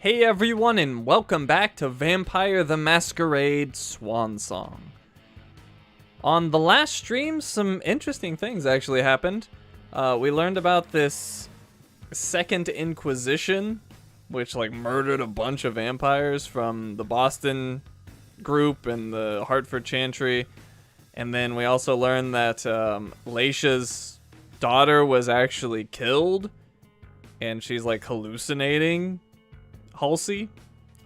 Hey everyone, and welcome back to Vampire the Masquerade Swansong. On the last stream, some interesting things actually happened. We learned about this Second Inquisition, which murdered a bunch of vampires from the Boston group and the Hartford Chantry. And then we also learned that Laisha's daughter was actually killed, and she's hallucinating Halsey.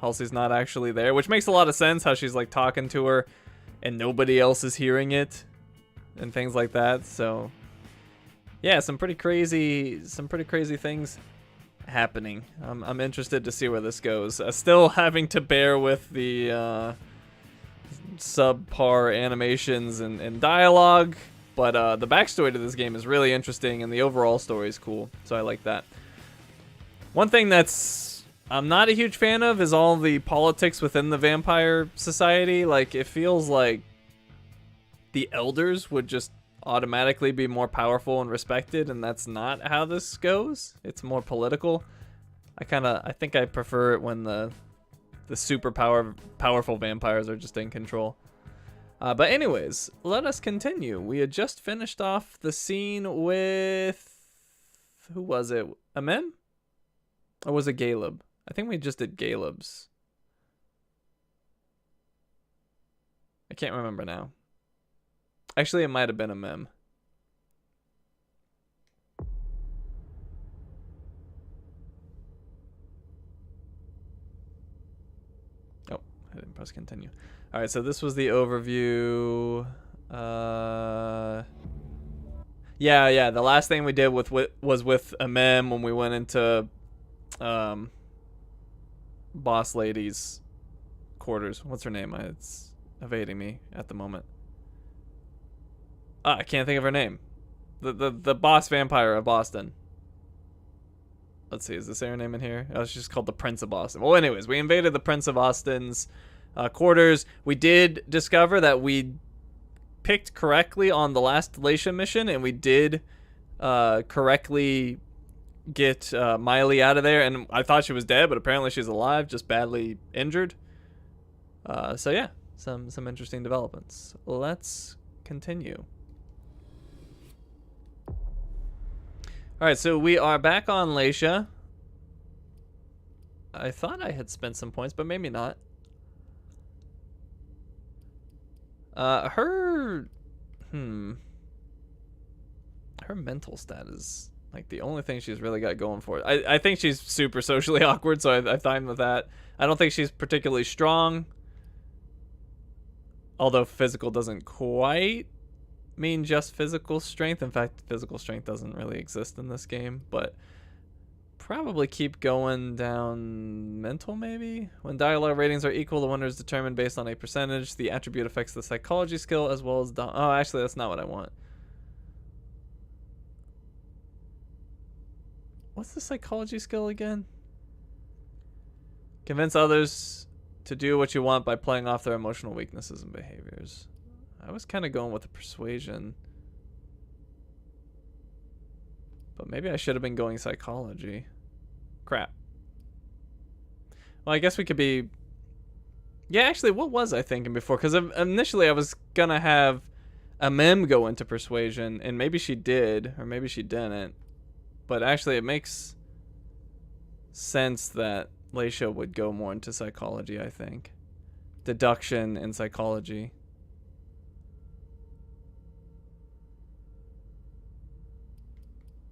Halsey's not actually there, which makes a lot of sense how she's talking to her and nobody else is hearing it and things like that. So yeah, some pretty crazy things happening. I'm interested to see where this goes. Still having to bear with the subpar animations and dialogue, but the backstory to this game is really interesting and the overall story is cool, so I like that. One thing I'm not a huge fan of is all the politics within the vampire society. It feels like the elders would just automatically be more powerful and respected, and that's not how this goes. It's more political. I think I prefer it when the super powerful vampires are just in control. But anyways, let us continue. We had just finished off the scene with... who was it? Amem? Or was it Galeb? I think we just did Galeb's. I can't remember now. Actually, it might have been a mem. Oh, I didn't press continue. All right, so this was the overview. Yeah. The last thing we did was with a mem when we went into boss lady's quarters. What's her name? It's evading me at the moment. I can't think of her name. The boss vampire of Boston. Let's see, is this her name in here? Oh, it's just called the Prince of Boston. Well, anyways, we invaded the Prince of Boston's quarters. We did discover that we picked correctly on the last Laisha mission, and we did correctly get Miley out of there, and I thought she was dead, but apparently she's alive, just badly injured. So yeah, some interesting developments. Let's continue. Alright, so we are back on Laisha. I thought I had spent some points, but maybe not. Her mental stat is the only thing she's really got going for it. I think she's super socially awkward, so I fine with that. I don't think she's particularly strong. Although physical doesn't quite mean just physical strength. In fact, physical strength doesn't really exist in this game, but probably keep going down mental maybe. When dialogue ratings are equal, the winner is determined based on a percentage. The attribute affects the psychology skill as well as oh, actually that's not what I want. What's the psychology skill again? Convince others to do what you want by playing off their emotional weaknesses and behaviors. I was kind of going with the persuasion. But maybe I should have been going psychology. Crap. Well, I guess we could be... Yeah, actually, what was I thinking before? Because initially I was going to have a mem go into persuasion, and maybe she did, or maybe she didn't. But actually, it makes sense that Laisha would go more into psychology, I think. Deduction and psychology.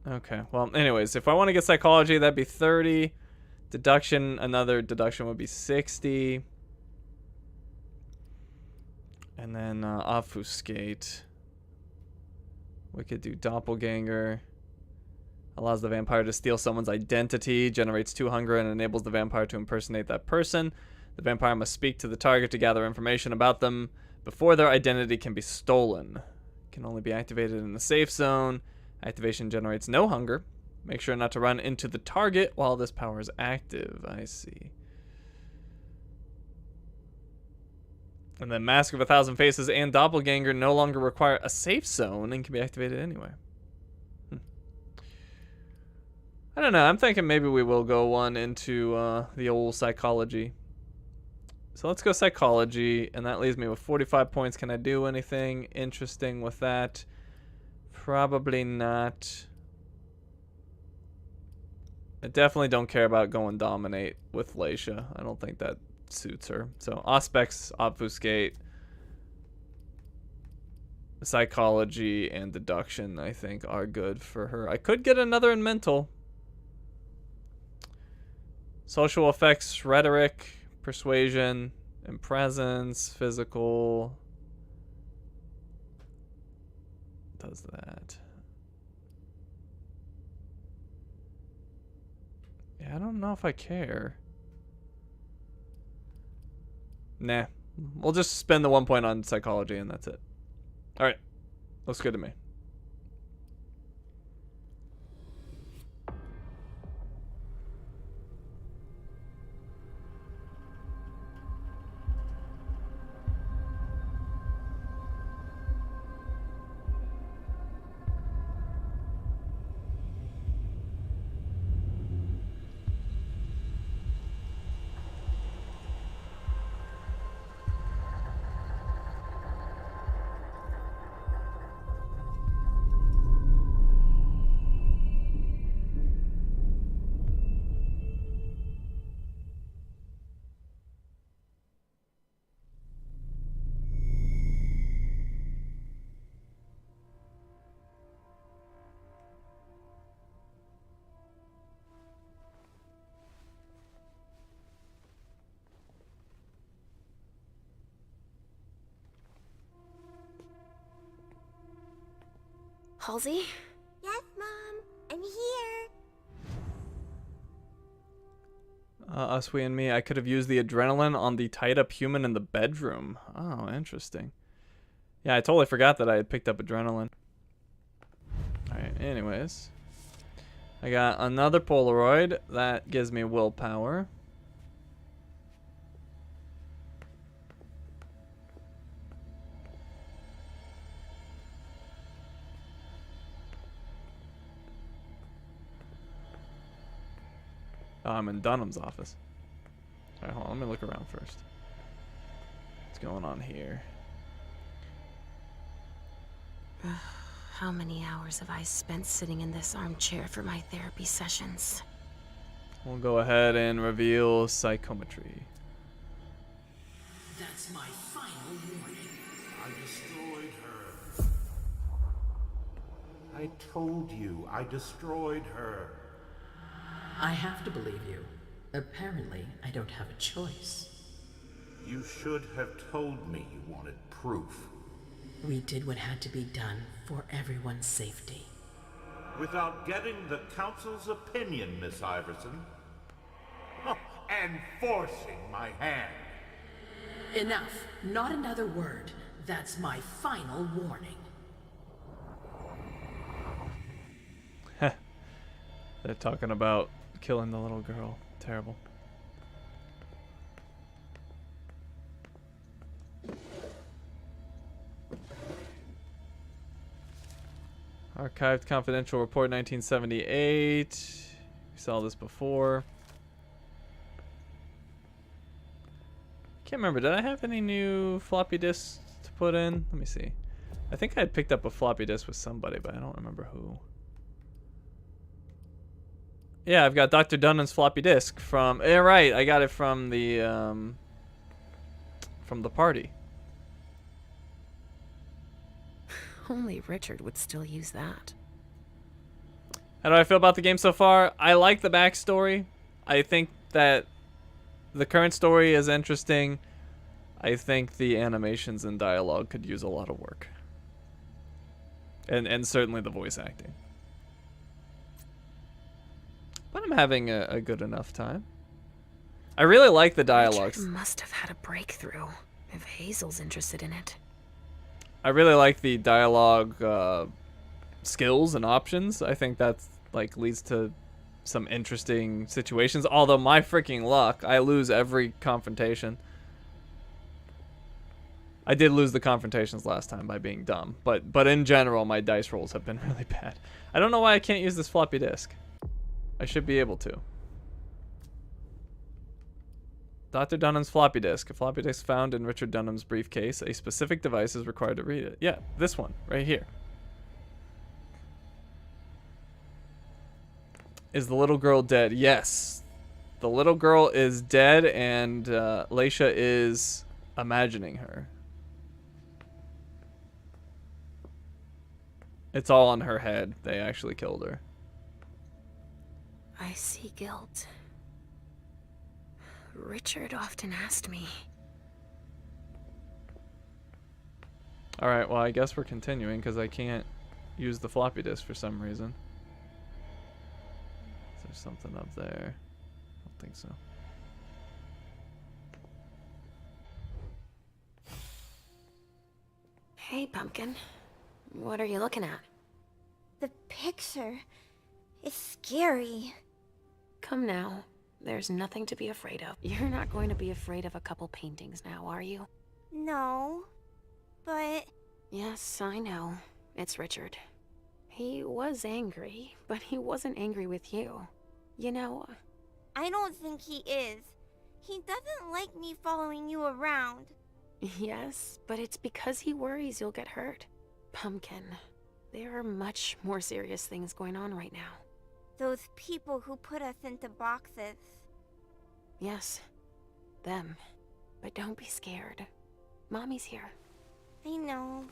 Okay, well, anyways, if I want to get psychology, that'd be 30. Deduction, another deduction would be 60. And then obfuscate. We could do doppelganger. Allows the vampire to steal someone's identity, generates 2 hunger, and enables the vampire to impersonate that person. The vampire must speak to the target to gather information about them before their identity can be stolen. It can only be activated in the safe zone. Activation generates no hunger. Make sure not to run into the target while this power is active. I see. And then Mask of 1,000 Faces and Doppelganger no longer require a safe zone and can be activated anyway. I don't know. I'm thinking maybe we will go one into the old psychology. So let's go psychology, and that leaves me with 45 points. Can I do anything interesting with that? Probably not. I definitely don't care about going dominate with Laisha. I don't think that suits her. So Auspex, obfuscate, psychology, and deduction I think are good for her. I could get another in mental. Social effects, rhetoric, persuasion, and presence, physical. Does that. Yeah, I don't know if I care. Nah. We'll just spend the 1 point on psychology and that's it. Alright. Looks good to me. Halsey? Yes, Mom. I'm here. Us, we, and me. I could have used the adrenaline on the tied-up human in the bedroom. Oh, interesting. Yeah, I totally forgot that I had picked up adrenaline. Alright, anyways. I got another Polaroid. That gives me willpower. Oh, I'm in Dunham's office. Alright, hold on. Let me look around first. What's going on here? How many hours have I spent sitting in this armchair for my therapy sessions? We'll go ahead and reveal psychometry. That's my final warning. I destroyed her. I told you, I destroyed her. I have to believe you. Apparently, I don't have a choice. You should have told me you wanted proof. We did what had to be done for everyone's safety. Without getting the Council's opinion, Miss Iverson. And forcing my hand. Enough. Not another word. That's my final warning. They're talking about killing the little girl. Terrible. Archived confidential report 1978. We saw this before. Can't remember. Did I have any new floppy disks to put in? Let me see. I think I had picked up a floppy disk with somebody, but I don't remember who. Yeah, I've got Dr. Dunham's floppy disk from. Yeah, right. I got it from the party. Only Richard would still use that. How do I feel about the game so far? I like the backstory. I think that the current story is interesting. I think the animations and dialogue could use a lot of work. And certainly the voice acting. But I'm having a good enough time. I really like the dialogues. Richard must have had a breakthrough if Hazel's interested in it. I really like the dialogue skills and options. I think that's like leads to some interesting situations. Although my freaking luck, I lose every confrontation. I did lose the confrontations last time by being dumb, but in general my dice rolls have been really bad. I don't know why I can't use this floppy disk. I should be able to. Dr. Dunham's floppy disk. A floppy disk found in Richard Dunham's briefcase. A specific device is required to read it. Yeah, this one, right here. Is the little girl dead? Yes. The little girl is dead, and Leisha is imagining her. It's all on her head. They actually killed her. I see guilt. Richard often asked me. Alright, well, I guess we're continuing because I can't use the floppy disk for some reason. Is there something up there? I don't think so. Hey, Pumpkin. What are you looking at? The picture is scary. Come now. There's nothing to be afraid of. You're not going to be afraid of a couple paintings now, are you? No, but... Yes, I know. It's Richard. He was angry, but he wasn't angry with you. You know... I don't think he is. He doesn't like me following you around. Yes, but it's because he worries you'll get hurt. Pumpkin, there are much more serious things going on right now. Those people who put us into boxes. Yes, them. But don't be scared. Mommy's here. I know.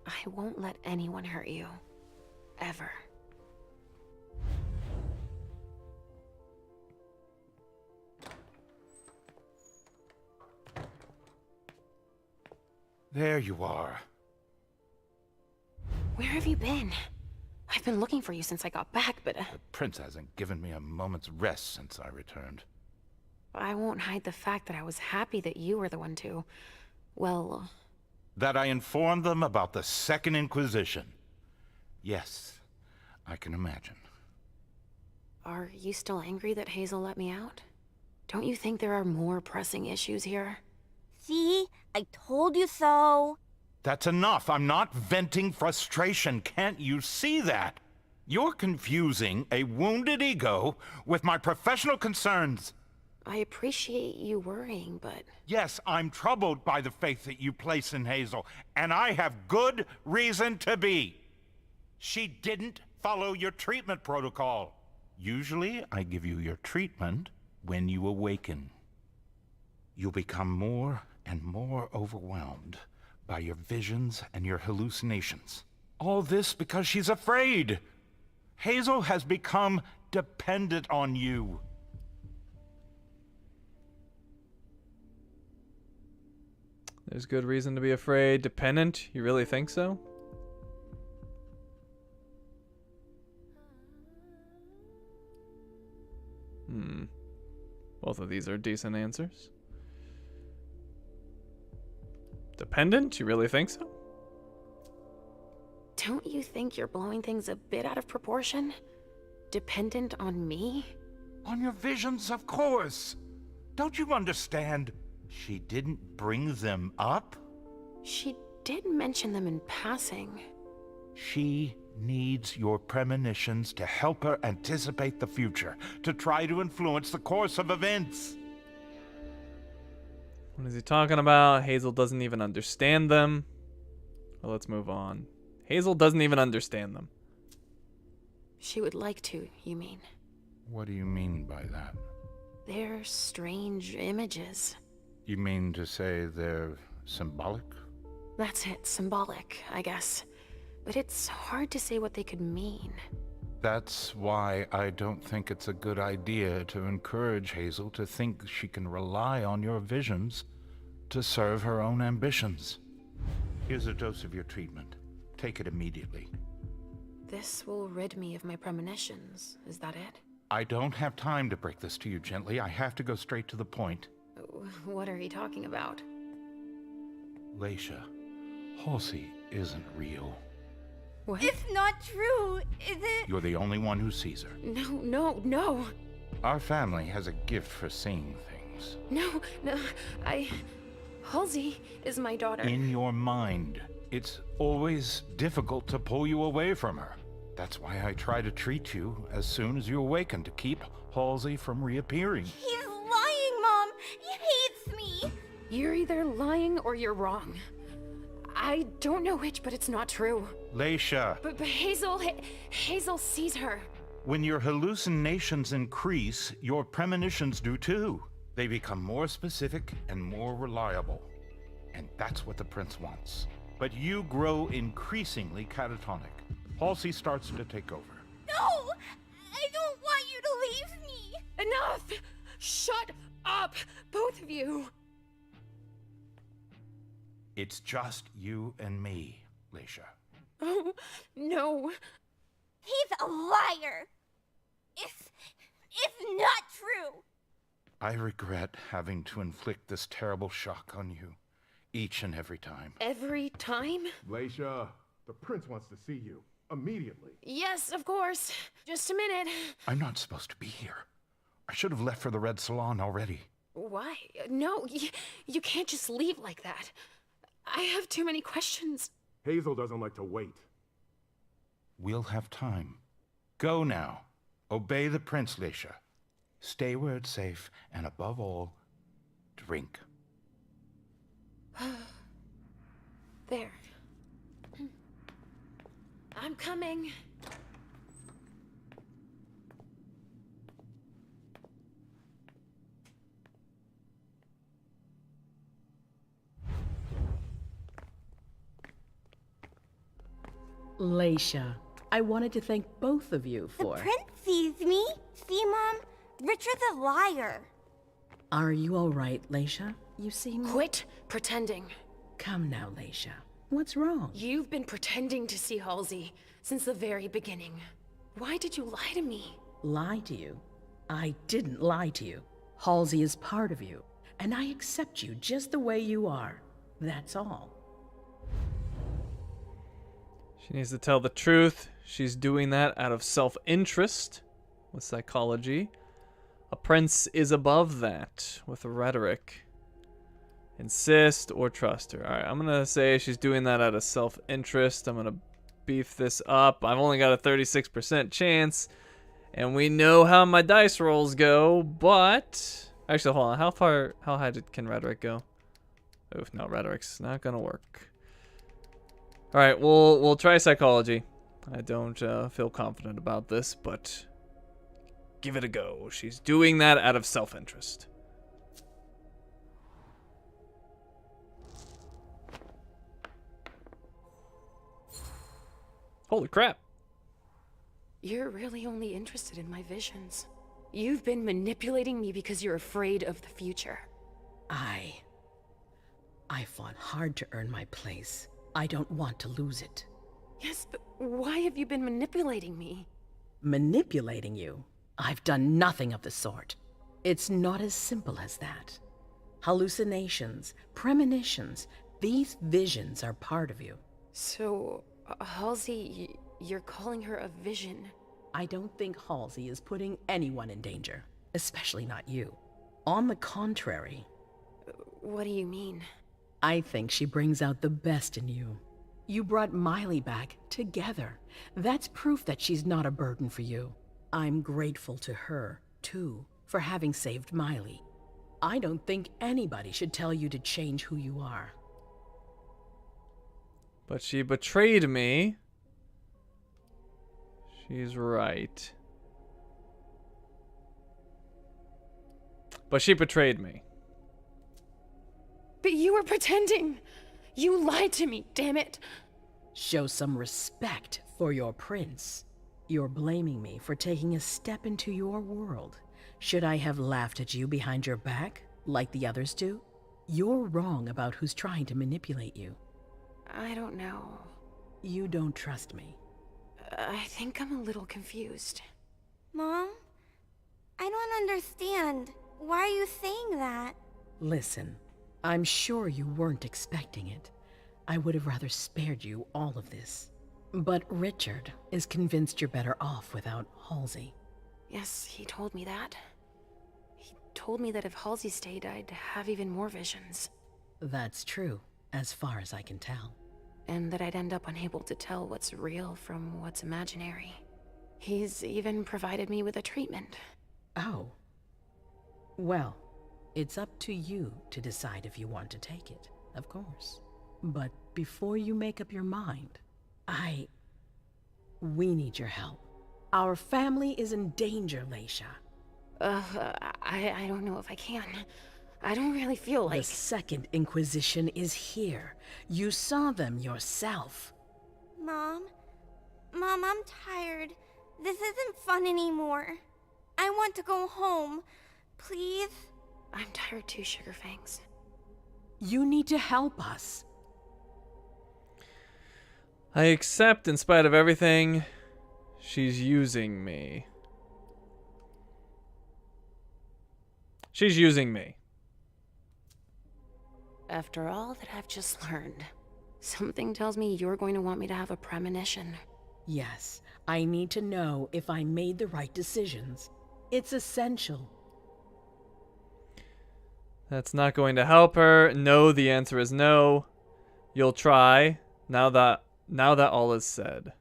I won't let anyone hurt you. Ever. There you are. Where have you been? I've been looking for you since I got back, but... The prince hasn't given me a moment's rest since I returned. I won't hide the fact that I was happy that you were the one to... well... That I informed them about the Second Inquisition. Yes, I can imagine. Are you still angry that Hazel let me out? Don't you think there are more pressing issues here? See? I told you so. That's enough. I'm not venting frustration. Can't you see that? You're confusing a wounded ego with my professional concerns. I appreciate you worrying, but... Yes, I'm troubled by the faith that you place in Hazel, and I have good reason to be. She didn't follow your treatment protocol. Usually, I give you your treatment when you awaken. You'll become more and more overwhelmed by your visions and your hallucinations. All this because she's afraid. Hazel has become dependent on you. There's good reason to be afraid. Dependent? You really think so? Both of these are decent answers. Dependent? You really think so? Don't you think you're blowing things a bit out of proportion? Dependent on me? On your visions, of course. Don't you understand? She didn't bring them up. She did mention them in passing. She needs your premonitions to help her anticipate the future, to try to influence the course of events. What is he talking about? Hazel doesn't even understand them. Well, let's move on. Hazel doesn't even understand them. She would like to, you mean? What do you mean by that? They're strange images. You mean to say they're symbolic? That's it, symbolic, I guess. But it's hard to say what they could mean. That's why I don't think it's a good idea to encourage Hazel to think she can rely on your visions to serve her own ambitions. Here's a dose of your treatment. Take it immediately. This will rid me of my premonitions, is that it? I don't have time to break this to you gently. I have to go straight to the point. What are you talking about? Leisha, Halsey isn't real. What? It's not true, is it? You're the only one who sees her. No. Our family has a gift for seeing things. No, Halsey is my daughter. In your mind. It's always difficult to pull you away from her. That's why I try to treat you as soon as you awaken to keep Halsey from reappearing. He's lying, Mom! He hates me! You're either lying or you're wrong. I don't know which, but it's not true. Leisha, But Hazel sees her. when your hallucinations increase, your premonitions do too. They become more specific and more reliable. And that's what the prince wants. But you grow increasingly catatonic. Halsey starts to take over. No! I don't want you to leave me! Enough! Shut up, both of you! It's just you and me, Leisha. Oh, no. He's a liar! It's not true! I regret having to inflict this terrible shock on you, each and every time. Every time? Leisha, the prince wants to see you. Immediately. Yes, of course. Just a minute. I'm not supposed to be here. I should have left for the Red Salon already. Why? No, you can't just leave like that. I have too many questions. Hazel doesn't like to wait. We'll have time. Go now. Obey the prince, Leisha. Stay where it's safe, and above all, drink. There. I'm coming. Leisha, I wanted to thank both of you The for... prince sees me. See, Mom? Richard's a liar. Are you all right, Leisha? You seem... Quit pretending. Come now, Leisha. What's wrong? You've been pretending to see Halsey since the very beginning. Why did you lie to me? Lie to you? I didn't lie to you. Halsey is part of you, and I accept you just the way you are. That's all. She needs to tell the truth. She's doing that out of self-interest with psychology. A prince is above that with rhetoric. Insist or trust her. Alright, I'm gonna say she's doing that out of self-interest. I'm gonna beef this up. I've only got a 36% chance. And we know how my dice rolls go, but... Actually, hold on. How high can rhetoric go? Oof, no, rhetoric's not gonna work. Alright, we'll try psychology. I don't feel confident about this, but... Give it a go. She's doing that out of self-interest. Holy crap. You're really only interested in my visions. You've been manipulating me because you're afraid of the future. I fought hard to earn my place. I don't want to lose it. Yes, but why have you been manipulating me? Manipulating you? I've done nothing of the sort. It's not as simple as that. Hallucinations, premonitions, these visions are part of you. So, Halsey, you're calling her a vision? I don't think Halsey is putting anyone in danger, especially not you. On the contrary, What do you mean? I think she brings out the best in you. You brought Miley back together. That's proof that she's not a burden for you. I'm grateful to her, too, for having saved Miley. I don't think anybody should tell you to change who you are. But she betrayed me. She's right. But she betrayed me. But you were pretending! You lied to me, damn it! Show some respect for your prince. You're blaming me for taking a step into your world. Should I have laughed at you behind your back, like the others do? You're wrong about who's trying to manipulate you. I don't know. You don't trust me. I think I'm a little confused. Mom? I don't understand. Why are you saying that? Listen, I'm sure you weren't expecting it. I would have rather spared you all of this. But Richard is convinced you're better off without Halsey. Yes, he told me that. He told me that if Halsey stayed, I'd have even more visions. That's true, as far as I can tell. and that I'd end up unable to tell what's real from what's imaginary. He's even provided me with a treatment. Oh. Well, it's up to you to decide if you want to take it, of course. But before you make up your mind, we need your help. Our family is in danger, Leisha. I don't know if I can. I don't really feel like... The Second Inquisition is here. You saw them yourself. Mom, I'm tired. This isn't fun anymore. I want to go home. Please? I'm tired too, Sugarfangs. You need to help us. I accept, in spite of everything, she's using me. She's using me. After all that I've just learned, something tells me you're going to want me to have a premonition. Yes, I need to know if I made the right decisions. It's essential. That's not going to help her. No, the answer is no. You'll try, now that all is said.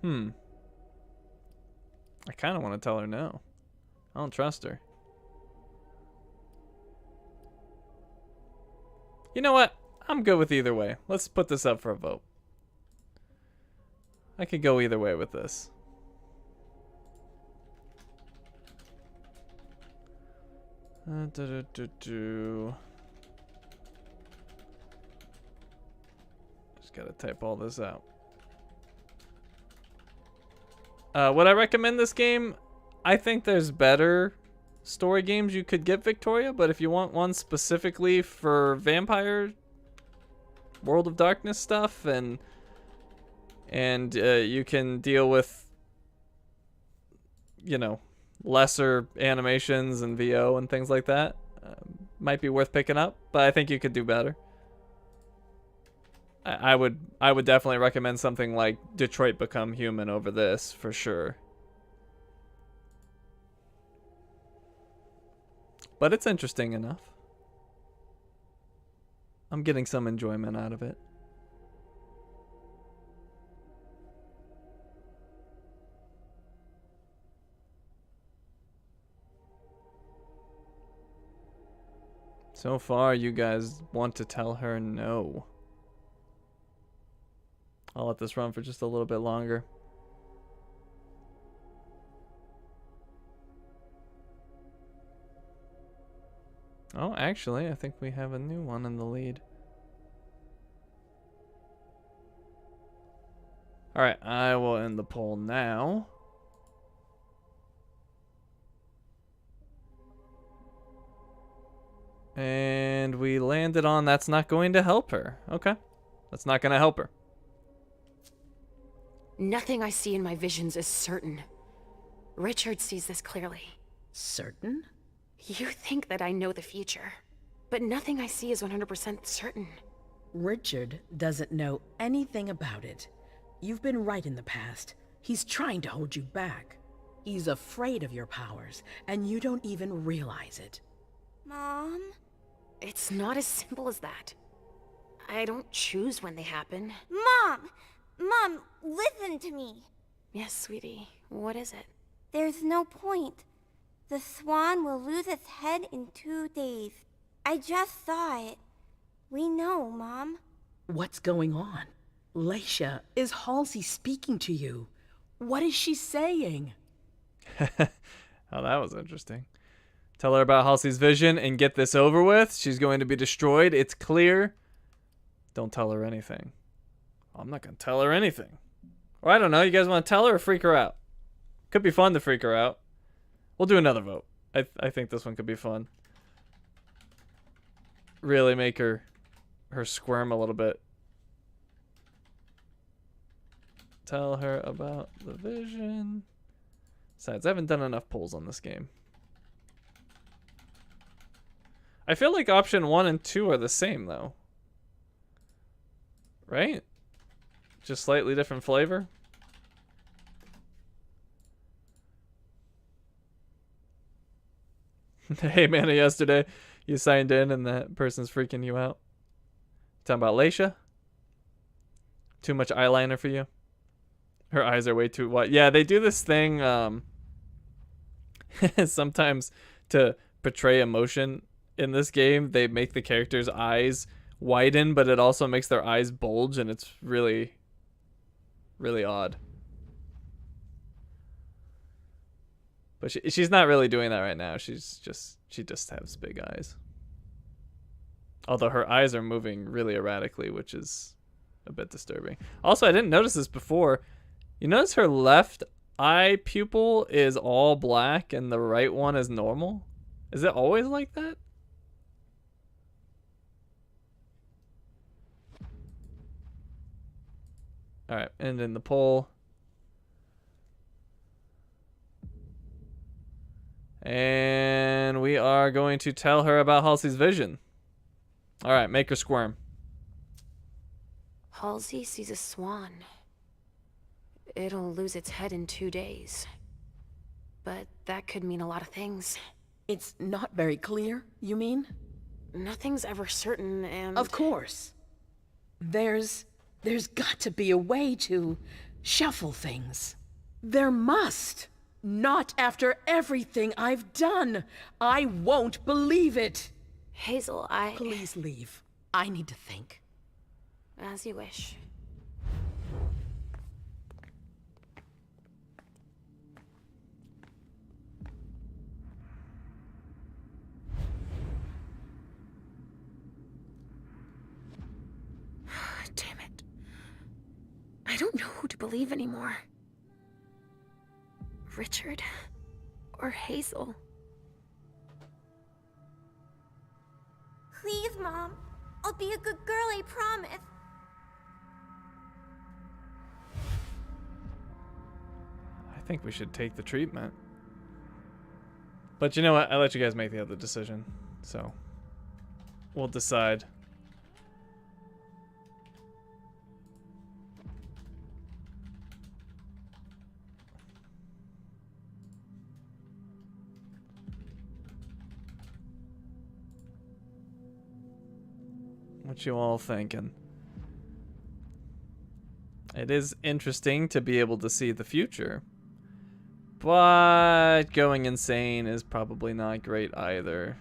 I kind of want to tell her no. I don't trust her. You know what? I'm good with either way. Let's put this up for a vote. I could go either way with this. Just gotta type all this out. Would I recommend this game? I think there's better story games you could get, Victoria, but if you want one specifically for vampire World of Darkness stuff and you can deal with, you know, lesser animations and VO and things like that, might be worth picking up, but I think you could do better. I would definitely recommend something like Detroit Become Human over this for sure. But it's interesting enough. I'm getting some enjoyment out of it. So far, you guys want to tell her no. I'll let this run for just a little bit longer. Oh, actually, I think we have a new one in the lead. Alright, I will end the poll now. And we landed on that's not going to help her. Okay. That's not going to help her. Nothing I see in my visions is certain. Richard sees this clearly. Certain? You think that I know the future, but nothing I see is 100% certain. Richard doesn't know anything about it. You've been right in the past. He's trying to hold you back. He's afraid of your powers, and you don't even realize it. Mom? It's not as simple as that. I don't choose when they happen. Mom, listen to me. Yes, sweetie. What is it? There's no point. The swan will lose its head in 2 days. I just saw it. We know, Mom. What's going on? Leisha, is Halsey speaking to you? What is she saying? Oh, that was interesting. Tell her about Halsey's vision and get this over with. She's going to be destroyed. It's clear. Don't tell her anything. I'm not going to tell her anything. Or I don't know. You guys want to tell her or freak her out? Could be fun to freak her out. We'll do another vote. I think this one could be fun. Really make her squirm a little bit. Tell her about the vision. Besides, I haven't done enough polls on this game. I feel like option 1 and 2 are the same, though. Right? Just slightly different flavor. Hey, man, yesterday. You signed in and that person's freaking you out. Talking about Leisha? Too much eyeliner for you? Her eyes are way too wide. Yeah, they do this thing sometimes to portray emotion in this game. They make the characters' eyes widen, but it also makes their eyes bulge, and it's really, really odd. But she's not really doing that right now. She just has big eyes. Although her eyes are moving really erratically, which is a bit disturbing. Also, I didn't notice this before. You notice her left eye pupil is all black and the right one is normal? Is it always like that? Alright, and in the poll. And we are going to tell her about Halsey's vision. Alright, make her squirm. Halsey sees a swan. It'll lose its head in 2 days. But that could mean a lot of things. It's not very clear, you mean? Nothing's ever certain, and... Of course. There's got to be a way to shuffle things. There must. Not after everything I've done. I won't believe it. Hazel, Please leave. I need to think. As you wish. Damn it. I don't know who to believe anymore. Richard or Hazel. Please, Mom. I'll be a good girl, I promise. I think we should take the treatment. But you know what? I let you guys make the other decision. So we'll decide. What you all thinking? It is interesting to be able to see the future, but going insane is probably not great either.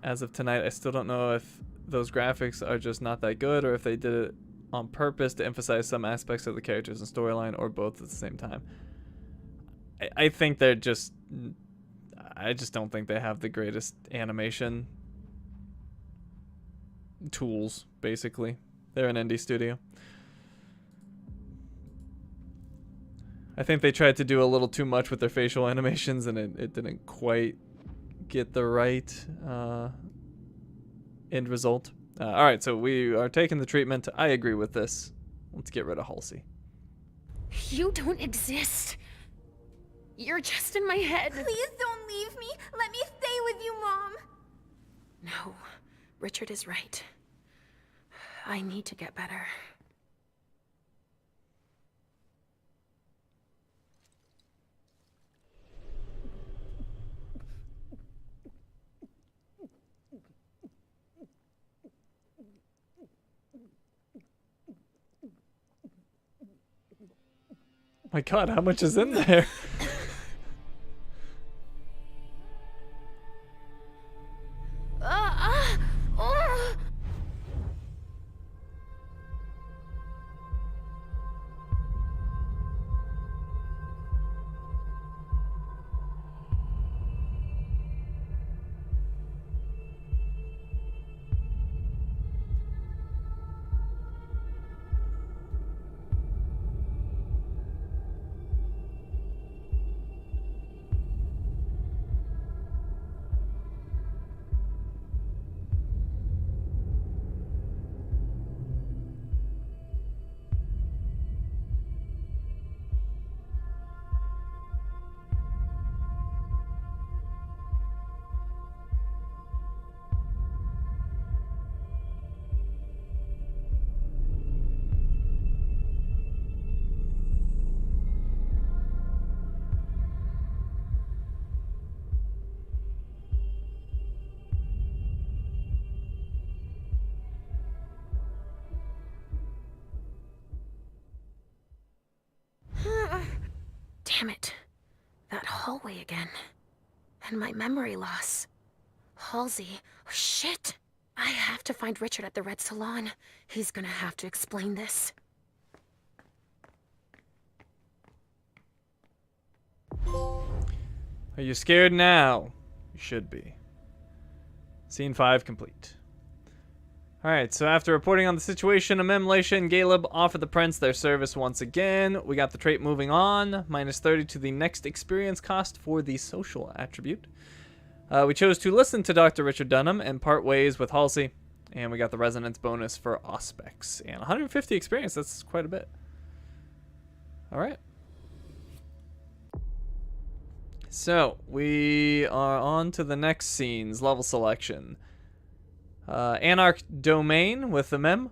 As of tonight, I still don't know if those graphics are just not that good or if they did it on purpose to emphasize some aspects of the characters and storyline, or both at the same time. I think they're just... I just don't think they have the greatest animation tools, basically. They're an indie studio. I think they tried to do a little too much with their facial animations, and it didn't quite get the right end result. Alright, so we are taking the treatment. I agree with this. Let's get rid of Halsey. You don't exist. You're just in my head. Please don't leave me. Let me stay with you, Mom. No, Richard is right. I need to get better. My God, how much is in there? way again. And my memory loss. Halsey. Oh, shit! I have to find Richard at the Red Salon. He's gonna have to explain this. Are you scared now? You should be. Scene 5 complete. Alright, so after reporting on the situation, Amem, Leisha, and Caleb offer the prince their service once again. We got the trait moving on. Minus 30 to the next experience cost for the social attribute. We chose to listen to Dr. Richard Dunham and part ways with Halsey. And we got the resonance bonus for Auspex. And 150 experience, that's quite a bit. Alright. So, we are on to the next scenes. Level selection. Anarch Domain with the Mem.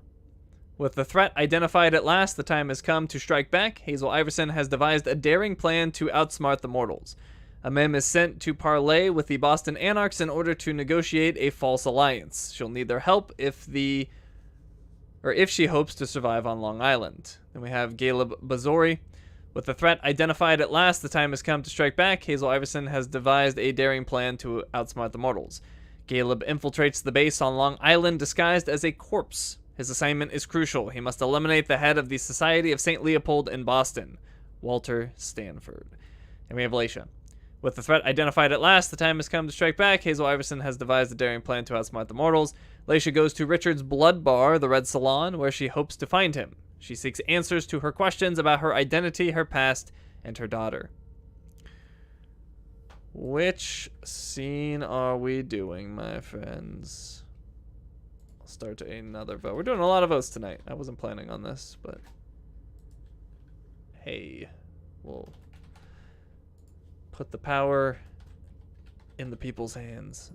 With the threat identified at last, the time has come to strike back. Hazel Iverson has devised a daring plan to outsmart the mortals. A Mem is sent to parley with the Boston Anarchs in order to negotiate a false alliance. She'll need their help if she hopes to survive on Long Island. Then we have Caleb Bazori. With the threat identified at last, the time has come to strike back. Hazel Iverson has devised a daring plan to outsmart the mortals. Caleb infiltrates the base on Long Island disguised as a corpse. His assignment is crucial. He must eliminate the head of the Society of St. Leopold in Boston, Walter Stanford. And we have Leisha. With the threat identified at last, the time has come to strike back. Hazel Iverson has devised a daring plan to outsmart the mortals. Leisha goes to Richard's blood bar, the Red Salon, where she hopes to find him. She seeks answers to her questions about her identity, her past, and her daughter. Which scene are we doing, my friends? I'll start another vote. We're doing a lot of votes tonight. I wasn't planning on this, but hey, we'll put the power in the people's hands.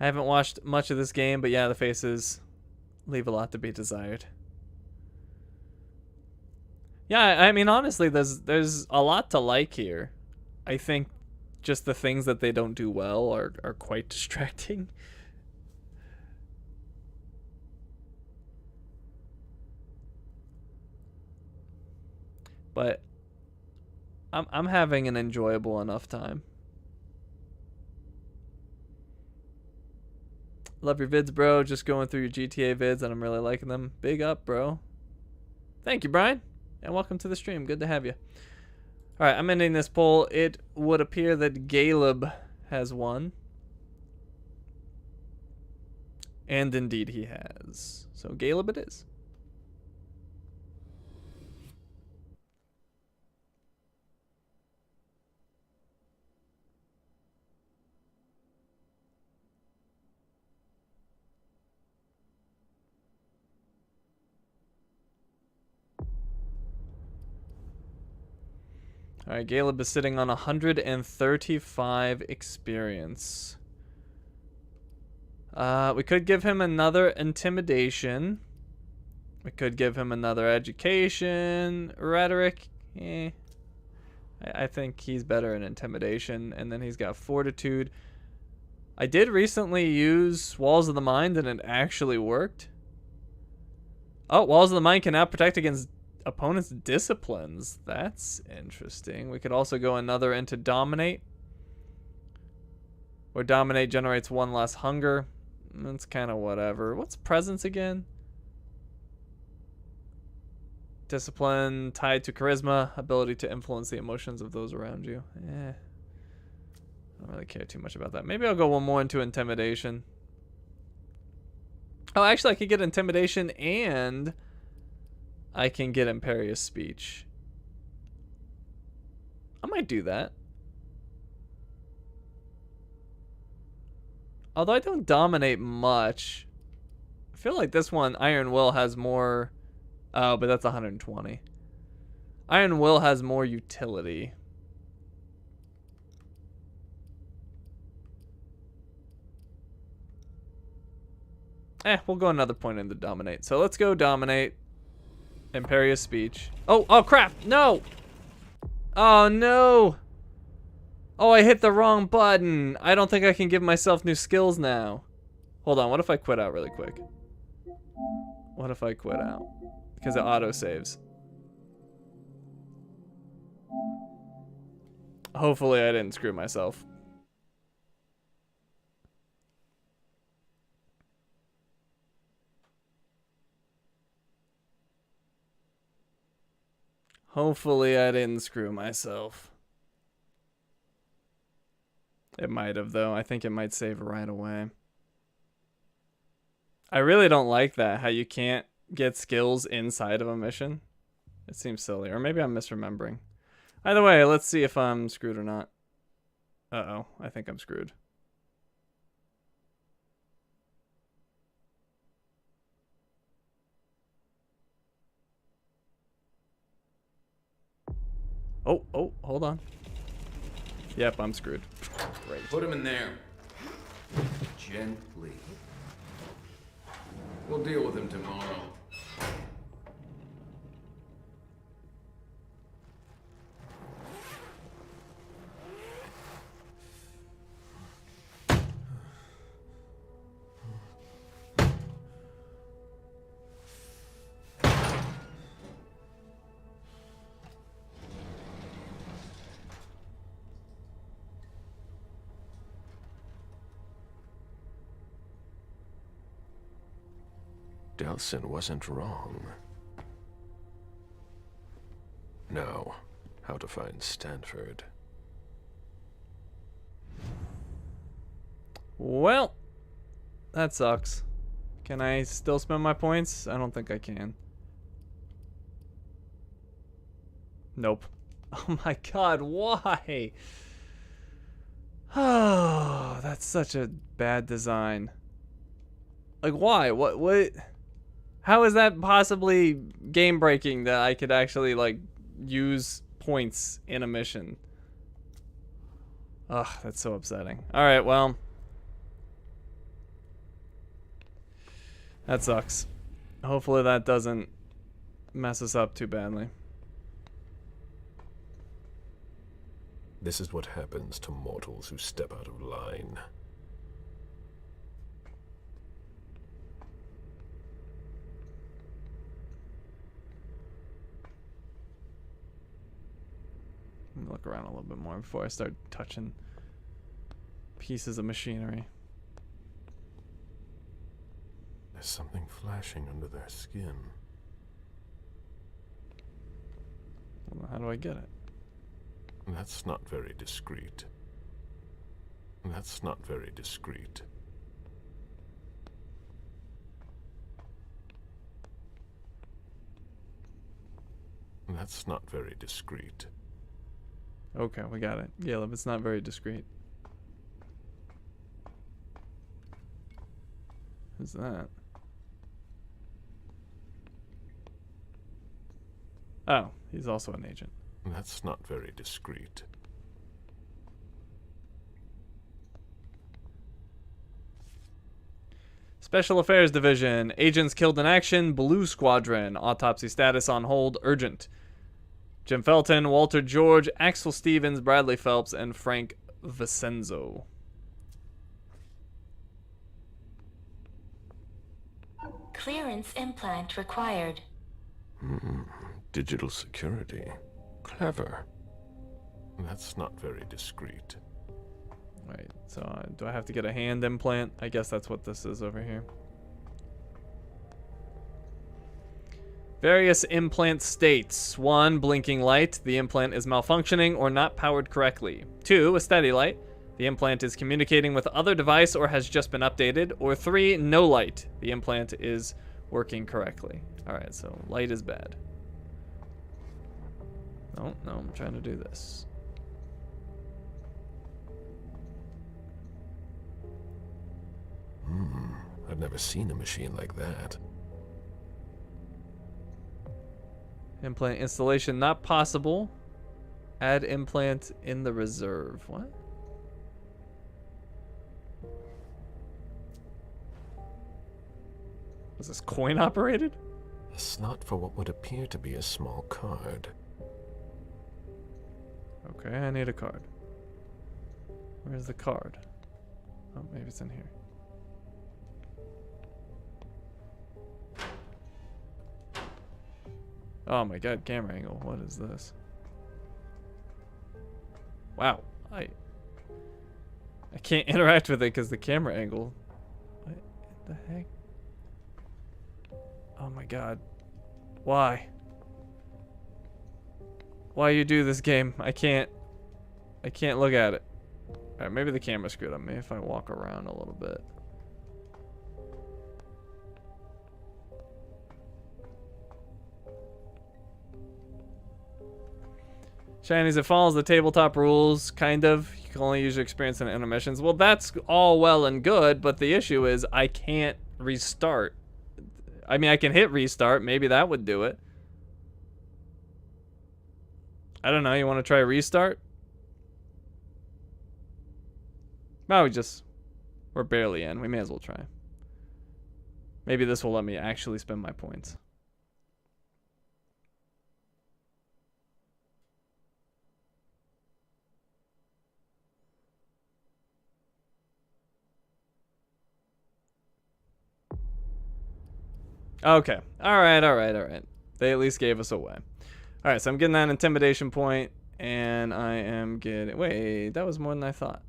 I haven't watched much of this game, but yeah, the faces leave a lot to be desired. Yeah, I mean, honestly, there's a lot to like here. I think just the things that they don't do well are quite distracting. But I'm having an enjoyable enough time. Love your vids, bro. Just going through your GTA vids, and I'm really liking them. Big up, bro. Thank you, Brian. And welcome to the stream. Good to have you. All right, I'm ending this poll. It would appear that Caleb has won. And indeed he has. So Caleb it is. Alright, Caleb is sitting on 135 experience. We could give him another intimidation. We could give him another education. Rhetoric. I think he's better in intimidation. And then he's got fortitude. I did recently use Walls of the Mind and it actually worked. Oh, Walls of the Mind can now protect against opponent's disciplines. That's interesting. We could also go another into Dominate, where Dominate generates one less hunger. That's kind of whatever. What's Presence again? Discipline tied to Charisma, ability to influence the emotions of those around you. I don't really care too much about that. Maybe I'll go one more into Intimidation. Oh, actually I could get Intimidation and I can get Imperious Speech. I might do that. Although I don't dominate much. I feel like this one, Iron Will, has more... Oh, but that's 120. Iron Will has more utility. We'll go another point into Dominate. So let's go Dominate. Imperious speech. Oh crap! No! Oh no! Oh, I hit the wrong button. I don't think I can give myself new skills now. Hold on, what if I quit out really quick? What if I quit out? Because it auto-saves. Hopefully I didn't screw myself. Hopefully I didn't screw myself. It might have, though. I think it might save right away. I really don't like that, how you can't get skills inside of a mission. It seems silly, or maybe I'm misremembering. Either way, let's see if I'm screwed or not. Uh-oh, I think I'm screwed. Oh, hold on. Yep, I'm screwed. Great. Put him in there. Gently. We'll deal with him tomorrow. Delsin wasn't wrong. Now, how to find Stanford. Well, that sucks. Can I still spend my points? I don't think I can. Nope. Oh my god, why? Oh, that's such a bad design. Like, why? What? How is that possibly game breaking that I could actually, like, use points in a mission? Ugh, that's so upsetting. Alright, well. That sucks. Hopefully that doesn't mess us up too badly. This is what happens to mortals who step out of line. Let me look around a little bit more before I start touching pieces of machinery. There's something flashing under their skin. Well, how do I get it? That's not very discreet. That's not very discreet. That's not very discreet. Okay, we got it. Caleb, it's not very discreet. Who's that? Oh, he's also an agent. That's not very discreet. Special Affairs Division. Agents killed in action. Blue Squadron. Autopsy status on hold. Urgent. Jim Felton, Walter George, Axel Stevens, Bradley Phelps, and Frank Vicenzo. Clearance implant required. Digital security. Clever. That's not very discreet. Wait, so do I have to get a hand implant? I guess that's what this is over here. Various implant states. 1, blinking light. The implant is malfunctioning or not powered correctly. 2, a steady light. The implant is communicating with other device or has just been updated. Or 3, no light. The implant is working correctly. Alright, so light is bad. No, I'm trying to do this. I've never seen a machine like that. Implant installation not possible. Add implant in the reserve. What? Was this coin operated? A slot for what would appear to be a small card. Okay, I need a card. Where's the card? Oh, maybe it's in here. Oh my god, camera angle. What is this? Wow. I can't interact with it because the camera angle. What the heck? Oh my god. Why? Why you do this game? I can't look at it. Alright, maybe the camera screwed up me if I walk around a little bit. Shinies, it follows the tabletop rules, kind of. You can only use your experience in intermissions. Well, that's all well and good, but the issue is I can't restart. I mean, I can hit restart. Maybe that would do it. I don't know. You want to try restart? No, we're barely in. We may as well try. Maybe this will let me actually spend my points. Okay. Alright. They at least gave us a way. Alright, so I'm getting that intimidation point, and I am getting... Wait, that was more than I thought.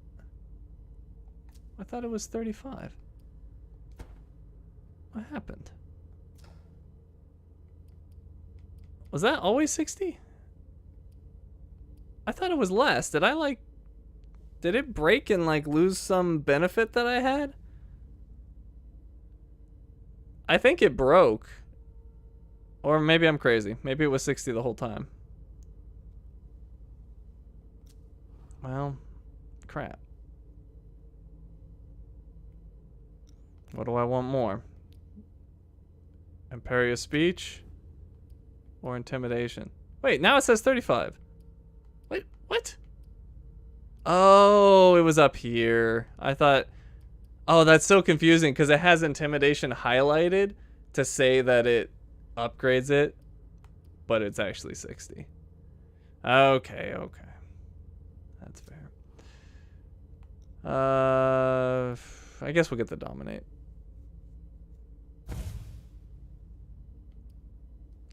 I thought it was 35. What happened? Was that always 60? I thought it was less. Did it break and, lose some benefit that I had? I think it broke. Or maybe I'm crazy. Maybe it was 60 the whole time. Well, crap. What do I want more? Imperious speech or intimidation? Wait, now it says 35. Wait, what? Oh, it was up here. I thought... Oh, that's so confusing because it has intimidation highlighted to say that it upgrades it, but it's actually 60. Okay. That's fair. I guess we'll get the dominate.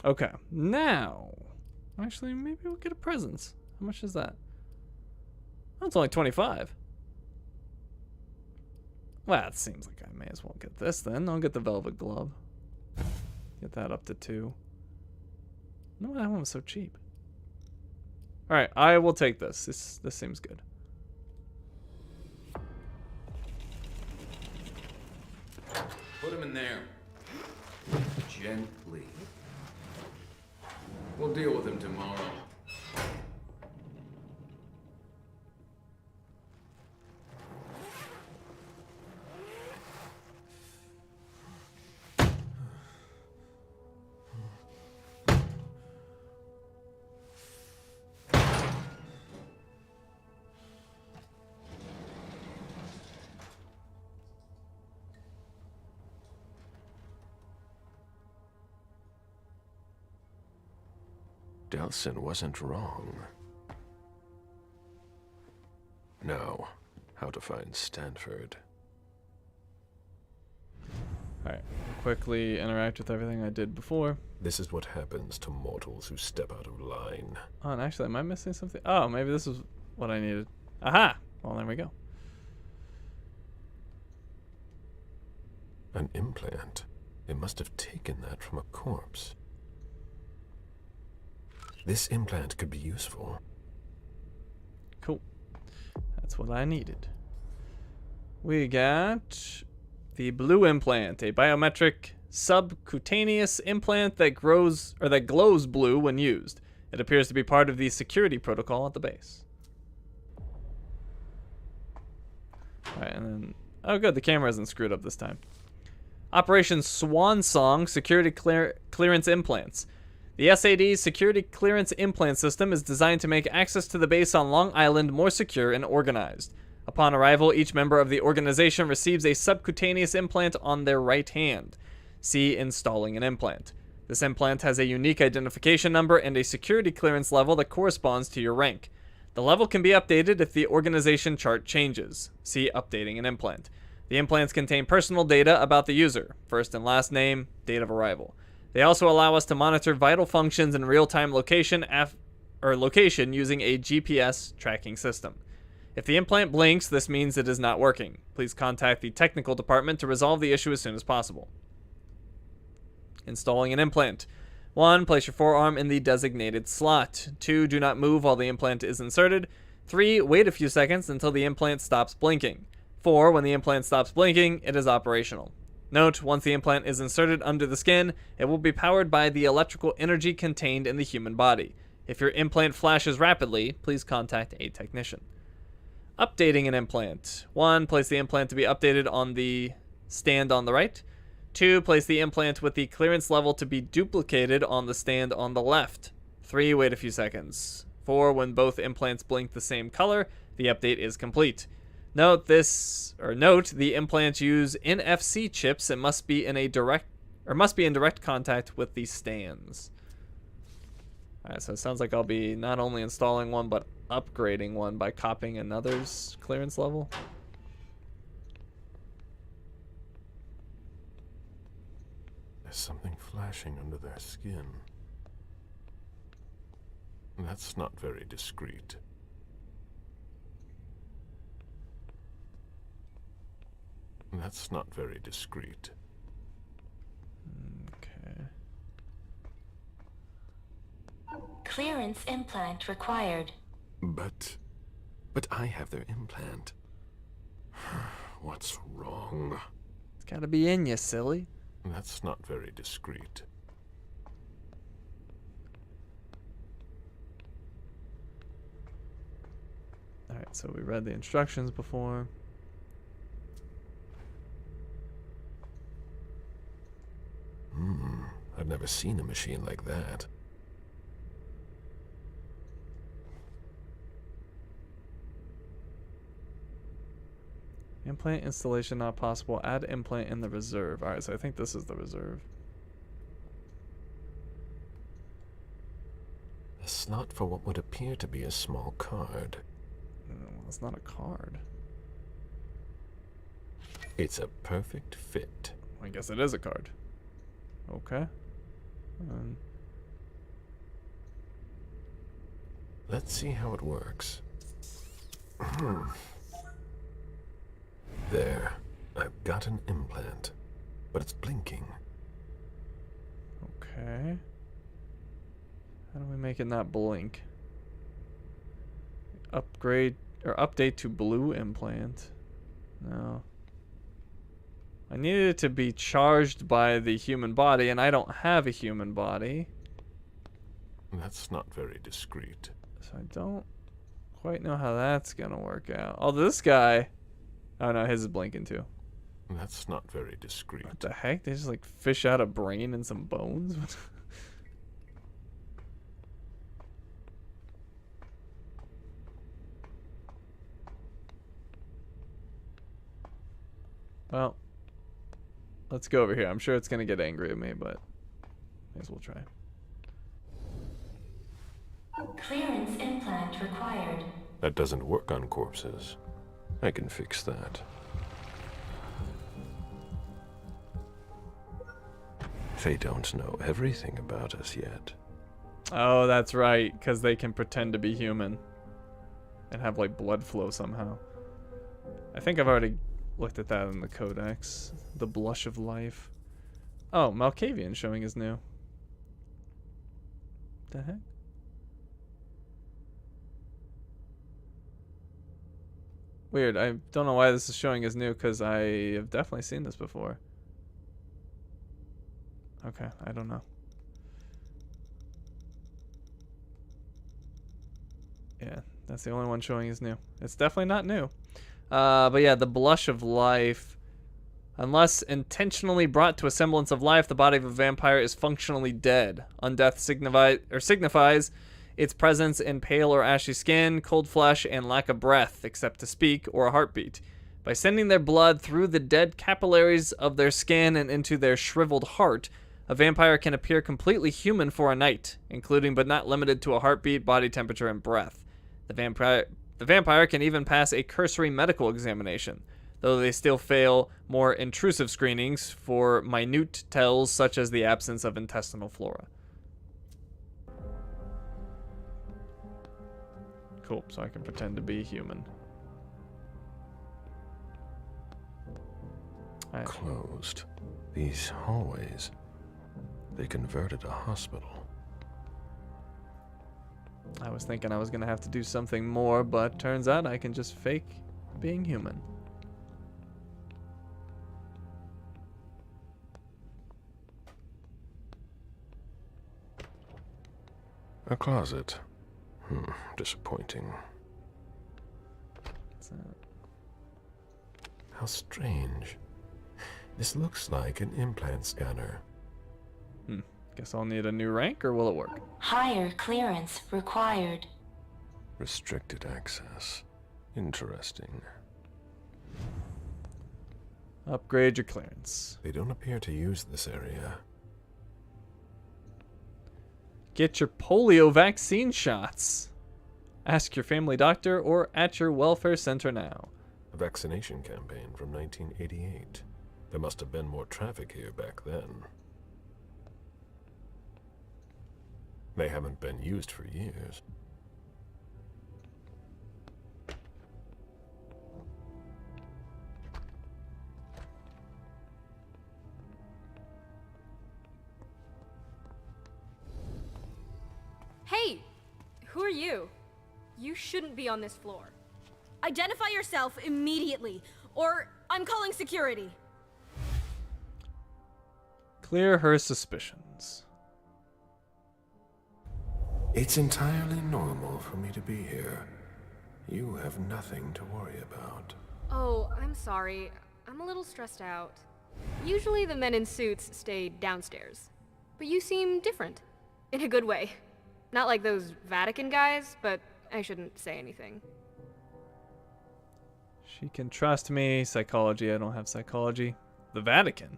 Okay, now, actually, maybe we'll get a presence. How much is that? Oh, it's only 25. Well, it seems like I may as well get this then. I'll get the velvet glove. Get that up to 2. No, that one was so cheap. Alright, I will take this. This seems good. Put him in there. Gently. We'll deal with him tomorrow. Delsin wasn't wrong. Now, how to find Stanford. Alright, quickly interact with everything I did before. This is what happens to mortals who step out of line. Oh, and actually, am I missing something? Oh, maybe this is what I needed. Aha! Well, there we go. An implant. It must have taken that from a corpse. This implant could be useful. Cool. That's what I needed. We got the blue implant, a biometric subcutaneous implant that glows blue when used. It appears to be part of the security protocol at the base. Alright, and then... Oh good, the camera isn't screwed up this time. Operation Swansong Security Clearance Implants. The SAD's Security Clearance Implant System is designed to make access to the base on Long Island more secure and organized. Upon arrival, each member of the organization receives a subcutaneous implant on their right hand. See installing an implant. This implant has a unique identification number and a security clearance level that corresponds to your rank. The level can be updated if the organization chart changes. See updating an implant. The implants contain personal data about the user, first and last name, date of arrival. They also allow us to monitor vital functions in real-time location using a GPS tracking system. If the implant blinks, this means it is not working. Please contact the technical department to resolve the issue as soon as possible. Installing an implant. 1. Place your forearm in the designated slot. 2. Do not move while the implant is inserted. 3. Wait a few seconds until the implant stops blinking. 4. When the implant stops blinking, it is operational. Note, once the implant is inserted under the skin, it will be powered by the electrical energy contained in the human body. If your implant flashes rapidly, please contact a technician. Updating an implant. 1. Place the implant to be updated on the stand on the right. 2. Place the implant with the clearance level to be duplicated on the stand on the left. 3. Wait a few seconds. 4. When both implants blink the same color, the update is complete. Note the implants use NFC chips and must be in direct contact with the stands. Alright, so it sounds like I'll be not only installing one but upgrading one by copying another's clearance level. There's something flashing under their skin. That's not very discreet. That's not very discreet. Okay. Clearance implant required. But I have their implant. What's wrong? It's gotta be in you, silly. That's not very discreet. Alright, so we read the instructions before. I've never seen a machine like that. Implant installation not possible. Add implant in the reserve. Alright, so I think this is the reserve. A slot for what would appear to be a small card. Well, it's not a card. It's a perfect fit. I guess it is a card. Okay. Let's see how it works. There. I've got an implant. But it's blinking. Okay. How do we make it not blink? Upgrade or update to blue implant. No. I needed it to be charged by the human body, and I don't have a human body. That's not very discreet. So I don't quite know how that's gonna work out. Oh, this guy. Oh no, his is blinking too. That's not very discreet. What the heck? They just like fish out a brain and some bones? Well, let's go over here. I'm sure it's gonna get angry at me, but may as well try. Clearance implant required. That doesn't work on corpses. I can fix that. They don't know everything about us yet. Oh, that's right, because they can pretend to be human and have like blood flow somehow. I think I've already looked at that in the codex. The blush of life. Oh, Malkavian showing is new. The heck? Weird. I don't know why this is showing as new, because I have definitely seen this before. Okay, I don't know. Yeah, that's the only one showing as new. It's definitely not new. But yeah, the blush of life. Unless intentionally brought to a semblance of life, the body of a vampire is functionally dead. Undeath signifies its presence in pale or ashy skin, cold flesh, and lack of breath, except to speak, or a heartbeat. By sending their blood through the dead capillaries of their skin and into their shriveled heart, a A vampire can appear completely human for a night, including but not limited to a heartbeat, body temperature, and breath. The vampire can even pass a cursory medical examination, though they still fail more intrusive screenings for minute tells such as the absence of intestinal flora. Cool, so I can pretend to be human. Right. Closed. These hallways, they converted a hospital. I was thinking I was going to have to do something more, but turns out I can just fake being human. A closet. Disappointing. What's that? How strange. This looks like an implant scanner. Guess I'll need a new rank, or will it work? Higher clearance required. Restricted access. Interesting. Upgrade your clearance. They don't appear to use this area. Get your polio vaccine shots. Ask your family doctor or at your welfare center now. A vaccination campaign from 1988. There must have been more traffic here back then. They haven't been used for years. Hey! Who are you? You shouldn't be on this floor. Identify yourself immediately, or I'm calling security. Clear her suspicions. It's entirely normal for me to be here. You have nothing to worry about. Oh, I'm sorry. I'm a little stressed out. Usually the men in suits stay downstairs. But you seem different. In a good way. Not like those Vatican guys, but I shouldn't say anything. She can trust me. Psychology, I don't have psychology. The Vatican.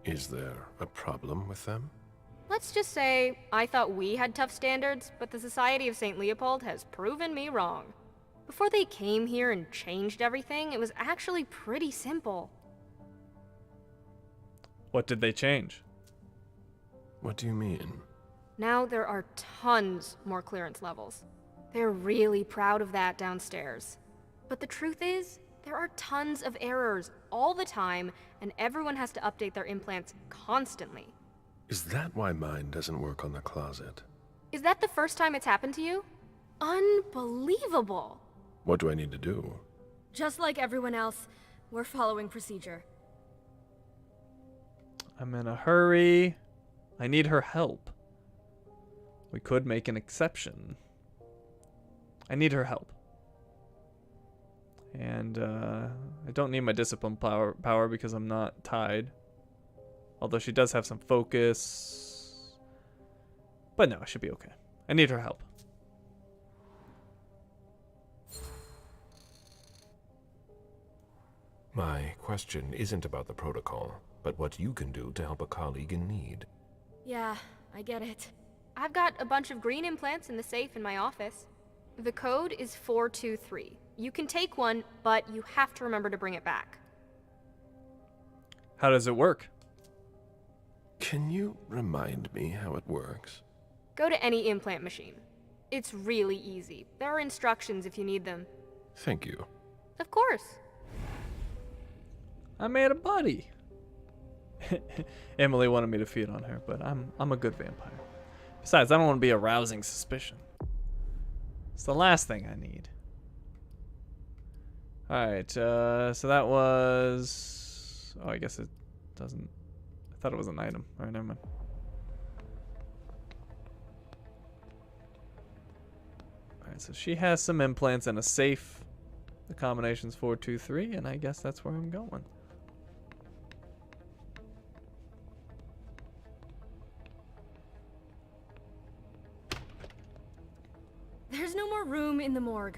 Is there a problem with them? Let's just say I thought we had tough standards, but the Society of St. Leopold has proven me wrong. Before they came here and changed everything, it was actually pretty simple. What did they change? What do you mean? Now there are tons more clearance levels. They're really proud of that downstairs. But the truth is, there are tons of errors all the time, and everyone has to update their implants constantly. Is that why mine doesn't work on the closet? Is that the first time it's happened to you? Unbelievable! What do I need to do? Just like everyone else, we're following procedure. I'm in a hurry. I need her help. We could make an exception. I need her help. And I don't need my discipline power because I'm not tied. Although she does have some focus. But no, I should be okay. I need her help. My question isn't about the protocol, but what you can do to help a colleague in need. Yeah, I get it. I've got a bunch of green implants in the safe in my office. The code is 423. You can take one, but you have to remember to bring it back. How does it work? Can you remind me how it works? Go to any implant machine. It's really easy. There are instructions if you need them. Thank you. Of course. I made a buddy. Emily wanted me to feed on her, but I'm a good vampire. Besides, I don't want to be arousing suspicion. It's the last thing I need. Alright, so that was... Oh, I guess it doesn't... I thought it was an item. Alright, never mind. Alright, so she has some implants and a safe. The combination's 423, and I guess that's where I'm going. There's no more room in the morgue.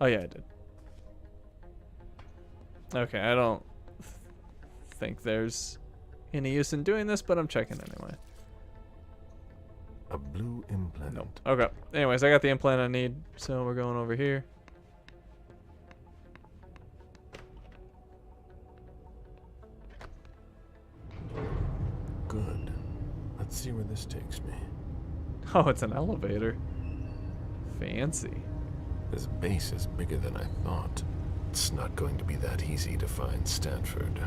Oh yeah, I did. Okay, I don't think there's any use in doing this, but I'm checking anyway. A blue implant. Nope. Okay. Anyways, I got the implant I need, so we're going over here. Good. Let's see where this takes me. Oh, it's an elevator. Fancy. This base is bigger than I thought. It's not going to be that easy to find Stanford.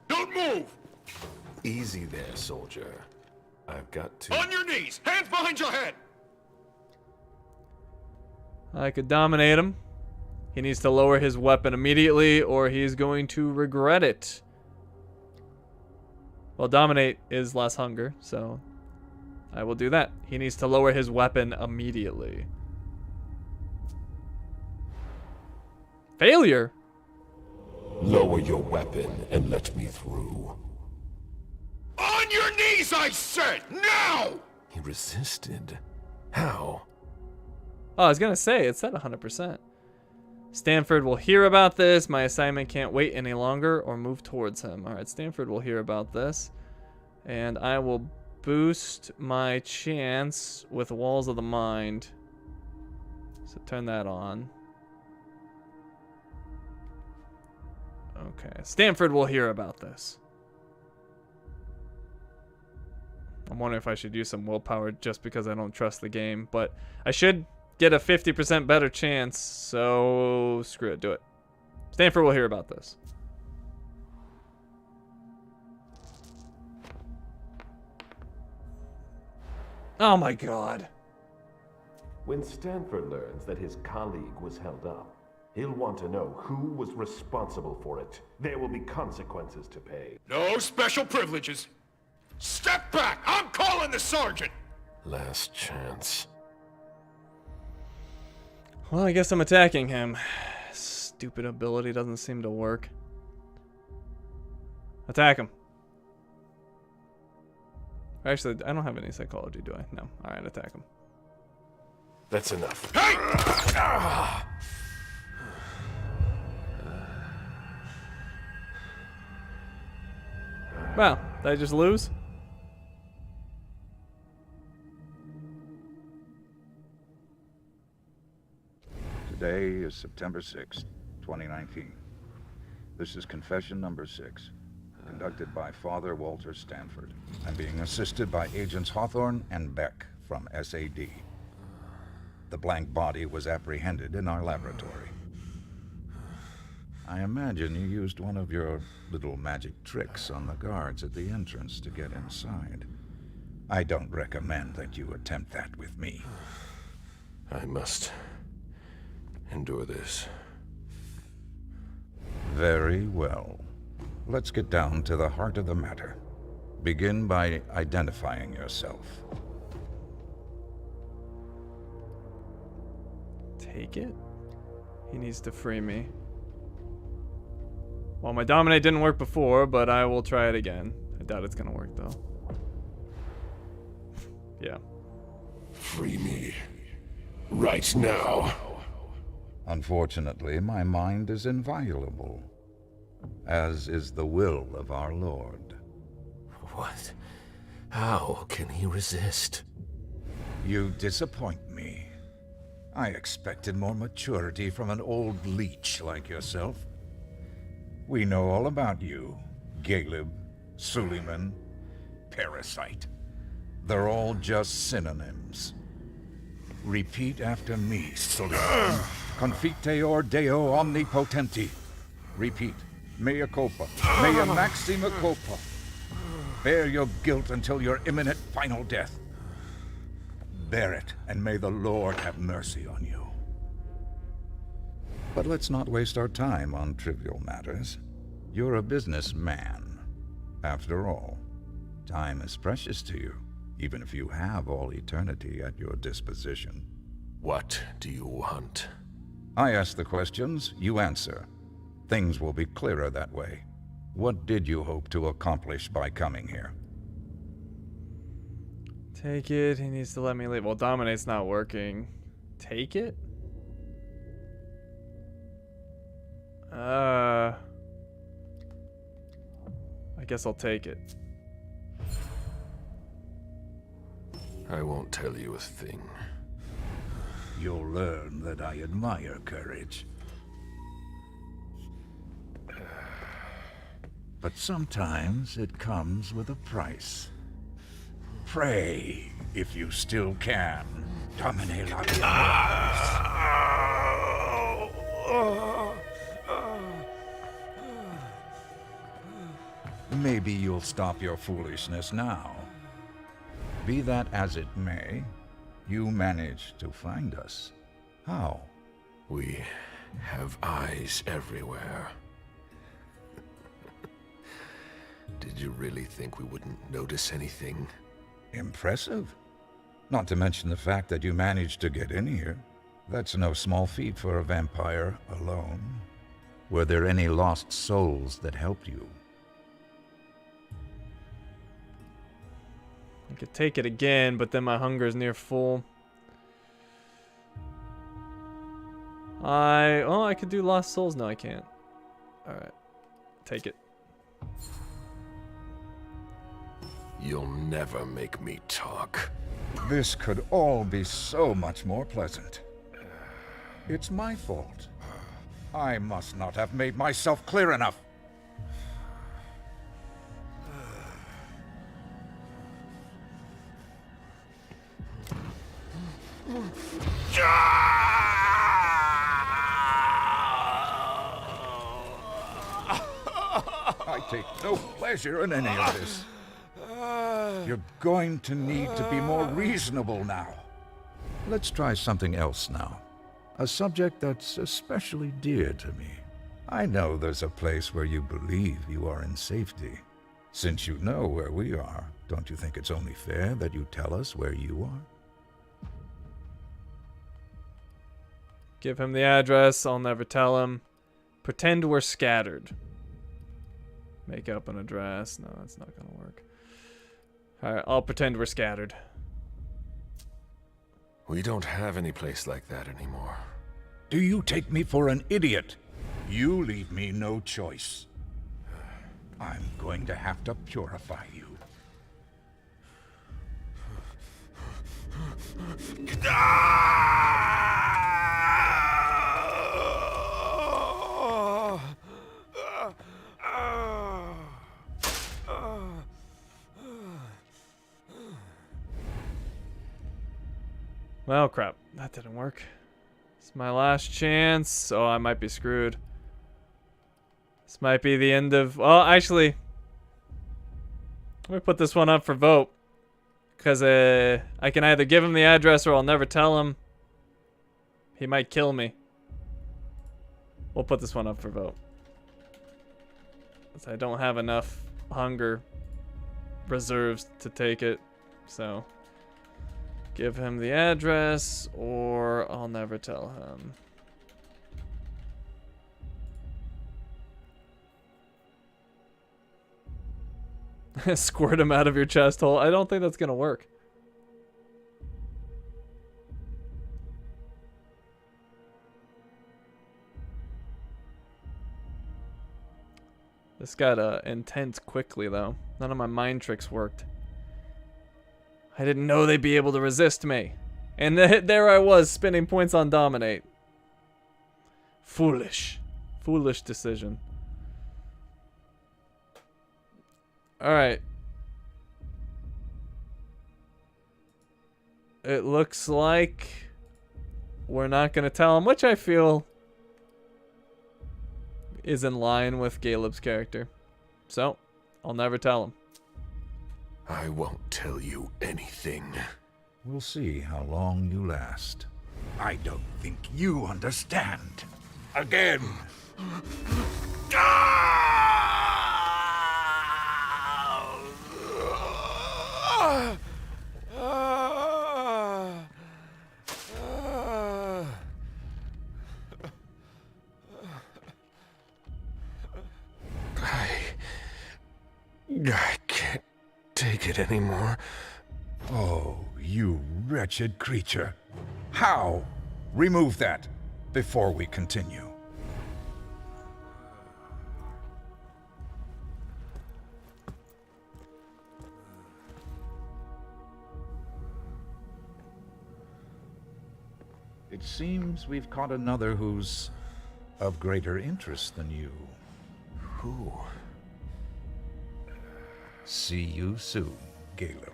Don't move! Easy there, soldier. I've got to... On your knees! Hands behind your head! I could dominate him. He needs to lower his weapon immediately, or he's going to regret it. Well, dominate is less hunger, so I will do that. He needs to lower his weapon immediately. Failure? Lower your weapon and let me through. On your knees, I said! Now! He resisted. How? Oh, I was gonna say, it's at 100%. Stanford will hear about this. My assignment can't wait any longer or move towards him. Alright, Stanford will hear about this. And I will boost my chance with Walls of the Mind. So turn that on. Okay, Stanford will hear about this. I'm wondering if I should use some willpower just because I don't trust the game, but I should get a 50% better chance, so screw it, do it. Stanford will hear about this. Oh my god. When Stanford learns that his colleague was held up, he'll want to know who was responsible for it. There will be consequences to pay. No special privileges. Step back! I'm calling the sergeant! Last chance. Well, I guess I'm attacking him. Stupid ability doesn't seem to work. Attack him. Actually, I don't have any psychology, do I? No. Alright, attack him. That's enough. Hey! Wow, did I just lose? Today is September 6th, 2019. This is confession number 6, conducted by Father Walter Stanford. I'm being assisted by Agents Hawthorne and Beck from SAD. The blank body was apprehended in our laboratory. I imagine you used one of your little magic tricks on the guards at the entrance to get inside. I don't recommend that you attempt that with me. I must endure this. Very well. Let's get down to the heart of the matter. Begin by identifying yourself. Take it? He needs to free me. Well, my dominate didn't work before, but I will try it again. I doubt it's gonna work though. Yeah. Free me. Right now. Unfortunately, my mind is inviolable, as is the will of our Lord. What? How can he resist? You disappoint me. I expected more maturity from an old leech like yourself. We know all about you, Galeb, Suleiman, Parasite. They're all just synonyms. Repeat after me, Suleiman. Confiteor Deo Omnipotenti. Repeat. Mea culpa. Mea maxima culpa. Bear your guilt until your imminent final death. Bear it, and may the Lord have mercy on you. But let's not waste our time on trivial matters. You're a businessman, after all. Time is precious to you, even if you have all eternity at your disposition. What do you want? I ask the questions, you answer. Things will be clearer that way. What did you hope to accomplish by coming here? Take it. He needs to let me leave. Well, Dominate's not working. Take it? I guess I'll take it. I won't tell you a thing. You'll learn that I admire courage. But sometimes it comes with a price. Pray, if you still can. Domine la Maybe you'll stop your foolishness now. Be that as it may, you managed to find us. How? We have eyes everywhere. Did you really think we wouldn't notice anything? Impressive. Not to mention the fact that you managed to get in here. That's no small feat for a vampire alone. Were there any lost souls that helped you? I could take it again, but then my hunger is near full. I could do Lost Souls. No, I can't. Alright. Take it. You'll never make me talk. This could all be so much more pleasant. It's my fault. I must not have made myself clear enough. I take no pleasure in any of this. You're going to need to be more reasonable now. Let's try something else now. A subject that's especially dear to me. I know there's a place where you believe you are in safety. Since you know where we are, don't you think it's only fair that you tell us where you are? Give him the address. I'll never tell him. Pretend we're scattered. Make up an address. No, that's not gonna work. Alright, I'll pretend we're scattered. We don't have any place like that anymore. Do you take me for an idiot? You leave me no choice. I'm going to have to purify you. Well, crap. That didn't work. It's my last chance. Oh, I might be screwed. This might be the end of... Well, actually... Let me put this one up for vote. Because I can either give him the address or I'll never tell him. He might kill me. We'll put this one up for vote. Because I don't have enough hunger reserves to take it. So... Give him the address, or I'll never tell him. Squirt him out of your chest hole. I don't think that's gonna work. This got intense quickly, though. None of my mind tricks worked. I didn't know they'd be able to resist me. And there I was, spending points on Dominate. Foolish. Foolish decision. Alright. It looks like we're not going to tell him, which I feel is in line with Caleb's character. So, I'll never tell him. I won't tell you anything. We'll see how long you last. I don't think you understand. Again! I can't take it anymore. Oh, you wretched creature. How? Remove that before we continue. It seems we've caught another who's of greater interest than you. Who? See you soon, Caleb.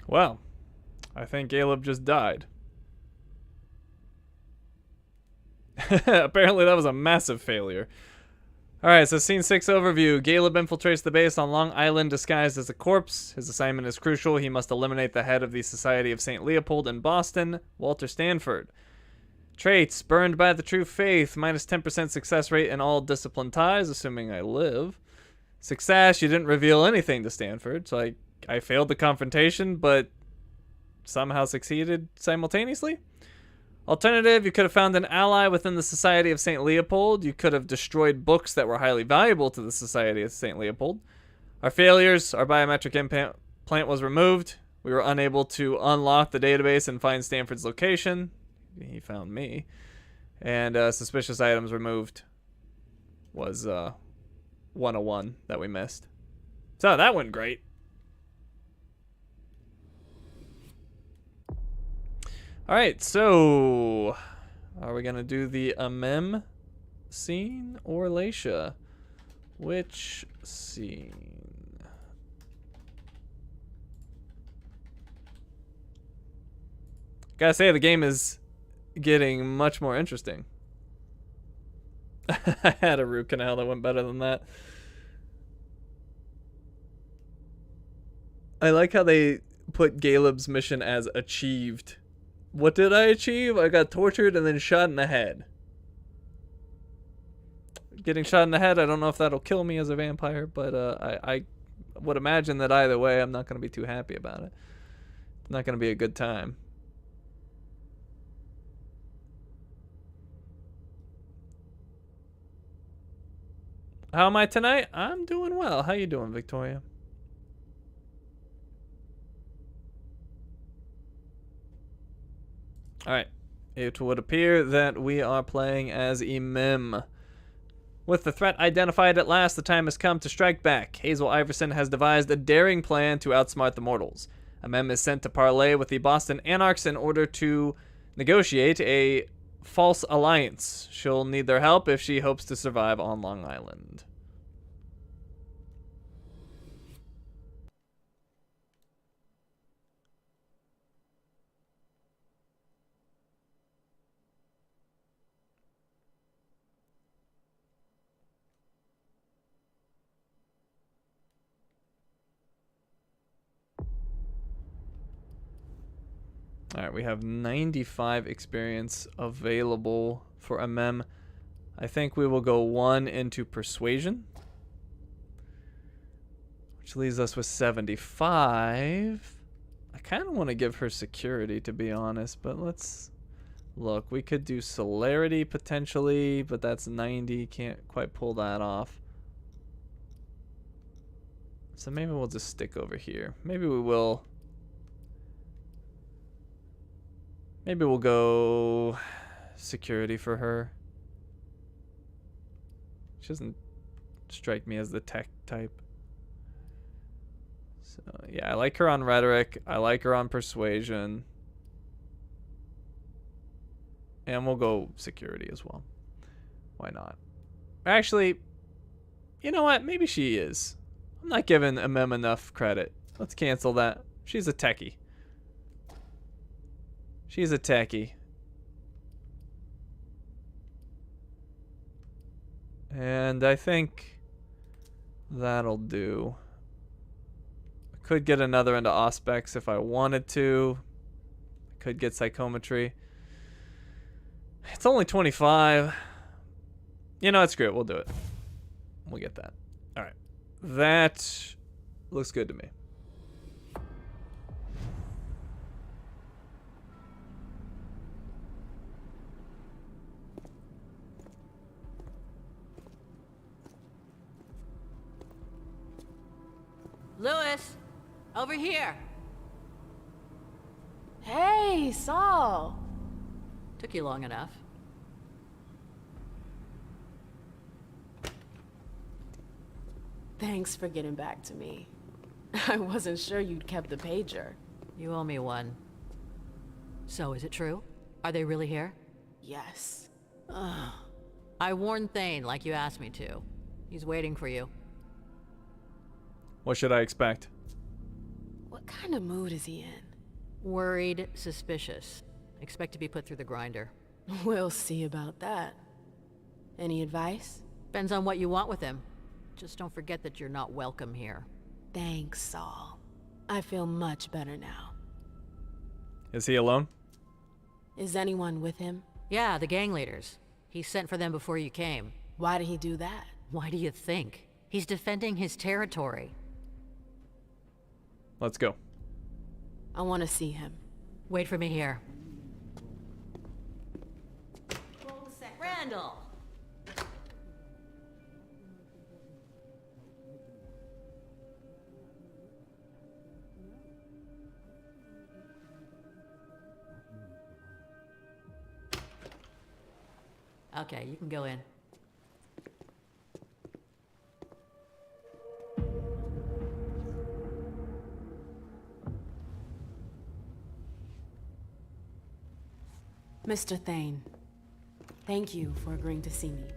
Well, I think Caleb just died. Apparently that was a massive failure. Alright, so scene 6 overview. Caleb infiltrates the base on Long Island disguised as a corpse. His assignment is crucial. He must eliminate the head of the Society of St. Leopold in Boston, Walter Stanford. Traits: burned by the true faith, minus 10% success rate in all discipline ties, assuming I live. Success: you didn't reveal anything to Stanford, so I failed the confrontation, but somehow succeeded simultaneously. Alternative: you could have found an ally within the Society of St. Leopold. You could have destroyed books that were highly valuable to the Society of St. Leopold. Our failures: our biometric implant was removed. We were unable to unlock the database and find Stanford's location. He found me. And suspicious items removed was 101 that we missed. So that went great. Alright, so are we gonna do the Mem scene or Laisha? Which scene? Gotta say, the game is getting much more interesting. I had a root canal that went better than that. I like how they put Caleb's mission as achieved. What did I achieve? I got tortured and then shot in the head. Getting shot in the head, I don't know if that'll kill me as a vampire, but I would imagine that either way, I'm not going to be too happy about it. It's not going to be a good time. How am I tonight? I'm doing well. How you doing, Victoria? Alright, it would appear that we are playing as Mem. With the threat identified at last, the time has come to strike back. Hazel Iverson has devised a daring plan to outsmart the mortals. Mem is sent to parley with the Boston Anarchs in order to negotiate a false alliance. She'll need their help if she hopes to survive on Long Island. Alright, we have 95 experience available for Mem. I think we will go 1 into Persuasion, which leaves us with 75. I kind of want to give her Security, to be honest, but let's look. We could do Celerity potentially, but that's 90. Can't quite pull that off. So maybe we'll just stick over here. Maybe we will. Maybe we'll go Security for her. She doesn't strike me as the tech type. So yeah, I like her on Rhetoric. I like her on Persuasion. And we'll go Security as well. Why not? Actually, you know what? Maybe she is. I'm not giving Mem enough credit. Let's cancel that. She's a techie. She's a techie. And I think that'll do. I could get another into Auspex if I wanted to. I could get Psychometry. It's only 25. You know what? Screw it. We'll do it. We'll get that. Alright. That looks good to me. Lewis, over here. Hey, Saul. Took you long enough. Thanks for getting back to me. I wasn't sure you'd kept the pager. You owe me one. So, is it true? Are they really here? Yes. Ugh. I warned Thane like you asked me to. He's waiting for you. What should I expect? What kind of mood is he in? Worried, suspicious. Expect to be put through the grinder. We'll see about that. Any advice? Depends on what you want with him. Just don't forget that you're not welcome here. Thanks, Saul. I feel much better now. Is he alone? Is anyone with him? Yeah, the gang leaders. He sent for them before you came. Why did he do that? Why do you think? He's defending his territory. Let's go. I want to see him. Wait for me here. Randall! Okay, you can go in. Mr. Thane, thank you for agreeing to see me.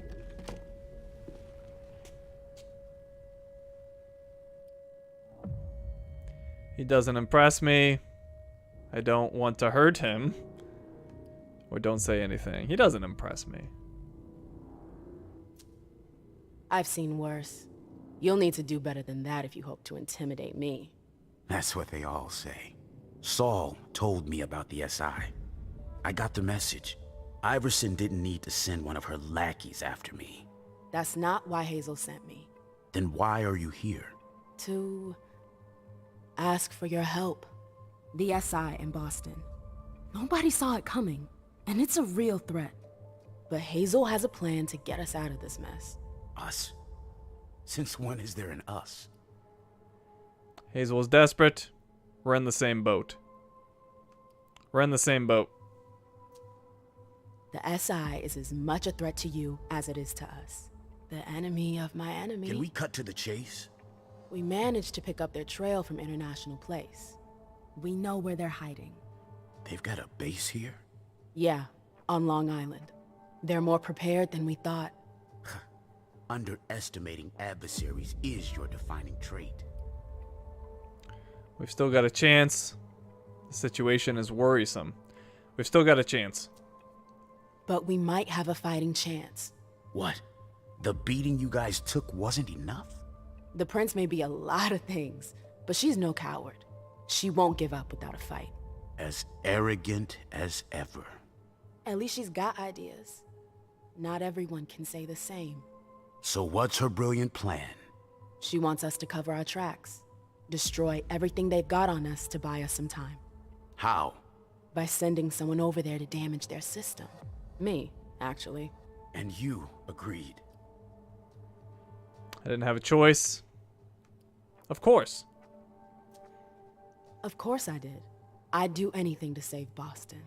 He doesn't impress me. I don't want to hurt him. Or don't say anything. He doesn't impress me. I've seen worse. You'll need to do better than that if you hope to intimidate me. That's what they all say. Saul told me about the SI. I got the message. Iverson didn't need to send one of her lackeys after me. That's not why Hazel sent me. Then why are you here? To ask for your help. The SI in Boston. Nobody saw it coming, and it's a real threat. But Hazel has a plan to get us out of this mess. Us? Since when is there an us? Hazel is desperate. We're in the same boat. We're in the same boat. The SI is as much a threat to you as it is to us. The enemy of my enemy. Can we cut to the chase? We managed to pick up their trail from International Place. We know where they're hiding. They've got a base here? Yeah, on Long Island. They're more prepared than we thought. Underestimating adversaries is your defining trait. We've still got a chance. The situation is worrisome. We've still got a chance. But we might have a fighting chance. What? The beating you guys took wasn't enough? The prince may be a lot of things, but she's no coward. She won't give up without a fight. As arrogant as ever. At least she's got ideas. Not everyone can say the same. So what's her brilliant plan? She wants us to cover our tracks. Destroy everything they've got on us to buy us some time. How? By sending someone over there to damage their system. Me, actually. And you agreed. I didn't have a choice. Of course. Of course I did. I'd do anything to save Boston.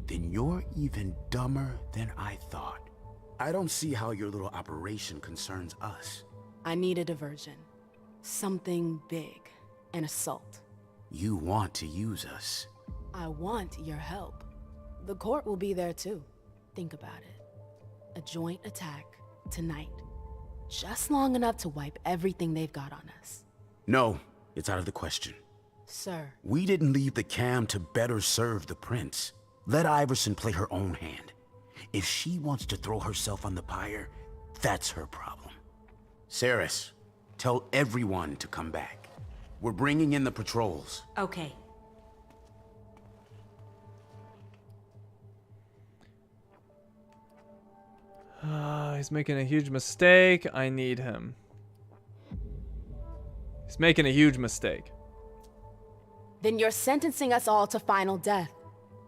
Then you're even dumber than I thought. I don't see how your little operation concerns us. I need a diversion. Something big. An assault. You want to use us. I want your help. The court will be there too. Think about it. A joint attack tonight. Just long enough to wipe everything they've got on us. No, it's out of the question. Sir. We didn't leave the cam to better serve the prince. Let Iverson play her own hand. If she wants to throw herself on the pyre, that's her problem. Saris, tell everyone to come back. We're bringing in the patrols. Okay. He's making a huge mistake. I need him. He's making a huge mistake. Then you're sentencing us all to final death.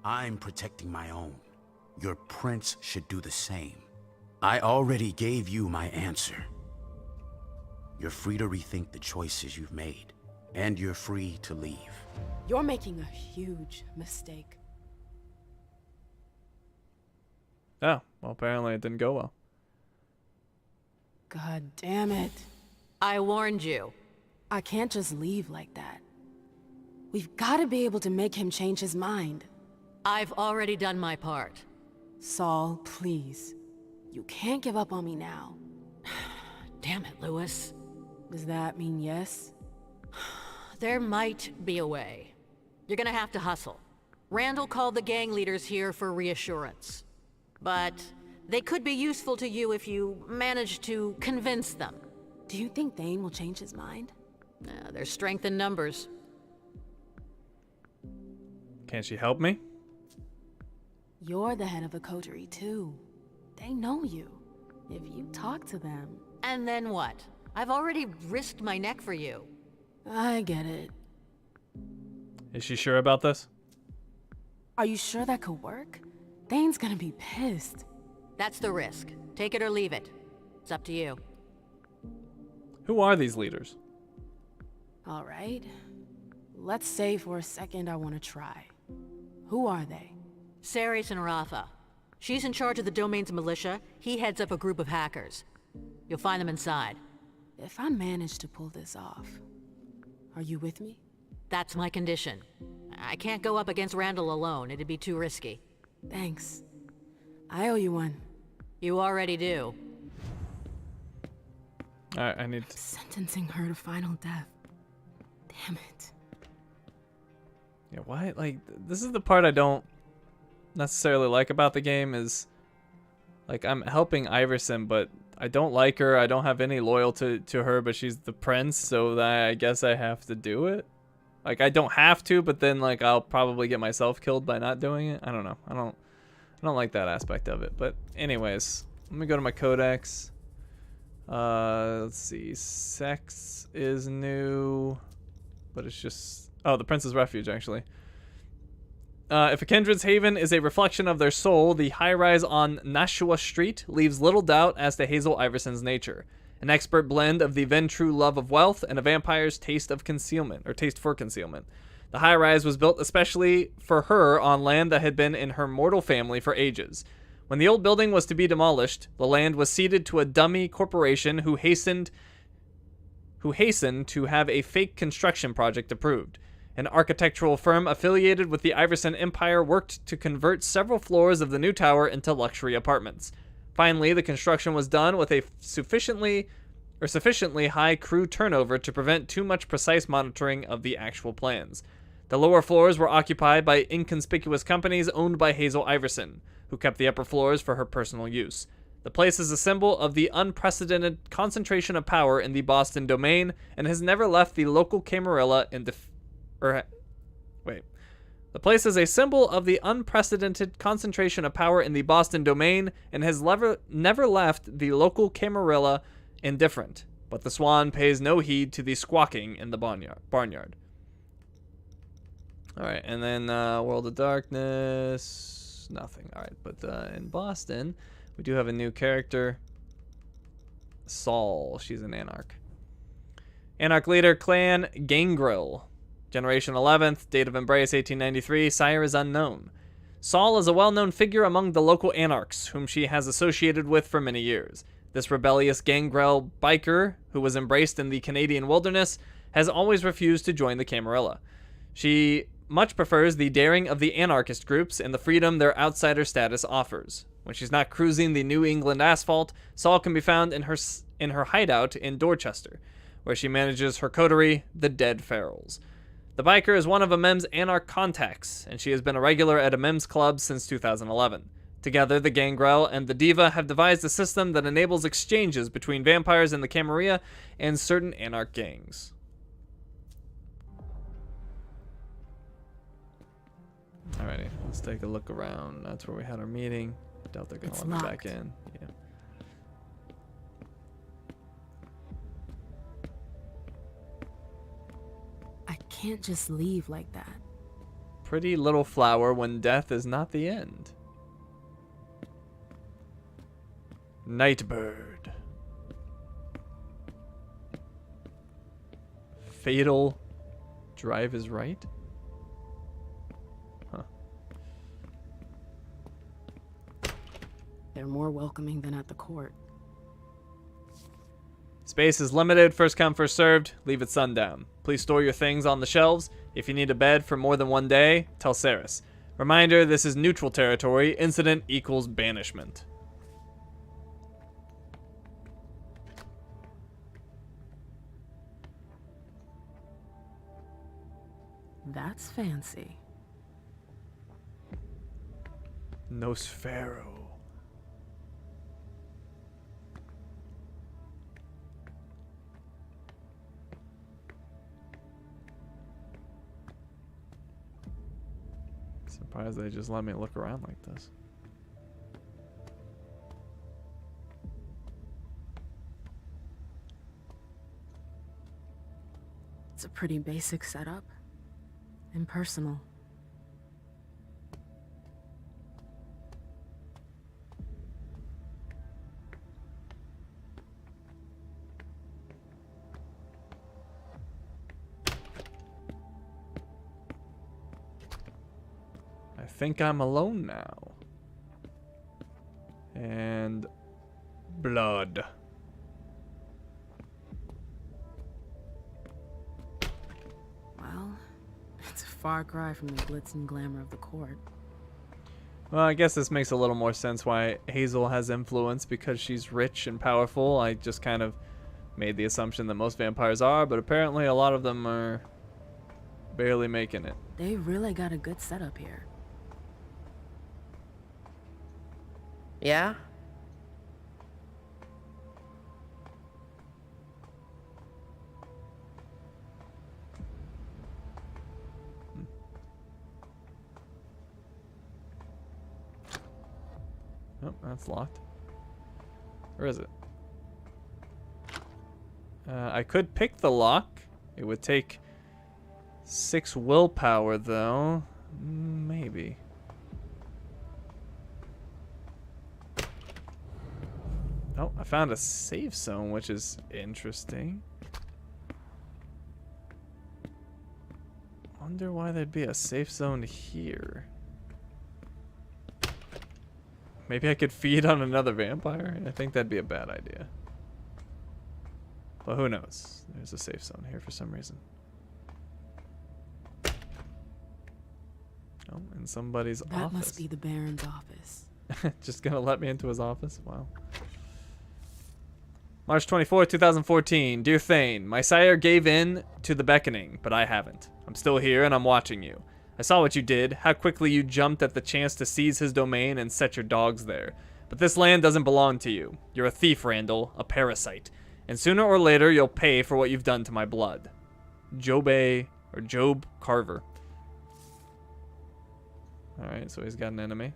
I'm protecting my own. Your prince should do the same. I already gave you my answer. You're free to rethink the choices you've made, and you're free to leave. You're making a huge mistake. Oh, well, apparently it didn't go well. God damn it. I warned you. I can't just leave like that. We've got to be able to make him change his mind. I've already done my part. Saul, please. You can't give up on me now. Damn it, Lewis. Does that mean yes? There might be a way. You're gonna have to hustle. Randall called the gang leaders here for reassurance. But they could be useful to you if you manage to convince them. Do you think Thane will change his mind? There's strength in numbers. Can't she help me? You're the head of a coterie, too. They know you. If you talk to them... And then what? I've already risked my neck for you. I get it. Is she sure about this? Are you sure that could work? Thane's gonna be pissed. That's the risk. Take it or leave it. It's up to you. Who are these leaders? All right. Let's say for a second I want to try. Who are they? Ceres and Rafa. She's in charge of the domain's militia. He heads up a group of hackers. You'll find them inside. If I manage to pull this off, are you with me? That's my condition. I can't go up against Randall alone. It'd be too risky. Thanks. I owe you one. You already do. Alright, I need to... Sentencing her to final death. Damn it. Yeah, why? Like, this is the part I don't necessarily like about the game is... Like, I'm helping Iverson, but I don't like her. I don't have any loyalty to her, but she's the prince, so that I guess I have to do it. Like, I don't have to, but then, like, I'll probably get myself killed by not doing it. I don't know. I don't like that aspect of it. But anyways, let me go to my codex. Let's see. Sex is new, but it's just... Oh, the Prince's Refuge, actually. If a kindred's haven is a reflection of their soul, the high-rise on Nashua Street leaves little doubt as to Hazel Iverson's nature. An expert blend of the Ventrue love of wealth and a vampire's taste of concealment, or taste for concealment. The high-rise was built especially for her on land that had been in her mortal family for ages. When the old building was to be demolished, the land was ceded to a dummy corporation who hastened to have a fake construction project approved. An architectural firm affiliated with the Iverson Empire worked to convert several floors of the new tower into luxury apartments. Finally, the construction was done with a sufficiently high crew turnover to prevent too much precise monitoring of the actual plans. The lower floors were occupied by inconspicuous companies owned by Hazel Iverson, who kept the upper floors for her personal use. The place is a symbol of the unprecedented concentration of power in the Boston domain and has never left the local Camarilla in The place is a symbol of the unprecedented concentration of power in the Boston domain and has never left the local Camarilla indifferent. But the Swan pays no heed to the squawking in the barnyard. Alright, and then World of Darkness, nothing. Alright, but in Boston, we do have a new character. Saul, she's an Anarch. Anarch leader, Clan Gangrel. Generation 11th, date of embrace 1893, sire is unknown. Saul is a well-known figure among the local Anarchs, whom she has associated with for many years. This rebellious Gangrel biker, who was embraced in the Canadian wilderness, has always refused to join the Camarilla. She much prefers the daring of the anarchist groups and the freedom their outsider status offers. When she's not cruising the New England asphalt, Saul can be found in her hideout in Dorchester, where she manages her coterie, the Dead Ferals. The biker is one of Amem's Anarch contacts, and she has been a regular at Amem's club since 2011. Together, the Gangrel and the Diva have devised a system that enables exchanges between vampires in the Camarilla and certain Anarch gangs. Alrighty, let's take a look around. That's where we had our meeting. Doubt they're gonna let me back in. Yeah. can't just leave like that. Pretty little flower when death is not the end. Nightbird. Fatal. Drive is right? Huh. They're more welcoming than at the court. Space is limited. First come, first served. Leave at sundown. Please store your things on the shelves. If you need a bed for more than one day, tell Saris. Reminder, this is neutral territory. Incident equals banishment. That's fancy. Nosfero. Surprised they just let me look around like this. It's a pretty basic setup. Impersonal. I think I'm alone now. And blood. Well, it's a far cry from the glitz and glamour of the court. Well, I guess this makes a little more sense why Hazel has influence, because she's rich and powerful. I just kind of made the assumption that most vampires are, but apparently a lot of them are barely making it. They really got a good setup here. Yeah? Oh, that's locked. Or is it? I could pick the lock. It would take 6 willpower, though. Maybe. Oh, I found a safe zone, which is interesting. Wonder why there'd be a safe zone here. Maybe I could feed on another vampire? I think that'd be a bad idea. But who knows? There's a safe zone here for some reason. Oh, in somebody's office. That must be the Baron's office. Just gonna let me into his office? Wow. March 24, 2014. Dear Thane, my sire gave in to the beckoning, but I haven't. I'm still here and I'm watching you. I saw what you did, how quickly you jumped at the chance to seize his domain and set your dogs there. But this land doesn't belong to you. You're a thief, Randall, a parasite. And sooner or later, you'll pay for what you've done to my blood. Job Carver. Alright, so he's got an enemy.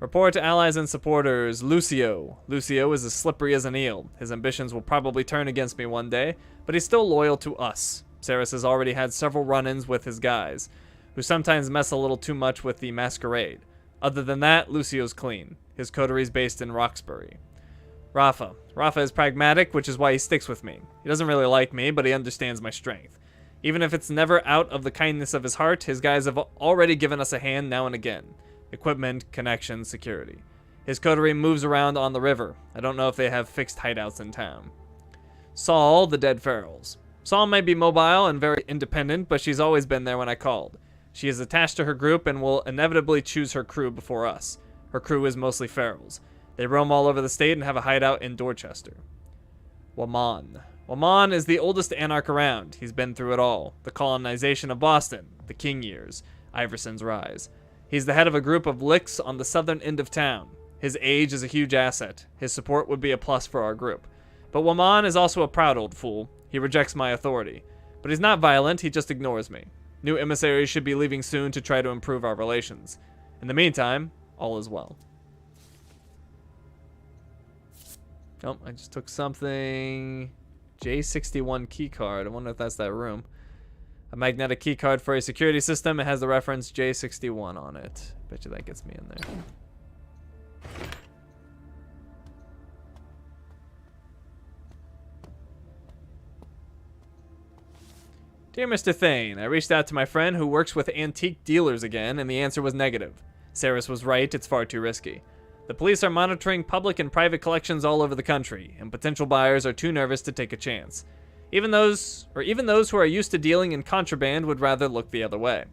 Report to allies and supporters. Lucio. Lucio is as slippery as an eel. His ambitions will probably turn against me one day, but he's still loyal to us. Saris has already had several run-ins with his guys, who sometimes mess a little too much with the Masquerade. Other than that, Lucio's clean. His coterie is based in Roxbury. Rafa. Rafa is pragmatic, which is why he sticks with me. He doesn't really like me, but he understands my strength. Even if it's never out of the kindness of his heart, his guys have already given us a hand now and again. Equipment, connection, security. His coterie moves around on the river. I don't know if they have fixed hideouts in town. Saul, the dead ferals. Saul may be mobile and very independent, but she's always been there when I called. She is attached to her group and will inevitably choose her crew before us. Her crew is mostly ferals. They roam all over the state and have a hideout in Dorchester. Waman. Waman is the oldest anarch around. He's been through it all. The colonization of Boston, the King years, Iverson's rise. He's the head of a group of licks on the southern end of town. His age is a huge asset. His support would be a plus for our group. But Waman is also a proud old fool. He rejects my authority. But he's not violent, he just ignores me. New emissaries should be leaving soon to try to improve our relations. In the meantime, all is well. Oh, I just took something. J61 key card. I wonder if that's that room. A magnetic key card for a security system. It has the reference J61 on it. Bet you that gets me in there. Dear Mr. Thane, I reached out to my friend who works with antique dealers again, and the answer was negative. Saris was right, it's far too risky. The police are monitoring public and private collections all over the country, and potential buyers are too nervous to take a chance. Even those who are used to dealing in contraband would rather look the other way.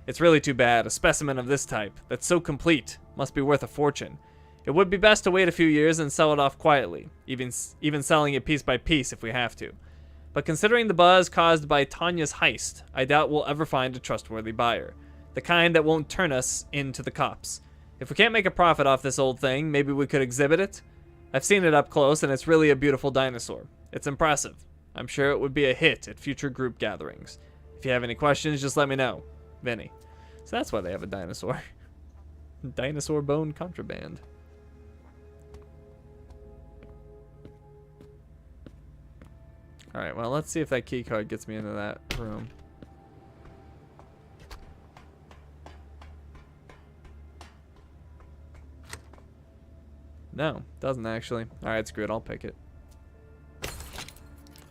It's really too bad. A specimen of this type, that's so complete, must be worth a fortune. It would be best to wait a few years and sell it off quietly, even selling it piece by piece if we have to. But considering the buzz caused by Tanya's heist, I doubt we'll ever find a trustworthy buyer. The kind that won't turn us into the cops. If we can't make a profit off this old thing, maybe we could exhibit it? I've seen it up close, and it's really a beautiful dinosaur. It's impressive. I'm sure it would be a hit at future group gatherings. If you have any questions, just let me know. Vinny. So that's why they have a dinosaur. Dinosaur bone contraband. Alright, well, let's see if that key card gets me into that room. No, doesn't actually. Alright, screw it, I'll pick it.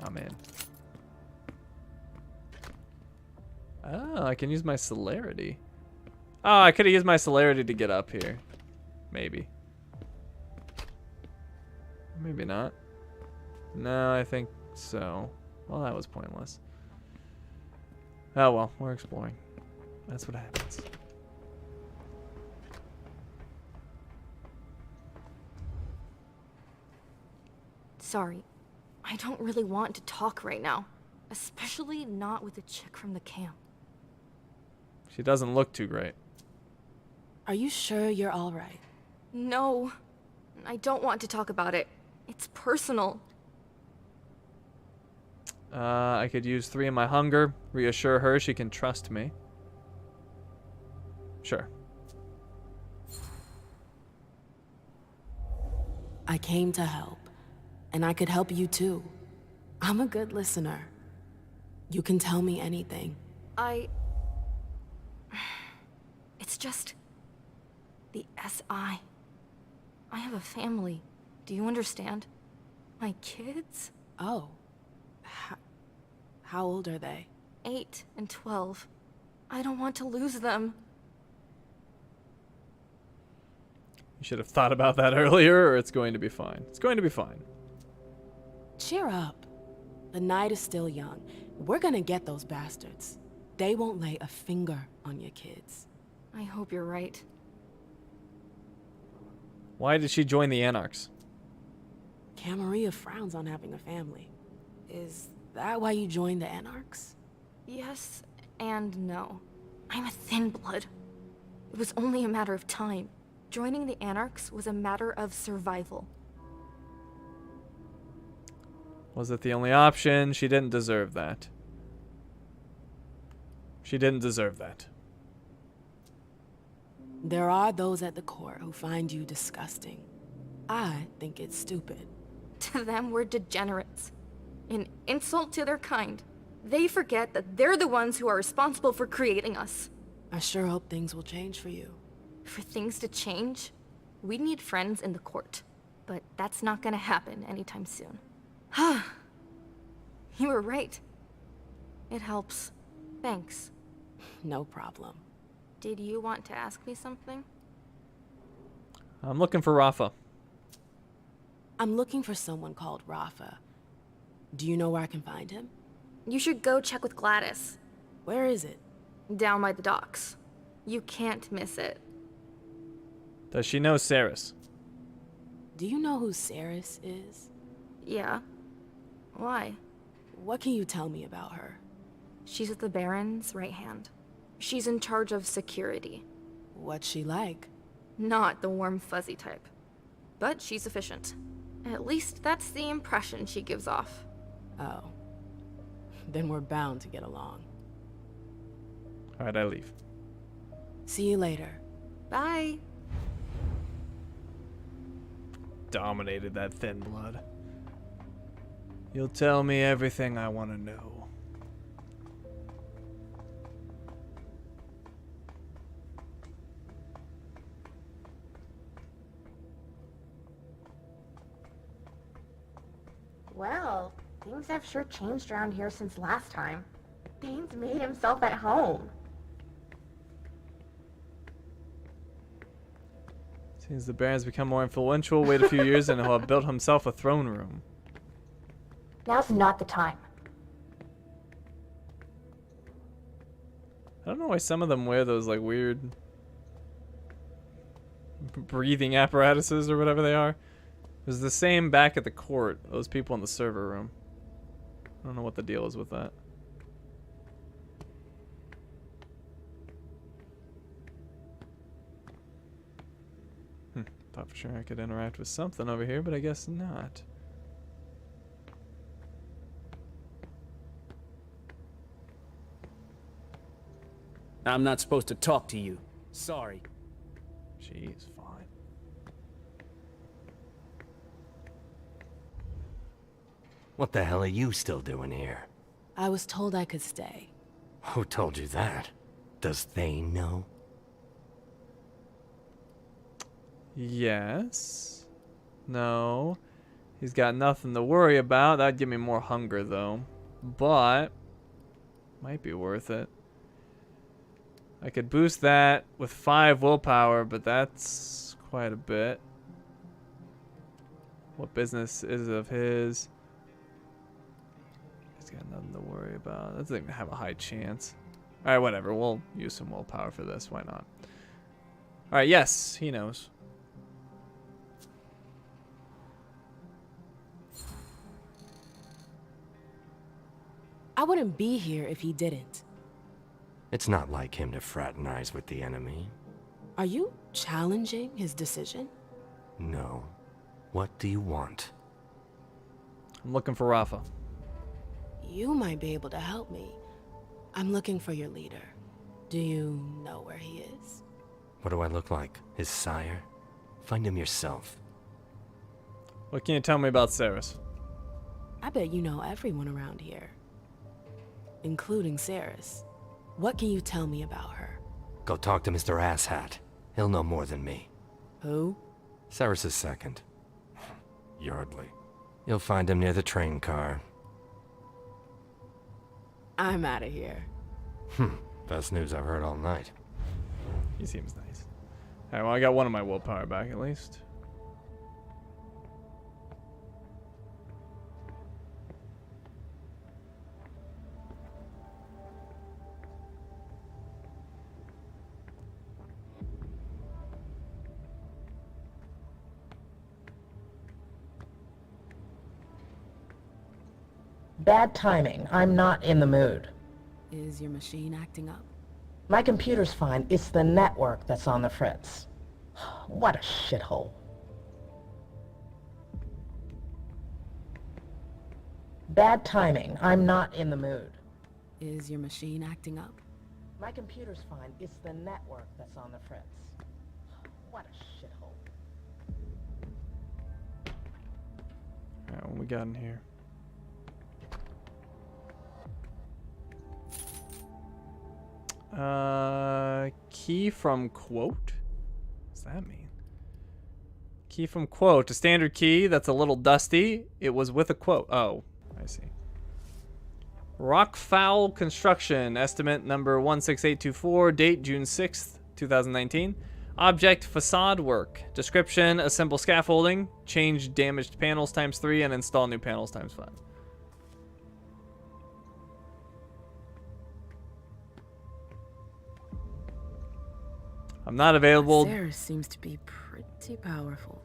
Oh, man. Oh, I can use my celerity. Oh, I could have used my celerity to get up here. Maybe. Maybe not. No, I think so. Well, that was pointless. Oh well, we're exploring. That's what happens. Sorry. I don't really want to talk right now. Especially not with a chick from the camp. She doesn't look too great. Are you sure you're alright? No. I don't want to talk about it. It's personal. I could use 3 of my hunger. Reassure her she can trust me. Sure. I came to help. And I could help you too. I'm a good listener. You can tell me anything. It's just... the SI. I have a family. Do you understand? My kids? Oh. How old are they? 8 and 12. I don't want to lose them. You should have thought about that earlier, or it's going to be fine. It's going to be fine. Cheer up. The night is still young. We're gonna get those bastards. They won't lay a finger on your kids. I hope you're right. Why did she join the Anarchs? Camarilla frowns on having a family. Is that why you joined the Anarchs? Yes and no. I'm a thin blood. It was only a matter of time. Joining the Anarchs was a matter of survival. Was it the only option? She didn't deserve that. She didn't deserve that. There are those at the court who find you disgusting. I think it's stupid. To them, we're degenerates. An insult to their kind. They forget that they're the ones who are responsible for creating us. I sure hope things will change for you. For things to change, we need friends in the court. But that's not gonna happen anytime soon. You were right. It helps. Thanks. No problem. Did you want to ask me something? I'm looking for Rafa. I'm looking for someone called Rafa. Do you know where I can find him? You should go check with Gladys. Where is it? Down by the docks. You can't miss it. Does she know Saris? Do you know who Saris is? Yeah. Why? What can you tell me about her? She's the Baron's right hand. She's in charge of security. What's she like? Not the warm, fuzzy type. But she's efficient. At least that's the impression she gives off. Oh. Then we're bound to get along. Alright, I leave. See you later. Bye. Dominated that thin blood. You'll tell me everything I want to know. Well, things have sure changed around here since last time. Bane's made himself at home. Seems the Baron's become more influential. Wait a few years and he'll have built himself a throne room. Now's not the time. I don't know why some of them wear those like weird breathing apparatuses or whatever they are. It was the same back at the court. Those people in the server room. I don't know what the deal is with that. Thought for sure I could interact with something over here, but I guess not. I'm not supposed to talk to you. Sorry. Jeez, fine. What the hell are you still doing here? I was told I could stay. Who told you that? Does Thane know? Yes. No. He's got nothing to worry about. That'd give me more hunger, though. But might be worth it. I could boost that with 5 willpower, but that's quite a bit. What business is it of his? He's got nothing to worry about. That doesn't even have a high chance. Alright, whatever. We'll use some willpower for this. Why not? Alright, yes. He knows. I wouldn't be here if he didn't. It's not like him to fraternize with the enemy. Are you challenging his decision? No. What do you want? I'm looking for Rafa. You might be able to help me. I'm looking for your leader. Do you know where he is? What do I look like? His sire? Find him yourself. What can you tell me about Saris? I bet you know everyone around here. Including Saris. What can you tell me about her? Go talk to Mr. Asshat. He'll know more than me. Who? Saris' second. Yardley. You'll find him near the train car. I'm out of here. Best news I've heard all night. He seems nice. Alright, well I got one of my willpower back at least. Bad timing. I'm not in the mood. Is your machine acting up? My computer's fine. It's the network that's on the fritz. What a shithole. Bad timing. I'm not in the mood. Is your machine acting up? My computer's fine. It's the network that's on the fritz. What a shithole. Alright, what we got in here? Key from quote? What does that mean? Key from quote. A standard key that's a little dusty. It was with a quote. Oh, I see. Rockfowl Construction. Estimate number 16824. Date June 6th, 2019. Object facade work. Description: assemble scaffolding, change damaged panels ×3, and install new panels ×5. I'm not available. Saris seems to be pretty powerful.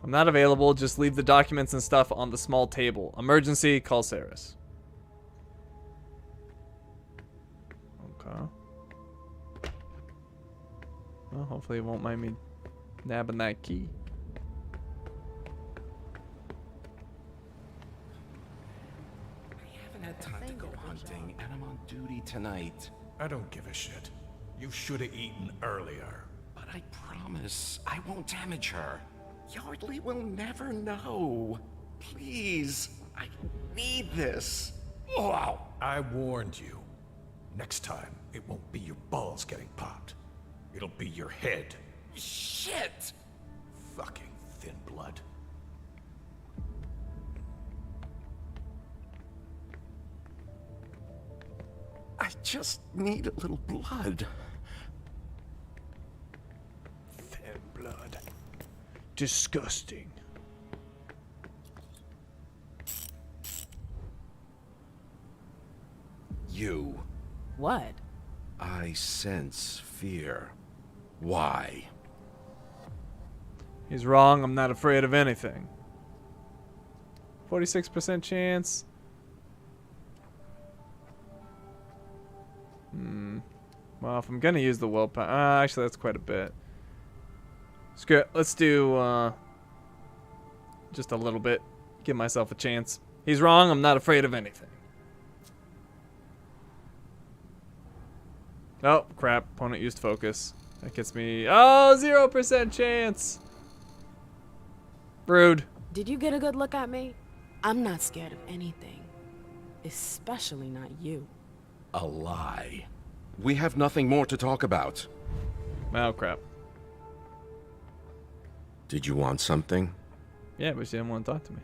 I'm not available. Just leave the documents and stuff on the small table. Emergency, call Saris. Okay. Well, hopefully it won't mind me nabbing that key. I haven't had time to go hunting, and I'm on duty tonight. I don't give a shit. You should have eaten earlier. But I promise I won't damage her. Yardley will never know. Please, I need this. Wow. I warned you. Next time, it won't be your balls getting popped. It'll be your head. Shit! Fucking thin blood. I just need a little blood. Thin blood. Disgusting. You. What? I sense fear. Why? He's wrong. I'm not afraid of anything. 46% chance. Well, if I'm gonna use the willpower, actually that's quite a bit. Screw it. Let's do just a little bit. Give myself a chance. He's wrong. I'm not afraid of anything. Oh crap! Opponent used focus. That gets me. Oh, 0% chance. Rude. Did you get a good look at me? I'm not scared of anything. Especially not you. A lie. We have nothing more to talk about. Oh crap. Did you want something? Yeah, but she didn't want to talk to me.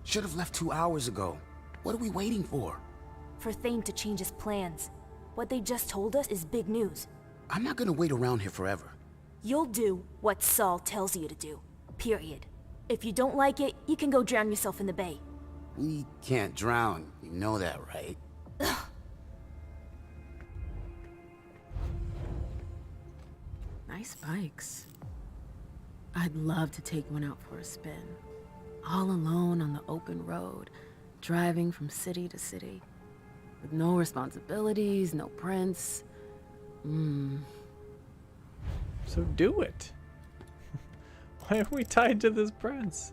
Should have left 2 hours ago. What are we waiting for? For Thane to change his plans. What they just told us is big news. I'm not gonna wait around here forever. You'll do what Saul tells you to do. Period. If you don't like it, you can go drown yourself in the bay. We can't drown. You know that, right? Nice bikes. I'd love to take one out for a spin. All alone on the open road, driving from city to city. With no responsibilities, no prince. So do it. Why are we tied to this prince?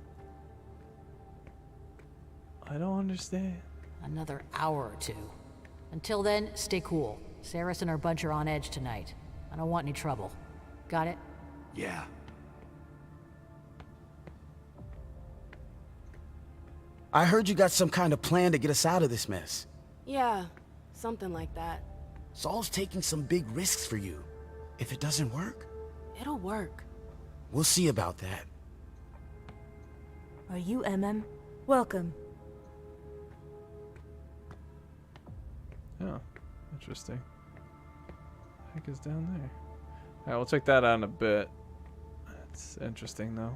I don't understand. Another hour or two. Until then, stay cool. Saris and her bunch are on edge tonight. I don't want any trouble. Got it? Yeah. I heard you got some kind of plan to get us out of this mess. Yeah, something like that. Saul's taking some big risks for you. If it doesn't work, It'll work. we'll see about that. Are you MM? Welcome. Oh, interesting. What the heck is down there? Alright, we'll check that out in a bit. That's interesting though.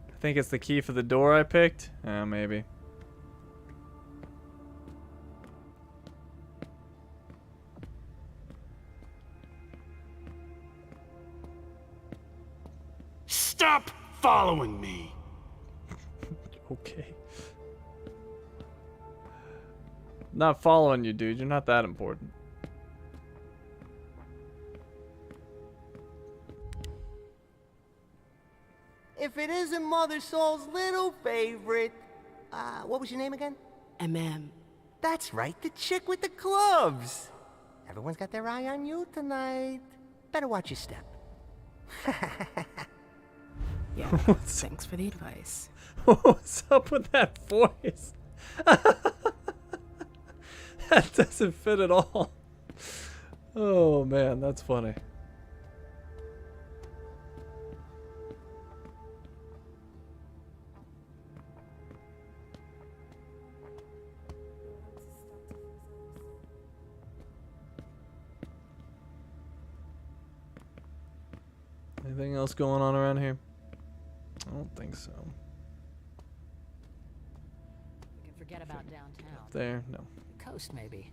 I think it's the key for the door I picked. Maybe. Stop following me! Okay. Not following you, dude. You're not that important. If it isn't Mother Saul's little favorite, what was your name again? MM. That's right, the chick with the gloves. Everyone's got their eye on you tonight. Better watch your step. Yeah, thanks for the advice. What's up with that voice? That doesn't fit at all. Oh man, that's funny. Anything else going on around here? I don't think so. We can forget about downtown. There, no. The coast, maybe.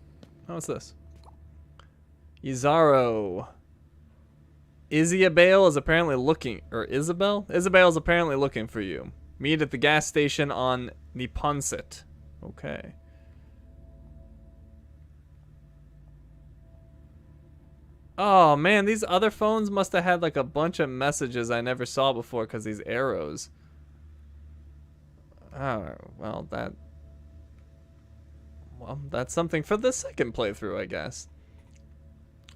Oh, what's this? Izaro. Isabel is apparently looking, or Isabel? Isabel is apparently looking for you. Meet at the gas station on Nipponset. Okay. Oh man, these other phones must have had like a bunch of messages I never saw before because these arrows. Oh, well, that's something for the second playthrough, I guess.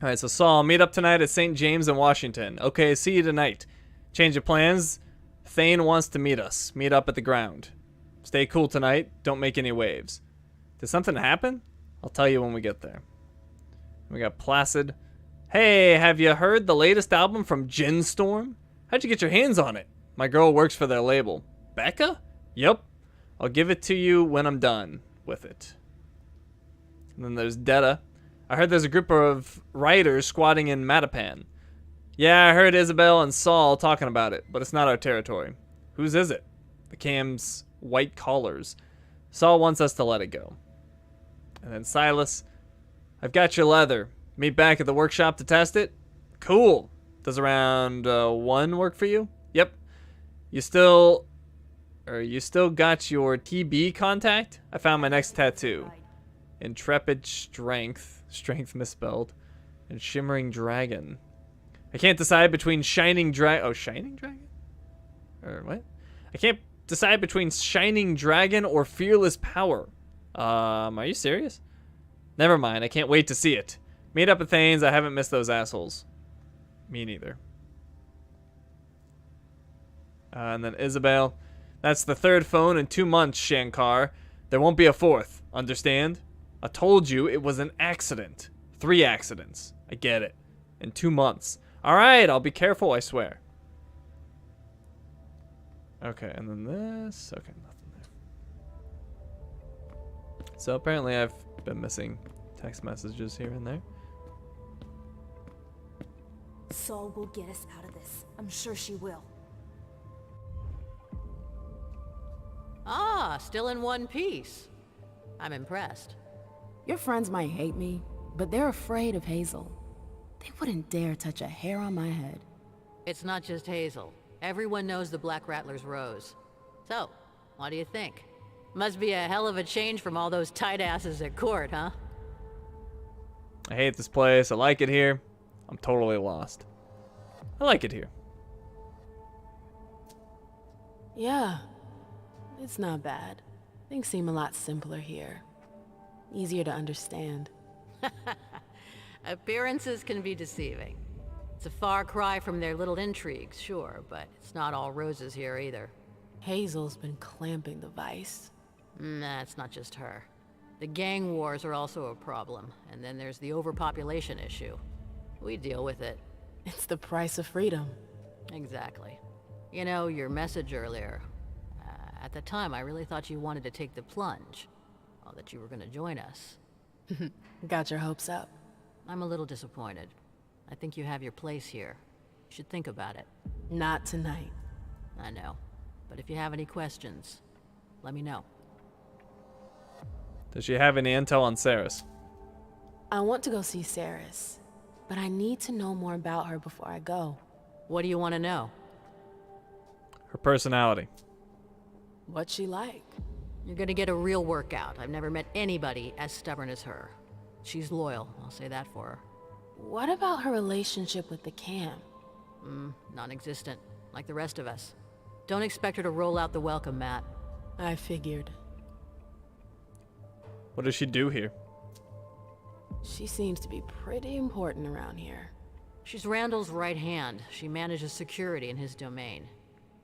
All right, so Saul, meet up tonight at St. James in Washington. Okay, see you tonight. Change of plans. Thane wants to meet us. Meet up at the ground. Stay cool tonight. Don't make any waves. Did something happen? I'll tell you when we get there. We got Placid. Hey, have you heard the latest album from Ginstorm? How'd you get your hands on it? My girl works for their label. Becca? Yep. I'll give it to you when I'm done with it. And then there's Detta. I heard there's a group of writers squatting in Mattapan. Yeah, I heard Isabel and Saul talking about it, but it's not our territory. Whose is it? The Cam's white collars. Saul wants us to let it go. And then Silas. I've got your leather. Meet back at the workshop to test it? Cool. Does around 1 work for you? Yep. You still got your TB contact? I found my next tattoo. Intrepid Strength. Strength misspelled. And Shimmering Dragon. I can't decide between Shining Dragon. Oh, Shining Dragon? Or what? I can't decide between Shining Dragon or Fearless Power. Are you serious? Never mind. I can't wait to see it. Meet up at Thane's. I haven't missed those assholes. Me neither. And then Isabel. That's the 3rd phone in 2 months, Shankar. There won't be a 4th. Understand? I told you it was an accident. 3 accidents. I get it. In 2 months. Alright, I'll be careful, I swear. Okay, and then this. Okay, nothing there. So apparently I've been missing text messages here and there. Saul will get us out of this. I'm sure she will. Ah, still in one piece. I'm impressed. Your friends might hate me, but they're afraid of Hazel. They wouldn't dare touch a hair on my head. It's not just Hazel. Everyone knows the Black Rattler's Rose. So, what do you think? Must be a hell of a change from all those tight asses at court, huh? I hate this place. I like it here. I'm totally lost. I like it here. Yeah, it's not bad. Things seem a lot simpler here. Easier to understand. Appearances can be deceiving. It's a far cry from their little intrigues, sure, but it's not all roses here either. Hazel's been clamping the vice. Nah, it's not just her. The gang wars are also a problem, and then there's the overpopulation issue. We deal with it. It's the price of freedom. Exactly. You know, your message earlier. At the time, I really thought you wanted to take the plunge. Or that you were gonna join us. Got your hopes up. I'm a little disappointed. I think you have your place here. You should think about it. Not tonight. I know. But if you have any questions, let me know. Does she have any intel on Saris? I want to go see Saris, but I need to know more about her before I go. What do you want to know? Her personality. What's she like? You're gonna get a real workout. I've never met anybody as stubborn as her. She's loyal, I'll say that for her. What about her relationship with the Cam? Non-existent, like the rest of us. Don't expect her to roll out the welcome mat. I figured. What does she do here? She seems to be pretty important around here. She's Randall's right hand. She manages security in his domain.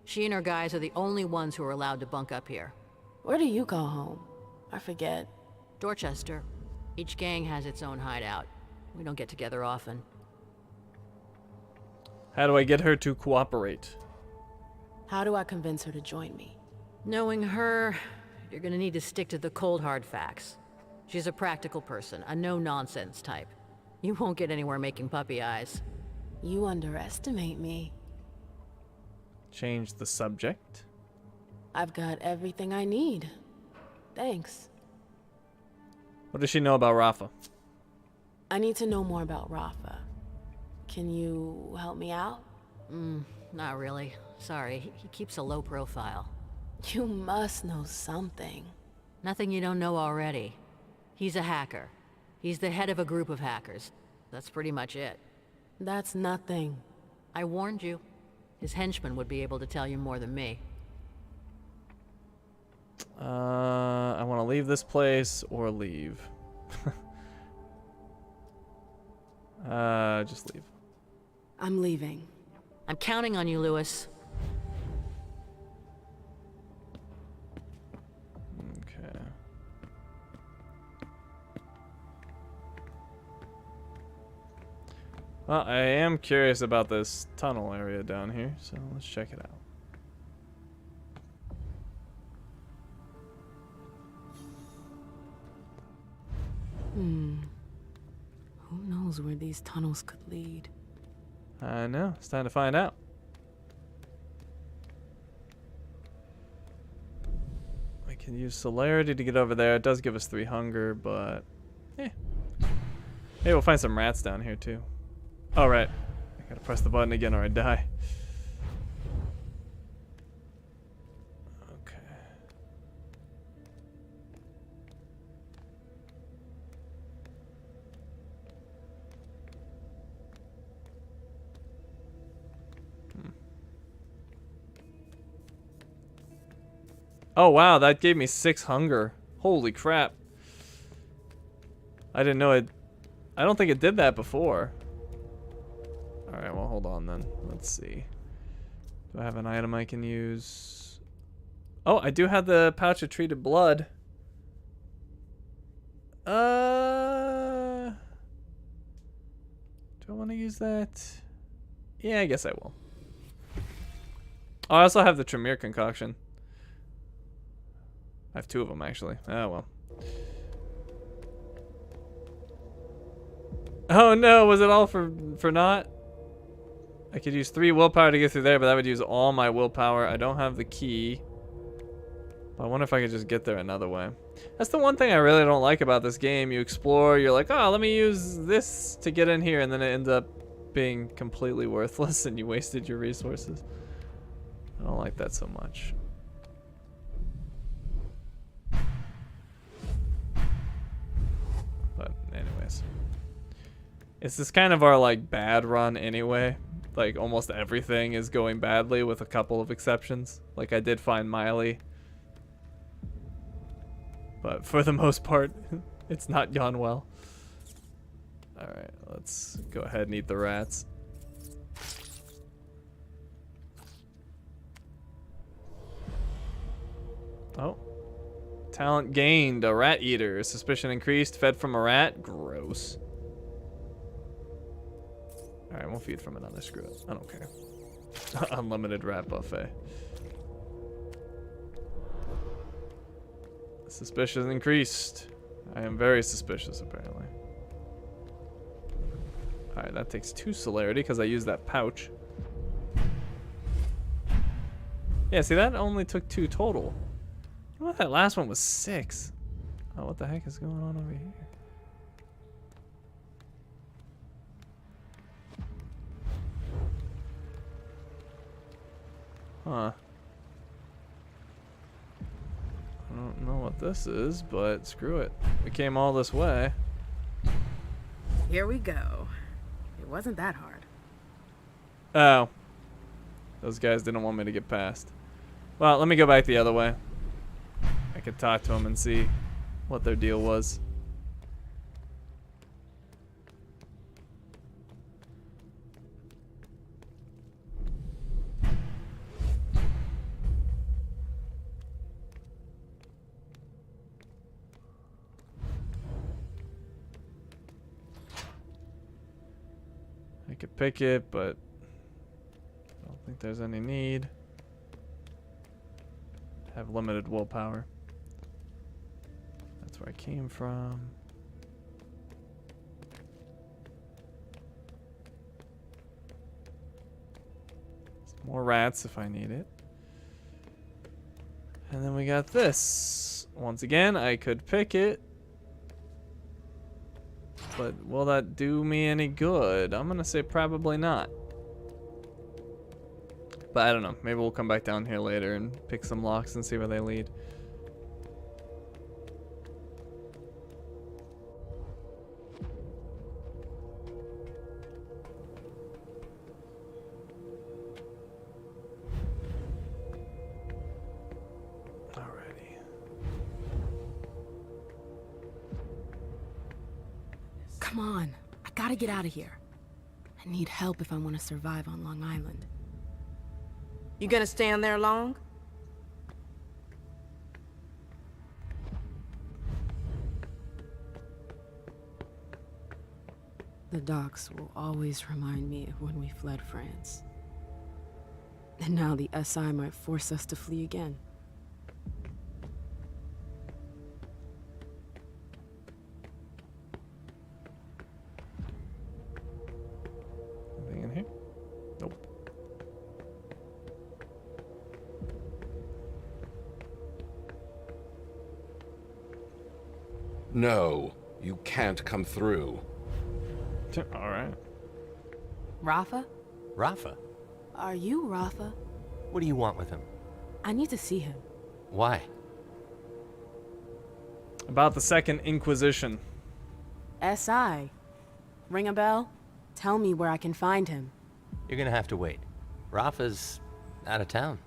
She and her guys are the only ones who are allowed to bunk up here. Where do you call home? I forget. Dorchester. Each gang has its own hideout. We don't get together often. How do I get her to cooperate? How do I convince her to join me? Knowing her, you're gonna need to stick to the cold hard facts. She's a practical person, a no-nonsense type. You won't get anywhere making puppy eyes. You underestimate me. Change the subject? I've got everything I need. Thanks. What does she know about Rafa? I need to know more about Rafa. Can you help me out? Not really. Sorry, he keeps a low profile. You must know something. Nothing you don't know already. He's a hacker. He's the head of a group of hackers. That's pretty much it. That's nothing. I warned you. His henchmen would be able to tell you more than me. I want to leave this place or leave. Just leave. I'm leaving. I'm counting on you, Lewis. Okay. Well, I am curious about this tunnel area down here, so let's check it out. Who knows where these tunnels could lead? I know. It's time to find out. We can use celerity to get over there. It does give us 3 hunger, but yeah. Maybe we'll find some rats down here too. All right. I gotta press the button again or I die. Okay. Oh wow, that gave me 6 hunger. Holy crap. I didn't know it. I don't think it did that before. Alright, well hold on then. Let's see. Do I have an item I can use? Oh, I do have the pouch of treated blood. Do I want to use that? Yeah, I guess I will. Oh, I also have the Tremere concoction. I have 2 of them actually. Oh well. Oh no, was it all for naught? I could use 3 willpower to get through there, but that would use all my willpower. I don't have the key. I wonder if I could just get there another way. That's the one thing I really don't like about this game. You explore, you're like, oh, let me use this to get in here, and then it ends up being completely worthless and you wasted your resources. I don't like that so much. But anyways. It's this kind of our like bad run anyway. Like almost everything is going badly with a couple of exceptions. Like I did find Miley. But for the most part, it's not gone well. Alright, let's go ahead and eat the rats. Oh. Talent gained, a rat eater. Suspicion increased, fed from a rat. Gross. Alright, we'll feed from another. Screw it. I don't care. Unlimited rat buffet. Suspicion increased. I am very suspicious, apparently. Alright, that takes 2 celerity because I used that pouch. Yeah, see, that only took 2 total. You know what? That last one was 6. Oh, what the heck is going on over here? Huh. I don't know what this is, but screw it. We came all this way. Here we go. It wasn't that hard. Oh. Those guys didn't want me to get past. Well, let me go back the other way. I could talk to them and see what their deal was. I could pick it, but I don't think there's any need. I have limited willpower. That's where I came from. Some more rats if I need it. And then we got this. Once again, I could pick it. But will that do me any good? I'm gonna say probably not. But I don't know. Maybe we'll come back down here later and pick some locks and see where they lead. Alrighty. Come on. I got gotta get out of here. I need help if I want to survive on Long Island. You gonna stand there long? The docks will always remind me of when we fled France. And now the SI might force us to flee again. Anything in here? Nope. No, you can't come through. All right. Rafa? Rafa? Are you Rafa? What do you want with him? I need to see him. Why? About the Second Inquisition. SI. Ring a bell? Tell me where I can find him. You're gonna have to wait. Rafa's out of town.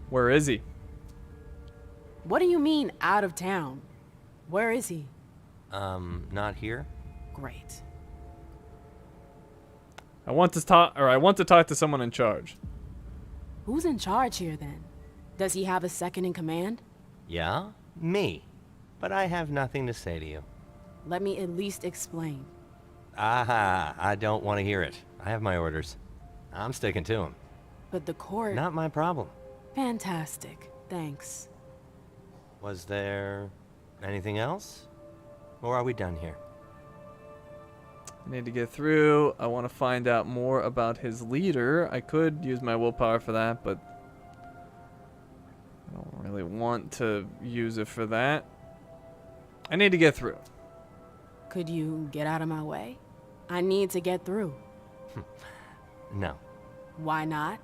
Where is he? What do you mean, out of town? Where is he? Not here? Great. I want to talk to someone in charge. Who's in charge here, then? Does he have a second in command? Yeah? Me. But I have nothing to say to you. Let me at least explain. Aha, I don't want to hear it. I have my orders. I'm sticking to them. But the court... Not my problem. Fantastic. Thanks. Was there anything else? Or are we done here? I need to get through. I want to find out more about his leader. I could use my willpower for that, but I don't really want to use it for that. I need to get through. Could you get out of my way? I need to get through. No. Why not?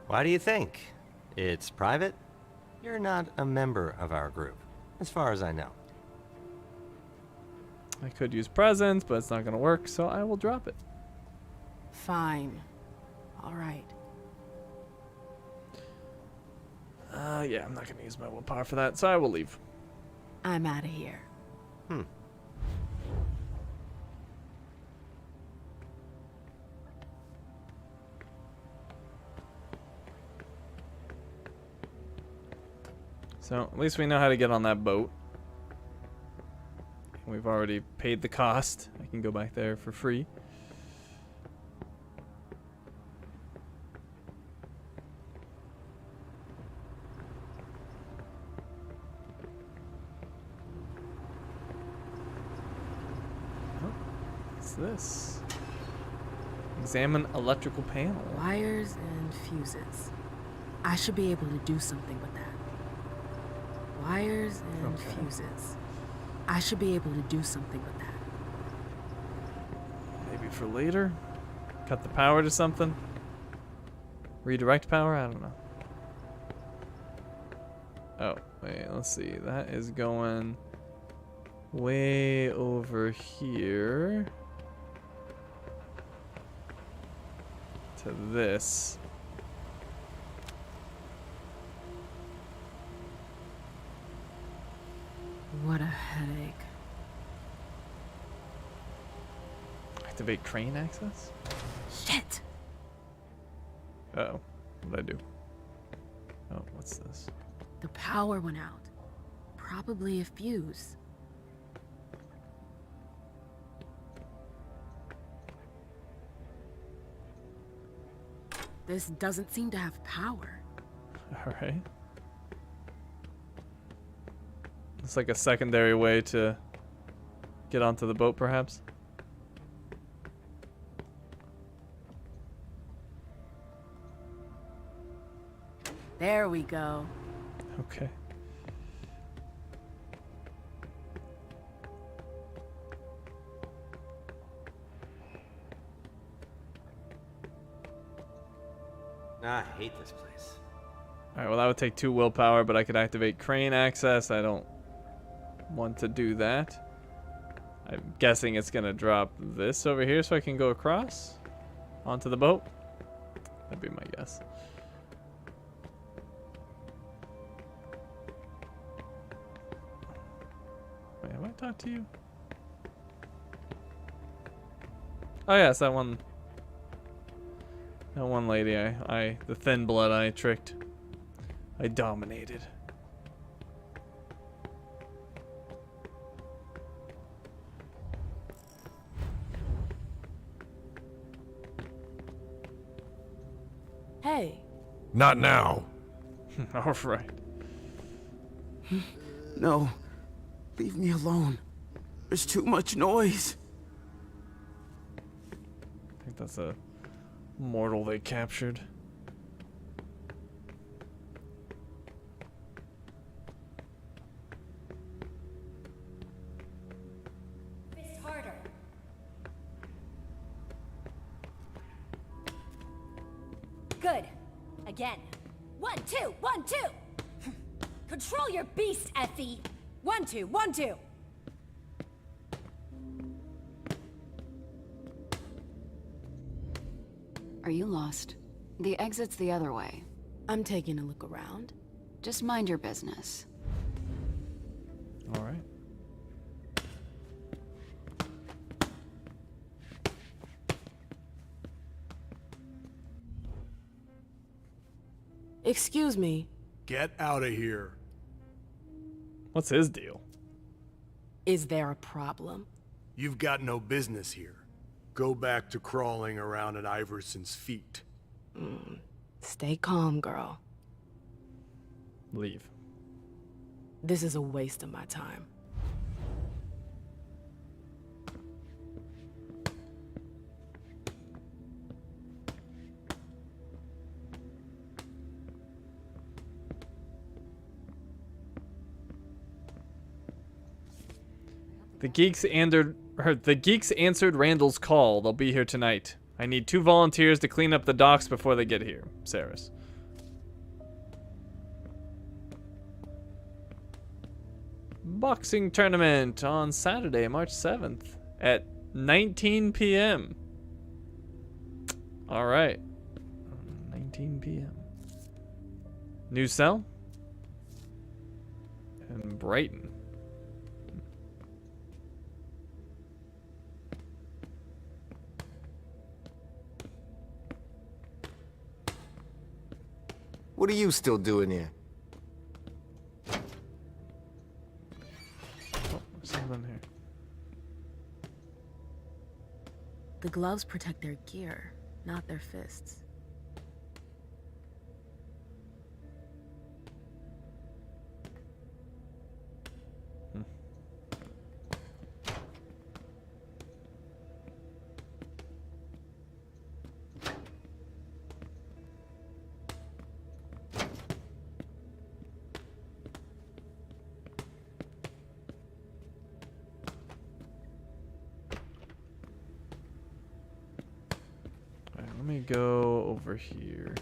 Why do you think? It's private? You're not a member of our group, as far as I know. I could use presents, but it's not going to work, so I will drop it. Fine. All right. Yeah, I'm not going to use my willpower for that, so I will leave. I'm out of here. So, at least we know how to get on that boat. We've already paid the cost. I can go back there for free. Oh, what's this? Examine electrical panel. Wires and fuses. I should be able to do something with that. Wires and fuses. I should be able to do something with that. Maybe for later? Cut the power to something? Redirect power? I don't know. Oh, wait, let's see. That is going way over here to this. What a headache. Activate crane access? Shit! Uh-oh. What'd I do? Oh, what's this? The power went out. Probably a fuse. This doesn't seem to have power. Alright. It's like a secondary way to get onto the boat, perhaps? There we go. Okay. I hate this place. Alright, well that would take 2 willpower, but I could activate crane access. I don't want to do that. I'm guessing it's gonna drop this over here so I can go across onto the boat. That'd be my guess. Wait, what? talk to you? Oh yes, that one. That one lady, the thin blood I tricked. I dominated. Hey. Not now. All right. No. Leave me alone. There's too much noise. I think that's a mortal they captured. Fist harder. Good. Again. 1, 2, 1, 2. Control your beast, Effie. 1, 2, 1, 2. Are you lost? The exit's the other way. I'm taking a look around. Just mind your business. All right. Excuse me. Get out of here. What's his deal? Is there a problem? You've got no business here. Go back to crawling around at Iverson's feet. Stay calm, girl. Leave. This is a waste of my time. The geeks answered Randall's call. They'll be here tonight. I need 2 volunteers to clean up the docks before they get here. Saris. Boxing tournament on Saturday, March 7th at 19 p.m. All right. 19 p.m. New cell? And Brighton. What are you still doing here? Oh, there's something here. The gloves protect their gear, not their fists. Let me go over here.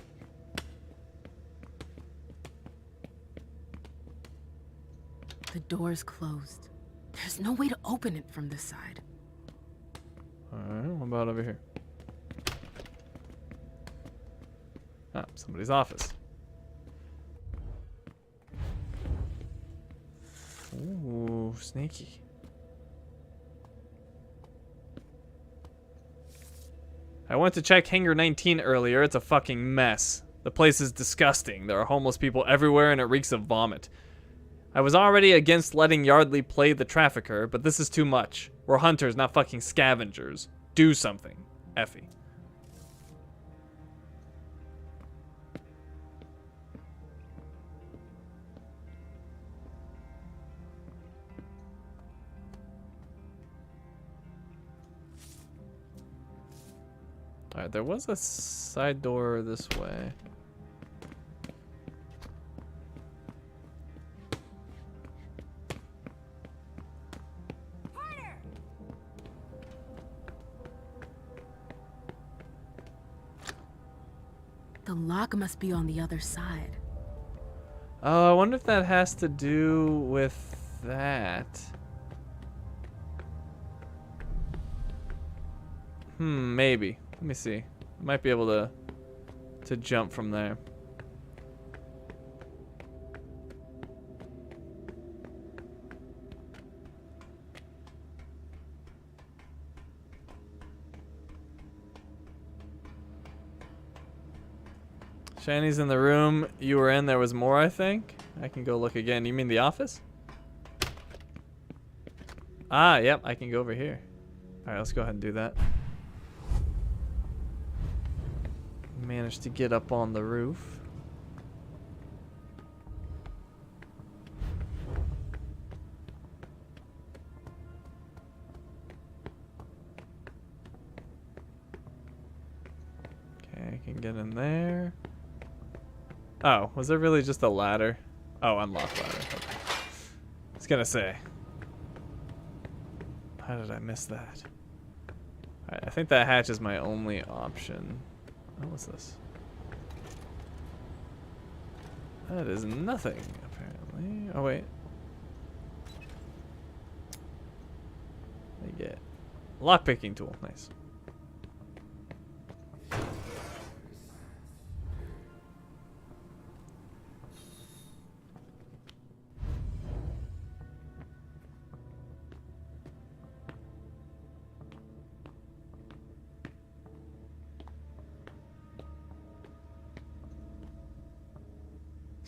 The door's closed. There's no way to open it from this side. Alright, what about over here? Ah, somebody's office. Ooh, sneaky. I went to check Hangar 19 earlier. It's a fucking mess. The place is disgusting. There are homeless people everywhere and it reeks of vomit. I was already against letting Yardley play the trafficker, but this is too much. We're hunters, not fucking scavengers. Do something, Effie. Alright, there was a side door this way. The lock must be on the other side. Oh, I wonder if that has to do with that. Maybe. Let me see. I might be able to jump from there. Shani's in the room you were in. There was more, I think. I can go look again. You mean the office? Ah, yep. I can go over here. All right, let's go ahead and do that. Managed to get up on the roof. Okay, I can get in there. Oh, was there really just a ladder? Oh, unlock ladder. Okay. I was gonna say. How did I miss that? Alright, I think that hatch is my only option. Oh, what's this? That is nothing, apparently. Oh, wait. I get lockpicking tool. Nice.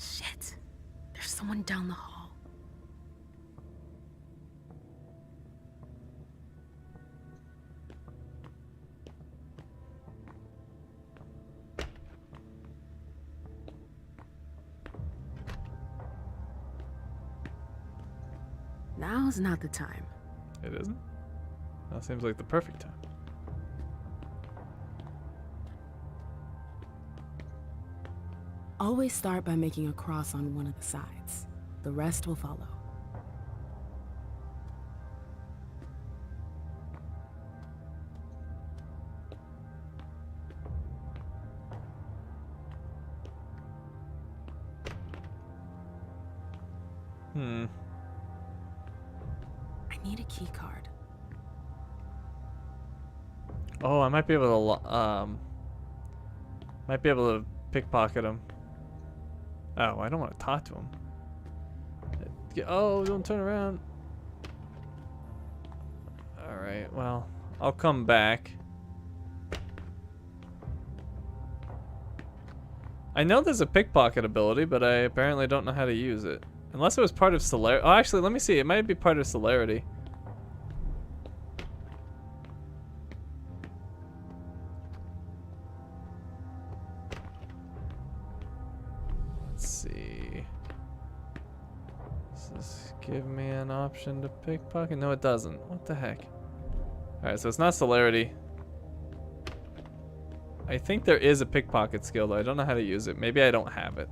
Shit. There's someone down the hall. Now's not the time. It isn't? That seems like the perfect time. Always start by making a cross on one of the sides. The rest will follow. I need a key card. Oh, I might be able to pickpocket him. Oh, I don't want to talk to him. Oh, don't turn around. Alright, well, I'll come back. I know there's a pickpocket ability, but I apparently don't know how to use it. Unless it was part of celerity. Oh, actually, let me see. It might be part of celerity. Let's see. Does this give me an option to pickpocket? No, it doesn't. What the heck? Alright, so it's not celerity. I think there is a pickpocket skill, though. I don't know how to use it. Maybe I don't have it.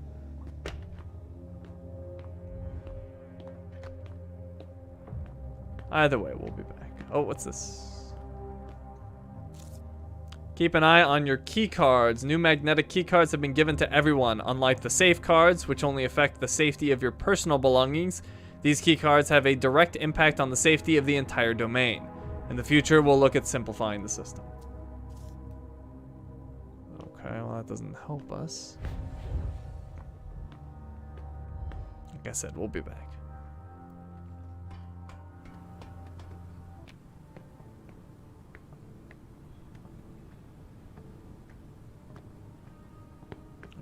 Either way, we'll be back. Oh, what's this? Keep an eye on your key cards. New magnetic key cards have been given to everyone. Unlike the safe cards, which only affect the safety of your personal belongings, these key cards have a direct impact on the safety of the entire domain. In the future, we'll look at simplifying the system. Okay, well, that doesn't help us. Like I said, we'll be back.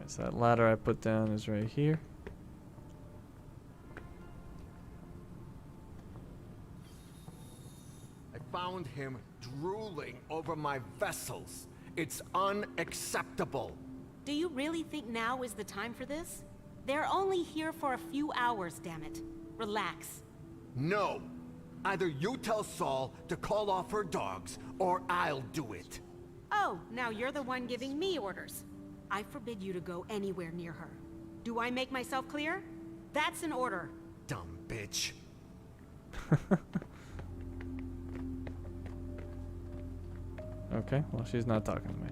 So that ladder I put down is right here. I found him drooling over my vessels. It's unacceptable. Do you really think now is the time for this? They're only here for a few hours, damn it. Relax. No. Either you tell Saul to call off her dogs, or I'll do it. Oh, now you're the one giving me orders. I forbid you to go anywhere near her. Do I make myself clear? That's an order. Dumb bitch. Okay, well, she's not talking to me.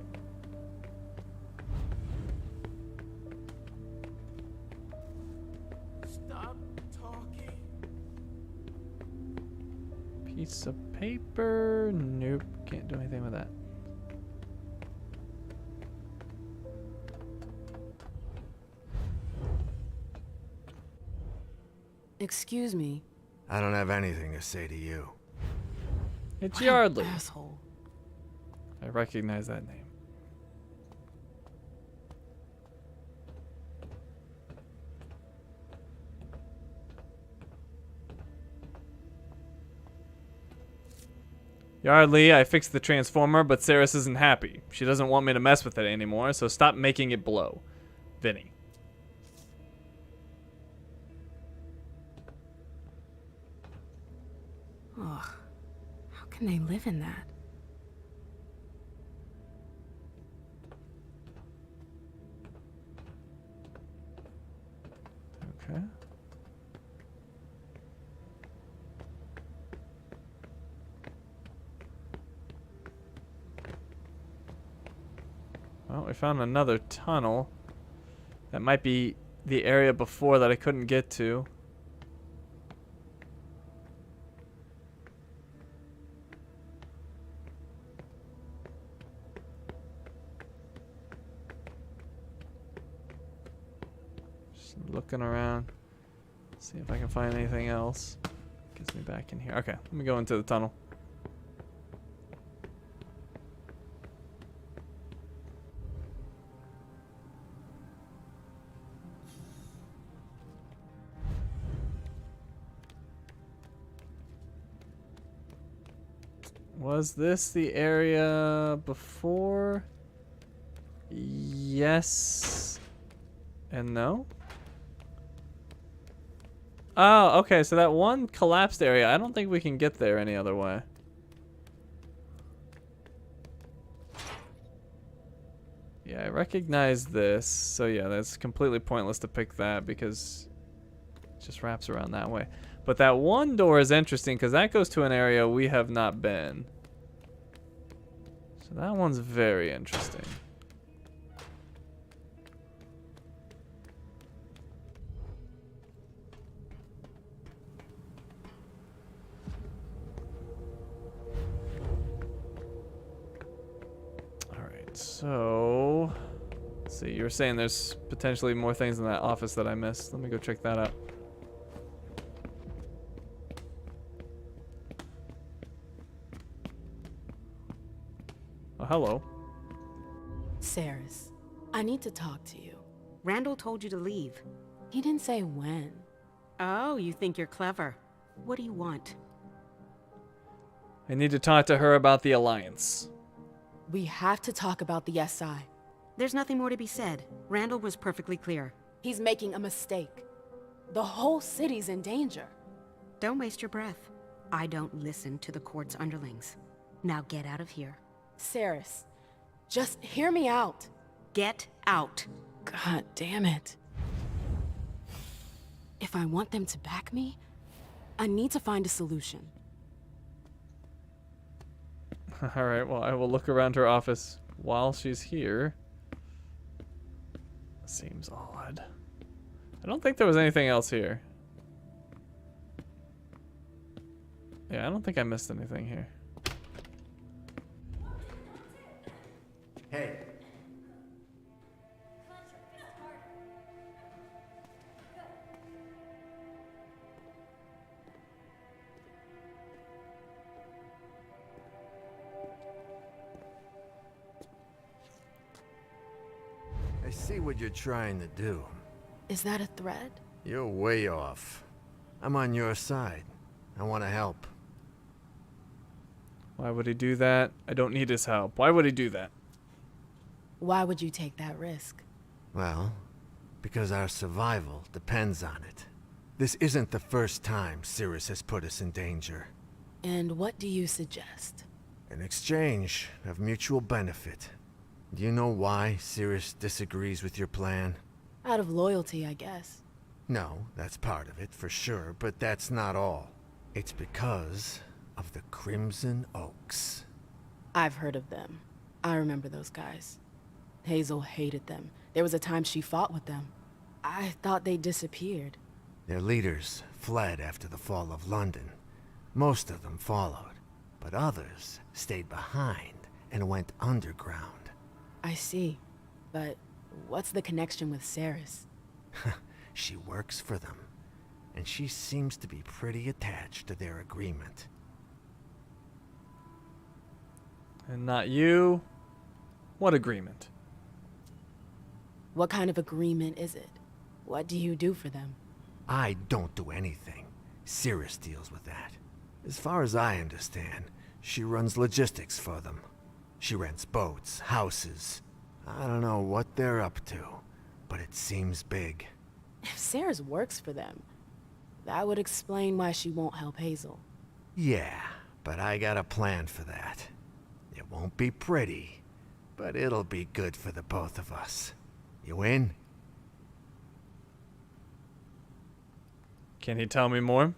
Stop talking. Piece of paper. Nope, can't do anything with that. Excuse me. I don't have anything to say to you. It's What an Yardley. asshole. I recognize that name. Yardley, I fixed the transformer, but Ceres isn't happy. She doesn't want me to mess with it anymore, so stop making it blow. Vinny. Ugh. How can they live in that? Okay. Well, we found another tunnel. That might be the area before that I couldn't get to. Just looking around. See if I can find anything else. Gets me back in here. Okay, let me go into the tunnel. Was this the area before? Yes and no. Oh, okay, so that one collapsed area, I don't think we can get there any other way. Yeah, I recognize this, so yeah, that's completely pointless to pick that because it just wraps around that way. But that one door is interesting because that goes to an area we have not been. So that one's very interesting. Alright, so let's see, you were saying there's potentially more things in that office that I missed. Let me go check that out. Oh, hello. Ceres, I need to talk to you. Randall told you to leave. He didn't say when. Oh, you think you're clever. What do you want? I need to talk to her about the Alliance. We have to talk about the SI. There's nothing more to be said. Randall was perfectly clear. He's making a mistake. The whole city's in danger. Don't waste your breath. I don't listen to the court's underlings. Now get out of here. Ceres, just hear me out. Get out. God damn it. If I want them to back me, I need to find a solution. Alright, well, I will look around her office while she's here. Seems odd. I don't think there was anything else here. Yeah, I don't think I missed anything here. Hey. I see what you're trying to do. Is that a threat? You're way off. I'm on your side. I want to help. Why would he do that? I don't need his help. Why would he do that? Why would you take that risk? Well, because our survival depends on it. This isn't the first time Ceres has put us in danger. And what do you suggest? An exchange of mutual benefit. Do you know why Ceres disagrees with your plan? Out of loyalty, I guess. No, that's part of it, for sure, but that's not all. It's because of the Crimson Oaks. I've heard of them. I remember those guys. Hazel hated them. There was a time she fought with them. I thought they disappeared. Their leaders fled after the fall of London. Most of them followed, but others stayed behind and went underground. I see. But what's the connection with Ceres? She works for them, and she seems to be pretty attached to their agreement. And not you? What agreement? What kind of agreement is it? What do you do for them? I don't do anything. Ceres deals with that. As far as I understand, She runs logistics for them. She rents boats, houses. I don't know what they're up to, but it seems big. If Sarah's works for them, that would explain why she won't help Hazel. Yeah, but I got a plan for that. It won't be pretty, but it'll be good for the both of us. You in? Can he tell me more?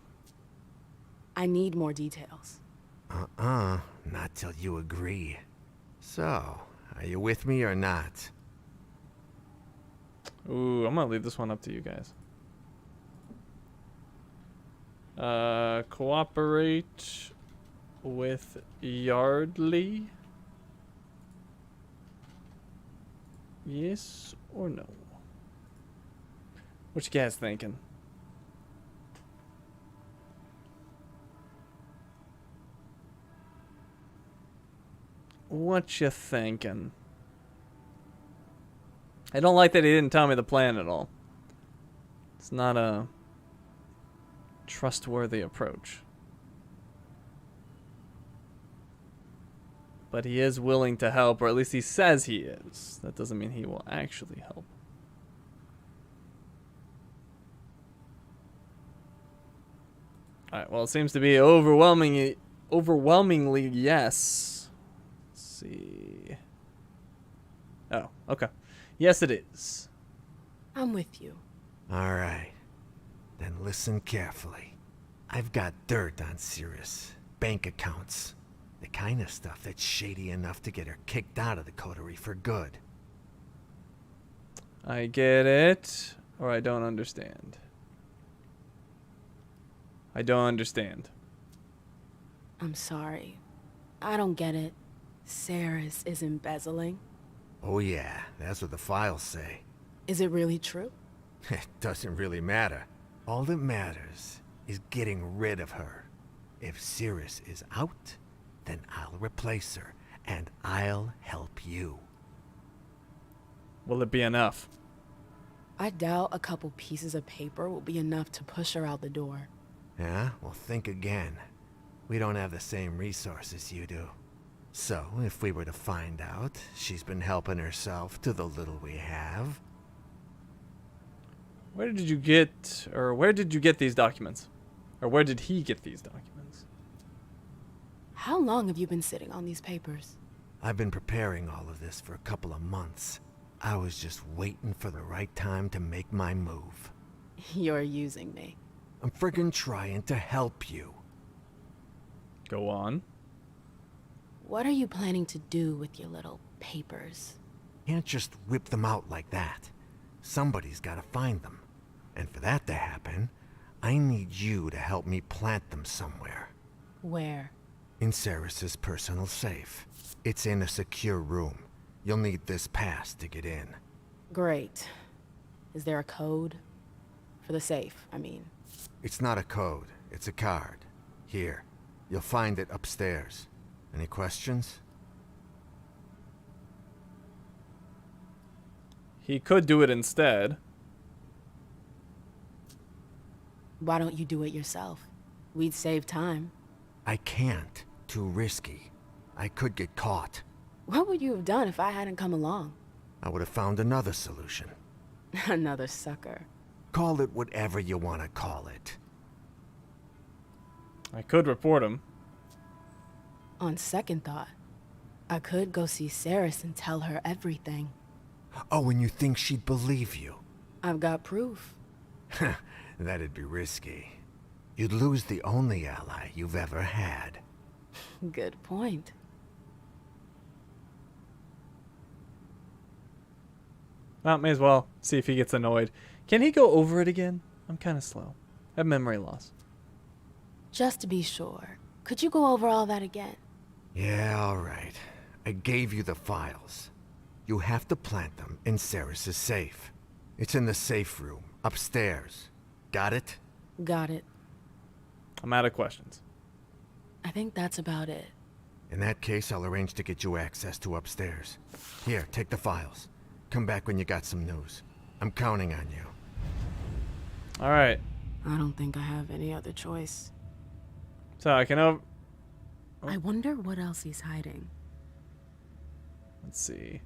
I need more details. Not till you agree. So, are you with me or not? Ooh, I'm gonna leave this one up to you guys. Cooperate with Yardley? Yes or no? What you guys thinking? What you thinking? I don't like that he didn't tell me the plan at all. It's not a trustworthy approach. But he is willing to help, or at least he says he is. That doesn't mean he will actually help. Alright, well, it seems to be overwhelmingly yes. See. Oh, okay. Yes, it is. I'm with you. All right. Then listen carefully. I've got dirt on Cirrus. Bank accounts. The kind of stuff that's shady enough to get her kicked out of the coterie for good. I get it, or I don't understand. I don't understand. I'm sorry. I don't get it. Sarah's is embezzling. Oh yeah, that's what the files say. Is it really true? It doesn't really matter. All that matters is getting rid of her. If Cirrus is out, then I'll replace her, and I'll help you. Will it be enough? I doubt a couple pieces of paper will be enough to push her out the door. Yeah? Well, think again. We don't have the same resources you do. So, if we were to find out she's been helping herself to the little we have... Where did you get these documents? Or where did he get these documents? How long have you been sitting on these papers? I've been preparing all of this for a couple of months. I was just waiting for the right time to make my move. You're using me. I'm friggin' trying to help you. Go on. What are you planning to do with your little papers? Can't just whip them out like that. Somebody's gotta find them. And for that to happen, I need you to help me plant them somewhere. Where? In Cirrus's personal safe. It's in a secure room. You'll need this pass to get in. Great. Is there a code? For the safe, I mean. It's not a code. It's a card. Here. You'll find it upstairs. Any questions? He could do it instead. Why don't you do it yourself? We'd save time. I can't. Too risky. I could get caught. What would you have done if I hadn't come along? I would have found another solution. Another sucker. Call it whatever you want to call it. I could report him. On second thought, I could go see Saris and tell her everything. Oh, and you think she'd believe you? I've got proof. That'd be risky. You'd lose the only ally you've ever had. Good point. Well, may as well see if he gets annoyed. Can he go over it again? I'm kind of slow. I have memory loss. Just to be sure, could you go over all that again? Yeah, all right. I gave you the files. You have to plant them in Saris's safe. It's in the safe room, upstairs. Got it? Got it. I'm out of questions. I think that's about it. In that case, I'll arrange to get you access to upstairs. Here, take the files. Come back when you got some news. I'm counting on you. All right. I don't think I have any other choice. So I can I wonder what else he's hiding. Let's see.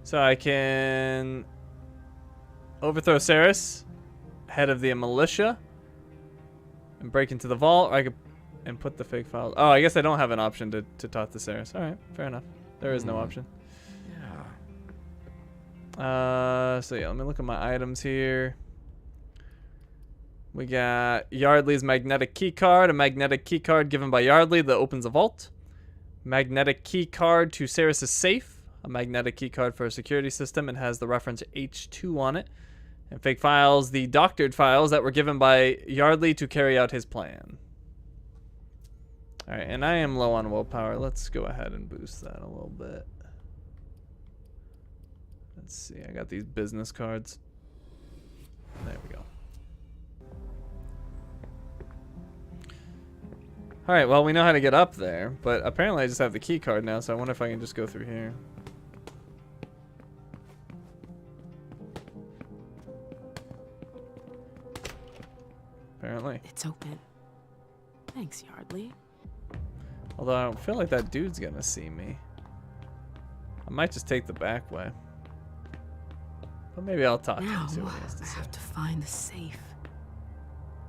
So I can overthrow Ceres, head of the militia, and break into the vault. Or I could and put the fake files. Oh, I guess I don't have an option to talk to Ceres. All right, fair enough. There is no option. Yeah. So yeah, let me look at my items here. We got Yardley's magnetic keycard, a magnetic keycard given by Yardley that opens a vault. Magnetic keycard to Ceres' safe, a magnetic keycard for a security system, and has the reference H2 on it. And fake files, the doctored files that were given by Yardley to carry out his plan. Alright, and I am low on willpower. Let's go ahead and boost that a little bit. Let's see, I got these business cards. There we go. Alright, well, we know how to get up there, but apparently I just have the key card now, so I wonder if I can just go through here. Apparently. It's open. Thanks, Yardley. Although I don't feel like that dude's gonna see me. I might just take the back way. But maybe I'll talk to him and see what he has to say. I have to find the safe.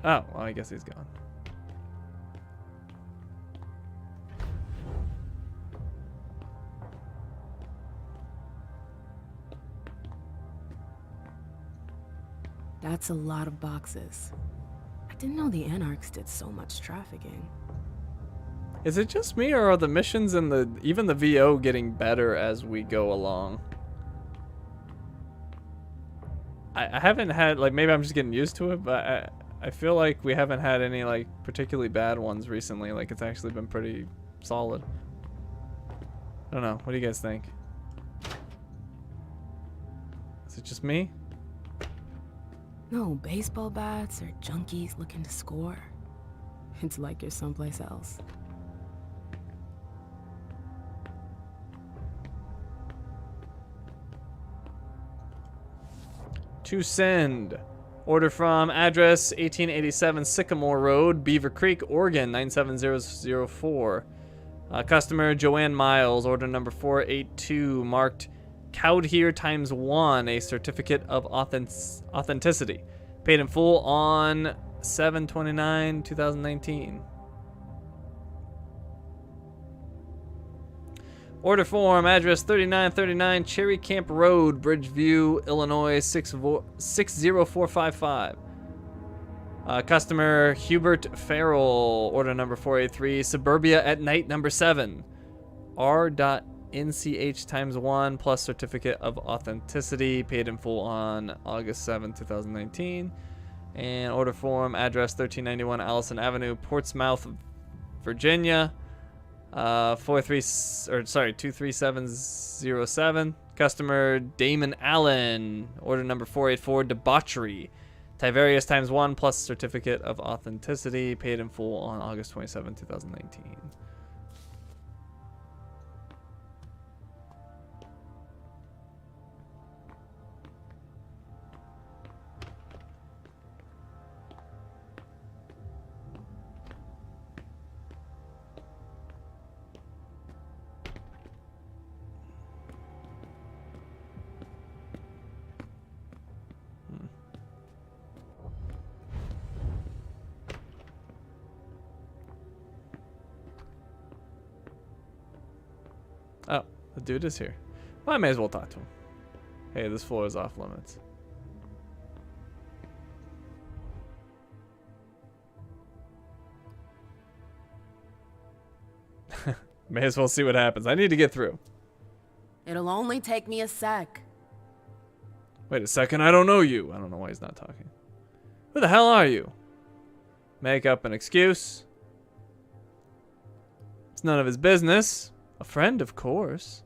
Oh, well, I guess he's gone. That's a lot of boxes. I didn't know the Anarchs did so much trafficking. Is it just me, or are the missions and even the VO getting better as we go along? I haven't had, like, maybe I'm just getting used to it, but I feel like we haven't had any, like, particularly bad ones recently. Like, it's actually been pretty solid. I don't know. What do you guys think? Is it just me? No baseball bats or junkies looking to score. It's like you're someplace else. To send. Order from address 1887 Sycamore Road, Beaver Creek, Oregon 97004. Customer Joanne Miles, order number 482, marked Cowed Here ×1, a certificate of authenticity. Paid in full on 7/29/2019. Order form, address 3939 Cherry Camp Road, Bridgeview, Illinois 60455. Customer Hubert Farrell, order number 483, Suburbia at Night number 7. R.NCH ×1 plus certificate of authenticity, paid in full on August 7, 2019. And order form, address 1391 Allison Avenue, Portsmouth, Virginia. 23707. Customer Damon Allen, order number 484, Debauchery, Tiverius ×1 plus certificate of authenticity, paid in full on August 27, 2019. Oh, the dude is here. Well, I may as well talk to him. Hey, this floor is off limits. May as well see what happens. I need to get through. It'll only take me a sec. Wait a second, I don't know you. I don't know why he's not talking. Who the hell are you? Make up an excuse. It's none of his business. A friend, of course.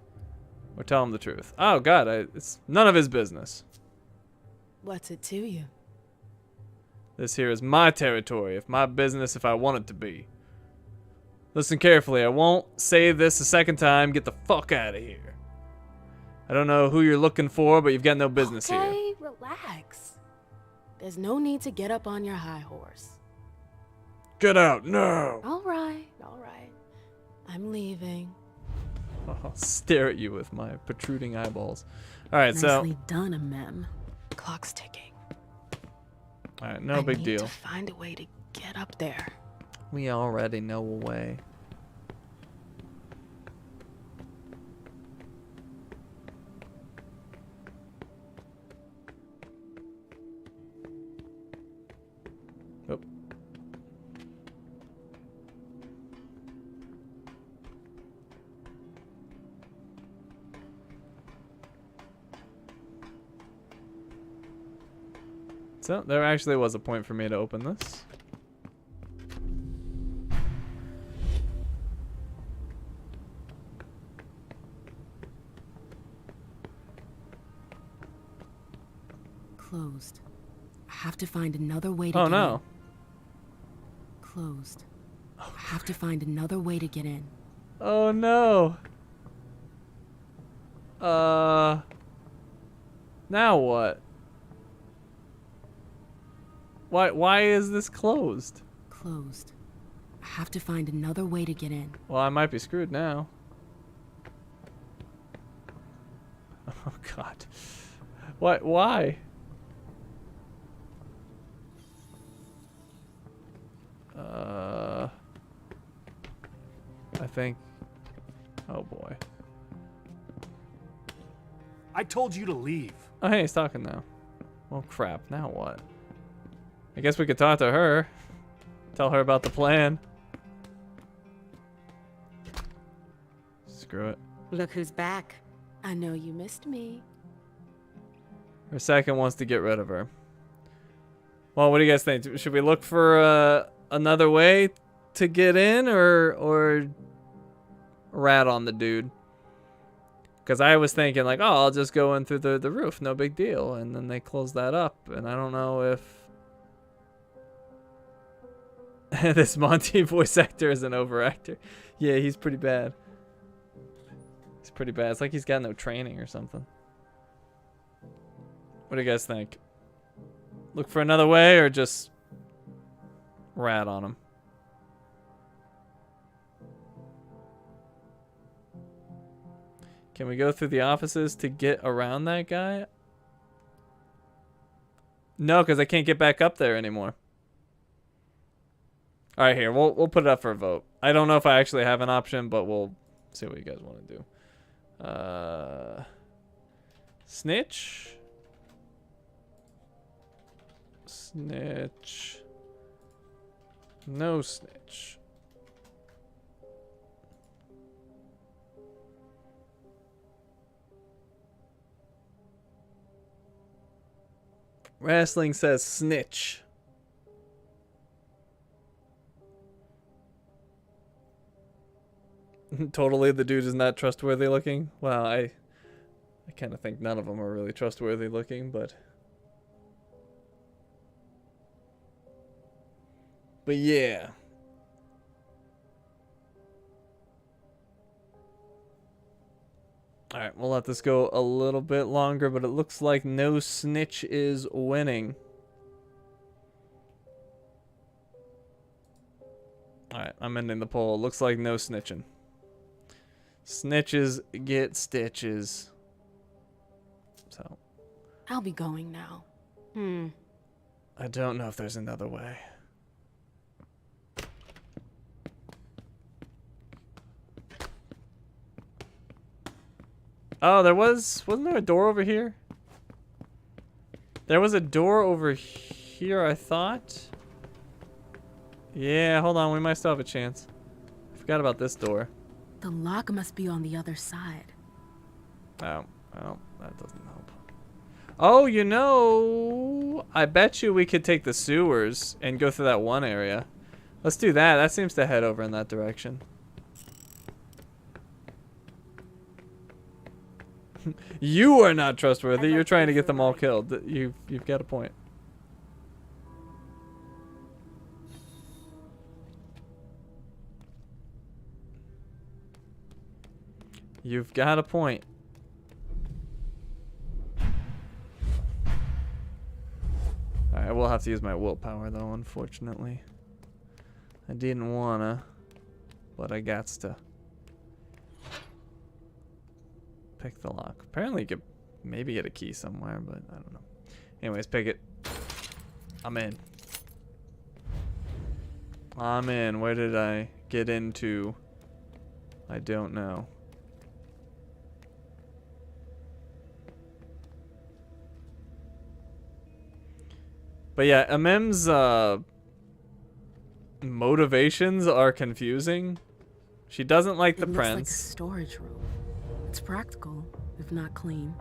Or tell him the truth. Oh, God, it's none of his business. What's it to you? This here is my territory, if my business if I want it to be. Listen carefully, I won't say this a second time. Get the fuck out of here. I don't know who you're looking for, but you've got no business here. Okay, relax. There's no need to get up on your high horse. Get out, no! All right. I'm leaving. I'll stare at you with my protruding eyeballs. All right, so. Nicely done, Mem. Clock's ticking. All right, no big deal. I need to find a way to get up there. We already know a way. Oh. So there actually was a point for me to open this. Closed. I have to find another way to Oh get no. in. Closed. I have to find another way to get in. Oh no. Now what? Why is this closed? Closed. I have to find another way to get in. Well, I might be screwed now. Oh god. Why? I think. Oh boy. I told you to leave. Oh hey, he's talking now. Well crap, now what? I guess we could talk to her. Tell her about the plan. Screw it. Look who's back. I know you missed me. Her second wants to get rid of her. Well, what do you guys think? Should we look for another way to get in, or rat on the dude? Because I was thinking like, oh, I'll just go in through the roof, no big deal. And then they close that up, and I don't know if this Monty voice actor is an overactor. Yeah, he's pretty bad. He's pretty bad. It's like he's got no training or something. What do you guys think? Look for another way or just rat on him? Can we go through the offices to get around that guy? No, because I can't get back up there anymore. All right, here. We'll put it up for a vote. I don't know if I actually have an option, but we'll see what you guys want to do. Snitch. Snitch. No snitch. Wrestling says snitch. Totally, the dude is not trustworthy looking. Well, I kind of think none of them are really trustworthy looking, but yeah. All right, we'll let this go a little bit longer, but it looks like no snitch is winning. All right, I'm ending the poll. Looks like no snitching. Snitches get stitches. So. I'll be going now. I don't know if there's another way. Oh, wasn't there a door over here? There was a door over here, I thought. Yeah, hold on, we might still have a chance. I forgot about this door. The lock must be on the other side. Oh, well, that doesn't help. Oh, you know, I bet you we could take the sewers and go through that one area. Let's do that. That seems to head over in that direction. You are not trustworthy. You're trying to get them all killed. You've got a point. You've got a point. Alright, we'll have to use my willpower though, unfortunately. I didn't wanna, but I gots to. Pick the lock. Apparently you could maybe get a key somewhere, but I don't know. Anyways, pick it. I'm in. I'm in. Where did I get into? I don't know. But yeah, MM's motivations are confusing. She doesn't like the It looks prince. like a storage room. It's practical, if not clean.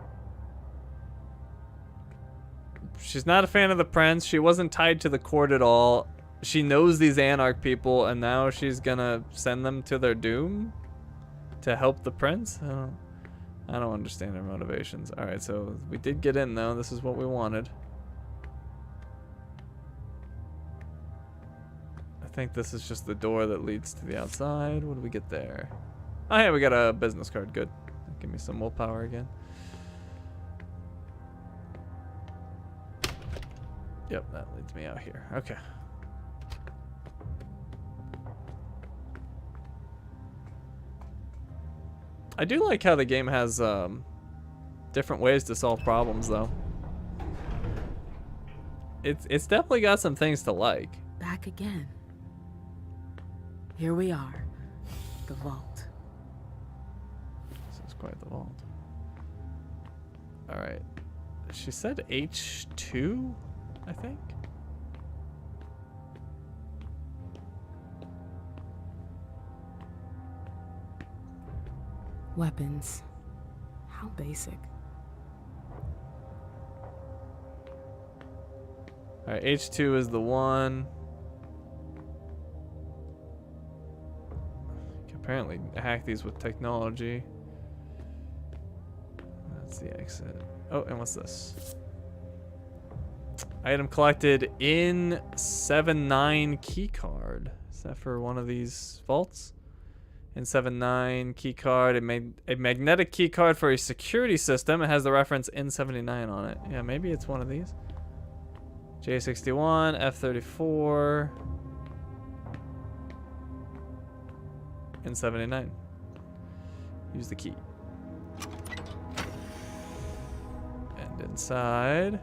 She's not a fan of the prince. She wasn't tied to the court at all. She knows these Anarch people, and now she's gonna send them to their doom to help the prince? I don't understand her motivations. Alright, so we did get in, though. This is what we wanted. I think this is just the door that leads to the outside. What do we get there? Oh, yeah, we got a business card. Good. Give me some willpower again. Yep, that leads me out here. Okay. I do like how the game has different ways to solve problems, though. It's definitely got some things to like. Back again. Here we are. The vault. This is quite the vault. Alright. She said H2, I think? Weapons. How basic. Alright, H2 is the one. You can apparently hack these with technology. That's the exit. Oh, and what's this? Item collected in 7-9 keycard. Is that for one of these vaults? In 7-9 keycard, a magnetic keycard for a security system. It has the reference N79 on it. Yeah, maybe it's one of these. J61, F34, N79. Use the key. And inside.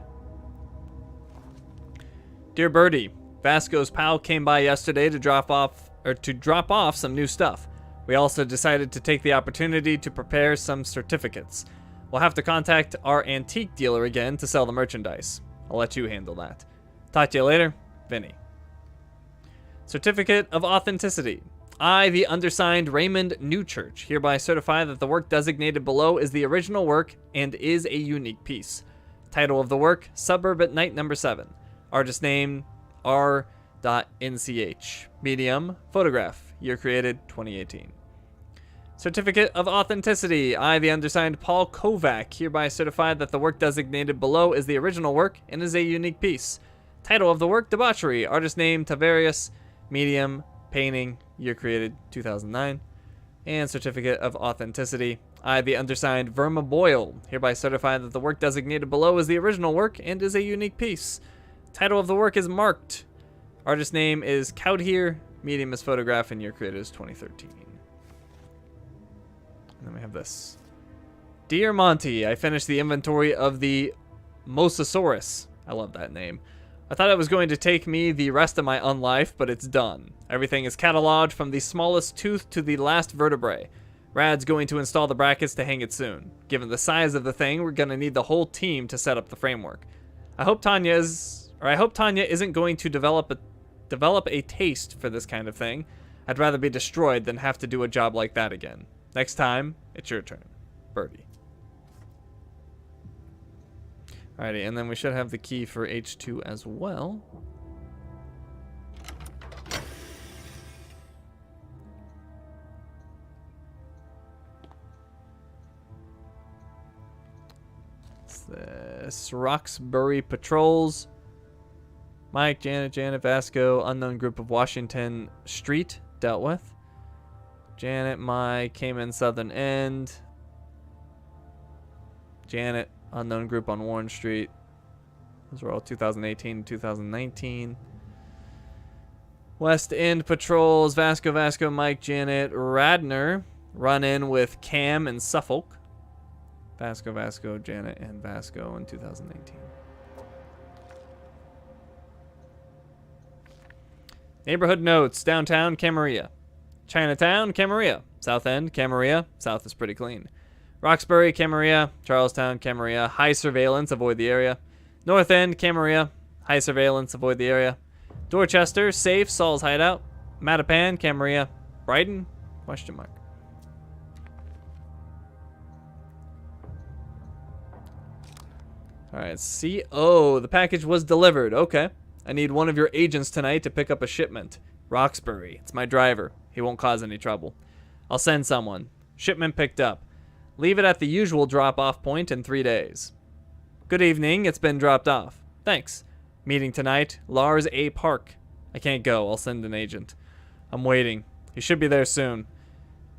Dear Birdie, Vasco's pal came by yesterday to drop off some new stuff. We also decided to take the opportunity to prepare some certificates. We'll have to contact our antique dealer again to sell the merchandise. I'll let you handle that. Talk to you later, Vinny. Certificate of Authenticity. I, the undersigned Raymond Newchurch, hereby certify that the work designated below is the original work and is a unique piece. Title of the work, Suburb at Night Number 7. Artist name, R.NCH. Medium, photograph. Year created, 2018. Certificate of Authenticity. I, the undersigned Paul Kovac, hereby certify that the work designated below is the original work and is a unique piece. Title of the work, Debauchery. Artist name, Tavarius. Medium, painting. Year created, 2009. And Certificate of Authenticity. I, the undersigned Verma Boyle, hereby certify that the work designated below is the original work and is a unique piece. Title of the work is Marked. Artist name is Cowdhere. Medium is photograph and year created is 2013. And then we have this. Dear Monty, I finished the inventory of the Mosasaurus. I love that name. I thought it was going to take me the rest of my unlife, but it's done. Everything is cataloged from the smallest tooth to the last vertebrae. Rad's going to install the brackets to hang it soon. Given the size of the thing, we're going to need the whole team to set up the framework. I hope Tanya isn't going to develop a taste for this kind of thing. I'd rather be destroyed than have to do a job like that again. Next time, it's your turn. Birdie. Alrighty, and then we should have the key for H2 as well. What's this? Roxbury Patrols. Mike, Janet, Vasco, unknown group of Washington Street, dealt with. Janet, Mike, came in Southern End. Janet, unknown group on Warren Street. Those were all 2018 2019. West End Patrols, Vasco, Mike, Janet, Radner. Run in with Cam and Suffolk. Vasco, Janet, and Vasco in 2018. Neighborhood notes. Downtown, Camarillo. Chinatown, Camarillo. South End, Camarillo. South is pretty clean. Roxbury, Camarillo. Charlestown, Camarillo. High surveillance, avoid the area. North End, Camarillo. High surveillance, avoid the area. Dorchester, safe, Saul's hideout. Mattapan, Camarillo. Brighton? Question mark. Alright, CO. The package was delivered. Okay. I need one of your agents tonight to pick up a shipment. Roxbury. It's my driver. He won't cause any trouble. I'll send someone. Shipment picked up. Leave it at the usual drop-off point in 3 days. Good evening. It's been dropped off. Thanks. Meeting tonight. Lars A. Park. I can't go. I'll send an agent. I'm waiting. He should be there soon.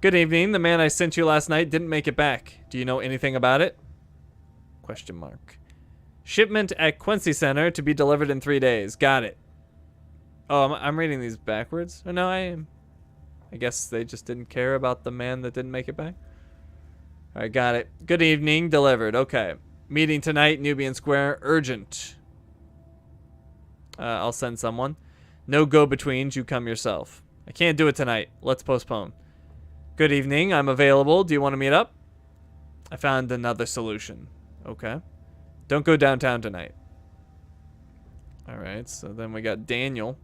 Good evening. The man I sent you last night didn't make it back. Do you know anything about it? Question mark. Shipment at Quincy Center to be delivered in 3 days. Got it. Oh, I'm reading these backwards. Oh, no, I am. I guess they just didn't care about the man that didn't make it back. All right, got it. Good evening. Delivered. Okay. Meeting tonight, Nubian Square. Urgent. I'll send someone. No go-betweens. You come yourself. I can't do it tonight. Let's postpone. Good evening. I'm available. Do you want to meet up? I found another solution. Okay. Don't go downtown tonight. Alright, so then we got Daniel.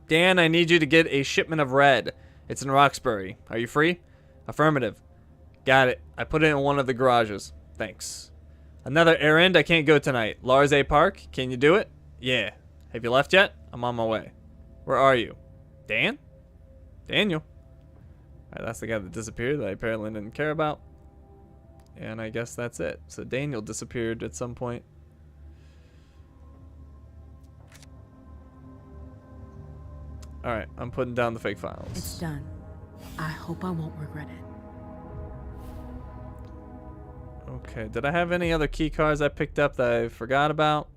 Dan, I need you to get a shipment of red. It's in Roxbury. Are you free? Affirmative. Got it. I put it in one of the garages. Thanks. Another errand. I can't go tonight. Lars A. Park, can you do it? Yeah. Have you left yet? I'm on my way. Where are you? Dan? Daniel. Alright, that's the guy that disappeared that I apparently didn't care about. And I guess that's it. So Daniel disappeared at some point. Alright, I'm putting down the fake files. It's done. I hope I won't regret it. Okay, did I have any other key cards I picked up that I forgot about?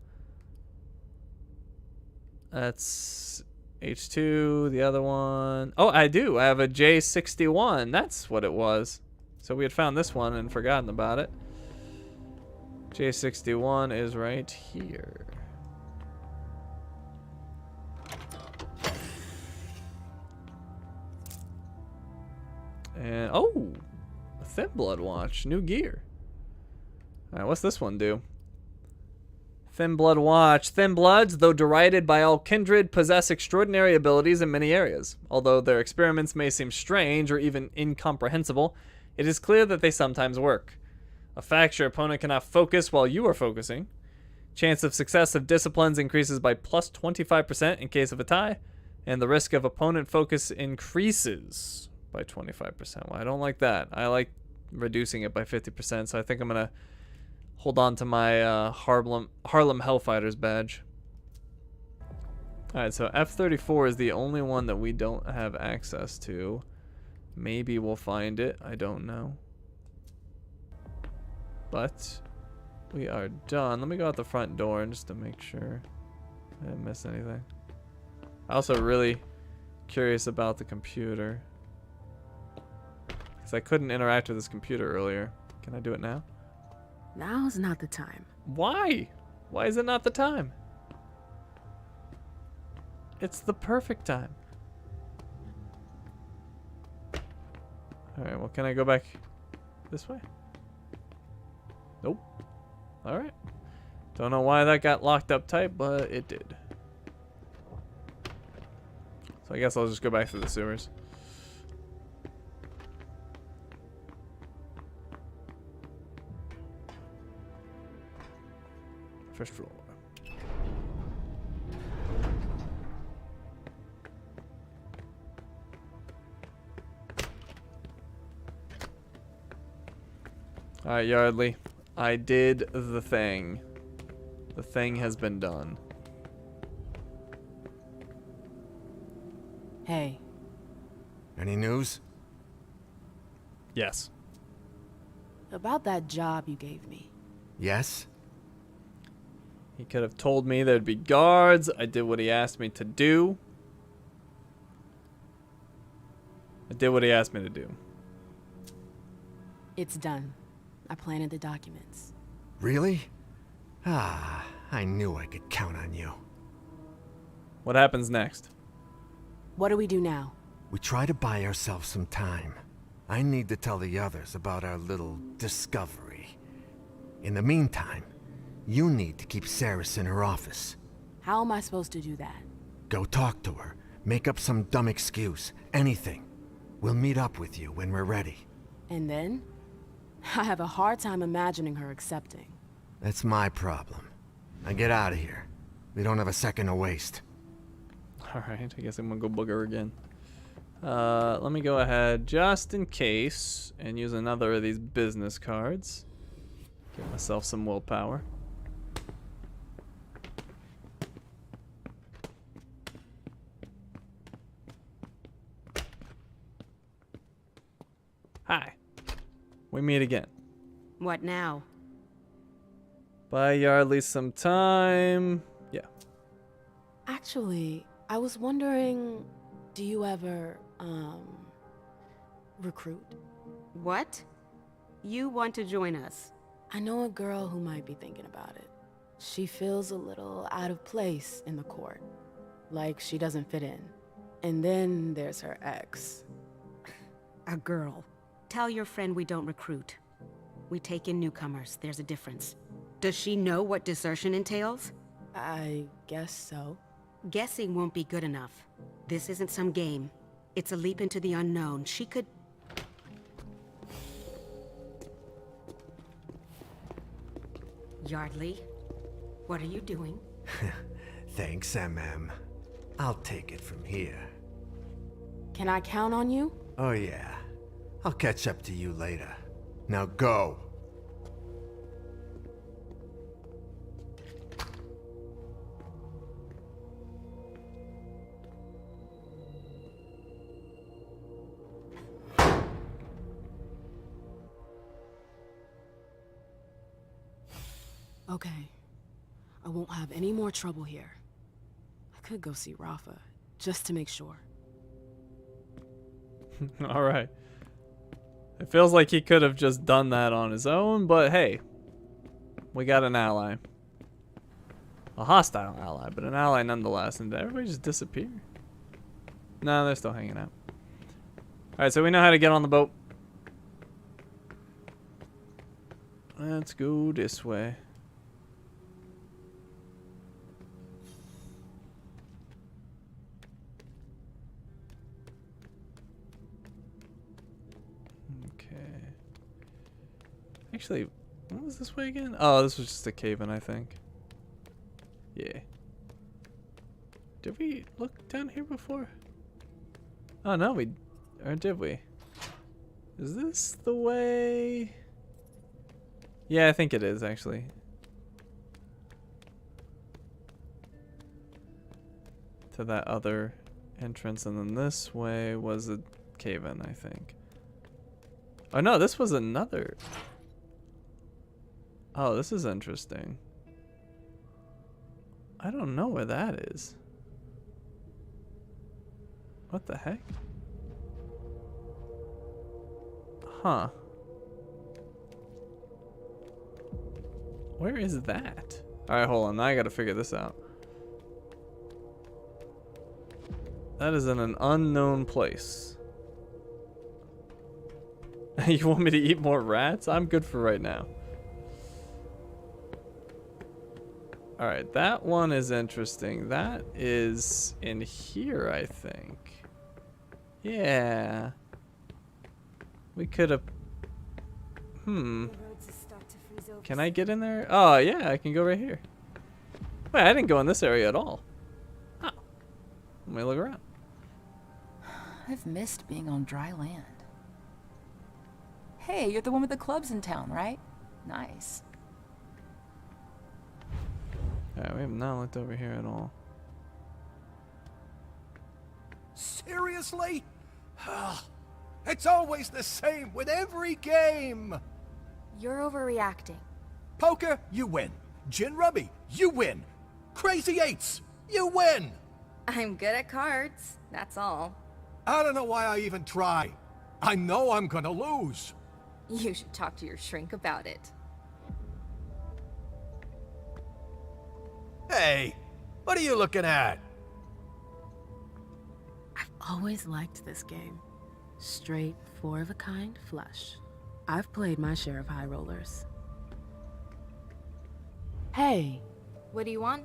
That's H2, the other one. Oh, I do. I have a J61. That's what it was. So we had found this one and forgotten about it. J61 is right here. And, oh! A Thin Blood watch. New gear. Alright, what's this one do? Thin Blood watch. Thin Bloods, though derided by all kindred, possess extraordinary abilities in many areas. Although their experiments may seem strange or even incomprehensible, it is clear that they sometimes work. A fact your opponent cannot focus while you are focusing. Chance of success of disciplines increases by plus 25% in case of a tie, and the risk of opponent focus increases by 25%. Well, I don't like that. I like reducing it by 50%, so I think I'm going to hold on to my Harlem Hellfighters badge. Alright, so F-34 is the only one that we don't have access to. Maybe we'll find it. I don't know. But we are done. Let me go out the front door just to make sure I didn't miss anything. I'm also really curious about the computer, because I couldn't interact with this computer earlier. Can I do it now? Now's not the time. Why? Why is it not the time? It's the perfect time. Alright, well, can I go back this way? Nope. Alright. Don't know why that got locked up tight, but it did. So I guess I'll just go back to the sewers. First floor. Alright, Yardley. I did the thing. The thing has been done. Hey. Any news? Yes. About that job you gave me. Yes? He could have told me there'd be guards. I did what he asked me to do. I did what he asked me to do. It's done. I planted the documents. Really? Ah, I knew I could count on you. What happens next? What do we do now? We try to buy ourselves some time. I need to tell the others about our little discovery. In the meantime, you need to keep Saris in her office. How am I supposed to do that? Go talk to her. Make up some dumb excuse. Anything. We'll meet up with you when we're ready. And then? I have a hard time imagining her accepting. That's my problem. Now get out of here. We don't have a second to waste. Alright, I guess I'm gonna go booger again. Let me go ahead, just in case, and use another of these business cards. Give myself some willpower. Hi. We meet again. What now? Buy Yardley some time. Yeah. Actually, I was wondering, do you ever, recruit? What? You want to join us? I know a girl who might be thinking about it. She feels a little out of place in the court. Like she doesn't fit in. And then there's her ex. A girl. Tell your friend we don't recruit. We take in newcomers. There's a difference. Does she know what desertion entails? I guess so. Guessing won't be good enough. This isn't some game. It's a leap into the unknown. She could... Yardley, what are you doing? Thanks, MM. I'll take it from here. Can I count on you? Oh yeah. I'll catch up to you later. Now go! Okay. I won't have any more trouble here. I could go see Rafa, just to make sure. Alright. It feels like he could have just done that on his own, but hey. We got an ally. A hostile ally, but an ally nonetheless. And did everybody just disappear? No, they're still hanging out. Alright, so we know how to get on the boat. Let's go this way. Actually, what was this way again? Oh, this was just a cave-in, I think. Yeah. Did we look down here before? Oh, no, or did we? Is this the way? Yeah, I think it is, actually. To that other entrance, and then this way was a cave-in, I think. Oh, no, this was another... Oh, this is interesting. I don't know where that is. What the heck? Huh. Where is that? Alright, hold on. Now I gotta figure this out. That is in an unknown place. You want me to eat more rats? I'm good for right now. Alright, that one is interesting. That is in here, I think. Yeah. We could have... Can I get in there? Oh, yeah, I can go right here. Wait, I didn't go in this area at all. Oh. Let me look around. I've missed being on dry land. Hey, you're the one with the clubs in town, right? Nice. Alright, we have not looked over here at all. Seriously? It's always the same with every game! You're overreacting. Poker, you win. Gin Rummy, you win. Crazy Eights, you win! I'm good at cards, that's all. I don't know why I even try. I know I'm gonna lose. You should talk to your shrink about it. Hey, what are you looking at? I've always liked this game. Straight, four-of-a-kind flush. I've played my share of high rollers. Hey. What do you want?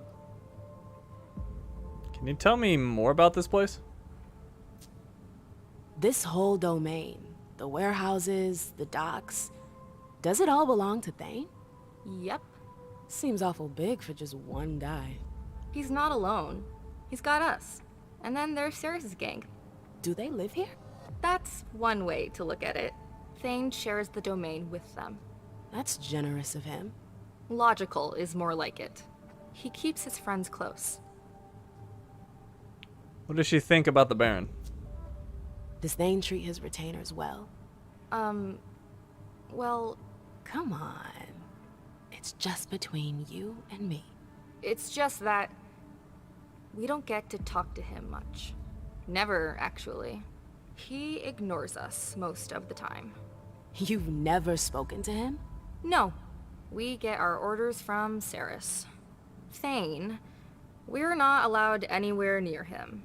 Can you tell me more about this place? This whole domain, the warehouses, the docks, does it all belong to Thane? Yep. Seems awful big for just one guy. He's not alone. He's got us. And then there's Ceres's gang. Do they live here? That's one way to look at it. Thane shares the domain with them. That's generous of him. Logical is more like it. He keeps his friends close. What does she think about the Baron? Does Thane treat his retainers well? Well... Come on. It's just between you and me. It's just that... we don't get to talk to him much. Never, actually. He ignores us most of the time. You've never spoken to him? No. We get our orders from Ceres. Thane, we're not allowed anywhere near him.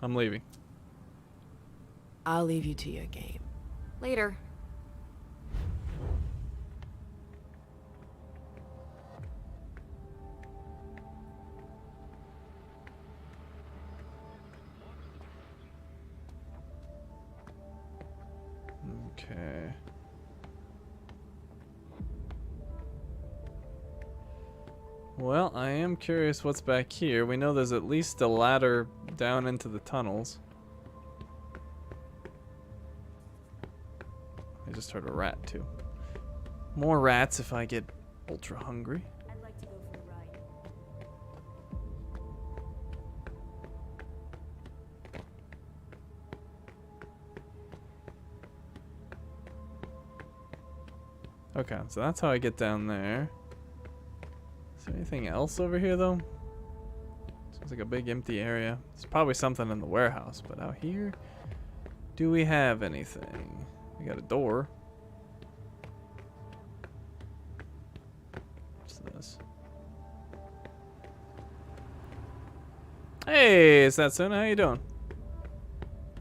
I'm leaving. I'll leave you to your game. Later. Okay. Well, I am curious what's back here. We know there's at least a ladder down into the tunnels. I just heard a rat too. More rats if I get ultra hungry. I'd like to go for a ride. Okay, so that's how I get down there. Is there anything else over here though? Seems like a big empty area. There's probably something in the warehouse, but out here, do we have anything? We got a door. What's this? Hey, is that Suna? How you doing?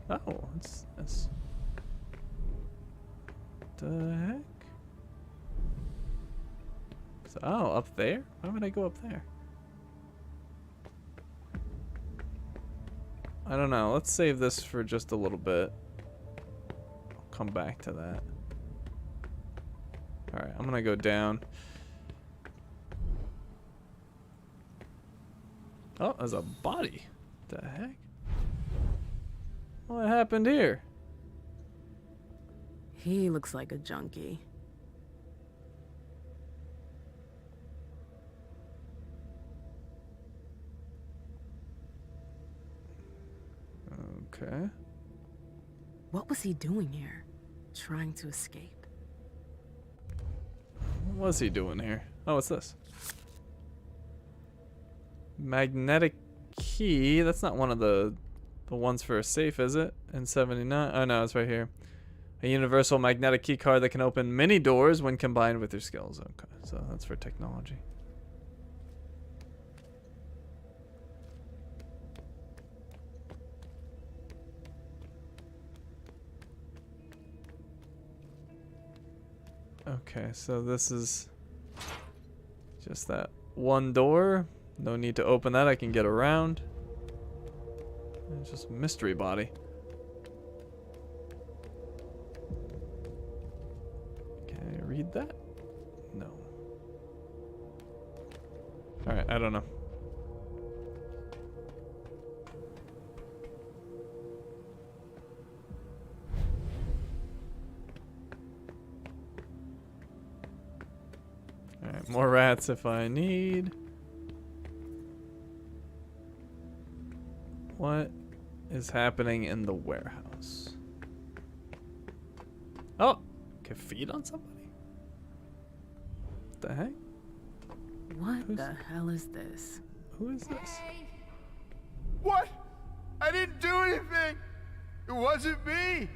Oh, what's this? The heck? So, oh, up there? Why would I go up there? I don't know. Let's save this for just a little bit. I'll come back to that. Alright, I'm gonna go down. Oh, there's a body. What the heck? What happened here? He looks like a junkie. Okay. What was he doing here? Trying to escape? What was he doing here? Oh, what's this? Magnetic key. That's not one of the ones for a safe, is it? In 79. Oh no, it's right here. A universal magnetic key card that can open many doors when combined with your skills. Okay, so that's for technology. Okay, so this is just that one door. No need to open that. I can get around. It's just a mystery body. Can I read that? No. Alright, I don't know. Alright, more rats if I need. What is happening in the warehouse? Oh, can feed on somebody? What the heck? What the hell is this? Who is this? What? I didn't do anything! It wasn't me!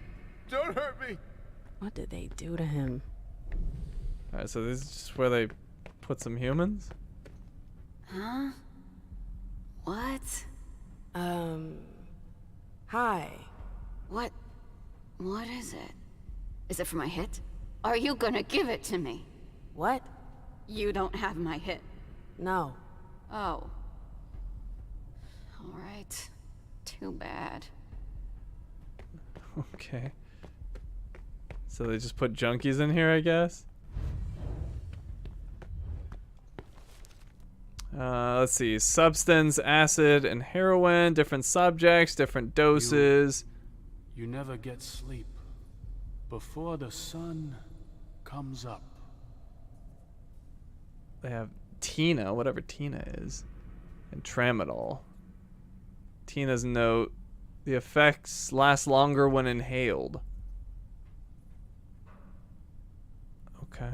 Don't hurt me! What did they do to him? Alright, so this is just where they put some humans? Huh? What? Hi. What is it? Is it for my hit? Are you gonna give it to me? What? You don't have my hit. No. Oh. Alright. Too bad. Okay. So they just put junkies in here, I guess? Let's see. Substance, acid, and heroin. Different subjects, different doses. You never get sleep before the sun comes up. They have Tina, whatever Tina is, and Tramadol. Tina's note: the effects last longer when inhaled. Okay.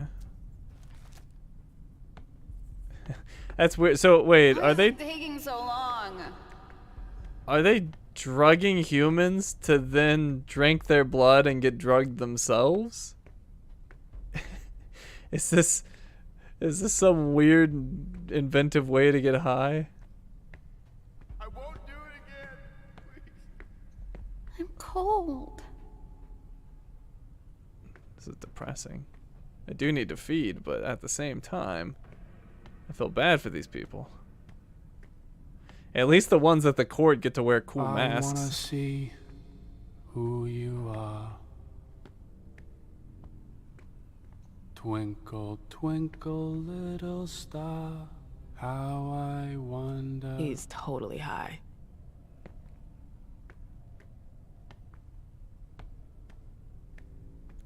That's weird. So wait, are they taking so long? Are they drugging humans to then drink their blood and get drugged themselves? Is this some weird inventive way to get high? I won't do it again. Please. I'm cold. This is depressing. I do need to feed, but at the same time, I feel bad for these people. At least the ones at the court get to wear cool masks. I wanna see who you are. Twinkle, twinkle, little star, how I wonder. He's totally high.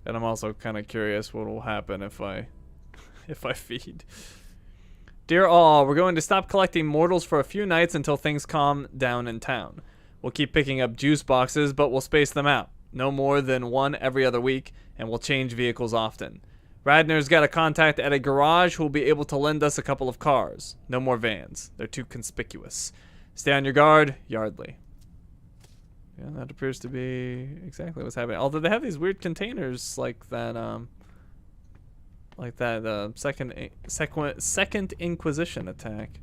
And I'm also kind of curious what will happen if I feed. Dear all, we're going to stop collecting mortals for a few nights until things calm down in town. We'll keep picking up juice boxes, but we'll space them out. No more than one every other week, and we'll change vehicles often. Radner's got a contact at a garage who will be able to lend us a couple of cars. No more vans. They're too conspicuous. Stay on your guard, Yardley. Yeah, that appears to be exactly what's happening. Although they have these weird containers like that, second Inquisition attack.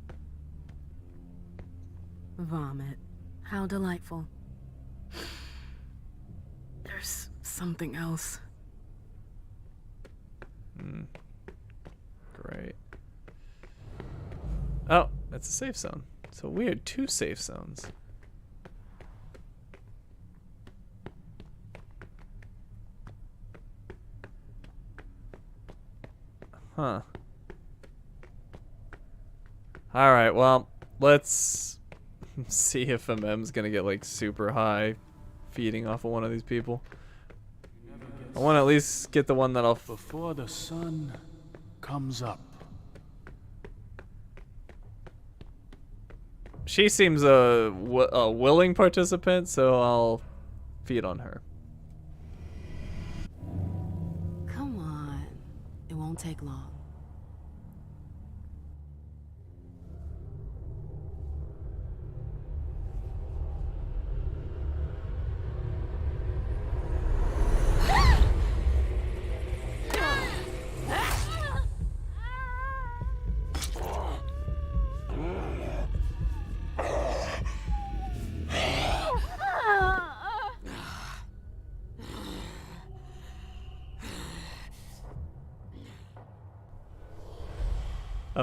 Vomit. How delightful. There's something else. Great. Oh, that's a safe zone. So weird, 2 safe zones. Huh. Alright, well, let's see if MM's gonna get like super high feeding off of one of these people. I want to at least get the one that'll... Before the sun comes up. She seems a willing participant, so I'll feed on her. Come on. It won't take long.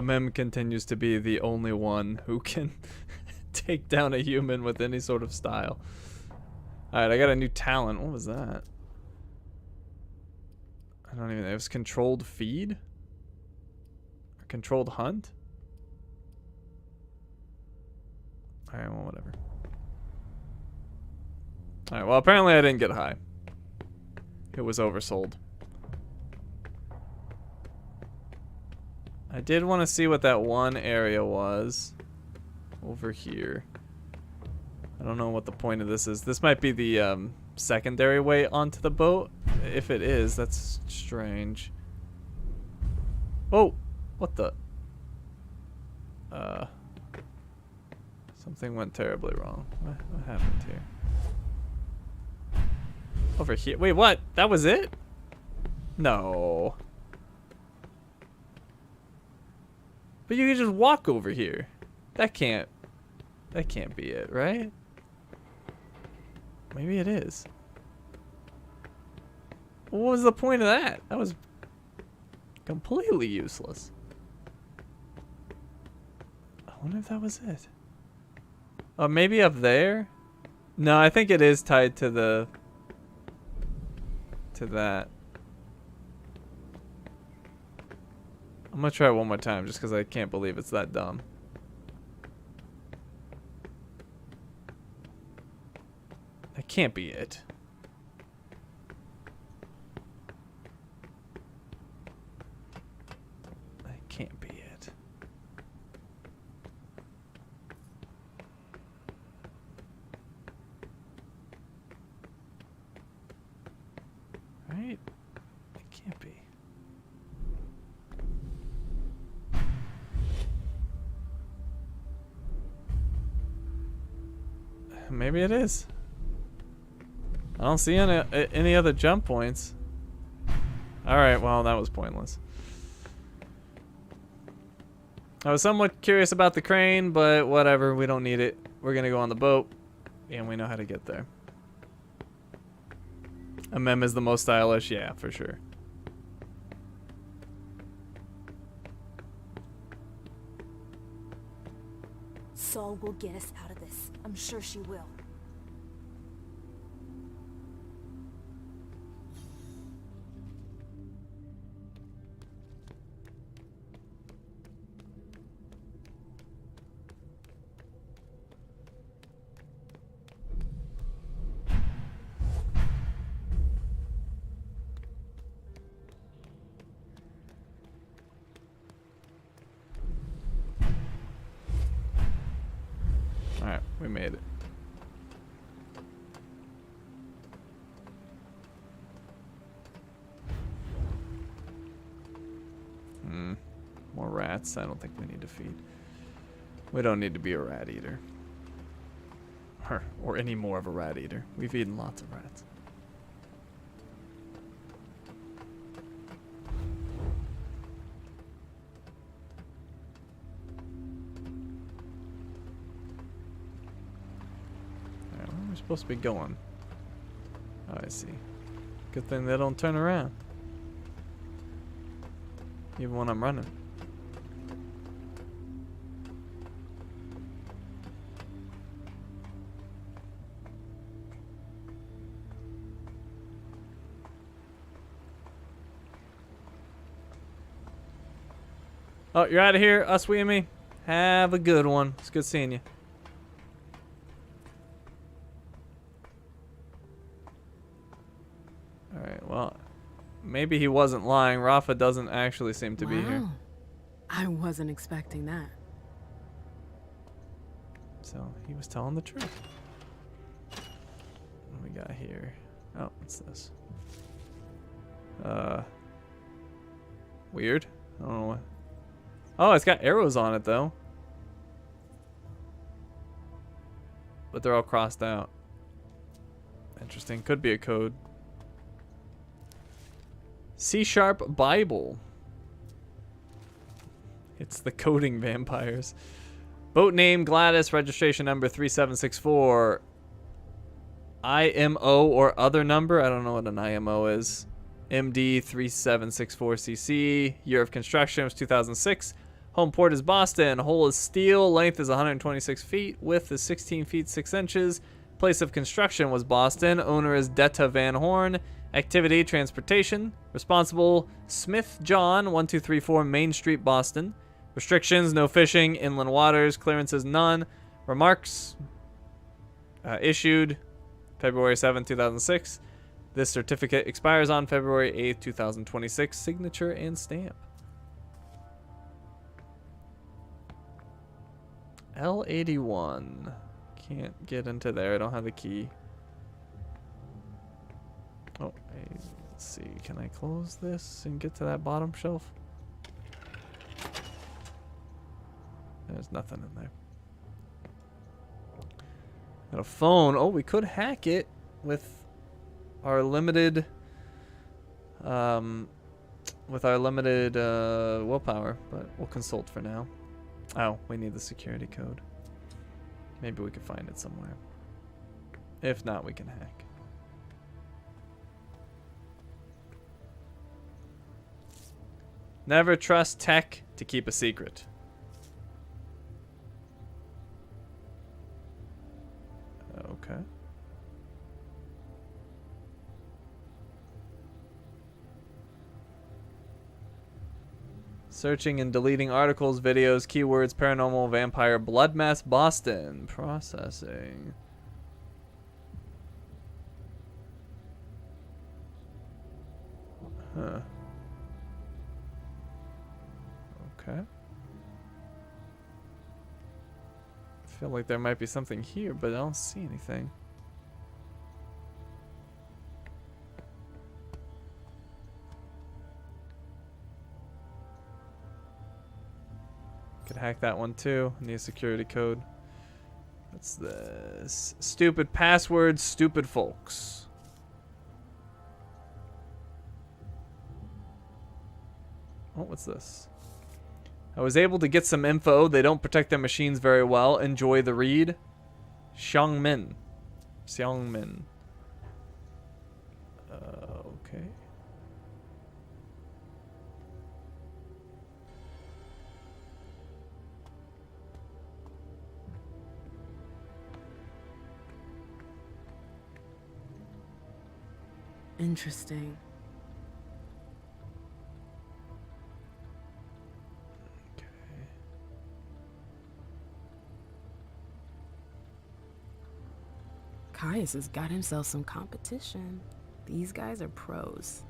Mem continues to be the only one who can take down a human with any sort of style. Alright, I got a new talent. What was that? I don't even know. It was controlled feed? Or controlled hunt? Alright, well, whatever. Alright, well, apparently I didn't get high. It was oversold. I did want to see what that one area was over here. I don't know what the point of this is. This might be the secondary way onto the boat. If it is, that's strange. Oh, what the? Something went terribly wrong. What happened here? Over here. Wait, what? That was it? No. But you can just walk over here. That can't be it, right? Maybe it is. What was the point of that? That was completely useless. I wonder if that was it. Oh, maybe up there? No, I think it is tied to the... to that. I'm gonna try it one more time just because I can't believe it's that dumb. That can't be it. That can't be it. Right? It can't be. Maybe it is. I don't see any other jump points. Alright, well, that was pointless. I was somewhat curious about the crane, but whatever, we don't need it. We're gonna go on the boat, and we know how to get there. A mem is the most stylish, yeah, for sure. Sol will get us out of this. I'm sure she will. Alright, we made it. More rats. I don't think we need to feed. We don't need to be a rat eater. Or any more of a rat eater. We've eaten lots of rats. Alright, where are we supposed to be going? Oh, I see. Good thing they don't turn around. Even when I'm running. Oh, you're out of here, us, we, and me. Have a good one. It's good seeing you. Alright, well, maybe he wasn't lying. Rafa doesn't actually seem to be here. I wasn't expecting that. So, he was telling the truth. What do we got here? Oh, what's this? Weird. I don't know what. Oh, it's got arrows on it, though. But they're all crossed out. Interesting. Could be a code. C-sharp Bible. It's the coding vampires. Boat name Gladys. Registration number 3764. IMO or other number. I don't know what an IMO is. MD 3764CC. Year of construction was 2006. Home port is Boston. Hull is steel. Length is 126 feet. Width is 16 feet 6 inches. Place of construction was Boston. Owner is Detta Van Horn. Activity, transportation. Responsible, Smith John, 1234 Main Street, Boston. Restrictions, no fishing, inland waters. Clearances, none. Remarks, issued February 7, 2006. This certificate expires on February 8, 2026. Signature and stamp. L81. Can't get into there. I don't have the key. Oh, let's see. Can I close this and get to that bottom shelf? There's nothing in there. Got a phone. Oh, we could hack it with our limited with our limited willpower, but we'll consult for now. Oh, we need the security code. Maybe we can find it somewhere. If not, we can hack. Never trust tech to keep a secret. Okay. Searching and deleting articles, videos, keywords, paranormal, vampire, blood mass, Boston. Processing. Huh. Okay. I feel like there might be something here, but I don't see anything. Could hack that one too. Need a security code. What's this? Stupid passwords, stupid folks. Oh, what's this? I was able to get some info. They don't protect their machines very well. Enjoy the read. Xiangmin. Xiangmin. Okay. Interesting. Caius has got himself some competition. These guys are pros.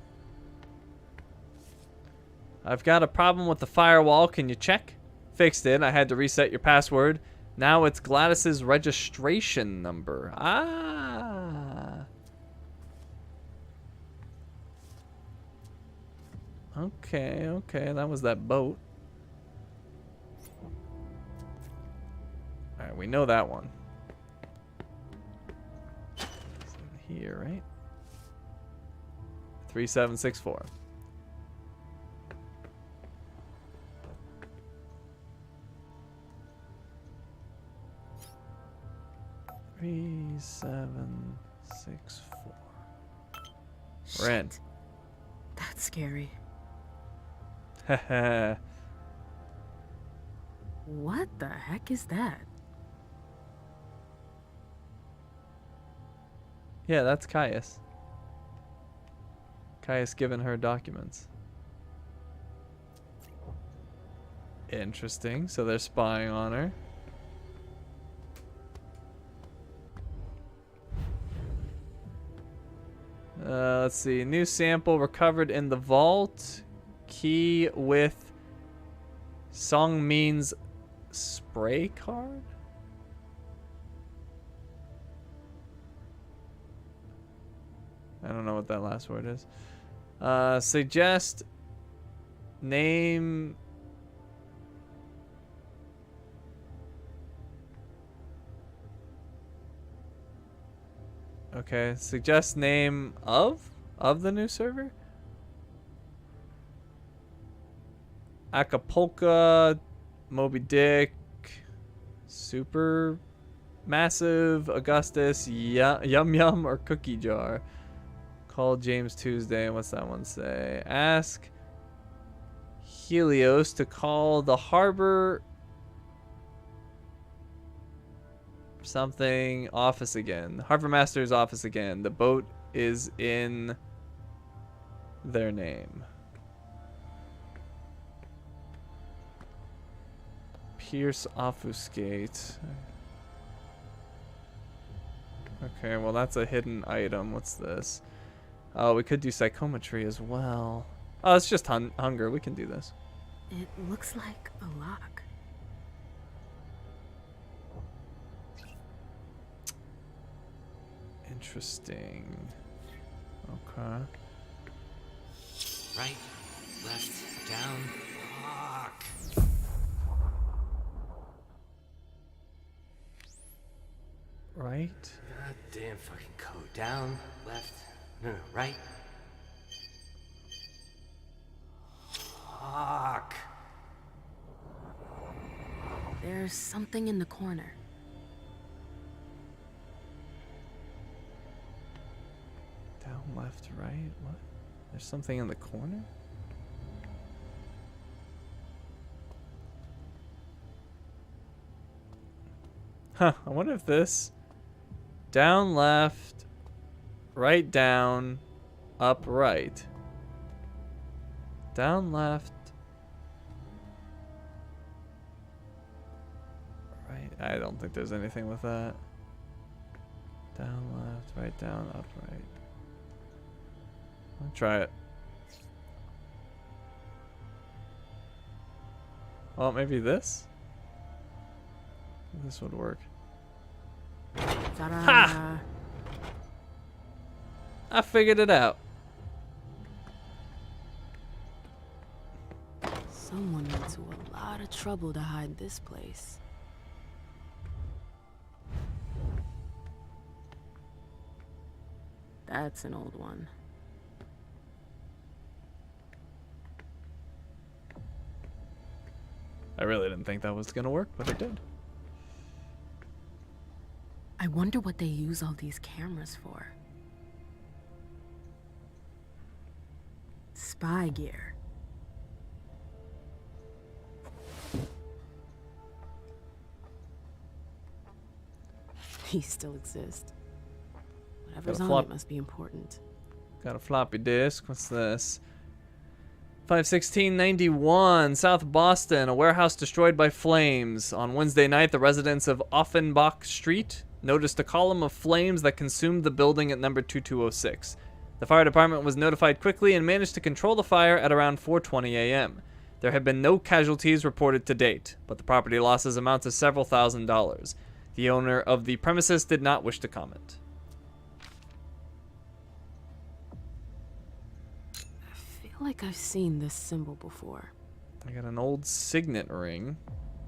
I've got a problem with the firewall. Can you check? Fixed it. I had to reset your password. Now it's Gladys's registration number. Ah. Okay, okay. That was that boat. Alright, we know that one. It's in here, right? 3764. Three, 7, 6, 4. We're in. That's scary. Haha. What the heck is that? Yeah, that's Caius. Caius giving her documents. Interesting. So they're spying on her. Let's see. New sample recovered in the vault. Key with Songmin's spray card? I don't know what that last word is. Suggest name. Okay, suggest name of the new server. Acapulco, Moby Dick, Super Massive, Augustus, Yum Yum, or Cookie Jar. Call James Tuesday. What's that one say? Ask Helios to call the harbor something office again. Harbor Master's office again. The boat is in their name. Pierce Offuscate. Okay, well that's a hidden item. What's this? Oh, we could do psychometry as well. Oh, it's just hunger. We can do this. It looks like a lock. Interesting. Okay. Right, left, down. Fuck. Right. God damn fucking code. Down, left, no, right. There's something in the corner. Down, left, right. What? There's something in the corner? Huh, I wonder if this... Down, left, right, down, up, right. Down, left. Right, I don't think there's anything with that. Down, left, right, down, up, right. I'll try it. Oh, maybe this? This would work. Ta-da. Ha! I figured it out. Someone went to a lot of trouble to hide this place. That's an old one. I really didn't think that was gonna work, but it did. I wonder what they use all these cameras for. Spy gear. These still exist. Whatever's on it must be important. Got a floppy disk. What's this? 5/16/91, South Boston. A warehouse destroyed by flames. On Wednesday night, the residents of Offenbach Street noticed a column of flames that consumed the building at number 2206. The fire department was notified quickly and managed to control the fire at around 4:20 a.m. There have been no casualties reported to date, but the property losses amount to several $1,000s. The owner of the premises did not wish to comment. I feel like I've seen this symbol before. I got an old signet ring.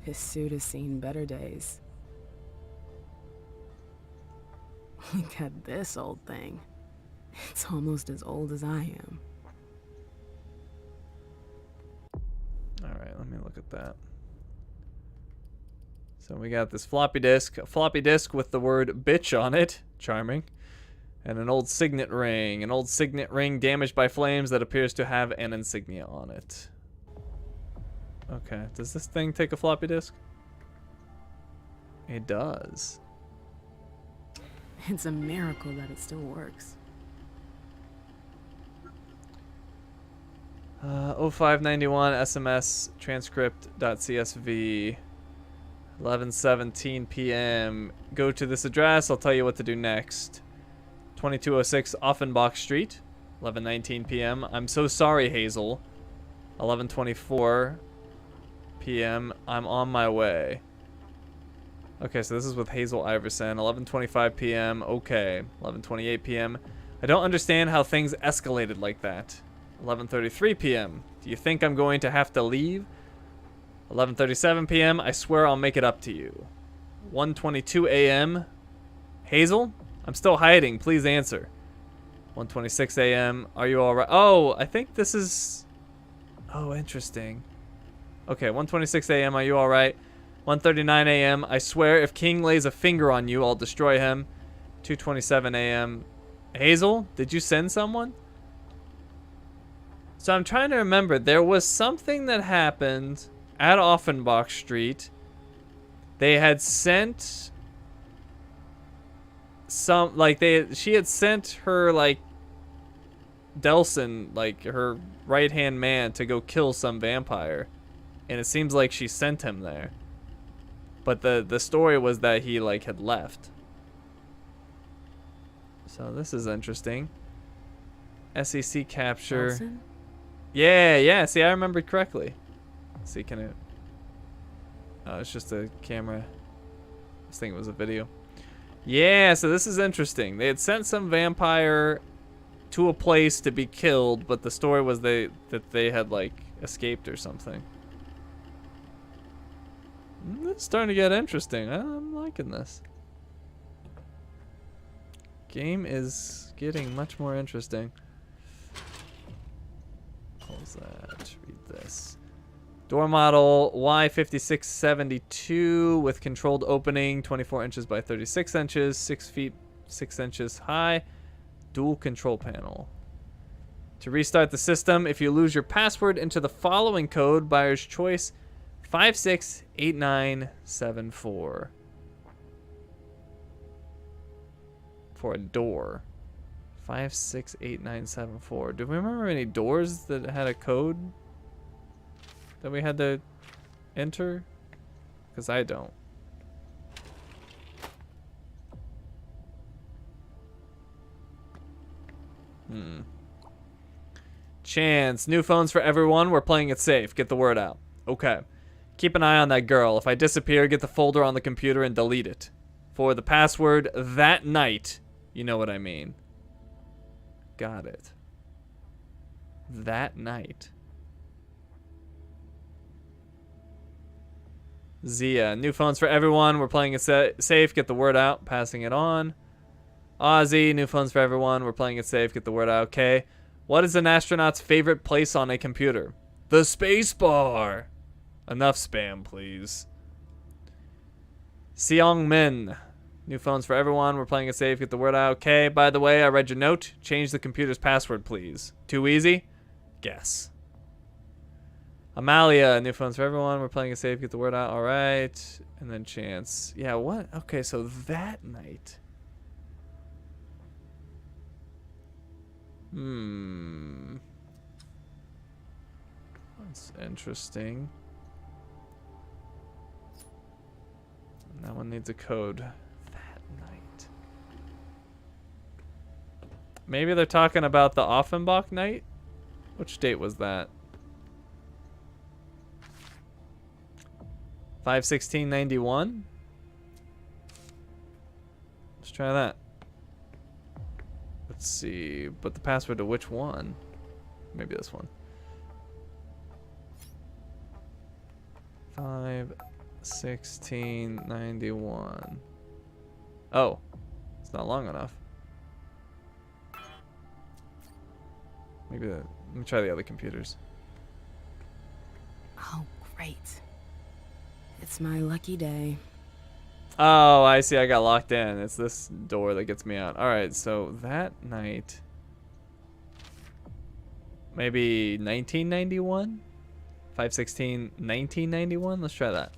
His suit has seen better days. Look at this old thing. It's almost as old as I am. Alright, let me look at that. So we got this floppy disk, a floppy disk with the word bitch on it, charming, and an old signet ring damaged by flames that appears to have an insignia on it. Okay, does this thing take a floppy disk? It does. It's a miracle that it still works. 0591 SMS transcript.csv 11:17 p.m. Go to this address. I'll tell you what to do next. 2206 Offenbach Street, 11:19 p.m. I'm so sorry, Hazel. 11:24 p.m. I'm on my way. Okay, so this is with Hazel Iverson. 11:25 p.m. Okay. 11:28 p.m. I don't understand how things escalated like that. 11:33 p.m. Do you think I'm going to have to leave? 11:37 p.m. I swear I'll make it up to you. 1:22 a.m. Hazel? I'm still hiding. Please answer. 1:26 a.m. Are you alright? Oh, I think this is... Oh, interesting. Okay, 1:26 a.m. Are you alright? 1:39 a.m. I swear if King lays a finger on you, I'll destroy him. 2:27 a.m. Hazel, did you send someone? So I'm trying to remember. There was something that happened at Offenbach Street. They had sent some, like, she had sent her, like, Delson, like, her right-hand man to go kill some vampire. And it seems like she sent him there. But the story was that he, like, had left. So this is interesting. SEC capture. Delson? Yeah. See, I remembered correctly. Let's see, can it... Oh, it's just a camera. I was thinking it was a video. Yeah, so this is interesting. They had sent some vampire to a place to be killed, but the story was that they had, like, escaped or something. It's starting to get interesting. I'm liking this. Game is getting much more interesting. Close that. Read this. Door model Y5672 with controlled opening, 24 inches by 36 inches, 6 feet 6 inches high. Dual control panel. To restart the system, if you lose your password, enter the following code, buyer's choice 568974. For a door. 568974. Do we remember any doors that had a code that we had to enter? Because I don't. Chance. New phones for everyone. We're playing it safe. Get the word out. Okay. Keep an eye on that girl. If I disappear, get the folder on the computer and delete it. For the password, that night. You know what I mean. Got it. That night. Zia. New phones for everyone. We're playing it safe. Get the word out. Passing it on. Ozzy. New phones for everyone. We're playing it safe. Get the word out. Okay. What is an astronaut's favorite place on a computer? The space bar. Enough spam, please. Seong Min. New phones for everyone. We're playing it safe. Get the word out. Okay. By the way, I read your note. Change the computer's password, please. Too easy? Guess. Amalia. New phones for everyone. We're playing it safe. Get the word out. All right. And then Chance. Yeah, what? Okay, so that night. That's interesting. That one needs a code. That night. Maybe they're talking about the Offenbach night? Which date was that? 5/16/91? Let's try that. Let's see. But the password to which one? Maybe this one. 5/16/91. Oh, it's not long enough. Maybe let me try the other computers. Oh, great. It's my lucky day. Oh, I see. I got locked in. It's this door that gets me out. All right, so that night, maybe 1991, 5/16/1991. Let's try that.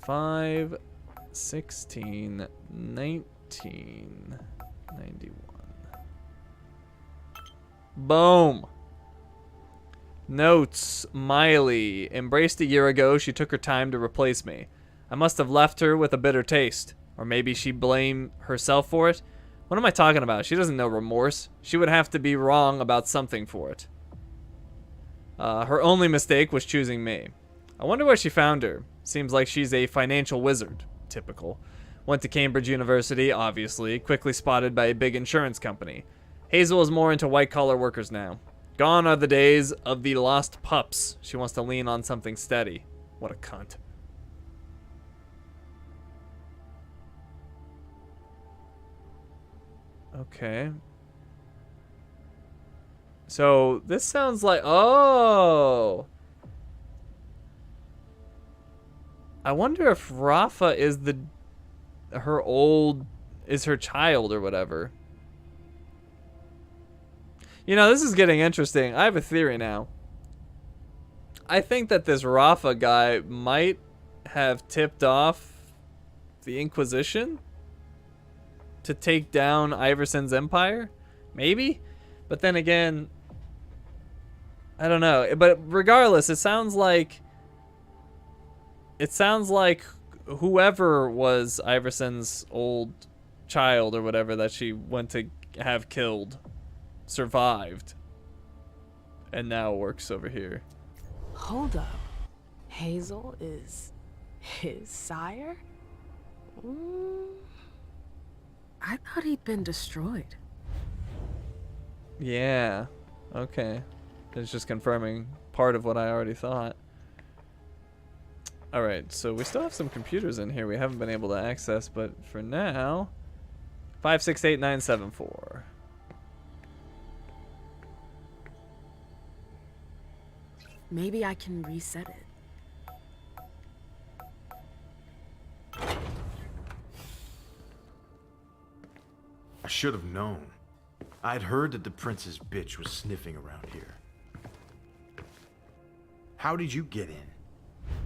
Five 16/1991. Boom. Notes. Miley. Embraced a year ago, she took her time to replace me. I must have left her with a bitter taste. Or maybe she blamed herself for it. What am I talking about? She doesn't know remorse. She would have to be wrong about something for it. Her only mistake was choosing me. I wonder where she found her. Seems like she's a financial wizard. Typical. Went to Cambridge University, obviously. Quickly spotted by a big insurance company. Hazel is more into white-collar workers now. Gone are the days of the lost pups. She wants to lean on something steady. What a cunt. Okay. So, this sounds like... Oh! I wonder if Rafa is her child or whatever. You know, this is getting interesting. I have a theory now. I think that this Rafa guy might have tipped off the Inquisition to take down Iverson's empire. Maybe? But then again, I don't know. But regardless, it sounds like whoever was Iverson's old child or whatever that she went to have killed survived and now works over here. Hold up. Hazel is his sire? I thought he'd been destroyed. Yeah. Okay. It's just confirming part of what I already thought. Alright, so we still have some computers in here we haven't been able to access, but for now, 568974. Maybe I can reset it. I should have known. I'd heard that the prince's bitch was sniffing around here. How did you get in?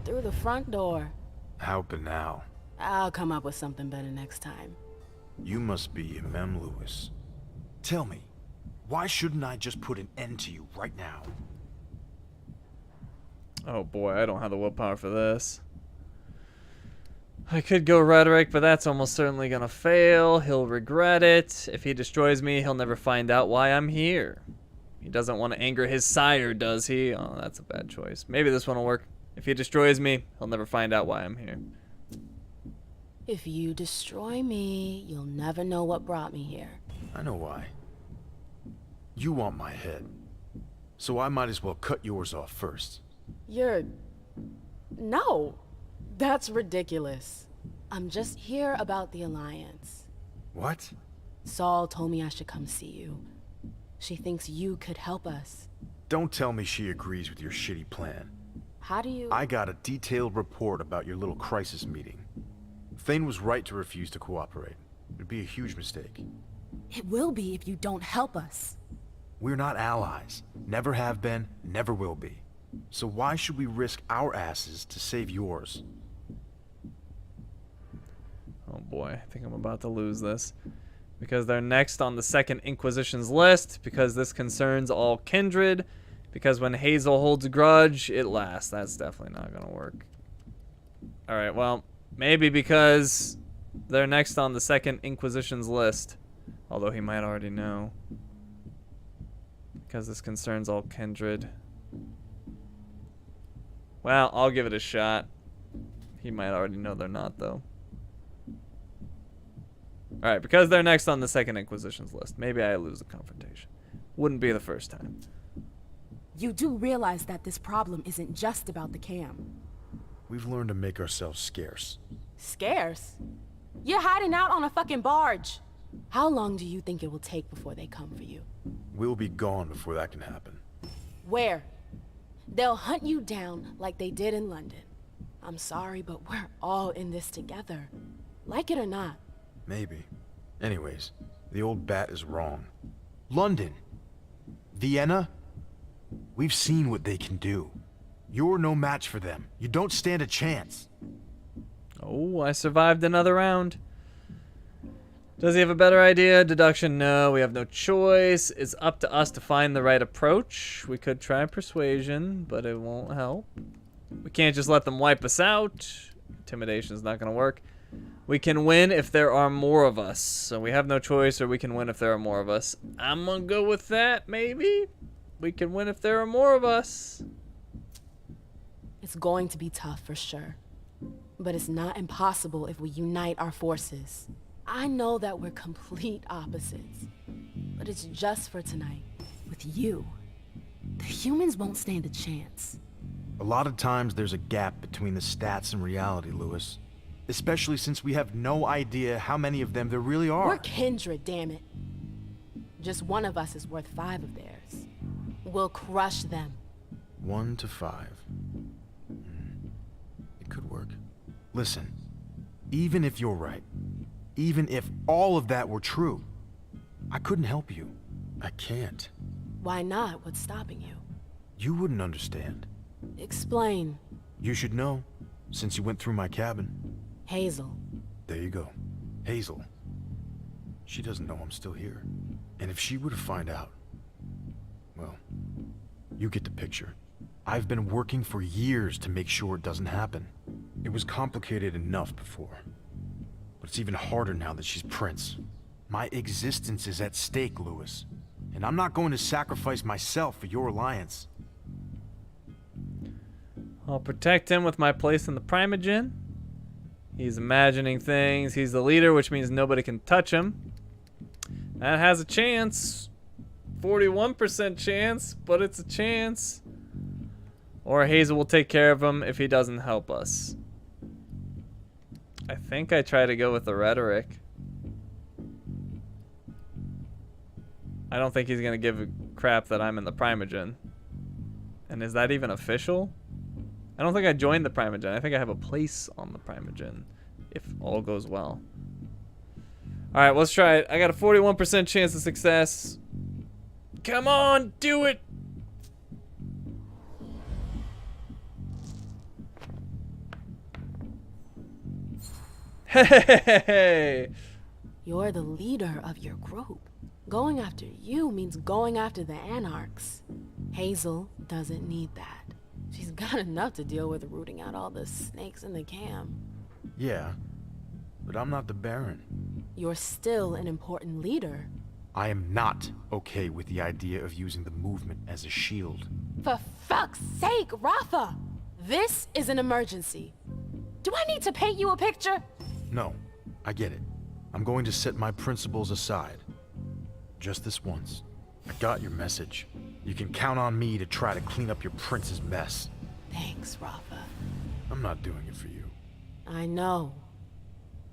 Through the front door. How banal. I'll come up with something better next time. You must be Mem Lewis. Tell me, why shouldn't I just put an end to you right now? Oh boy, I don't have the willpower for this. I could go rhetoric, but that's almost certainly gonna fail. He'll regret it. If he destroys me, he'll never find out why I'm here. He doesn't want to anger his sire, does he? Oh, that's a bad choice. Maybe this one will work. If he destroys me, he'll never find out why I'm here. If you destroy me, you'll never know what brought me here. I know why. You want my head. So I might as well cut yours off first. You're... No. That's ridiculous. I'm just here about the Alliance. What? Saul told me I should come see you. She thinks you could help us. Don't tell me she agrees with your shitty plan. How do you... I got a detailed report about your little crisis meeting. Thane was right to refuse to cooperate. It'd be a huge mistake. It will be if you don't help us. We're not allies. Never have been, never will be. So why should we risk our asses to save yours? Oh boy, I think I'm about to lose this. Because they're next on the Second Inquisition's list, because this concerns all kindred, because when Hazel holds a grudge, it lasts. That's definitely not going to work. Alright, well, maybe because they're next on the Second Inquisition's list. Although he might already know. Because this concerns all kindred. Well, I'll give it a shot. He might already know they're not, though. Alright, because they're next on the Second Inquisition's list. Maybe I lose the confrontation. Wouldn't be the first time. You do realize that this problem isn't just about the cam. We've learned to make ourselves scarce. Scarce? You're hiding out on a fucking barge. How long do you think it will take before they come for you? We'll be gone before that can happen. Where? They'll hunt you down like they did in London. I'm sorry, but we're all in this together. Like it or not. Maybe. Anyways, the old bat is wrong. London. Vienna. We've seen what they can do. You're no match for them. You don't stand a chance. Oh, I survived another round. Does he have a better idea? Deduction, no. We have no choice. It's up to us to find the right approach. We could try persuasion, but it won't help. We can't just let them wipe us out. Intimidation's not going to work. We can win if there are more of us. So we have no choice, or we can win if there are more of us. I'm going to go with that, maybe. We can win if there are more of us. It's going to be tough for sure. But it's not impossible if we unite our forces. I know that we're complete opposites, but it's just for tonight. With you, the humans won't stand a chance. A lot of times there's a gap between the stats and reality, Lewis. Especially since we have no idea how many of them there really are. We're kindred, damn it. Just one of us is worth 5 of theirs. We'll crush them. 1 to 5. It could work. Listen, even if you're right, even if all of that were true, I couldn't help you. I can't. Why not? What's stopping you? You wouldn't understand. Explain. You should know, since you went through my cabin. Hazel. There you go. Hazel. She doesn't know I'm still here. And if she were to find out, well, you get the picture. I've been working for years to make sure it doesn't happen. It was complicated enough before. But it's even harder now that she's Prince. My existence is at stake, Lewis. And I'm not going to sacrifice myself for your alliance. I'll protect him with my place in the Primogen. He's imagining things. He's the leader, which means nobody can touch him. That has a chance. 41% chance, but it's a chance. Or Hazel will take care of him if he doesn't help us. I think I try to go with the rhetoric. I don't think he's gonna give a crap that I'm in the Primogen. And is that even official? I don't think I joined the Primogen. I think I have a place on the Primogen, if all goes well. Alright, let's try it. I got a 41% chance of success. Come on, do it! Hey! You're the leader of your group. Going after you means going after the Anarchs. Hazel doesn't need that. She's got enough to deal with rooting out all the snakes in the camp. Yeah, but I'm not the Baron. You're still an important leader. I am not okay with the idea of using the movement as a shield. For fuck's sake, Rafa! This is an emergency. Do I need to paint you a picture? No, I get it. I'm going to set my principles aside. Just this once. I got your message. You can count on me to try to clean up your prince's mess. Thanks, Rafa. I'm not doing it for you. I know.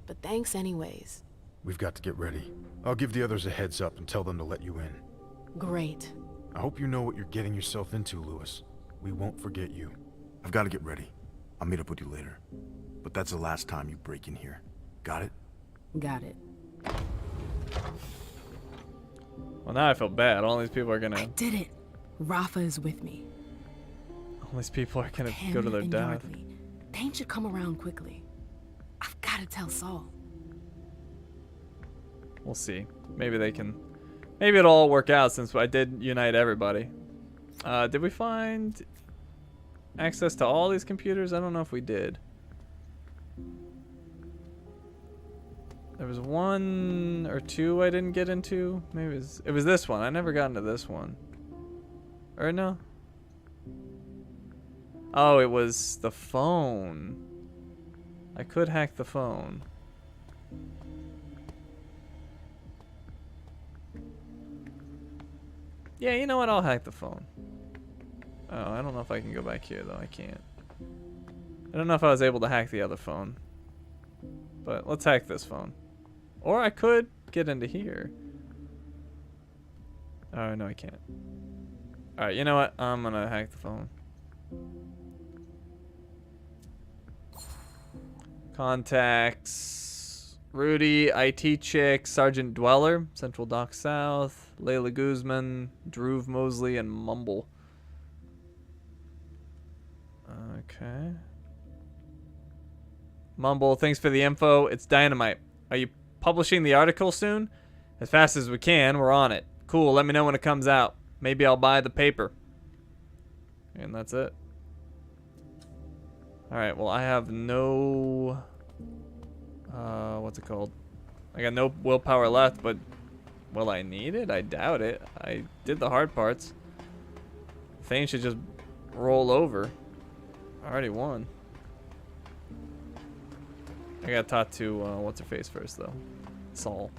But thanks anyways. We've got to get ready. I'll give the others a heads up and tell them to let you in. Great. I hope you know what you're getting yourself into, Lewis. We won't forget you. I've got to get ready. I'll meet up with you later. But that's the last time you break in here. Got it? Got it. Well, now I feel bad. All these people are gonna... I did it. Rafa is with me. All these people are gonna go to their death. Thane should come around quickly. I've got to tell Saul. We'll see. Maybe they can... Maybe it'll all work out since I did unite everybody. Did we find access to all these computers? I don't know if we did. There was one or two I didn't get into. Maybe it was this one. I never got into this one. Or no? Oh, it was the phone. I could hack the phone. Yeah, you know what? I'll hack the phone. Oh, I don't know if I can go back here, though. I can't. I don't know if I was able to hack the other phone. But let's hack this phone. Or I could get into here. Oh, no, I can't. Alright, you know what? I'm gonna hack the phone. Contacts. Rudy, IT Chick, Sergeant Dweller, Central Dock South, Layla Guzman, Drew Mosley, and Mumble. Okay. Mumble, thanks for the info. It's dynamite. Are you publishing the article soon? As fast as we can. We're on it. Cool. Let me know when it comes out. Maybe I'll buy the paper. And that's it. Alright, well, I have no... what's it called? I got no willpower left, but... Will I need it? I doubt it. I did the hard parts. Thane should just roll over. I already won. I gotta talk to, what's-her-face first, though. Saul.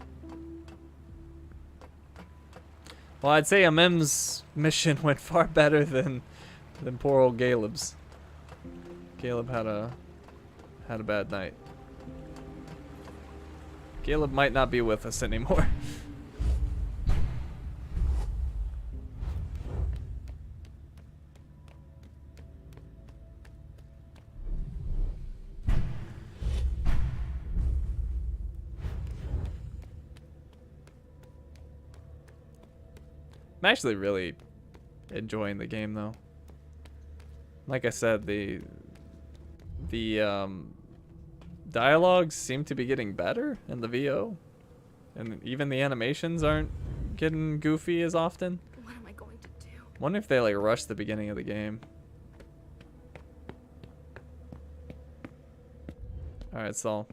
Well, I'd say Amem's mission went far better than poor old Caleb's. Caleb had a bad night. Caleb might not be with us anymore. I'm actually really enjoying the game, though. Like I said, the dialogues seem to be getting better in the VO, and even the animations aren't getting goofy as often. What am I going to do? Wonder if they like rush the beginning of the game. All right, Saul.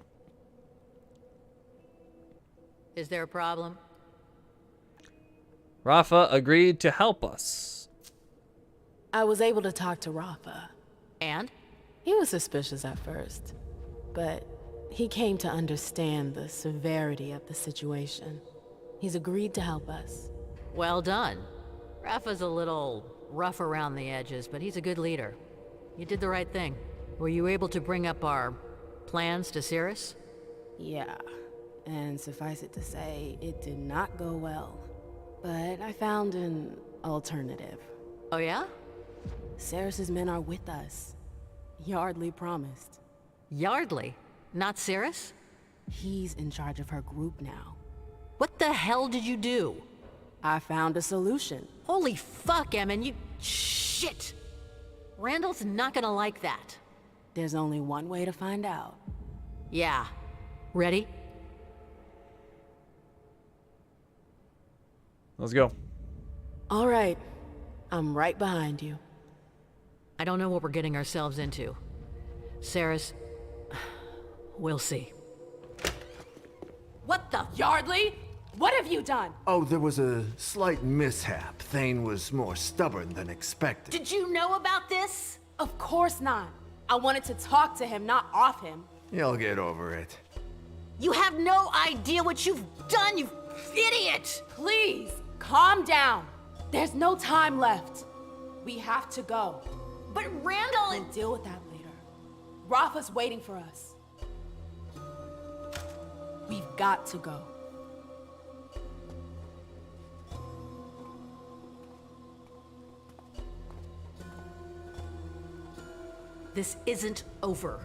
Is there a problem? Rafa agreed to help us. I was able to talk to Rafa. And? He was suspicious at first, but he came to understand the severity of the situation. He's agreed to help us. Well done. Rafa's a little rough around the edges, but he's a good leader. You did the right thing. Were you able to bring up our plans to Cirrus? Yeah, and suffice it to say, it did not go well. But I found an alternative. Oh yeah? Ceres's men are with us. Yardley promised. Yardley? Not Ceres? He's in charge of her group now. What the hell did you do? I found a solution. Holy fuck, Emin, you... Shit! Randall's not gonna like that. There's only one way to find out. Yeah. Ready? Let's go. All right. I'm right behind you. I don't know what we're getting ourselves into. Ceres... We'll see. What the... Yardley? What have you done? Oh, there was a slight mishap. Thane was more stubborn than expected. Did you know about this? Of course not. I wanted to talk to him, not off him. You'll get over it. You have no idea what you've done, you idiot! Please, calm down. There's no time left. We have to go. But Randall... We'll deal with that later. Rafa's waiting for us. We've got to go. This isn't over.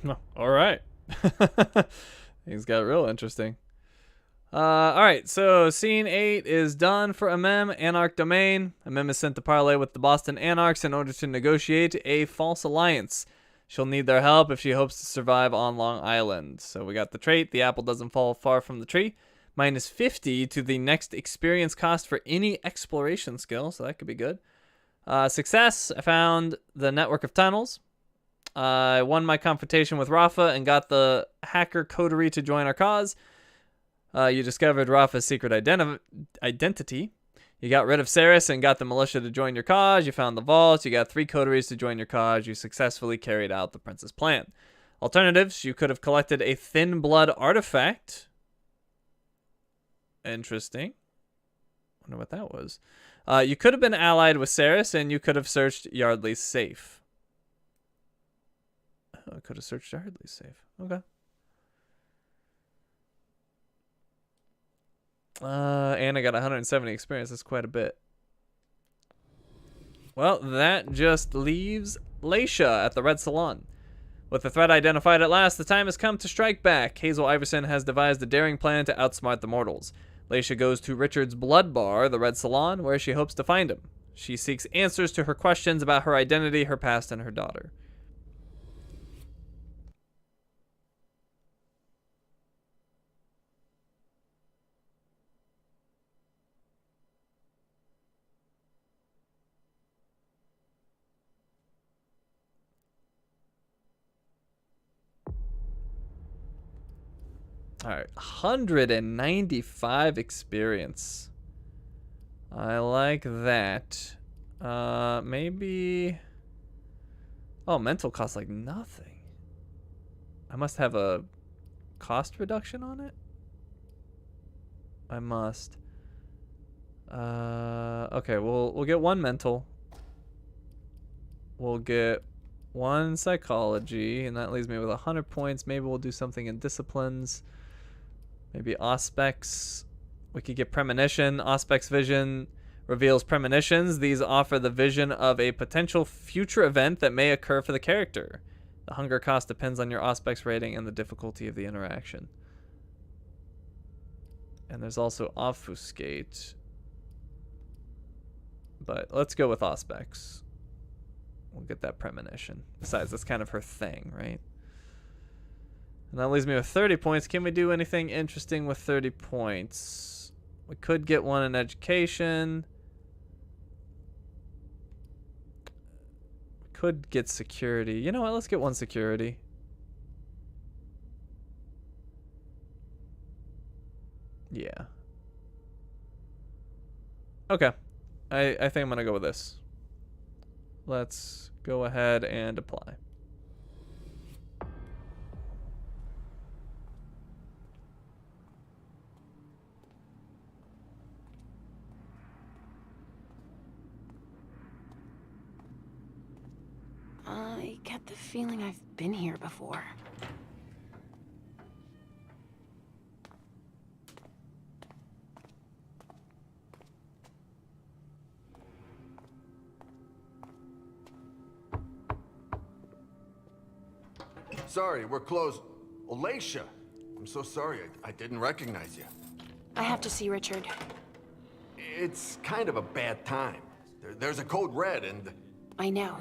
No. All right. Things got real interesting. All right, so scene 8 is done for Amem, Anarch Domain. Amem is sent to parley with the Boston Anarchs in order to negotiate a false alliance. She'll need their help if she hopes to survive on Long Island. So we got the trait, the apple doesn't fall far from the tree. Minus 50 to the next experience cost for any exploration skill, so that could be good. Success, I found the network of tunnels. I won my confrontation with Rafa and got the hacker coterie to join our cause. You discovered Rafa's secret identity. You got rid of Ceres and got the militia to join your cause. You found the vault. You got 3 coteries to join your cause. You successfully carried out the prince's plan. Alternatives, you could have collected a thin blood artifact. Interesting. Wonder what that was. You could have been allied with Ceres and you could have searched Yardley's safe. Oh, I could have searched Yardley's safe. Okay. And I got 170 experience. That's quite a bit. Well, that just leaves Leisha at the Red Salon. With the threat identified at last, the time has come to strike back. Hazel Iverson has devised a daring plan to outsmart the mortals. Leisha goes to Richard's blood bar, the Red Salon, where she hopes to find him. She seeks answers to her questions about her identity, her past, and her daughter. All right, 195 experience. I like that. Maybe... Oh, mental costs like nothing. I must have a cost reduction on it? I must. Okay, we'll get 1 mental. We'll get 1 psychology, and that leaves me with 100 points. Maybe we'll do something in disciplines. Maybe Auspex. We could get Premonition. Auspex Vision reveals premonitions. These offer the vision of a potential future event that may occur for the character. The hunger cost depends on your Auspex rating and the difficulty of the interaction. And there's also Obfuscate. But let's go with Auspex. We'll get that premonition. Besides, that's kind of her thing, right? And that leaves me with 30 points. Can we do anything interesting with 30 points? We could get 1 in education. We could get security. You know what? Let's get 1 security. Yeah. Okay. I think I'm going to go with this. Let's go ahead and apply. I get the feeling I've been here before. Sorry, we're closed. Alacia! I'm so sorry, I didn't recognize you. I have to see Richard. It's kind of a bad time. There's a code red and... I know.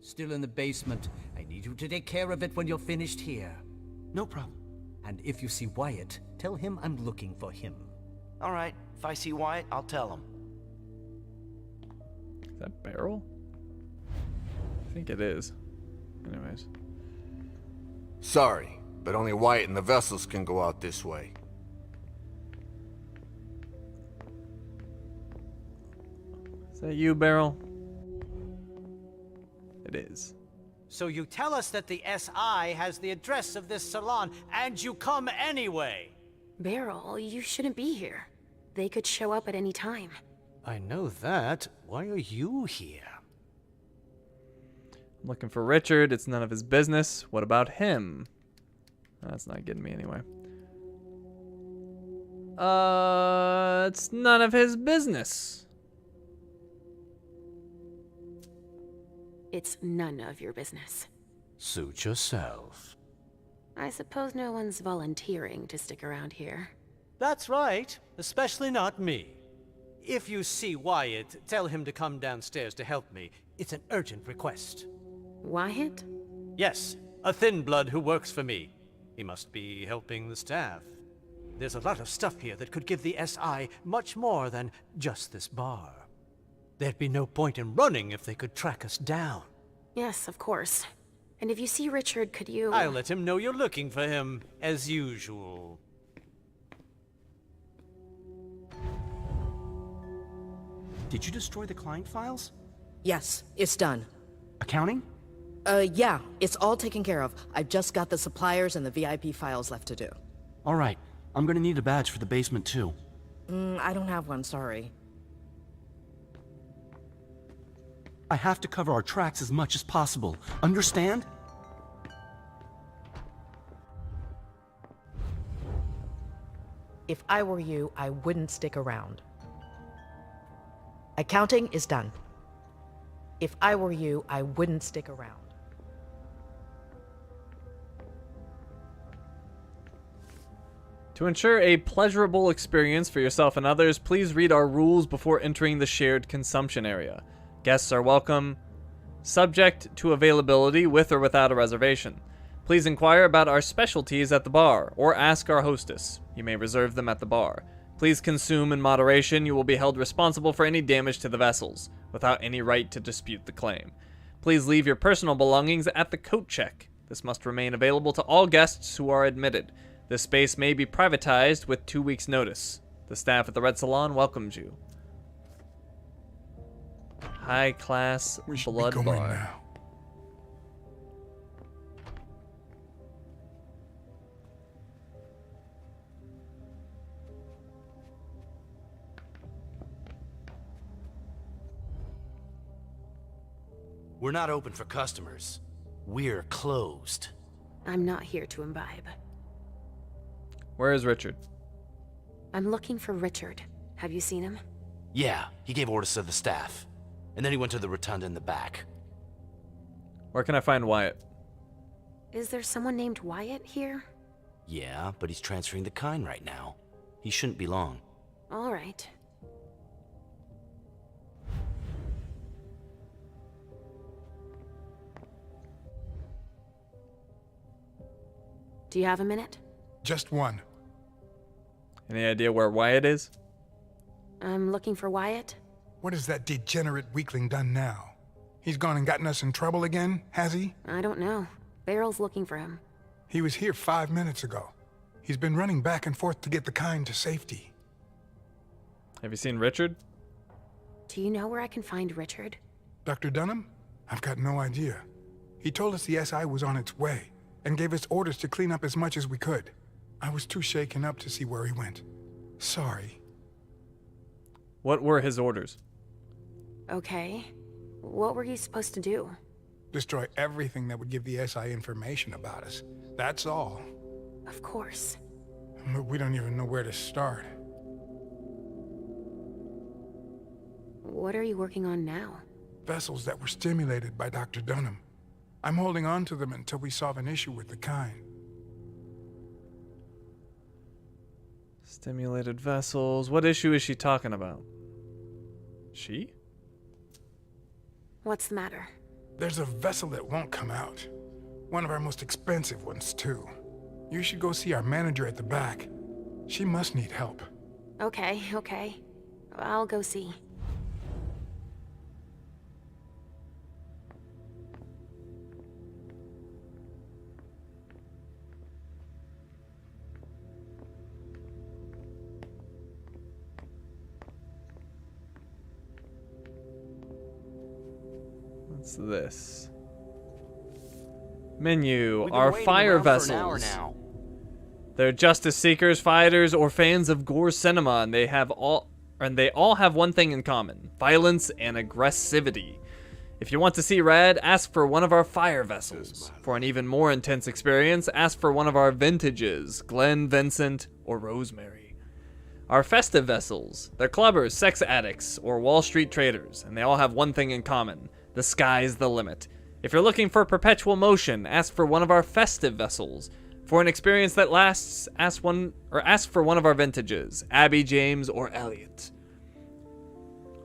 Still in the basement. I need you to take care of it when you're finished here. No problem. And if you see Wyatt, tell him I'm looking for him. All right. If I see Wyatt, I'll tell him. Is that Beryl? I think it is. Anyways. Sorry, but only Wyatt and the vessels can go out this way. Is that you, Beryl? It is. So you tell us that the SI has the address of this salon, and you come anyway! Beryl, you shouldn't be here. They could show up at any time. I know that. Why are you here? I'm looking for Richard. It's none of his business. What about him? That's not getting me anyway. It's none of his business. It's none of your business. Suit yourself. I suppose no one's volunteering to stick around here. That's right. Especially not me. If you see Wyatt, tell him to come downstairs to help me. It's an urgent request. Wyatt? Yes, a thin blood who works for me. He must be helping the staff. There's a lot of stuff here that could give the SI much more than just this bar. There'd be no point in running if they could track us down. Yes, of course. And if you see Richard, could you... I'll let him know you're looking for him, as usual. Did you destroy the client files? Yes, it's done. Accounting? Yeah, it's all taken care of. I've just got the suppliers and the VIP files left to do. All right. I'm gonna need a badge for the basement, too. I don't have one, sorry. I have to cover our tracks as much as possible. Understand? If I were you, I wouldn't stick around. Accounting is done. If I were you, I wouldn't stick around. To ensure a pleasurable experience for yourself and others, please read our rules before entering the shared consumption area. Guests are welcome, subject to availability with or without a reservation. Please inquire about our specialties at the bar, or ask our hostess. You may reserve them at the bar. Please consume in moderation. You will be held responsible for any damage to the vessels, without any right to dispute the claim. Please leave your personal belongings at the coat check. This must remain available to all guests who are admitted. This space may be privatized with 2 weeks' notice. The staff at the Red Salon welcomes you. High-class blood bar. Now. We're not open for customers. We're closed. I'm not here to imbibe. Where is Richard? I'm looking for Richard. Have you seen him? Yeah, he gave orders to the staff. And then he went to the rotunda in the back. Where can I find Wyatt? Is there someone named Wyatt here? Yeah, but he's transferring the kind right now. He shouldn't be long. All right. Do you have a minute? Just one. Any idea where Wyatt is? I'm looking for Wyatt. What has that degenerate weakling done now? He's gone and gotten us in trouble again, has he? I don't know. Beryl's looking for him. He was here 5 minutes ago. He's been running back and forth to get the kind to safety. Have you seen Richard? Do you know where I can find Richard? Dr. Dunham? I've got no idea. He told us the SI was on its way and gave us orders to clean up as much as we could. I was too shaken up to see where he went. Sorry. What were his orders? Okay. What were you supposed to do? Destroy everything that would give the SI information about us. That's all. Of course. But we don't even know where to start. What are you working on now? Vessels that were stimulated by Dr. Dunham. I'm holding on to them until we solve an issue with the kind. Stimulated vessels. What issue is she talking about? She? What's the matter? There's a vessel that won't come out. One of our most expensive ones, too. You should go see our manager at the back. She must need help. Okay, okay. I'll go see. What's this? Menu. We've been Our waiting fire around for an hour vessels. now. They're justice seekers, fighters, or fans of gore cinema, and they all have one thing in common: violence and aggressivity. If you want to see red, ask for one of our fire vessels. For an even more intense experience, ask for one of our vintages: Glenn, Vincent, or Rosemary. Our festive vessels. They're clubbers, sex addicts, or Wall Street traders, and they all have one thing in common: the sky's the limit. If you're looking for perpetual motion, ask for one of our festive vessels. For an experience that lasts, ask for one of our vintages: Abby, James, or Elliot.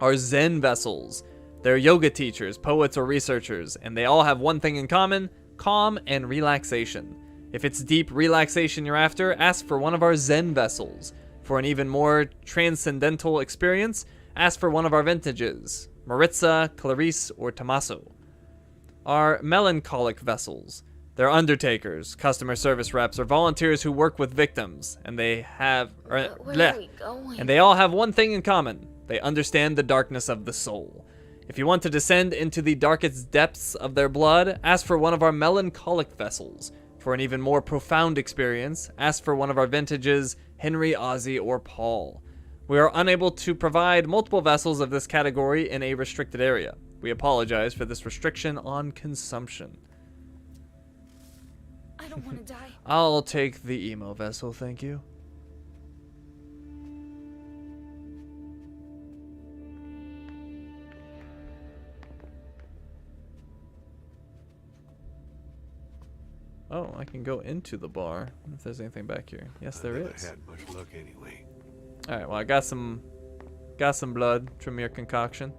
Our Zen vessels. They're yoga teachers, poets, or researchers, and they all have one thing in common: calm and relaxation. If it's deep relaxation you're after, ask for one of our Zen vessels. For an even more transcendental experience, ask for one of our vintages: Maritza, Clarice, or Tommaso. Our melancholic vessels. They're undertakers, customer service reps, or volunteers who work with victims, and they have Where are we going? and they all have one thing in common: they understand the darkness of the soul. If you want to descend into the darkest depths of their blood, ask for one of our melancholic vessels. For an even more profound experience, ask for one of our vintages: Henry, Ozzy, or Paul. We are unable to provide multiple vessels of this category in a restricted area. We apologize for this restriction on consumption. I don't want to die. I'll take the emo vessel, thank you. Oh, I can go into the bar if there's anything back here. Yes, there is. I had much luck anyway. All right, well, I got some blood from your concoction.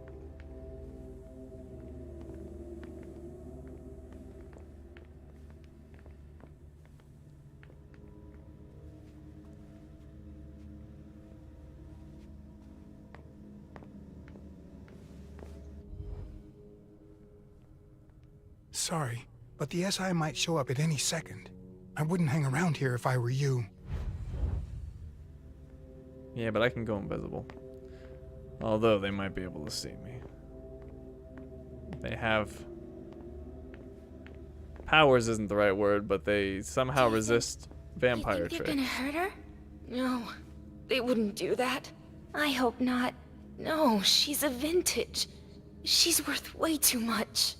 Sorry, but the SI might show up at any second. I wouldn't hang around here if I were you. Yeah, but I can go invisible. Although they might be able to see me. They have... powers isn't the right word, but they somehow resist vampire You think tricks. they're gonna hurt her? No, they wouldn't do that. I hope not. No, she's a vintage. She's worth way too much.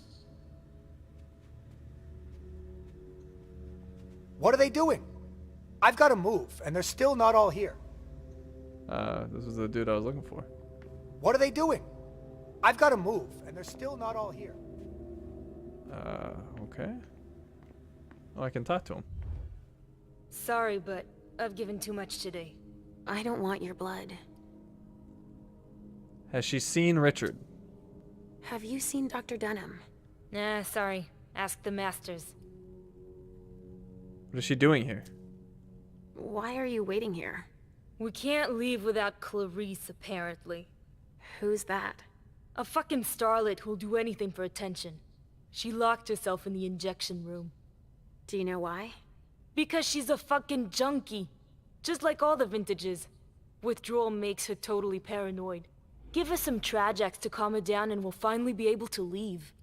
What are they doing? I've got to move, and they're still not all here. This was the dude I was looking for. What are they doing? I've got to move, and they're still not all here. Okay. Oh, I can talk to him. Sorry, but I've given too much today. I don't want your blood. Has she seen Richard? Have you seen Dr. Dunham? Nah, sorry. Ask the masters. What is she doing here? Why are you waiting here? We can't leave without Clarice, apparently. Who's that? A fucking starlet who'll do anything for attention. She locked herself in the injection room. Do you know why? Because she's a fucking junkie. Just like all the vintages. Withdrawal makes her totally paranoid. Give her some Trajax to calm her down and we'll finally be able to leave.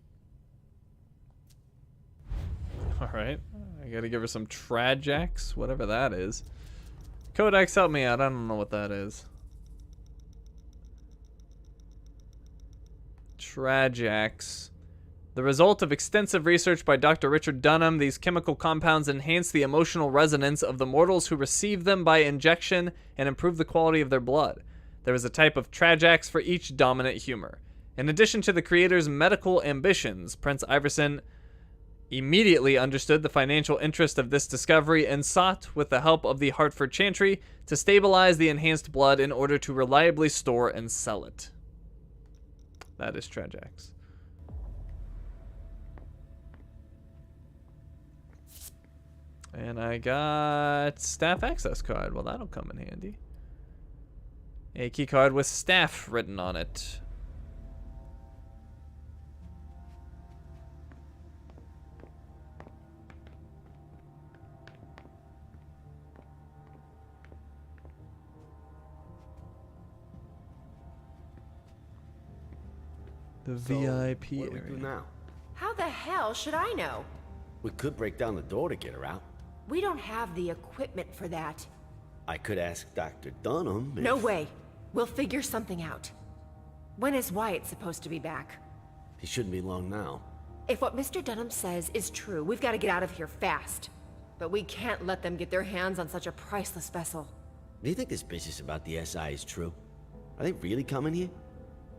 Alright. I gotta give her some Trajax, whatever that is. Codex, help me out. I don't know what that is. Trajax. The result of extensive research by Dr. Richard Dunham, these chemical compounds enhance the emotional resonance of the mortals who receive them by injection and improve the quality of their blood. There is a type of Trajax for each dominant humor. In addition to the creator's medical ambitions, Prince Iverson immediately understood the financial interest of this discovery and sought, with the help of the Hartford Chantry, to stabilize the enhanced blood in order to reliably store and sell it. That is Trajax. And I got staff access card. Well, that'll come in handy. A key card with staff written on it. The VIP what do we area. do now? How the hell should I know? We could break down the door to get her out. We don't have the equipment for that. I could ask Dr. Dunham if... No way. We'll figure something out. When is Wyatt supposed to be back? He shouldn't be long now. If what Mr. Dunham says is true, we've got to get out of here fast. But we can't let them get their hands on such a priceless vessel. Do you think this business about the SI is true? Are they really coming here?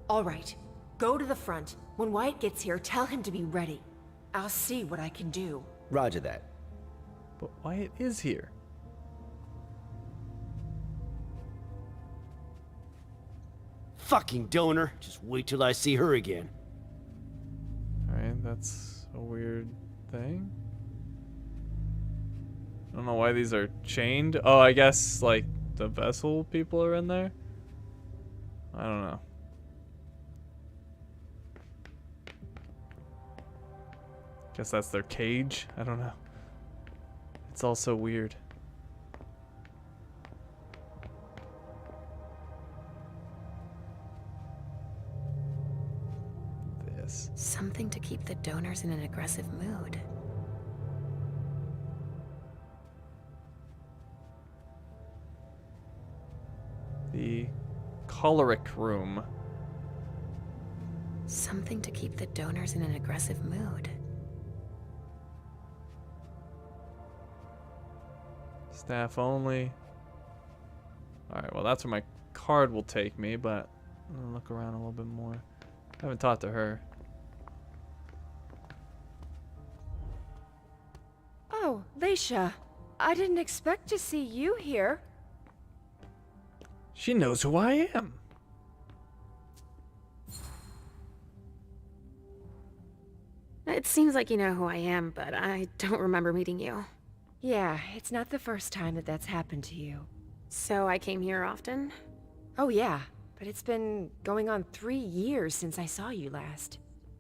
All right. Go to the front. When Wyatt gets here, tell him to be ready. I'll see what I can do. Roger that. But Wyatt is here. Fucking donor. Just wait till I see her again. Alright, that's a weird thing. I don't know why these are chained. Oh, I guess, like, the vessel people are in there? I don't know. Guess that's their cage? I don't know. It's all so weird. This. Something to keep the donors in an aggressive mood. The choleric room. Something to keep the donors in an aggressive mood. Staff only. Alright, well that's where my card will take me, but I'm gonna look around a little bit more. I haven't talked to her. Oh, Leisha. I didn't expect to see you here. She knows who I am. It seems like you know who I am, but I don't remember meeting you. Yeah, it's not the first time that that's happened to you. So I came here often? Oh yeah, but it's been going on 3 years since I saw you last.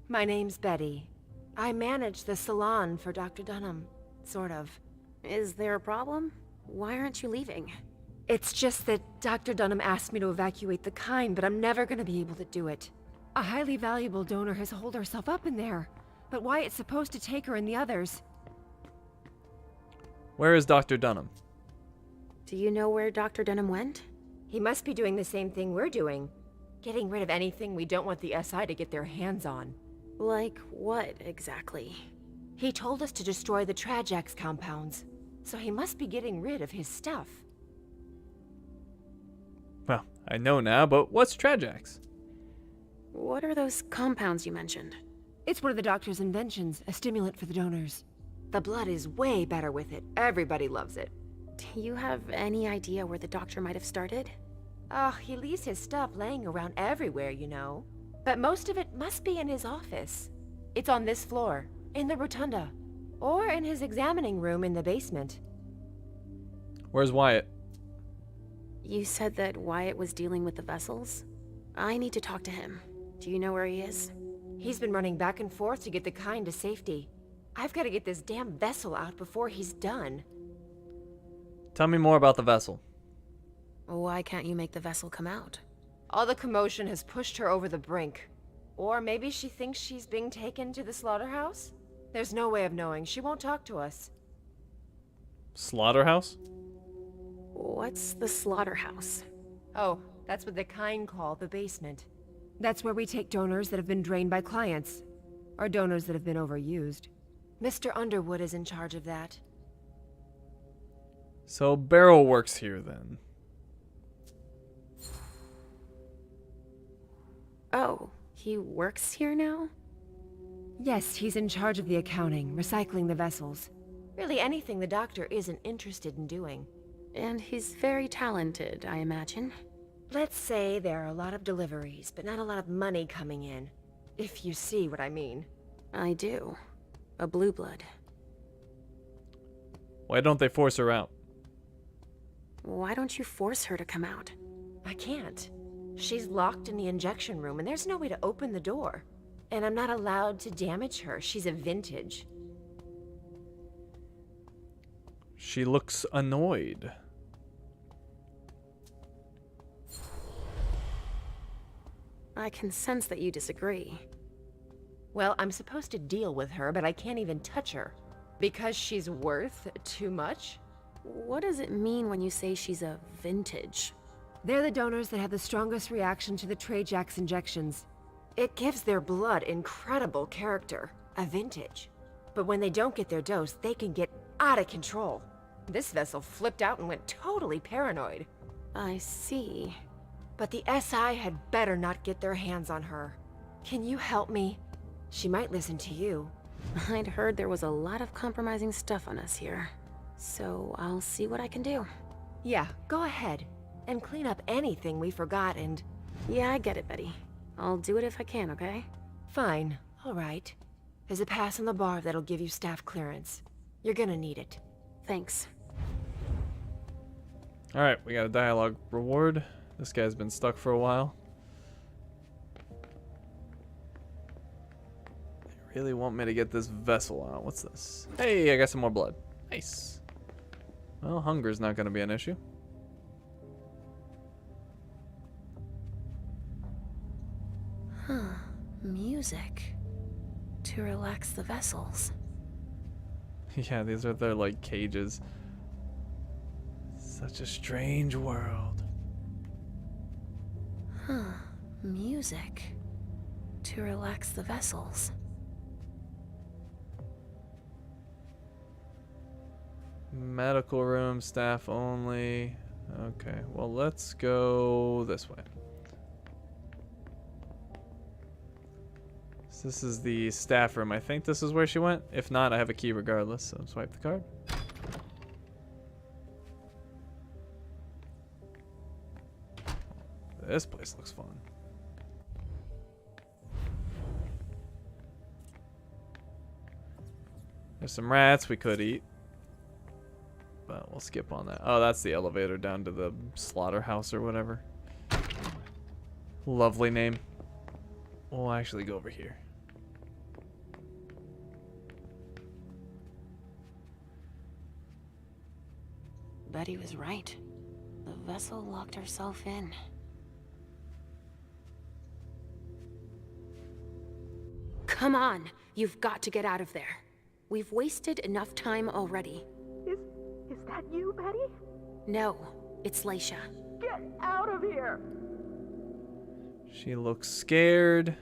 My name's Betty. I manage the salon for Dr. Dunham, sort of. Is there a problem? Why aren't you leaving? It's just that Dr. Dunham asked me to evacuate the kind, but I'm never gonna be able to do it. A highly valuable donor has holed herself up in there, but Wyatt's supposed to take her and the others. Where is Dr. Dunham? Do you know where Dr. Dunham went? He must be doing the same thing we're doing. Getting rid of anything we don't want the SI to get their hands on. Like what, exactly? He told us to destroy the Trajax compounds, so he must be getting rid of his stuff. Well, I know now, but what's Trajax? What are those compounds you mentioned? It's one of the doctor's inventions, a stimulant for the donors. The blood is way better with it. Everybody loves it. Do you have any idea where the doctor might have started? Oh, he leaves his stuff laying around everywhere, you know. But most of it must be in his office. It's on this floor, in the rotunda, or in his examining room in the basement. Where's Wyatt? You said that Wyatt was dealing with the vessels? I need to talk to him. Do you know where he is? He's been running back and forth to get the kind to safety. I've got to get this damn vessel out before he's done. Tell me more about the vessel. Why can't you make the vessel come out? All the commotion has pushed her over the brink. Or maybe she thinks she's being taken to the slaughterhouse? There's no way of knowing. She won't talk to us. Slaughterhouse? What's the slaughterhouse? Oh, that's what the kind call the basement. That's where we take donors that have been drained by clients, or donors that have been overused. Mr. Underwood is in charge of that. So Beryl works here then. Oh, he works here now? Yes, he's in charge of the accounting, recycling the vessels. Really anything the doctor isn't interested in doing. And he's very talented, I imagine. Let's say there are a lot of deliveries, but not a lot of money coming in. If you see what I mean. I do. A blue blood. Why don't they force her out? Why don't you force her to come out? I can't. She's locked in the injection room, and there's no way to open the door. And I'm not allowed to damage her. She's a vintage. She looks annoyed. I can sense that you disagree. Well, I'm supposed to deal with her, but I can't even touch her. Because she's worth too much? What does it mean when you say she's a vintage? They're the donors that have the strongest reaction to the Trajax injections. It gives their blood incredible character, a vintage. But when they don't get their dose, they can get out of control. This vessel flipped out and went totally paranoid. I see. But the SI had better not get their hands on her. Can you help me? She might listen to you. I'd heard there was a lot of compromising stuff on us here. So I'll see what I can do. Yeah, go ahead. And clean up anything we forgot and... Yeah, I get it, Betty. I'll do it if I can, okay? Fine. All right. There's a pass on the bar that'll give you staff clearance. You're gonna need it. Thanks. Alright, we got a dialogue reward. This guy's been stuck for a while. They really want me to get this vessel out. What's this? Hey, I got some more blood. Nice. Well, hunger's not going to be an issue. Huh. Music. To relax the vessels. Yeah, these are their, like, cages. Such a strange world. Huh. Music. To relax the vessels. Medical room, staff only. Okay, well, let's go this way. So this is the staff room. I think this is where she went. If not, I have a key regardless, so swipe the card. This place looks fun. There's some rats we could eat. But we'll skip on that. Oh, that's the elevator down to the slaughterhouse or whatever. Lovely name. We'll actually go over here. Betty was right. The vessel locked herself in. Come on! You've got to get out of there. We've wasted enough time already. Is that you, Betty? No, it's Leisha. Get out of here! She looks scared.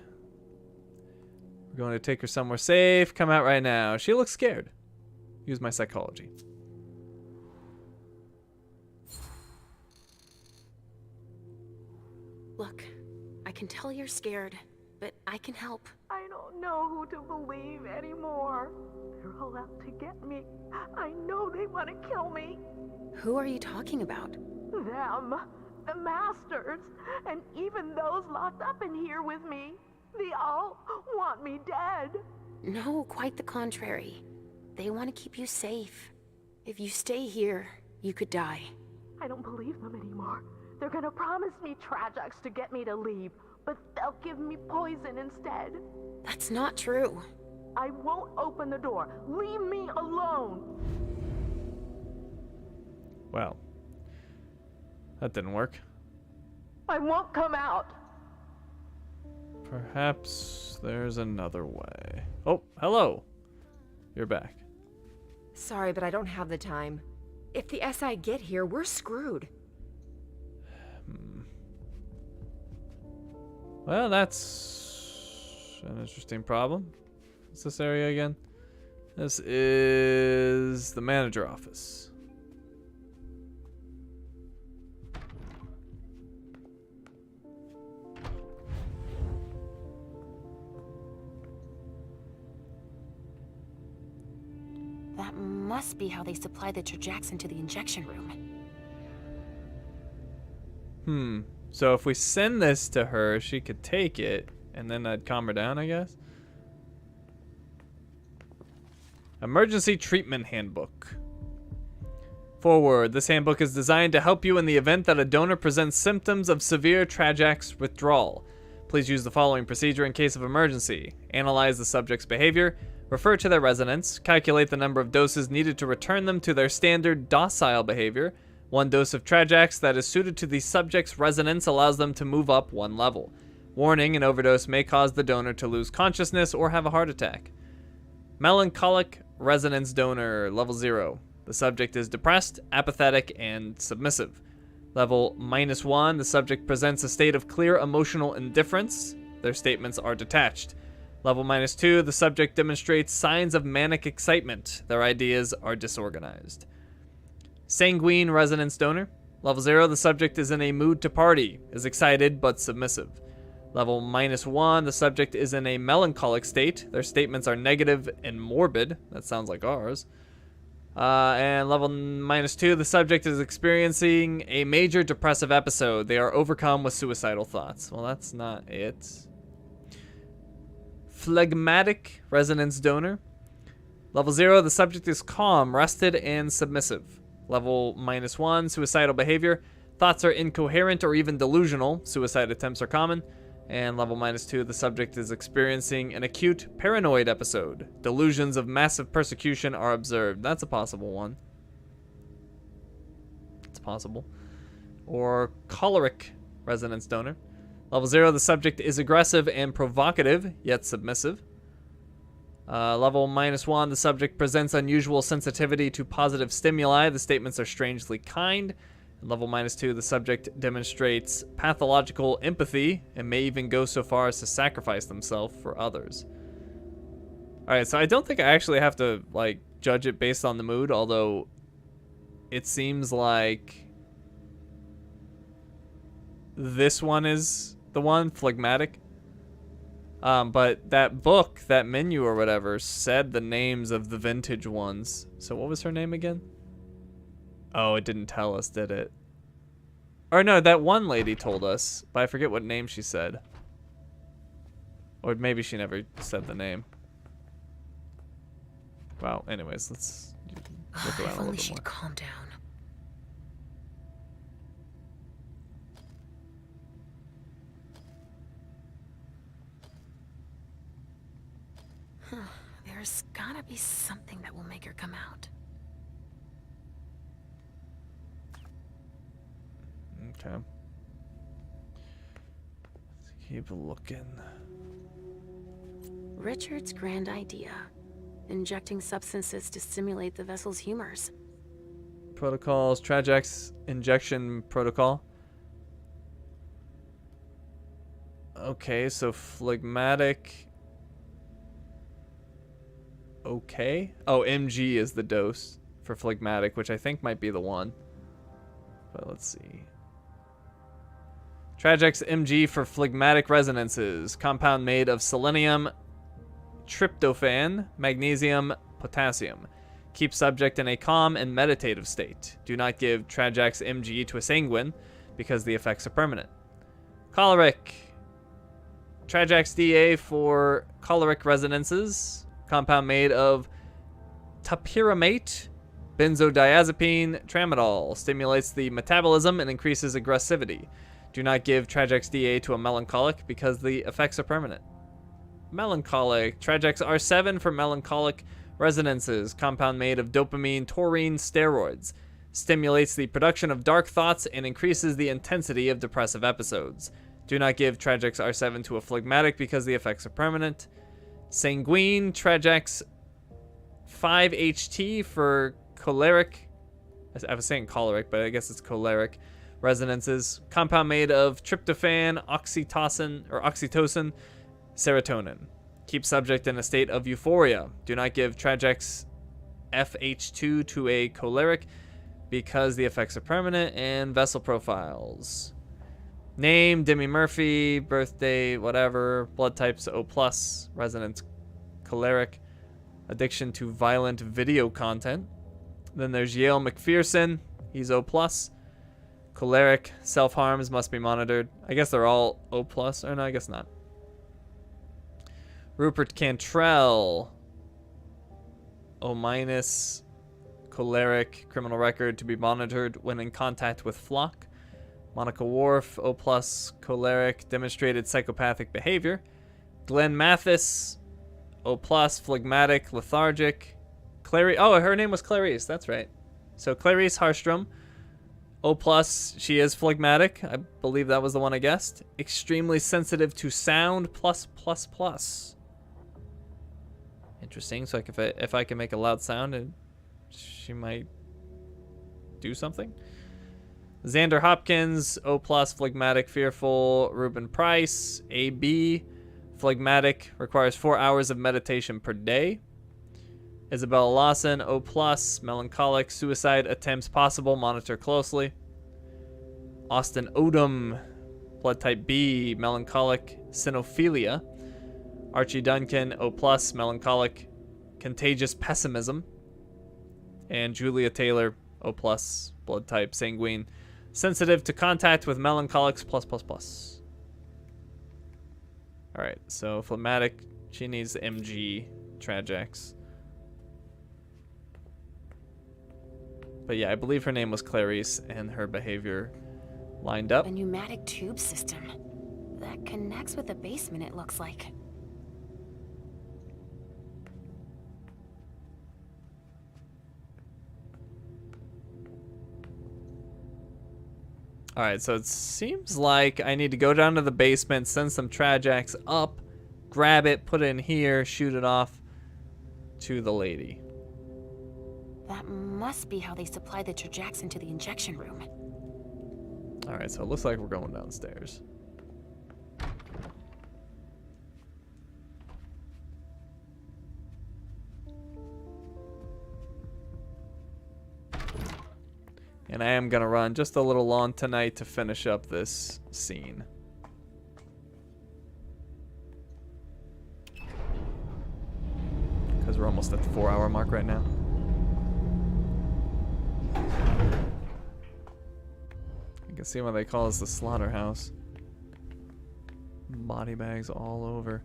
We're going to take her somewhere safe. Come out right now. She looks scared. Use my psychology. Look, I can tell you're scared, but I can help. I don't know who to believe anymore. They're all out to get me. I know they want to kill me. Who are you talking about? Them. The Masters. And even those locked up in here with me. They all want me dead. No, quite the contrary. They want to keep you safe. If you stay here, you could die. I don't believe them anymore. They're gonna promise me Trajax to get me to leave, but they'll give me poison instead. That's not true. I won't open the door. Leave me alone. Well, that didn't work. I won't come out. Perhaps there's another way. Oh, hello. You're back. Sorry, but I don't have the time. If the SI get here, we're screwed. Well, that's an interesting problem. What's this area again? This is the manager office. That must be how they supply the Trajax into the injection room. So if we send this to her, she could take it, and then I'd calm her down, I guess. Emergency Treatment Handbook. Forward. This handbook is designed to help you in the event that a donor presents symptoms of severe Trajax withdrawal. Please use the following procedure in case of emergency. Analyze the subject's behavior, refer to their residence, calculate the number of doses needed to return them to their standard docile behavior. 1 dose of Trajax that is suited to the subject's resonance allows them to move up 1 level. Warning, an overdose may cause the donor to lose consciousness or have a heart attack. Melancholic resonance donor, level 0. The subject is depressed, apathetic, and submissive. Level -1, the subject presents a state of clear emotional indifference. Their statements are detached. Level -2, the subject demonstrates signs of manic excitement. Their ideas are disorganized. Sanguine resonance donor. Level 0, the subject is in a mood to party, is excited but submissive. Level -1, the subject is in a melancholic state. Their statements are negative and morbid. That sounds like ours. And level -2, the subject is experiencing a major depressive episode. They are overcome with suicidal thoughts. Well, that's not it. Phlegmatic resonance donor. Level 0, the subject is calm, rested, and submissive. Level -1, suicidal behavior. Thoughts are incoherent or even delusional. Suicide attempts are common. And level -2, the subject is experiencing an acute paranoid episode. Delusions of massive persecution are observed. That's a possible one. It's possible. Or choleric resonance donor. Level 0, the subject is aggressive and provocative, yet submissive. Level -1, the subject presents unusual sensitivity to positive stimuli. The statements are strangely kind. And level -2, the subject demonstrates pathological empathy and may even go so far as to sacrifice themselves for others. Alright, so I don't think I actually have to, like, judge it based on the mood, although it seems like this one is the one, phlegmatic. But that book, that menu or whatever, said the names of the vintage ones. So what was her name again? Oh, it didn't tell us, did it? Or no, that one lady told us, but I forget what name she said. Or maybe she never said the name. Wow, anyways, let's look around a little bit more. She'd calm down. There's gotta be something that will make her come out. Okay. Let's keep looking. Richard's grand idea. Injecting substances to stimulate the vessel's humors. Protocols, Trajax injection protocol. Okay, so phlegmatic. Okay. Oh, MG is the dose for phlegmatic, which I think might be the one. But let's see. Trajax MG for phlegmatic resonances. Compound made of selenium, tryptophan, magnesium, potassium. Keep subject in a calm and meditative state. Do not give Trajax MG to a sanguine because the effects are permanent. Choleric. Trajax DA for choleric resonances. Compound made of topiramate, benzodiazepine, tramadol. Stimulates the metabolism and increases aggressivity. Do not give Trajax DA to a melancholic because the effects are permanent. Melancholic. Trajax R7 for melancholic resonances. Compound made of dopamine, taurine, steroids. Stimulates the production of dark thoughts and increases the intensity of depressive episodes. Do not give Trajax R7 to a phlegmatic because the effects are permanent. Sanguine. Trajax 5HT for choleric. I was saying choleric, but I guess it's choleric. resonances. Compound made of tryptophan, oxytocin, serotonin. Keep subject in a state of euphoria. Do not give Trajex FH2 to a choleric because the effects are permanent. And vessel profiles. Name, Demi Murphy, birthday, whatever. Blood types O+, resonance choleric. Addiction to violent video content. Then there's Yale McPherson. He's O+. Choleric, self-harms must be monitored. I guess they're all O+, or no, I guess not. Rupert Cantrell, O-, choleric, criminal record to be monitored when in contact with flock. Monica Worf, O+, choleric, demonstrated psychopathic behavior. Glenn Mathis, O+, phlegmatic, lethargic. Oh, her name was Clarice, that's right. So Clarice Harstrom, O+, she is phlegmatic. I believe that was the one I guessed. Extremely sensitive to sound, +++. Interesting. So if I can make a loud sound, she might do something. Xander Hopkins, O+, phlegmatic, fearful. Ruben Price, AB, phlegmatic, requires 4 hours of meditation per day. Isabella Lawson, O+, melancholic, suicide attempts possible, monitor closely. Austin Odom, blood type B, melancholic, cinephilia. Archie Duncan, O+, melancholic, contagious pessimism. And Julia Taylor, O+, blood type sanguine, sensitive to contact with melancholics, +++. Alright, so phlegmatic, she needs MG, Trajex. But yeah, I believe her name was Clarice, and her behavior lined up. A pneumatic tube system that connects with the basement, it looks like. Alright, so it seems like I need to go down to the basement, send some Trajex up, grab it, put it in here, shoot it off to the lady. That must be how they supply the Trajex into the injection room. Alright, so it looks like we're going downstairs. And I am going to run just a little long tonight to finish up this scene. Because we're almost at the 4-hour mark right now. You can see why they call us the slaughterhouse. Body bags all over.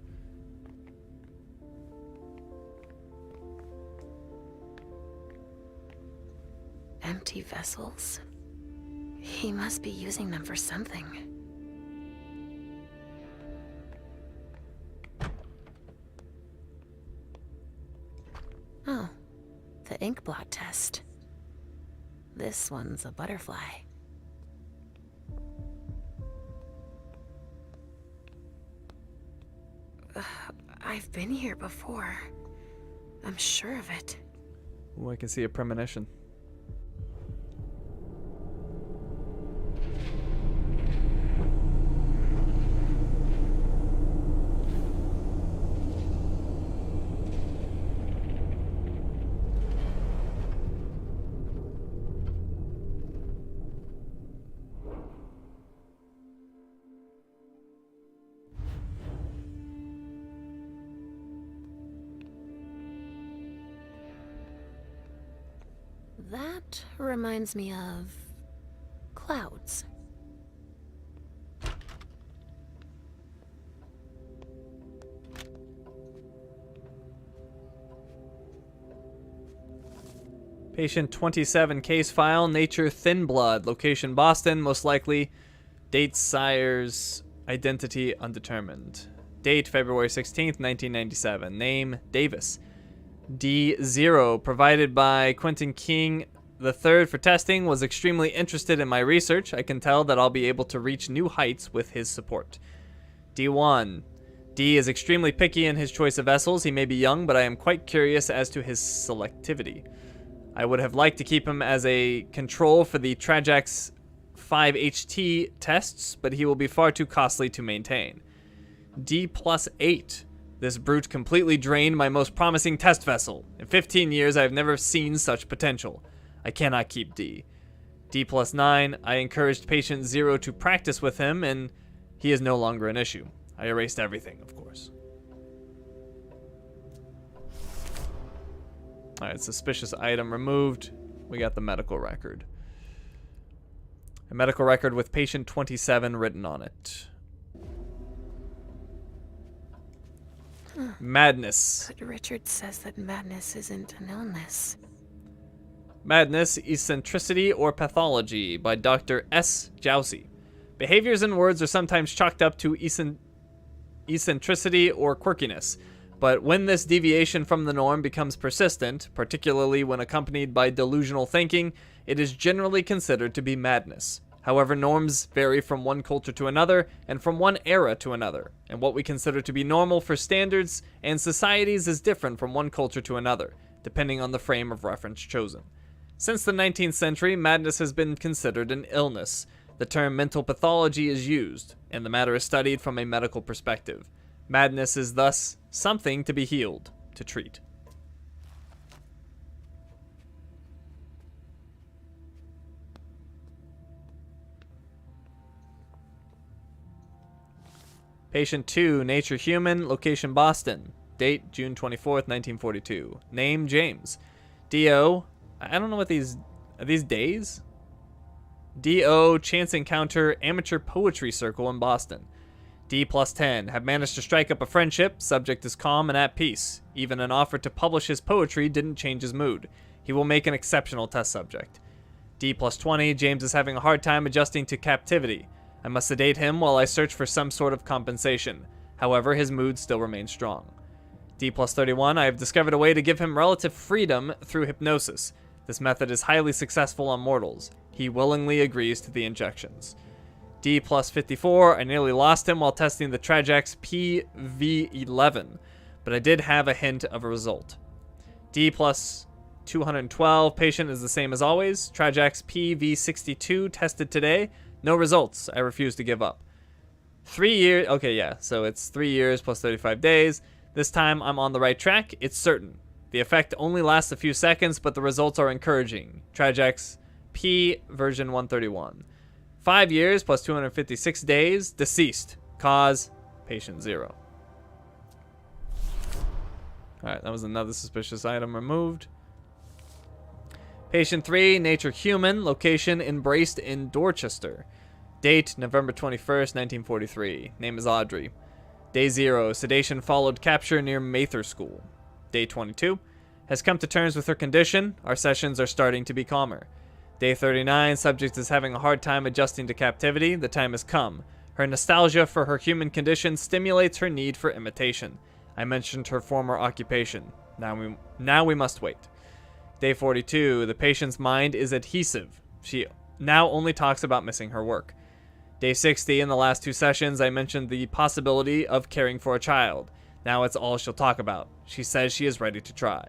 Empty vessels? He must be using them for something. Oh, the ink blot test. This one's a butterfly. I've been here before. I'm sure of it. Oh, I can see a premonition. That reminds me of clouds. Patient 27, case file, nature thin blood, location Boston, most likely. Date sire's identity undetermined. Date February 16th, 1997. Name Davis. D0, provided by Quentin King III for testing, was extremely interested in my research. I can tell that I'll be able to reach new heights with his support. D1, D is extremely picky in his choice of vessels. He may be young, but I am quite curious as to his selectivity. I would have liked to keep him as a control for the Trajex 5 HT tests, but he will be far too costly to maintain. D+8. This brute completely drained my most promising test vessel. In 15 years, I have never seen such potential. I cannot keep D. D+9. I encouraged patient 0 to practice with him, and he is no longer an issue. I erased everything, of course. Alright, suspicious item removed. We got the medical record. A medical record with patient 27 written on it. Madness. But Richard says that madness isn't an illness. Madness, Eccentricity, or Pathology by Dr. S. Jousey. Behaviors and words are sometimes chalked up to eccentricity or quirkiness, but when this deviation from the norm becomes persistent, particularly when accompanied by delusional thinking, it is generally considered to be madness. However, norms vary from one culture to another and from one era to another, and what we consider to be normal for standards and societies is different from one culture to another, depending on the frame of reference chosen. Since the 19th century, madness has been considered an illness. The term mental pathology is used, and the matter is studied from a medical perspective. Madness is thus something to be healed, to treat. Patient 2, nature human, location Boston. Date June 24th, 1942. Name James. DO, I don't know what these, are these days? DO, chance encounter, amateur poetry circle in Boston. D+10, have managed to strike up a friendship, subject is calm and at peace. Even an offer to publish his poetry didn't change his mood. He will make an exceptional test subject. D+20, James is having a hard time adjusting to captivity. I must sedate him while I search for some sort of compensation. However, his mood still remains strong. D+31, I have discovered a way to give him relative freedom through hypnosis. This method is highly successful on mortals. He willingly agrees to the injections. D+54, I nearly lost him while testing the Trajax PV11, but I did have a hint of a result. D+212, patient is the same as always. Trajax PV62 tested today. No results. I refuse to give up. 3 years. Okay, yeah. So it's 3 years plus 35 days. This time I'm on the right track. It's certain. The effect only lasts a few seconds, but the results are encouraging. Trajax P version 131. 5 years plus 256 days. Deceased. Cause patient 0. Alright, that was another suspicious item removed. Patient 3, nature human, location embraced in Dorchester. Date November 21st, 1943. Name is Audrey. Day 0, sedation followed capture near Mather School. Day 22, has come to terms with her condition. Our sessions are starting to be calmer. Day 39, subject is having a hard time adjusting to captivity. The time has come. Her nostalgia for her human condition stimulates her need for imitation. I mentioned her former occupation. Now we must wait. Day 42, the patient's mind is adhesive. She now only talks about missing her work. Day 60, in the last 2 sessions, I mentioned the possibility of caring for a child. Now it's all she'll talk about. She says she is ready to try.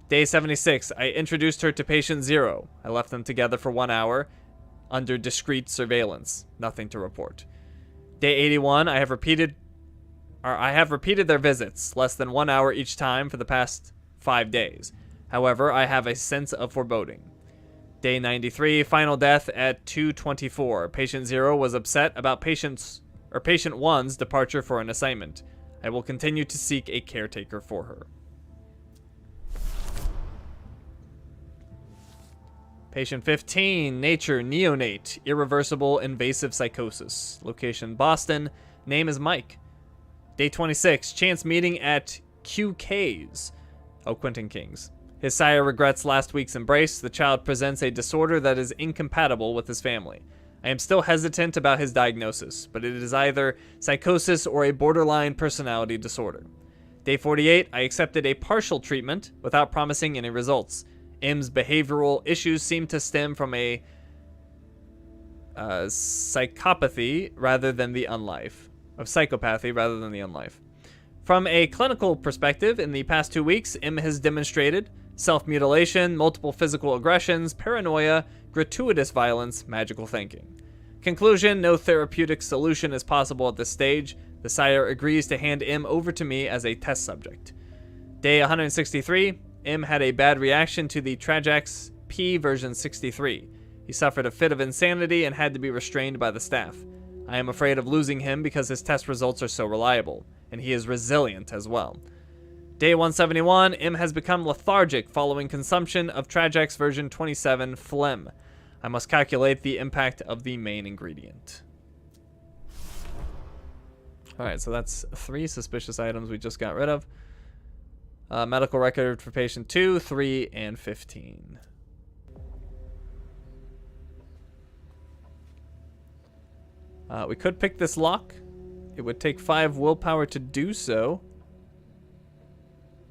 Day 76, I introduced her to patient 0. I left them together for 1 hour under discreet surveillance. Nothing to report. Day 81, I have repeated their visits, less than 1 hour each time for the past 5 days. However, I have a sense of foreboding. Day 93, final death at 2:24. Patient 0 was upset about patient 1's departure for an assignment. I will continue to seek a caretaker for her. Patient 15, nature neonate, irreversible invasive psychosis. Location Boston. Name is Mike. Day 26, chance meeting at QK's. Oh, Quentin King's. His sire regrets last week's embrace. The child presents a disorder that is incompatible with his family. I am still hesitant about his diagnosis, but it is either psychosis or a borderline personality disorder. Day 48, I accepted a partial treatment without promising any results. M's behavioral issues seem to stem from a psychopathy rather than the unlife. Of psychopathy rather than the unlife. From a clinical perspective, in the past 2 weeks, M has demonstrated self-mutilation, multiple physical aggressions, paranoia, gratuitous violence, magical thinking. Conclusion, no therapeutic solution is possible at this stage. The sire agrees to hand Im over to me as a test subject. Day 163, Im had a bad reaction to the Trajax P version 63. He suffered a fit of insanity and had to be restrained by the staff. I am afraid of losing him because his test results are so reliable, and he is resilient as well. Day 171, Im has become lethargic following consumption of Trajax version 27 phlegm. I must calculate the impact of the main ingredient. Alright, so that's 3 suspicious items we just got rid of. Medical record for patient 2, 3, and 15. We could pick this lock. It would take 5 willpower to do so.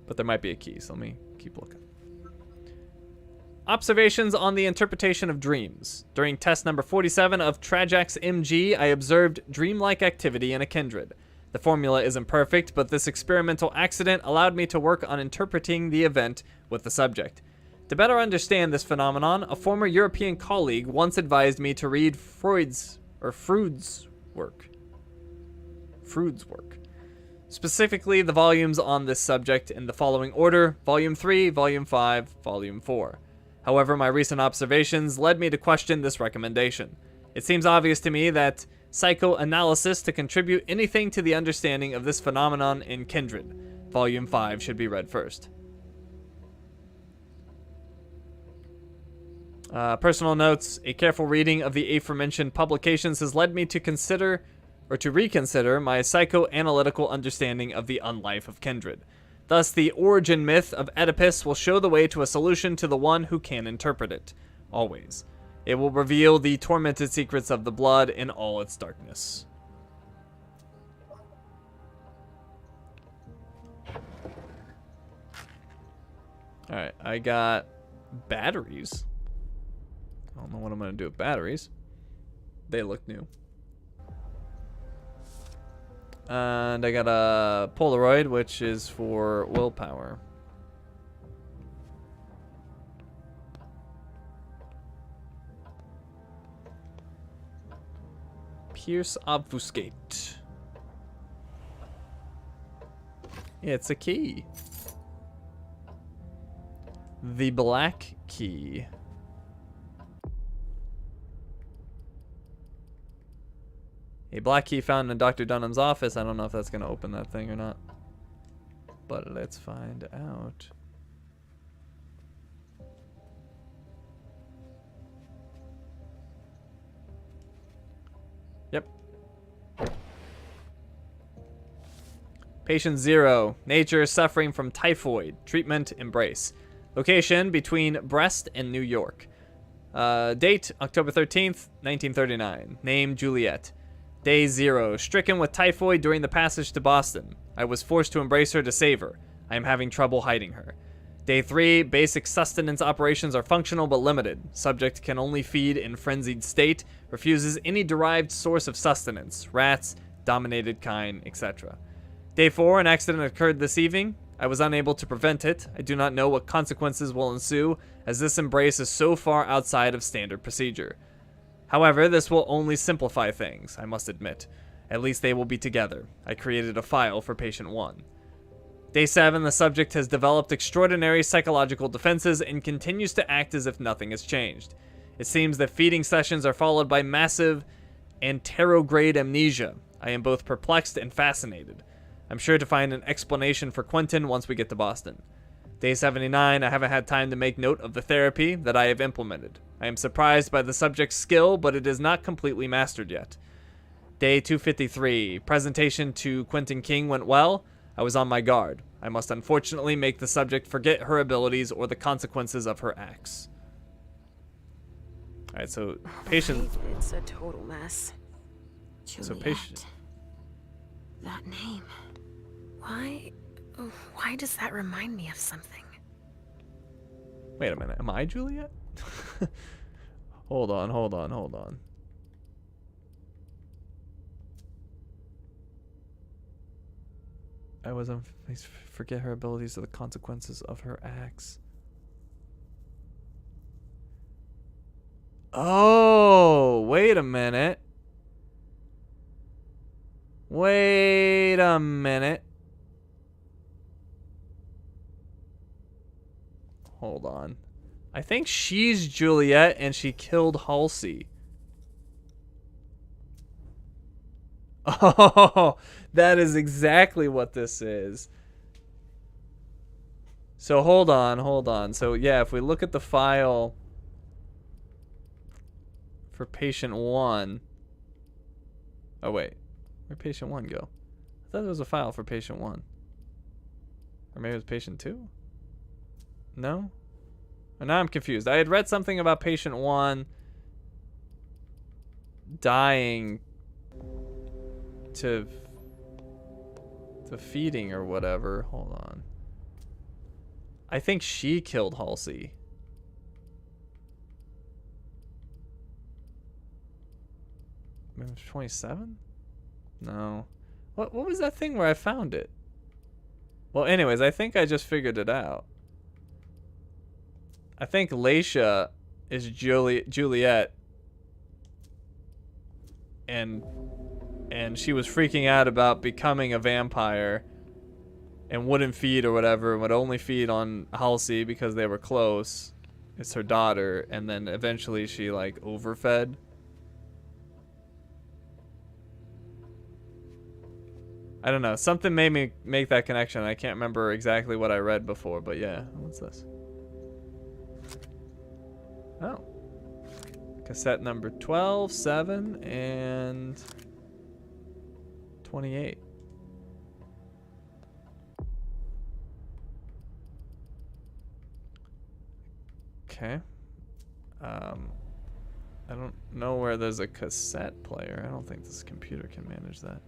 But there might be a key, so let me keep looking. Observations on the interpretation of dreams. During test number 47 of Trajax MG, I observed dreamlike activity in a kindred. The formula isn't perfect, but this experimental accident allowed me to work on interpreting the event with the subject. To better understand this phenomenon, a former European colleague once advised me to read Freud's work. Specifically, the volumes on this subject in the following order: Volume 3, Volume 5, Volume 4. However, my recent observations led me to question this recommendation. It seems obvious to me that psychoanalysis to contribute anything to the understanding of this phenomenon in kindred. Volume 5 should be read first. Personal notes. A careful reading of the aforementioned publications has led me to consider, or to reconsider, my psychoanalytical understanding of the unlife of kindred. Thus, the origin myth of Oedipus will show the way to a solution to the one who can interpret it. Always. It will reveal the tormented secrets of the blood in all its darkness. Alright, I got batteries. I don't know what I'm going to do with batteries. They look new. And I got a Polaroid, which is for willpower. Pierce Obfuscate. It's a key. The black key. A black key found in Dr. Dunham's office. I don't know if that's going to open that thing or not. But let's find out. Yep. Patient 0. Nature suffering from typhoid. Treatment embrace. Location between Brest and New York. Date October 13th, 1939. Name Juliet. Day 0. Stricken with typhoid during the passage to Boston. I was forced to embrace her to save her. I am having trouble hiding her. Day 3. Basic sustenance operations are functional but limited. Subject can only feed in frenzied state. Refuses any derived source of sustenance. Rats, dominated kine, etc. Day 4. An accident occurred this evening. I was unable to prevent it. I do not know what consequences will ensue, as this embrace is so far outside of standard procedure. However, this will only simplify things, I must admit. At least they will be together. I created a file for patient 1. Day 7, the subject has developed extraordinary psychological defenses and continues to act as if nothing has changed. It seems that feeding sessions are followed by massive anterograde amnesia. I am both perplexed and fascinated. I'm sure to find an explanation for Quentin once we get to Boston. Day 79, I haven't had time to make note of the therapy that I have implemented. I am surprised by the subject's skill, but it is not completely mastered yet. Day 253, presentation to Quentin King went well. I was on my guard. I must unfortunately make the subject forget her abilities or the consequences of her acts. Alright, so patient... It's a total mess. Juliet. So patient... That name. Why does that remind me of something? Wait a minute, am I Juliet? Hold on. I forget her abilities or the consequences of her acts. Oh, wait a minute. Wait a minute. Hold on. I think she's Juliet and she killed Halsey. Oh, that is exactly what this is. So hold on. So yeah, if we look at the file for patient 1. Oh wait, where'd patient 1 go? I thought there was a file for patient 1. Or maybe it was patient 2? No? Oh, now I'm confused. I had read something about patient 1 dying to feeding or whatever. Hold on. I think she killed Halsey. Maybe 27? No. What was that thing where I found it? Well, anyways, I think I just figured it out. I think Leisha is Juliet, and she was freaking out about becoming a vampire and wouldn't feed or whatever, would only feed on Halsey because they were close. It's her daughter, and then eventually she like overfed. I don't know. Something made me make that connection. I can't remember exactly what I read before, but yeah. What's this? Oh. Cassette number 12, 7, and 28. Okay. I don't know where there's a cassette player. I don't think this computer can manage that.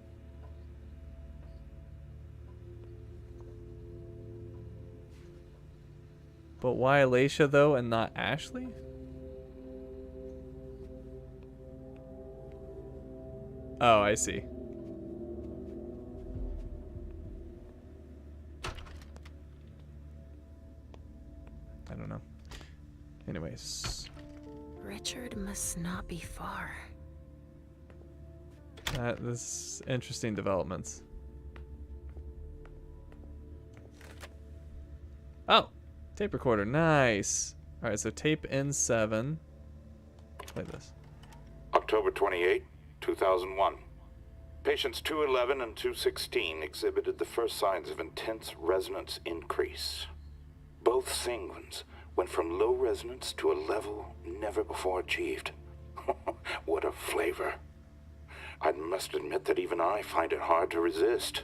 But why Leisha though and not Ashley? Oh, I see. I don't know. Anyways. Richard must not be far. This is interesting developments. Oh, tape recorder, nice. All right, so tape in 7. Play this. October 28, 2001. Patients 211 and 216 exhibited the first signs of intense resonance increase. Both sanguines went from low resonance to a level never before achieved. What a flavor. I must admit that even I find it hard to resist.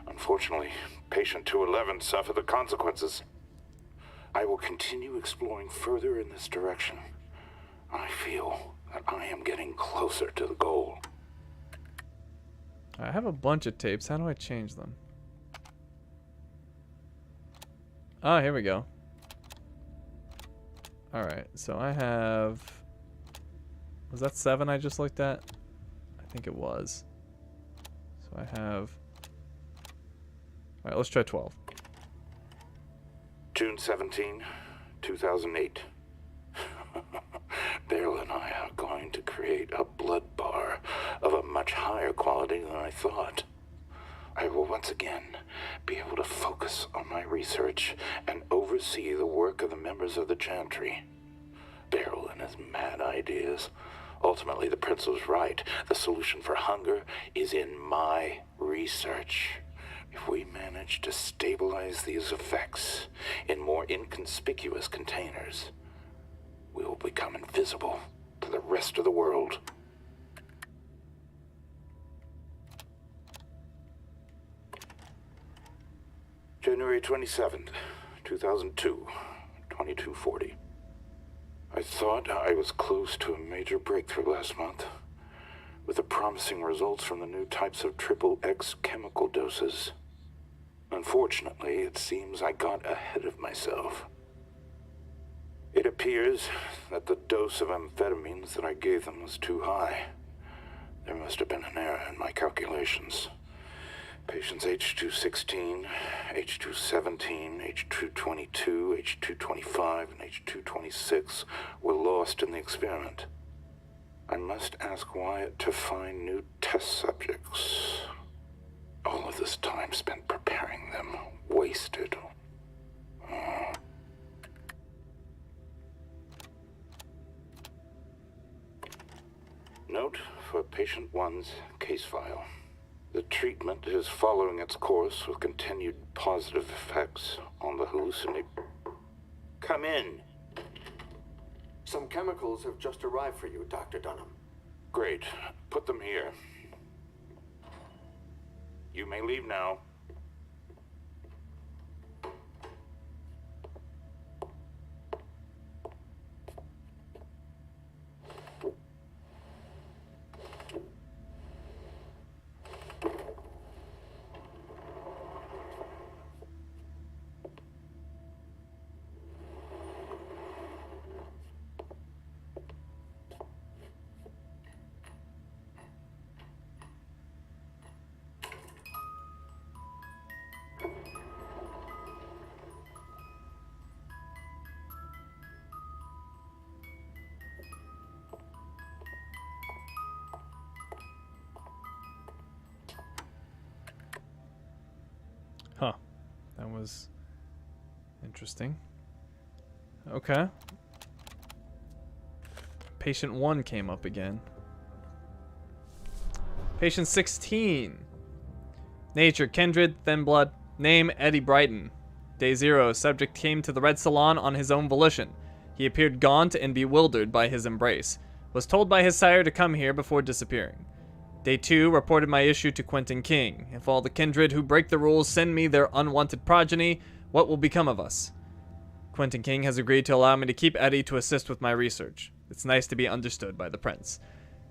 Unfortunately, patient 211 suffered the consequences. I will continue exploring further in this direction. I feel that I am getting closer to the goal. I have a bunch of tapes. How do I change them? Oh, here we go. Alright, so I have... Was that 7 I just looked at? I think it was. So I have... Alright, let's try 12. June 17, 2008. Beryl and I are going to create a blood bar of a much higher quality than I thought. I will once again be able to focus on my research and oversee the work of the members of the Chantry. Beryl and his mad ideas. Ultimately, the prince was right. The solution for hunger is in my research. If we manage to stabilize these effects in more inconspicuous containers, we will become invisible to the rest of the world. January 27th, 2002, 2240. I thought I was close to a major breakthrough last month, with the promising results from the new types of XXX chemical doses. Unfortunately, it seems I got ahead of myself. It appears that the dose of amphetamines that I gave them was too high. There must have been an error in my calculations. Patients H216, H217, H222, H225, and H226 were lost in the experiment. I must ask Wyatt to find new test subjects. Patient 1's case file. The treatment is following its course with continued positive effects on the hallucination. Come in. Some chemicals have just arrived for you, Dr. Dunham. Great. Put them here. You may leave now. Huh. That was interesting. Okay. Patient 1 came up again. Patient 16. Nature, kindred, thin blood. Name, Eddie Brighton. Day 0. Subject came to the Red Salon on his own volition. He appeared gaunt and bewildered by his embrace. Was told by his sire to come here before disappearing. Day 2, reported my issue to Quentin King. If all the kindred who break the rules send me their unwanted progeny, what will become of us? Quentin King has agreed to allow me to keep Eddie to assist with my research. It's nice to be understood by the prince.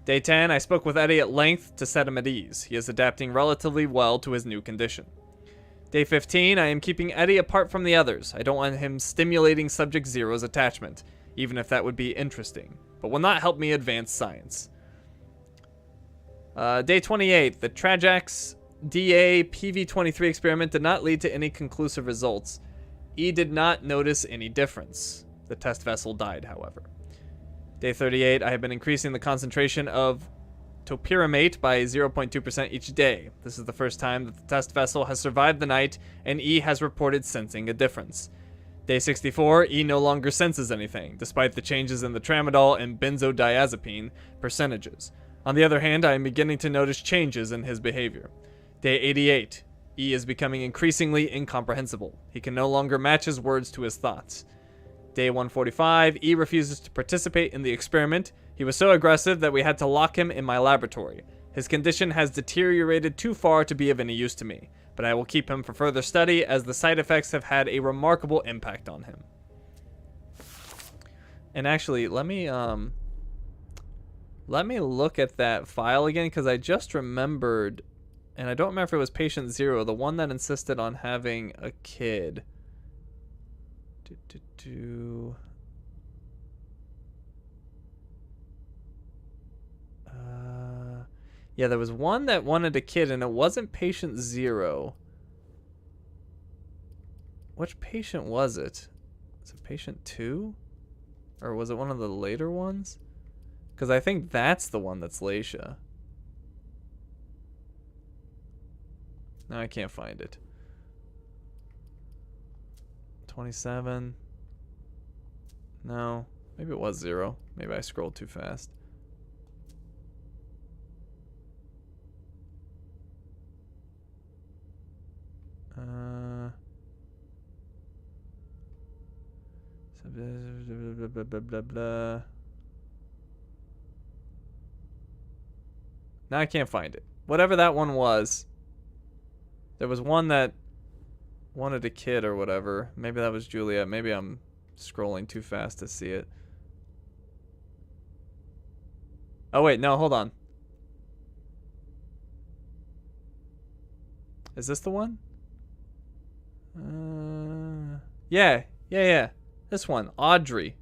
Day 10, I spoke with Eddie at length to set him at ease. He is adapting relatively well to his new condition. Day 15, I am keeping Eddie apart from the others. I don't want him stimulating Subject Zero's attachment, even if that would be interesting, but will not help me advance science. Day 28, the Trajax DA PV-23 experiment did not lead to any conclusive results. E did not notice any difference. The test vessel died, however. Day 38, I have been increasing the concentration of topiramate by 0.2% each day. This is the first time that the test vessel has survived the night, and E has reported sensing a difference. Day 64, E no longer senses anything, despite the changes in the tramadol and benzodiazepine percentages. On the other hand, I am beginning to notice changes in his behavior. Day 88, E is becoming increasingly incomprehensible. He can no longer match his words to his thoughts. Day 145, E refuses to participate in the experiment. He was so aggressive that we had to lock him in my laboratory. His condition has deteriorated too far to be of any use to me, but I will keep him for further study as the side effects have had a remarkable impact on him. And actually, let me look at that file again, because I just remembered, and I don't remember if it was Patient 0, the one that insisted on having a kid. Yeah, there was one that wanted a kid, and it wasn't Patient 0. Which patient was it? Was it Patient 2? Or was it one of the later ones? Because I think that's the one that's Leisha. No, I can't find it. 27. No. Maybe it was 0. Maybe I scrolled too fast. Blah, blah, blah, blah. Now I can't find it. Whatever that one was. There was one that wanted a kid or whatever. Maybe that was Juliet. Maybe I'm scrolling too fast to see it. Oh wait, no, hold on. Is this the one? Yeah. This one, Audrey.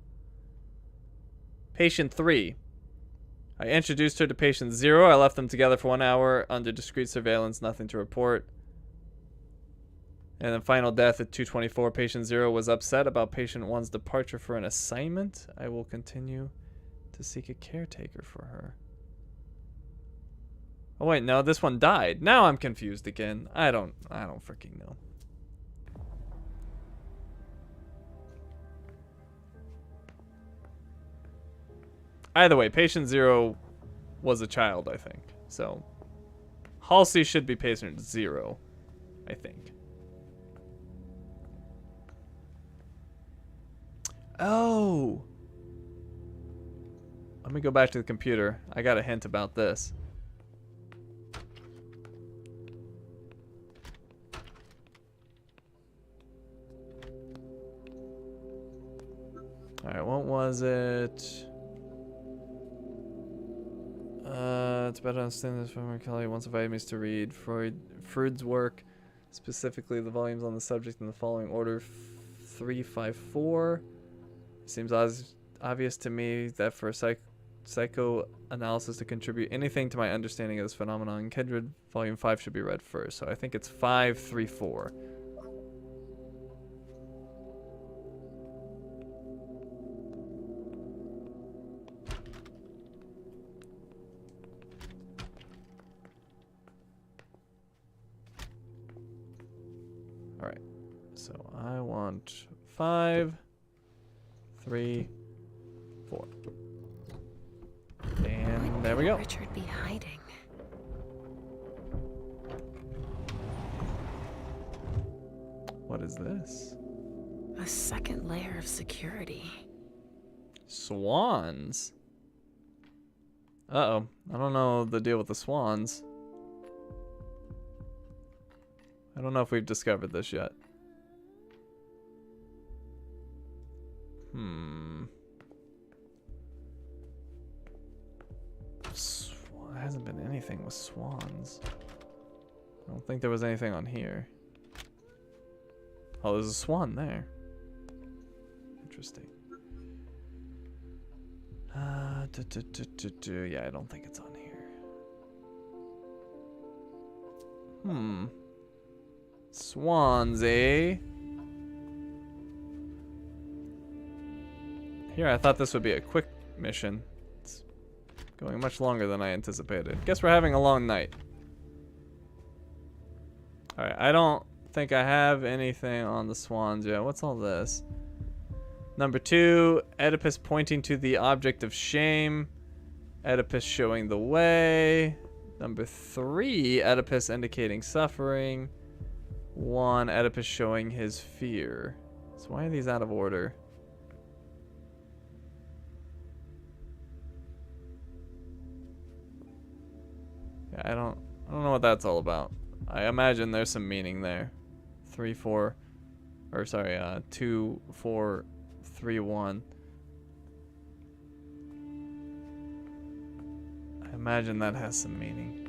Patient 3. I introduced her to Patient 0. I left them together for 1 hour under discreet surveillance, nothing to report. And then final death at 2:24. Patient 0 was upset about Patient 1's departure for an assignment. I will continue to seek a caretaker for her. Oh wait, no, this one died. Now I'm confused again. I don't freaking know. Either way, Patient 0 was a child, I think. So, Halsey should be patient 0, I think. Oh! Let me go back to the computer. I got a hint about this. Alright, what was it? It's better to understand this from Kelly once invited me to read Freud's work, specifically the volumes on the subject in the following order: 354. It seems obvious to me that for psychoanalysis to contribute anything to my understanding of this phenomenon, Kindred Volume 5 should be read first. So I think it's 534. Alright, so I want 5, 3, 4. And there we go. Richard be hiding? What is this? A second layer of security. Swans? Uh-oh. I don't know the deal with the swans. I don't know if we've discovered this yet. There hasn't been anything with swans. I don't think there was anything on here. Oh, there's a swan there. Interesting. Yeah, I don't think it's on here. Swans, eh? Here, I thought this would be a quick mission. It's going much longer than I anticipated. Guess we're having a long night. Alright, I don't think I have anything on the swans yet. What's all this? Number 2, Oedipus pointing to the object of shame. Oedipus showing the way. Number 3, Oedipus indicating suffering. 1, Oedipus showing his fear. So why are these out of order? Yeah, I don't know what that's all about. I imagine there's some meaning there. 3, 4, or sorry, 2, 4, 3, 1. I imagine that has some meaning.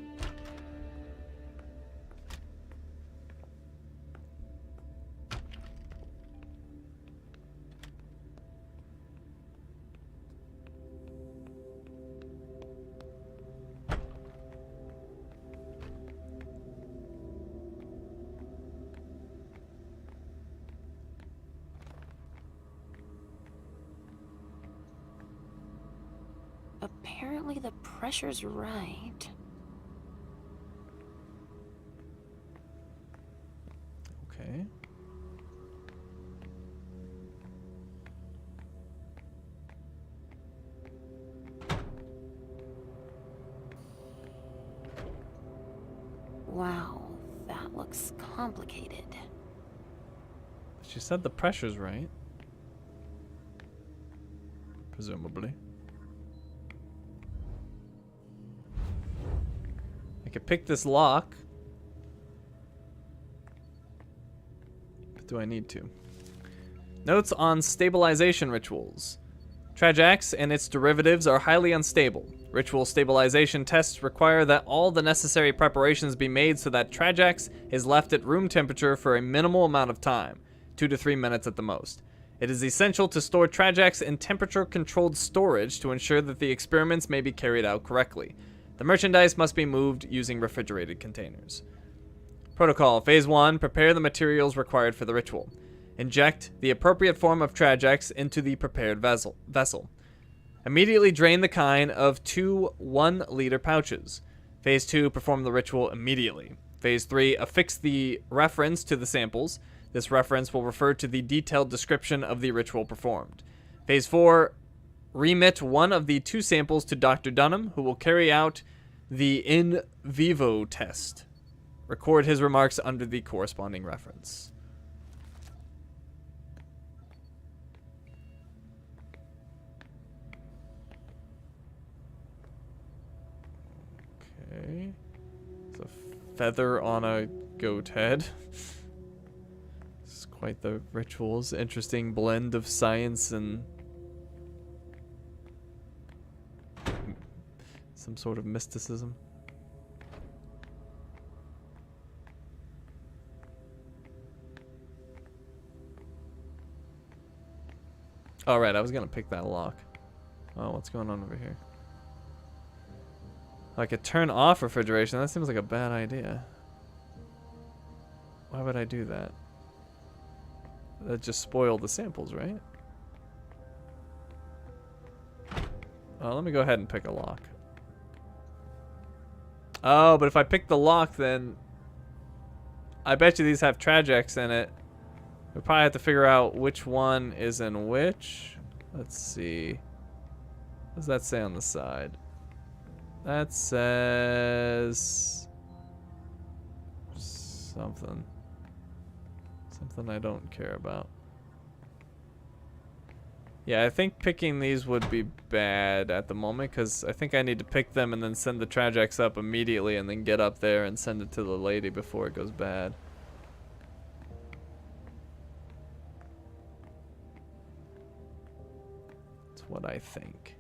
Apparently the pressure's right. Okay. Wow, that looks complicated. She said the pressure's right. Presumably. I could pick this lock. But do I need to? Notes on stabilization rituals. Trajax and its derivatives are highly unstable. Ritual stabilization tests require that all the necessary preparations be made so that Trajax is left at room temperature for a minimal amount of time, 2 to 3 minutes at the most. It is essential to store Trajax in temperature-controlled storage to ensure that the experiments may be carried out correctly. The merchandise must be moved using refrigerated containers. Protocol. Phase 1. Prepare the materials required for the ritual. Inject the appropriate form of Trajax into the prepared vessel. Immediately drain the kind of 2 1-liter pouches. Phase 2. Perform the ritual immediately. Phase 3. Affix the reference to the samples. This reference will refer to the detailed description of the ritual performed. Phase 4. Remit one of the 2 samples to Dr. Dunham, who will carry out the in vivo test. Record his remarks under the corresponding reference. Okay. It's a feather on a goat head. This is quite the rituals. Interesting blend of science and some sort of mysticism. All right, I was gonna pick that lock. Oh, what's going on over here? I could turn off refrigeration. That seems like a bad idea. Why would I do that? That just spoiled the samples, right? Oh, let me go ahead and pick a lock. Oh, but if I pick the lock, then I bet you these have Tragex in it. We probably have to figure out which one is in which. Let's see. What does that say on the side? That says something. Something I don't care about. Yeah, I think picking these would be bad at the moment because I think I need to pick them and then send the Tragex up immediately and then get up there and send it to the lady before it goes bad. That's what I think.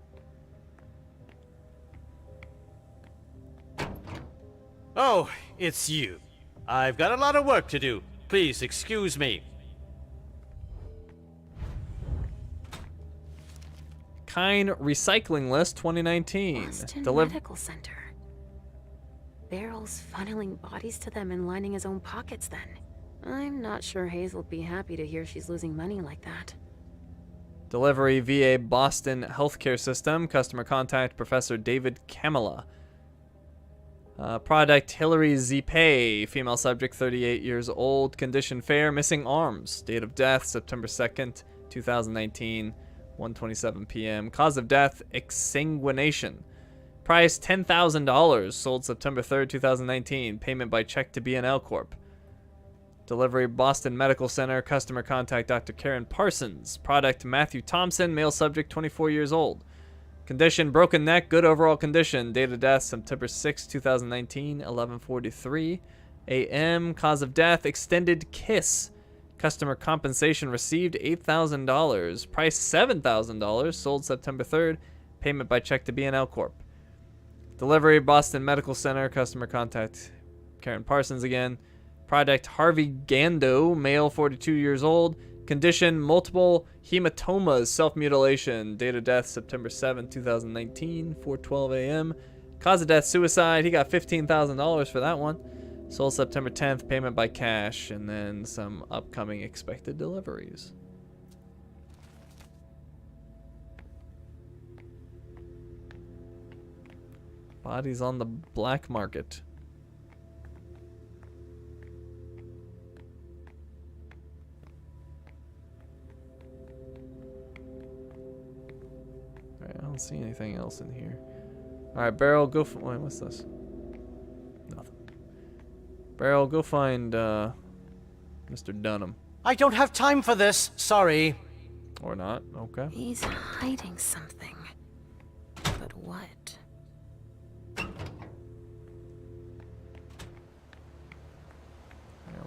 Oh, it's you. I've got a lot of work to do. Please excuse me. Kine Recycling List 2019. Boston Medical Center. Barrel's funneling bodies to them and lining his own pockets then. I'm not sure Hazel'd be happy to hear she's losing money like that. Delivery VA Boston Healthcare System. Customer contact Professor David Kamala. Product Hillary Zipay. Female subject 38 years old. Condition fair. Missing arms. Date of death September 2nd, 2019. 1:27 p.m. Cause of death, exsanguination. Price $10,000. Sold September 3rd, 2019. Payment by check to B&L Corp. Delivery Boston Medical Center. Customer contact Dr. Karen Parsons. Product Matthew Thompson. Male subject 24 years old. Condition broken neck. Good overall condition. Date of death September 6, 2019. 11:43 a.m. Cause of death, extended kiss. Customer compensation received $8,000. Price $7,000. Sold September 3rd. Payment by check to B&L Corp. Delivery Boston Medical Center. Customer contact Karen Parsons again. Product Harvey Gando. Male 42 years old. Condition multiple hematomas. Self-mutilation. Date of death September 7th, 2019. 4:12 a.m. Cause of death suicide. He got $15,000 for that one. Sold September 10th, payment by cash, and then some upcoming expected deliveries. Bodies on the black market. Alright, I don't see anything else in here. Alright, Barrel, go for... Wait, what's this? Nothing. Barrel, go find Mr. Dunham. I don't have time for this. Sorry. Or not. Okay. He's hiding something. But what? Yeah,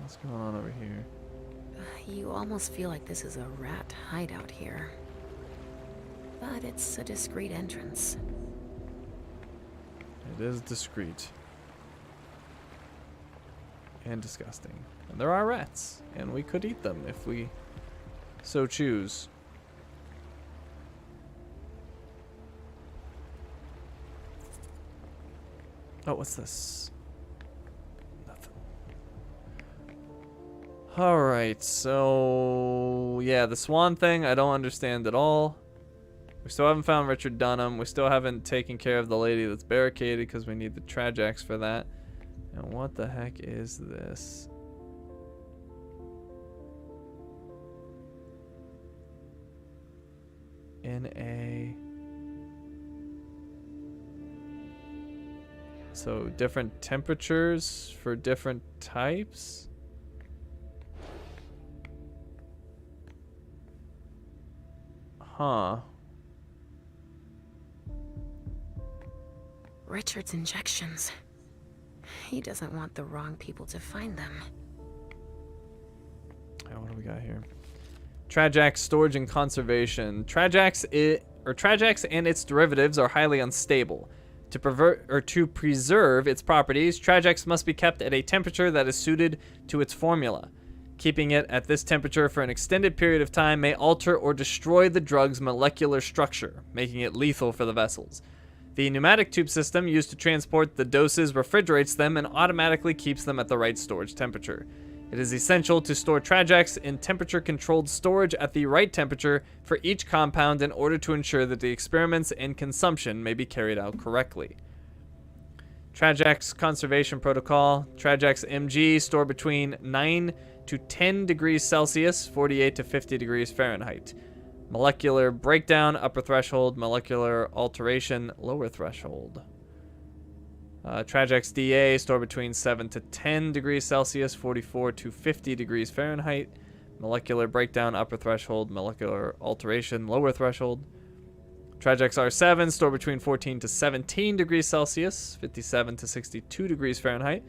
what's going on over here? You almost feel like this is a rat hideout here. But it's a discreet entrance. It is discreet. And disgusting. And there are rats. And we could eat them if we so choose. Oh, what's this? Nothing. Alright, so... yeah, the swan thing I don't understand at all. We still haven't found Richard Dunham. We still haven't taken care of the lady that's barricaded because we need the Tragex for that. And what the heck is this? N.A. So different temperatures for different types. Huh. Richard's injections. He doesn't want the wrong people to find them. What do we got here? Trajax storage and conservation. Trajax and its derivatives are highly unstable. To preserve its properties, Trajax must be kept at a temperature that is suited to its formula. Keeping it at this temperature for an extended period of time may alter or destroy the drug's molecular structure, making it lethal for the vessels. The pneumatic tube system used to transport the doses refrigerates them and automatically keeps them at the right storage temperature. It is essential to store Trajax in temperature-controlled storage at the right temperature for each compound in order to ensure that the experiments and consumption may be carried out correctly. Trajax Conservation Protocol. Trajax MG store between 9 to 10 degrees Celsius, 48 to 50 degrees Fahrenheit. Molecular breakdown, upper threshold. Molecular alteration, lower threshold. Trajax DA store between 7 to 10 degrees Celsius, 44 to 50 degrees Fahrenheit. Molecular breakdown, upper threshold. Molecular alteration, lower threshold. Trajax R7 store between 14 to 17 degrees Celsius, 57 to 62 degrees Fahrenheit.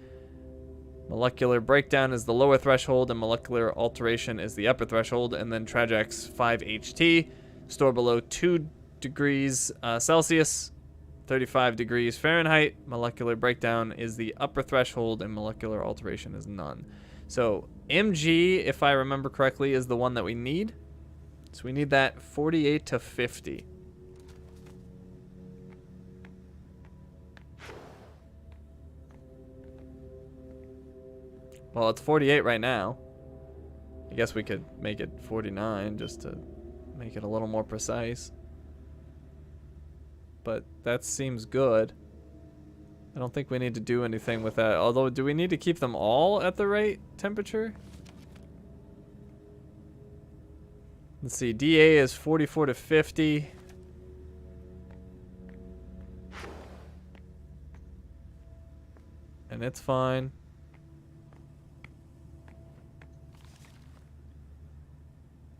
Molecular breakdown is the lower threshold and molecular alteration is the upper threshold. And then Trajax 5HT store below 2 degrees Celsius, 35 degrees Fahrenheit. Molecular breakdown is the upper threshold and molecular alteration is none. So MG, if I remember correctly, is the one that we need. So we need that 48 to 50. Well, it's 48 right now. I guess we could make it 49 just to make it a little more precise. But that seems good. I don't think we need to do anything with that. Although, do we need to keep them all at the right temperature? Let's see. DA is 44 to 50. And it's fine.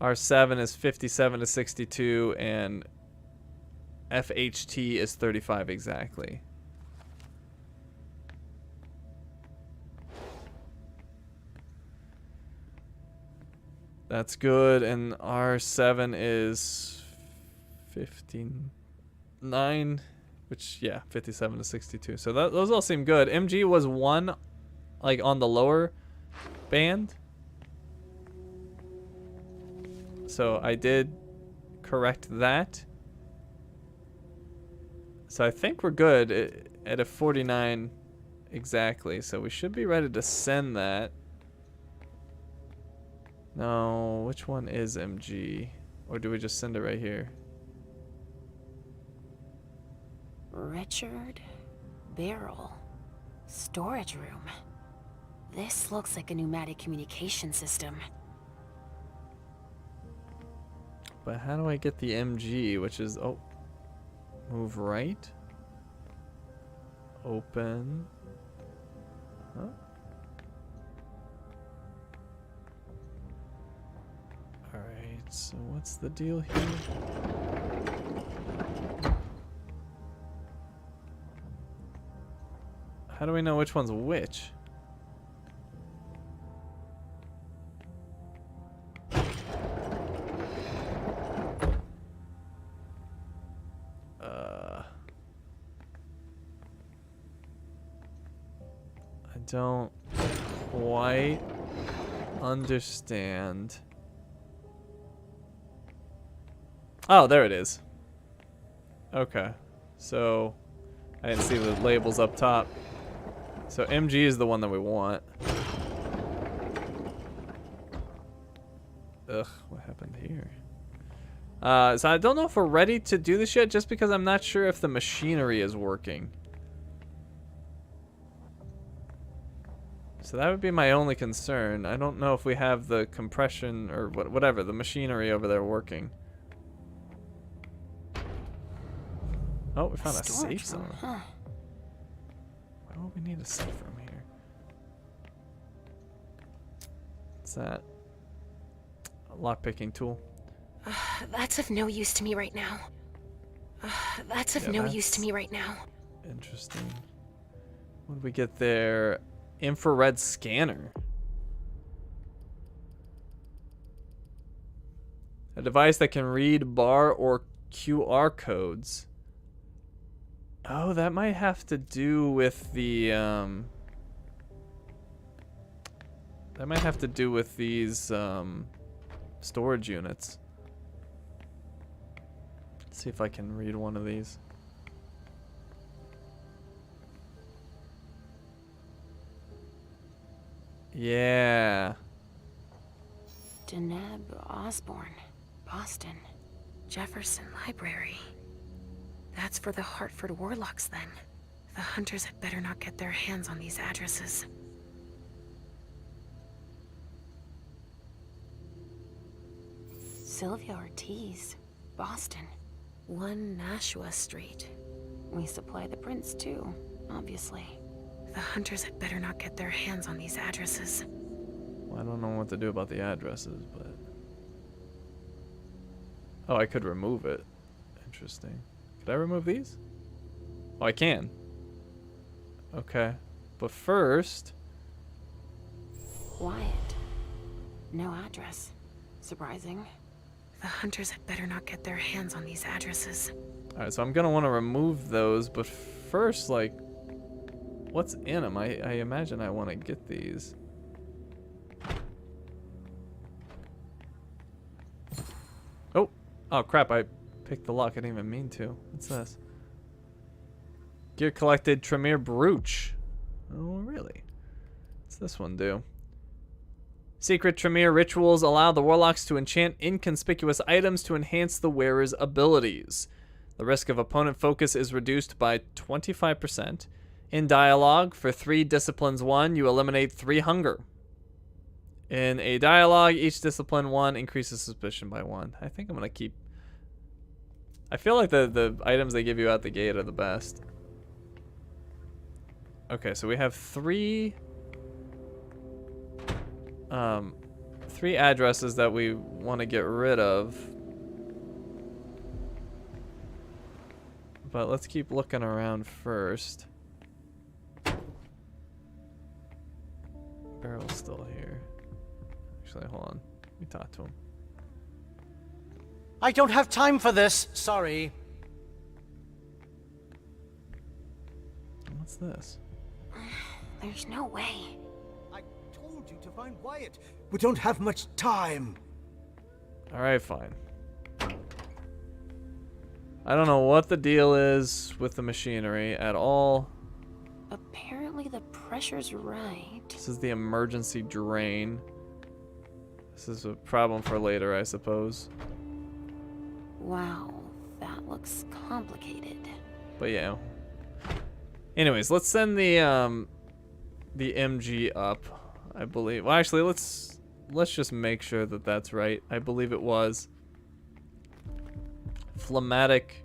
R7 is 57 to 62, and FHT is 35 exactly. That's good, and R7 is 59, which, yeah, 57 to 62. So those all seem good. MG was 1, like, on the lower band. So I did correct that. So I think we're good at a 49 exactly. So we should be ready to send that. No, which one is MG? Or do we just send it right here? Richard Barrel. Storage room. This looks like a pneumatic communication system. But how do I get the MG, which is, oh, move right, open, huh? Alright, so what's the deal here? How do we know which one's which? Don't quite understand. Oh, there it is. Okay. So I didn't see the labels up top. So MG is the one that we want. Ugh, what happened here? So I don't know if we're ready to do this yet, just because I'm not sure if the machinery is working. So that would be my only concern. I don't know if we have the compression or whatever, the machinery over there working. Oh, we found a safe zone. Huh. What do we need to see from here? What's that? A lockpicking tool. That's of no use to me right now. That's of no use to me right now. Interesting. What did we get there? Infrared scanner. A device that can read bar or QR codes. Oh, that might have to do with the that might have to do with these storage units. Let's see if I can read one of these. Yeah. Deneb Osborne, Boston, Jefferson Library. That's for the Hartford Warlocks then. The hunters had better not get their hands on these addresses. Sylvia Ortiz, Boston. 1 Nashua Street. We supply the prints too, obviously. The hunters had better not get their hands on these addresses. Well, I don't know what to do about the addresses, but... Oh, I could remove it. Interesting. Could I remove these? Oh, I can. Okay. But first... Wyatt. No address. Surprising. The hunters had better not get their hands on these addresses. Alright, so I'm gonna want to remove those, but first, like... What's in them? I imagine I want to get these. Oh! Oh, crap, I picked the lock. I didn't even mean to. What's this? Gear collected Tremere Brooch. Oh, really? What's this one do? Secret Tremere rituals allow the warlocks to enchant inconspicuous items to enhance the wearer's abilities. The risk of opponent focus is reduced by 25%. In dialogue, for 3 disciplines 1, you eliminate 3 hunger. In a dialogue, each discipline 1 increases suspicion by 1. I think I'm going to keep... I feel like the items they give you out the gate are the best. Okay, so we have 3 addresses that we want to get rid of. But let's keep looking around first. Barrel's still here. Actually, hold on. Let me talk to him. I don't have time for this. Sorry. What's this? There's no way. I told you to find Wyatt. We don't have much time. Alright, fine. I don't know what the deal is with the machinery at all. Apparently the pressure's right. This is the emergency drain. This is a problem for later, I suppose. Wow, that looks complicated. But yeah. Anyways, let's send the MG up, I believe. Well, actually, let's just make sure that that's right. I believe it was. Phlegmatic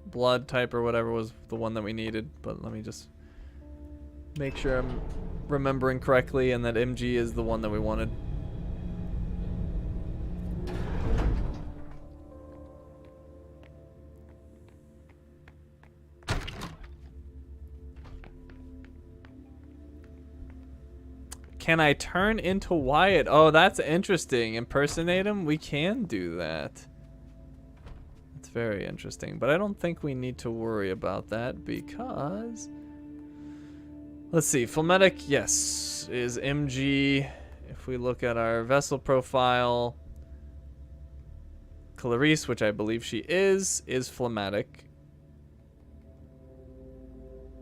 blood type or whatever was the one that we needed, but let me just make sure I'm remembering correctly and that MG is the one that we wanted. Can I turn into Wyatt? Oh, that's interesting. Impersonate him? We can do that. That's very interesting. But I don't think we need to worry about that because... Let's see. Phlegmatic, yes, is MG. If we look at our vessel profile, Clarice, which I believe she is phlegmatic.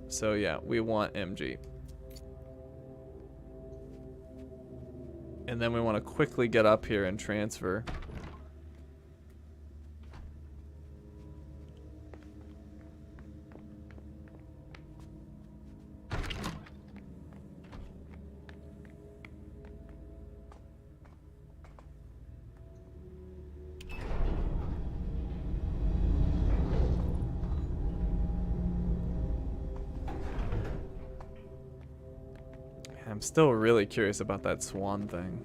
So yeah, we want MG. And then we want to quickly get up here and transfer. I'm still really curious about that swan thing.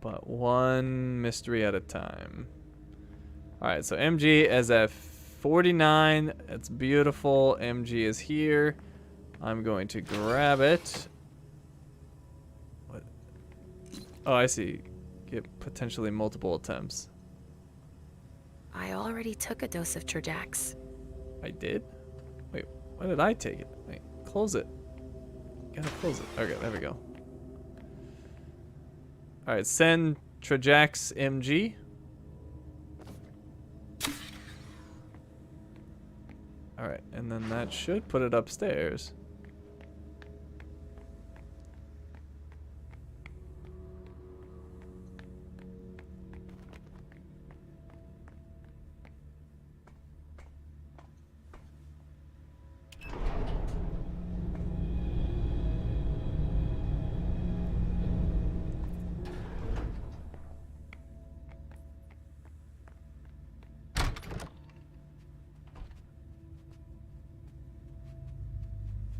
But one mystery at a time. Alright, so MG is at 49. It's beautiful. MG is here. I'm going to grab it. What? Oh, I see. Get potentially multiple attempts. I already took a dose of Trajax. I did? Wait, why did I take it? Wait, close it. Gotta close it. Okay, there we go. Alright, send Trajax MG. Alright, and then that should put it upstairs.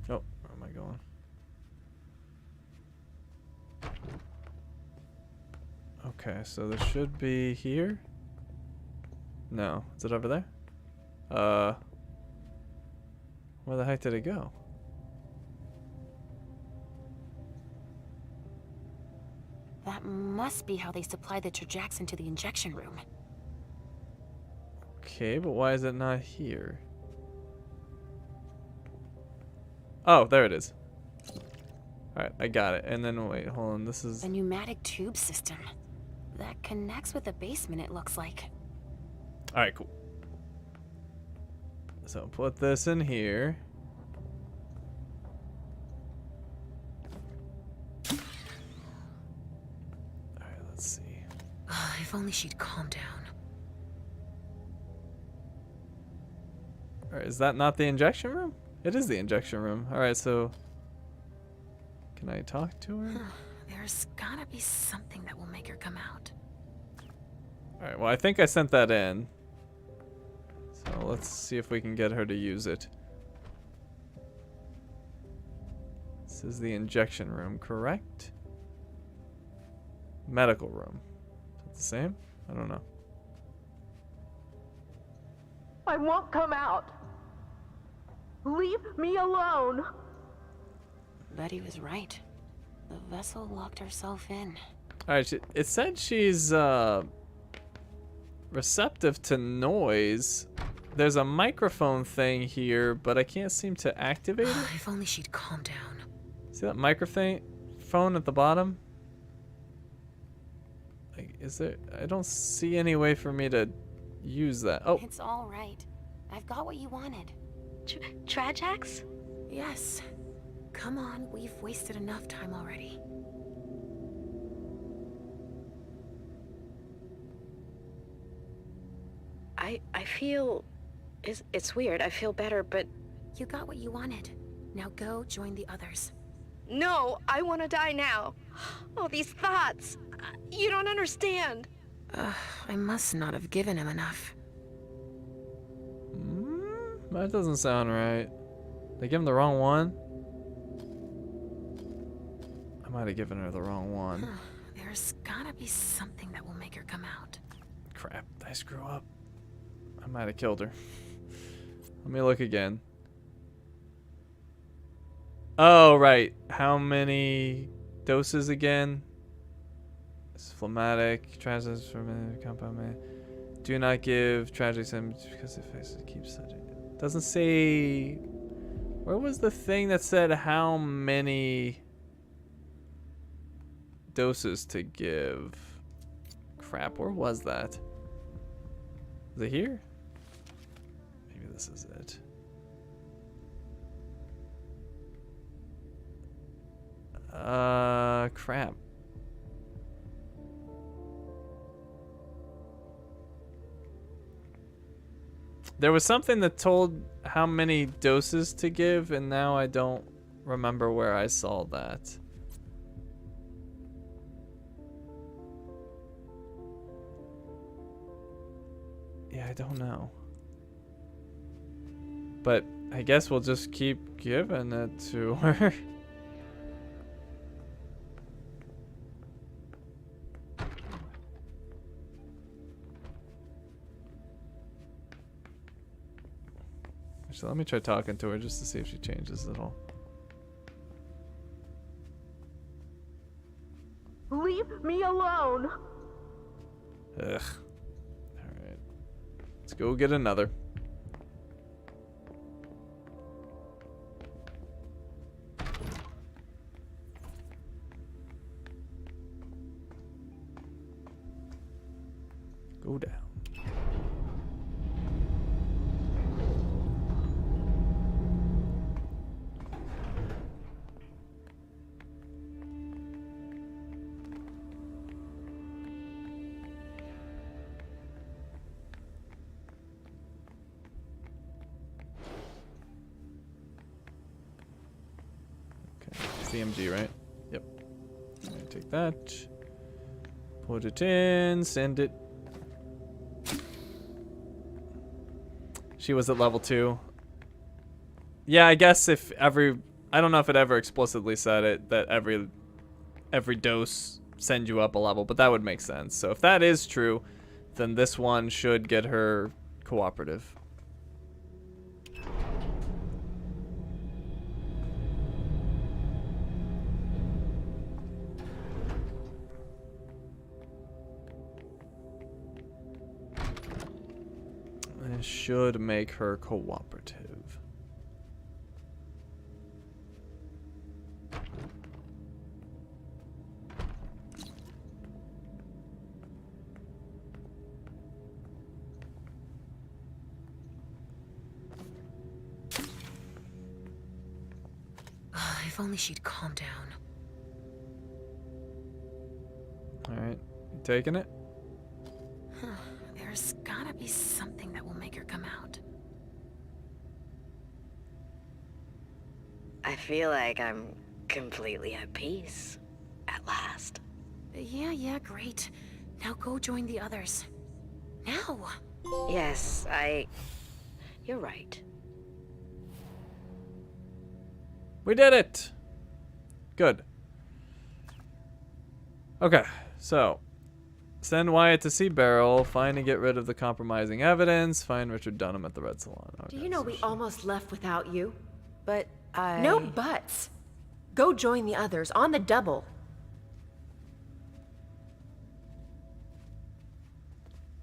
Oh, where am I going? Okay, so this should be here. No, is it over there? Where the heck did it go? That must be how they supply the Trajax into the injection room. Okay, but why is it not here? Oh, there it is. Alright, I got it. And then, wait, hold on. This is... The pneumatic tube system. That connects with the basement, it looks like. Alright, cool. So, put this in here. Alright, let's see. If only she'd calm down. Alright, is that not the injection room? It is the injection room. Alright, so... Can I talk to her? There's gotta be something that will make her come out. Alright, well, I think I sent that in. So let's see if we can get her to use it. This is the injection room, correct? Medical room. Is it the same? I don't know. I won't come out. Leave me alone. Betty was right. The vessel locked herself in. Alright, it said she's receptive to noise. There's a microphone thing here, but I can't seem to activate it. If only she'd calm down. See that microphone at the bottom? Like, is there... I don't see any way for me to use that. Oh. It's all right. I've got what you wanted. Trajax? Yes. Come on, we've wasted enough time already. I feel... It's weird. I feel better, but... You got what you wanted. Now go join the others. No, I want to die now. All these thoughts. You don't understand. I must not have given him enough. That doesn't sound right. They give him the wrong one? I might have given her the wrong one. There's gotta be something that will make her come out. Crap, did I screw up? I might have killed her. Let me look again. Oh, right. How many doses again? It's phlegmatic, tragic from compound. Do not give tragic symptoms because it keeps such a... Doesn't say... Where was the thing that said how many doses to give? Crap, where was that? Is it here? Maybe this is it. Crap. There was something that told how many doses to give, and now I don't remember where I saw that. Yeah, I don't know. But I guess we'll just keep giving it to her. So let me try talking to her just to see if she changes at all. Leave me alone. Ugh. Alright. Let's go get another. Go down. CMG, right? Yep. Take that. Put it in. Send it. She was at level 2. Yeah, I guess if every... I don't know if it ever explicitly said it, that every dose sends you up a level, but that would make sense. So if that is true, then this one should get her cooperative. Should make her cooperative. If only she'd calm down. Alright, you taking it? There's gotta be something that will make her come out. I feel like I'm completely at peace. At last. Yeah, great. Now go join the others. Now! Yes, You're right. We did it! Good. Okay, so... Send Wyatt to see Beryl, find and get rid of the compromising evidence, find Richard Dunham at the Red Salon. Okay, Do you know we almost left without you? But I... No buts. Go join the others, on the double.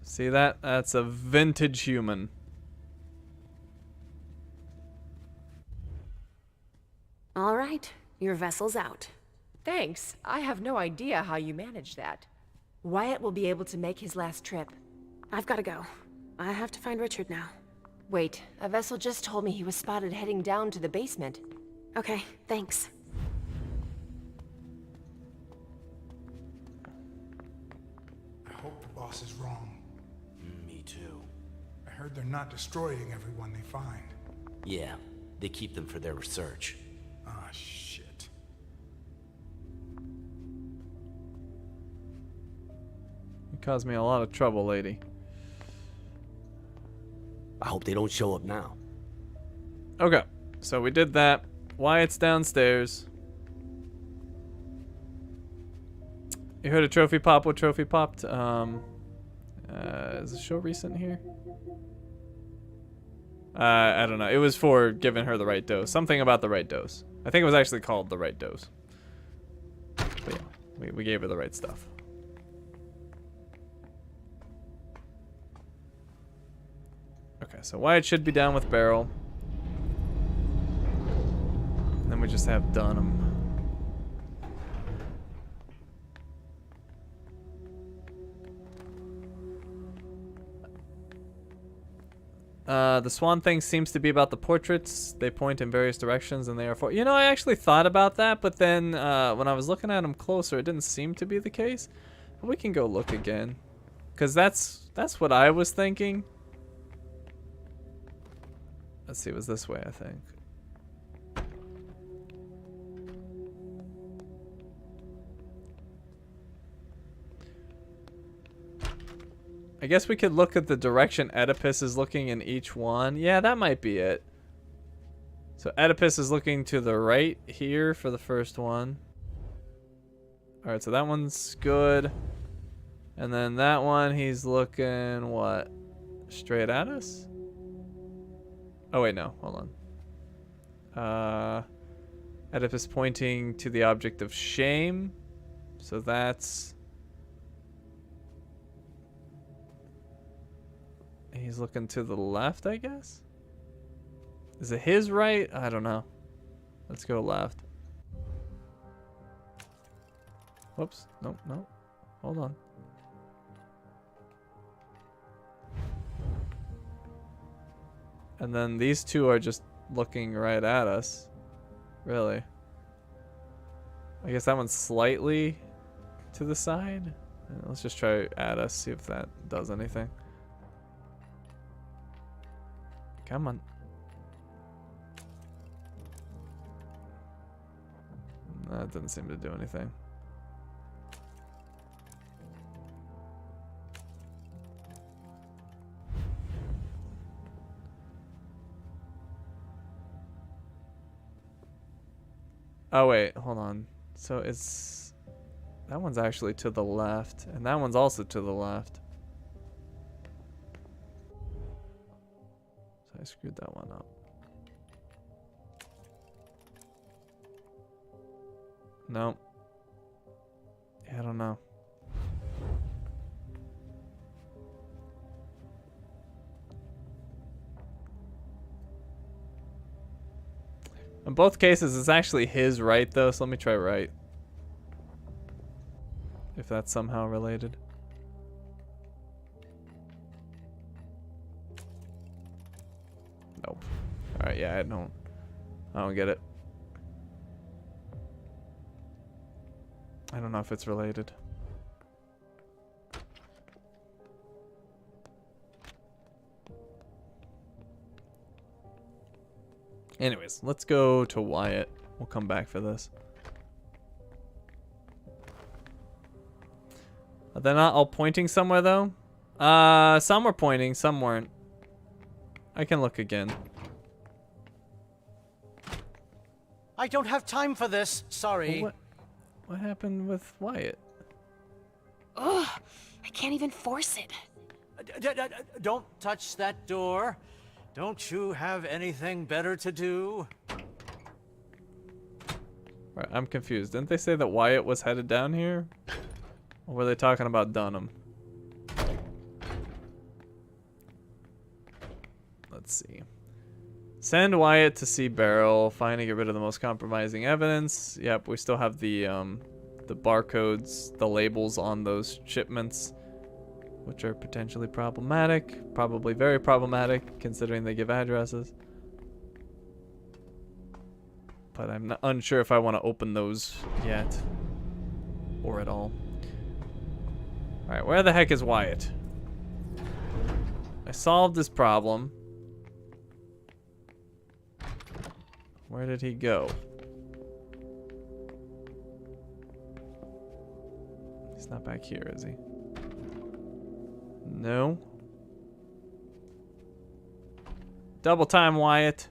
See that? That's a vintage human. All right, your vessel's out. Thanks. I have no idea how you manage that. Wyatt will be able to make his last trip. I've gotta go. I have to find Richard now. Wait, a vessel just told me he was spotted heading down to the basement. Okay, thanks. I hope the boss is wrong. Me too. I heard they're not destroying everyone they find. Yeah, they keep them for their research. Ah, shit. You caused me a lot of trouble, lady. I hope they don't show up now. Okay, so we did that. Wyatt's downstairs. You heard a trophy pop? What trophy popped? Is the show recent here? I don't know. It was for giving her the right dose. Something about the right dose. I think it was actually called the right dose. But yeah, we gave her the right stuff. Okay, so Wyatt should be down with Beryl. And then we just have Dunham. The swan thing seems to be about the portraits. They point in various directions and they are for... You know, I actually thought about that, but then when I was looking at them closer, it didn't seem to be the case. But we can go look again. Because that's what I was thinking. Let's see, it was this way, I think. I guess we could look at the direction Oedipus is looking in each one. Yeah, that might be it. So Oedipus is looking to the right here for the first one. Alright, so that one's good. And then that one, he's looking, what? Straight at us? Oh, wait, no. Hold on. Oedipus pointing to the object of shame. So that's... He's looking to the left, I guess? Is it his right? I don't know. Let's go left. Whoops. Nope, nope. Hold on. And then these two are just looking right at us. Really. I guess that one's slightly to the side. Let's just try at us, see if that does anything. Come on. That doesn't seem to do anything. Oh wait, hold on. So it's... That one's actually to the left, and that one's also to the left. So I screwed that one up. Nope. Yeah, I don't know. In both cases, it's actually his right, though, so let me try right. If that's somehow related. Nope. Alright, yeah, I don't get it. I don't know if it's related. Anyways, let's go to Wyatt. We'll come back for this. Are they not all pointing somewhere, though? Some were pointing, some weren't. I can look again. I don't have time for this. Sorry. What happened with Wyatt? Ugh, I can't even force it. Don't touch that door. Don't you have anything better to do? Right, I'm confused. Didn't they say that Wyatt was headed down here? Or were they talking about Dunham? Let's see. Send Wyatt to see Beryl. Find and get rid of the most compromising evidence. Yep, we still have the barcodes, the labels on those shipments, which are potentially problematic. Probably very problematic, considering they give addresses. But I'm unsure if I want to open those yet. Or at all. Alright, where the heck is Wyatt? I solved this problem. Where did he go? He's not back here, is he? No. Double time, Wyatt.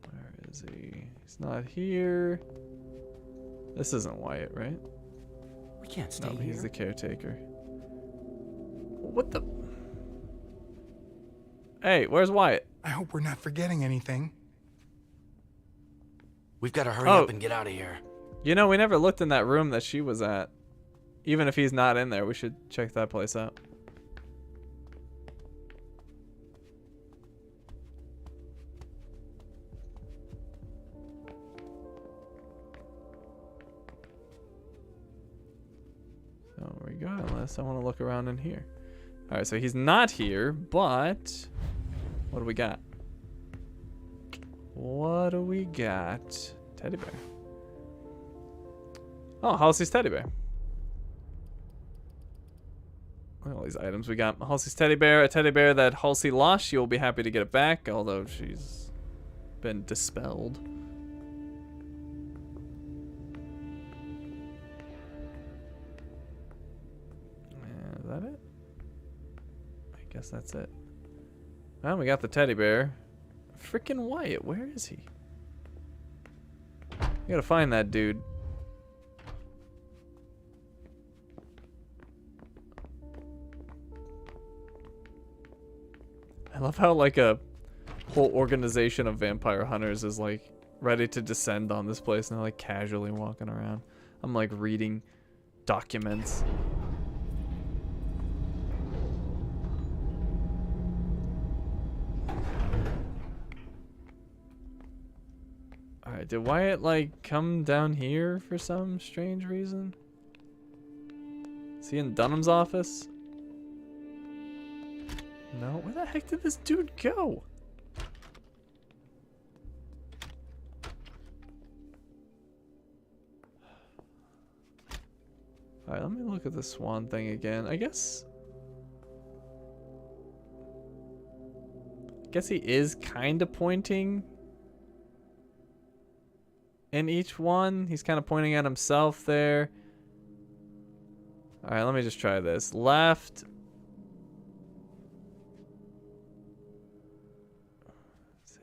Where is he? He's not here. This isn't Wyatt, right? We can't stay here. He's the caretaker. What the? Hey, where's Wyatt? I hope we're not forgetting anything. We've got to hurry up and get out of here. You know, we never looked in that room that she was at. Even if he's not in there, we should check that place out. There we go, unless I want to look around in here. Alright, so he's not here, but... What do we got? What do we got? Teddy bear. Oh, Halsey's teddy bear. Look at all these items we got. Halsey's teddy bear, a teddy bear that Halsey lost. She will be happy to get it back, although she's been dispelled. Guess that's it. Well, we got the teddy bear. Frickin' Wyatt, where is he? We gotta find that dude. I love how like a whole organization of vampire hunters is like ready to descend on this place and they're like casually walking around. I'm like reading documents. Alright, did Wyatt like come down here for some strange reason? Is he in Dunham's office? No, where the heck did this dude go? Alright, let me look at the swan thing again. I guess he is kind of pointing in each one. He's kind of pointing at himself there. Alright, let me just try this. Left.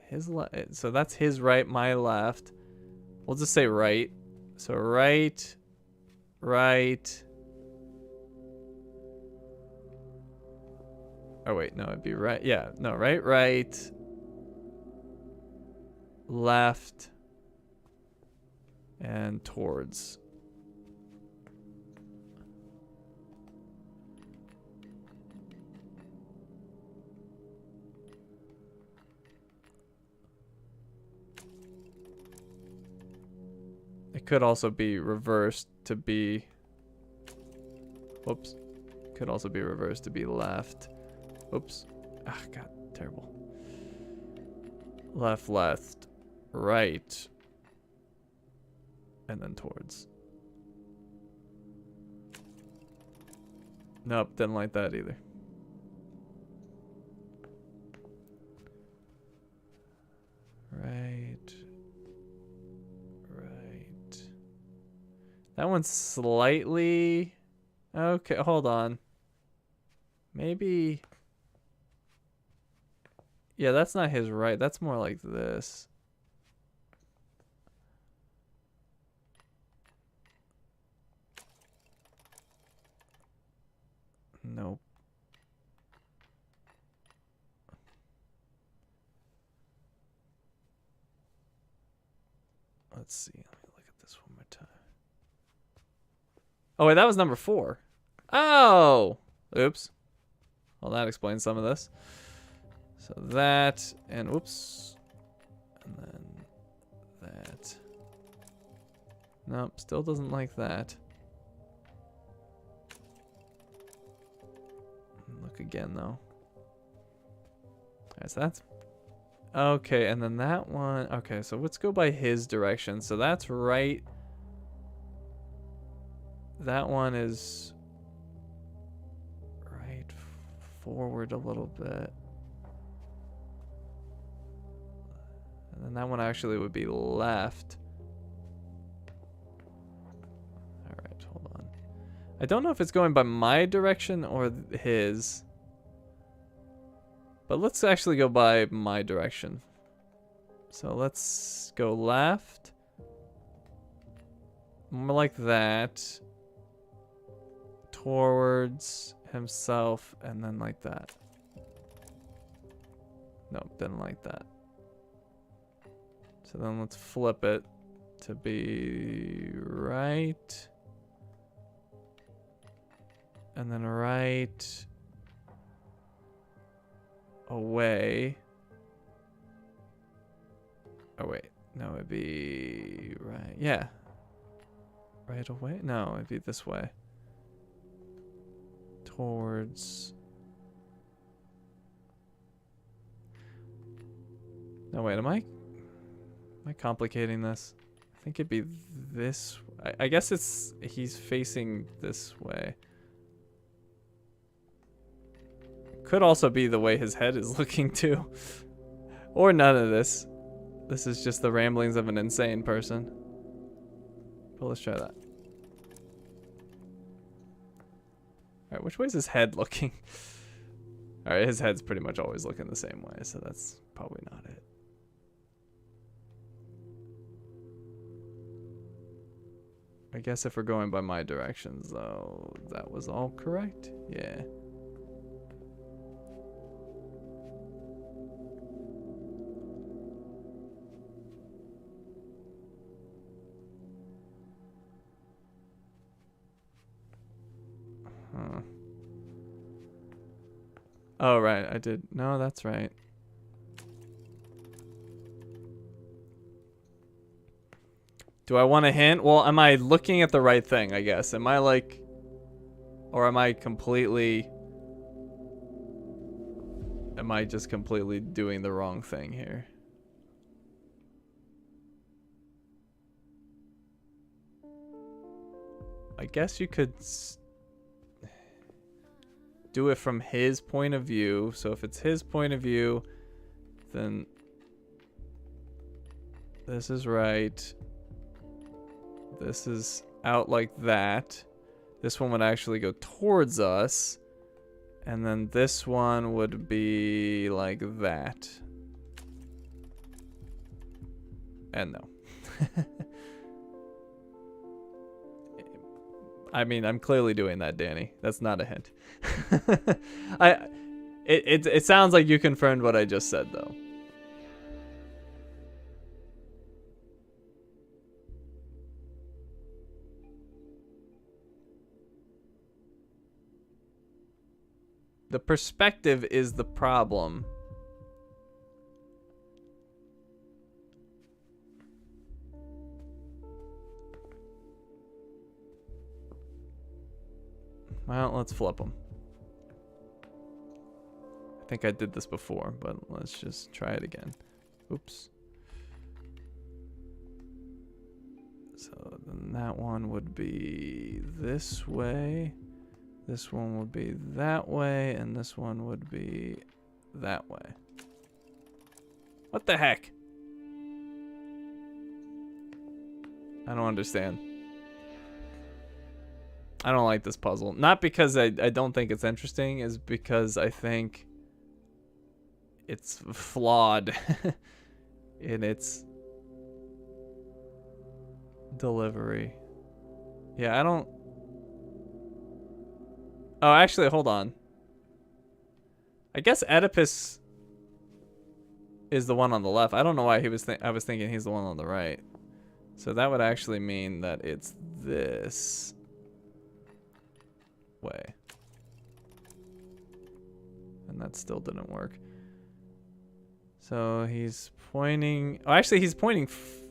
His left. So that's his right, my left. We'll just say right. So right. Right. Oh wait, no, it'd be right. Yeah, no, right, right. Left. And towards. It could also be reversed to be, whoops, could also be reversed to be left. Oops. Ah, God, terrible. Left, left, right, and then towards. Nope, didn't like that either. Right. That one's slightly... Okay, hold on. Maybe... Yeah, that's not his right. That's more like this. Nope. Let's see. Let me look at this one more time. Oh, wait, that was number 4. Oh! Oops. Well, that explains some of this. So that, and whoops. And then that. Nope, still doesn't like that. Look again, though. Alright, so that's... Okay, and then that one... Okay, so let's go by his direction. So that's right... That one is right forward a little bit. And then that one actually would be left. Alright, hold on. I don't know if it's going by my direction or his. But let's actually go by my direction. So let's go left. More like that. Towards himself, and then like that. Nope, didn't like that. So then let's flip it to be right. And then right. Away. Oh wait, no, it'd be right. Yeah. Right away? No, it'd be this way. Towards. No, wait, am I complicating this? I think it'd be this. I guess he's facing this way. Could also be the way his head is looking too. Or none of this. This is just the ramblings of an insane person. But let's try that. Alright, which way is his head looking? Alright, his head's pretty much always looking the same way, so that's probably not it. I guess if we're going by my directions, though, that was all correct? Yeah. Huh. Oh, right, I did. No, that's right. Do I want a hint? Well, am I looking at the right thing, I guess? Am I like... Or am I completely... Am I just completely doing the wrong thing here? I guess you could... do it from his point of view. So if it's his point of view, then... This is right. This is out like that. This one would actually go towards us. And then this one would be like that. And no. I mean, I'm clearly doing that, Danny. That's not a hint. It sounds like you confirmed what I just said, though. The perspective is the problem. Well, let's flip them. I think I did this before, but let's just try it again. Oops. So then that one would be this way. This one would be that way, and this one would be that way. What the heck? I don't understand. I don't like this puzzle. Not because I don't think it's interesting, is because I think it's flawed in its delivery. Yeah, I don't... Oh, actually, hold on. I guess Oedipus is the one on the left. I don't know why I was thinking he's the one on the right. So that would actually mean that it's this way. And that still didn't work. So he's pointing... Oh, actually, he's pointing...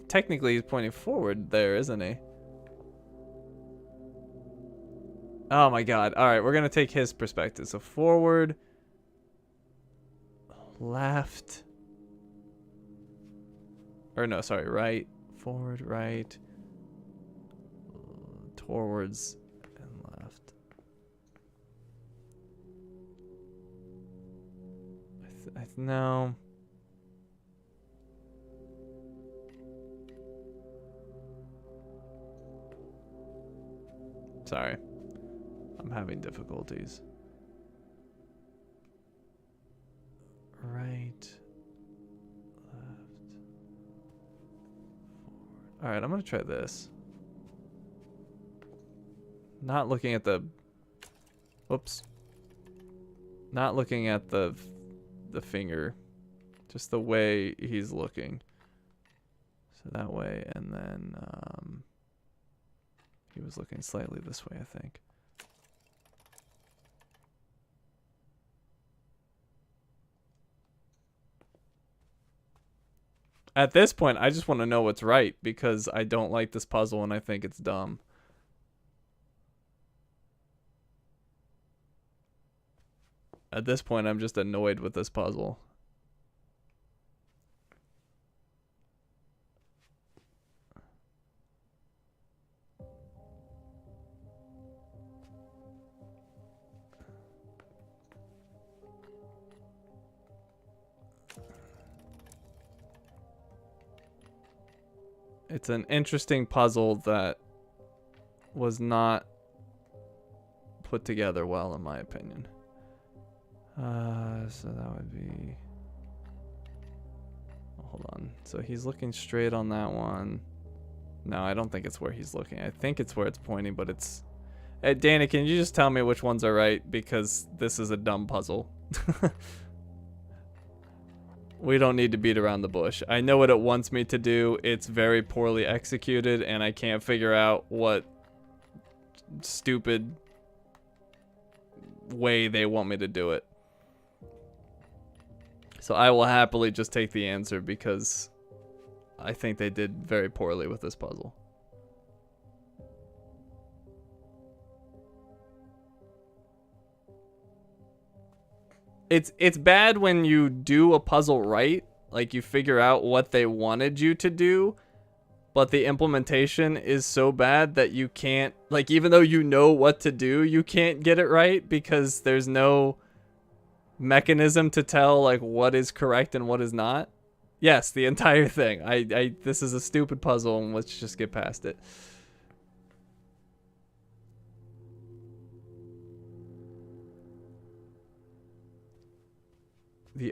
Technically, he's pointing forward there, isn't he? Oh my god. Alright, we're gonna take his perspective. So forward, left, or no, sorry, right, forward, right, towards, and left. No. Sorry. I'm having difficulties. Right, left, forward. All right, I'm gonna try this. Not looking at the... Whoops. Not looking at the finger. Just the way he's looking. So that way, and then he was looking slightly this way, I think. At this point, I just want to know what's right because I don't like this puzzle and I think it's dumb. At this point, I'm just annoyed with this puzzle. It's an interesting puzzle that was not put together well, in my opinion. So that would be... Oh, hold on. So he's looking straight on that one. No, I don't think it's where he's looking. I think it's where it's pointing, but it's... Hey, Danny, can you just tell me which ones are right? Because this is a dumb puzzle. We don't need to beat around the bush. I know what it wants me to do. It's very poorly executed, and I can't figure out what stupid way they want me to do it. So I will happily just take the answer because I think they did very poorly with this puzzle. It's bad when you do a puzzle right, like you figure out what they wanted you to do, but the implementation is so bad that you can't, like, even though you know what to do, you can't get it right because there's no mechanism to tell, like, what is correct and what is not. Yes, the entire thing. This is a stupid puzzle, and let's just get past it.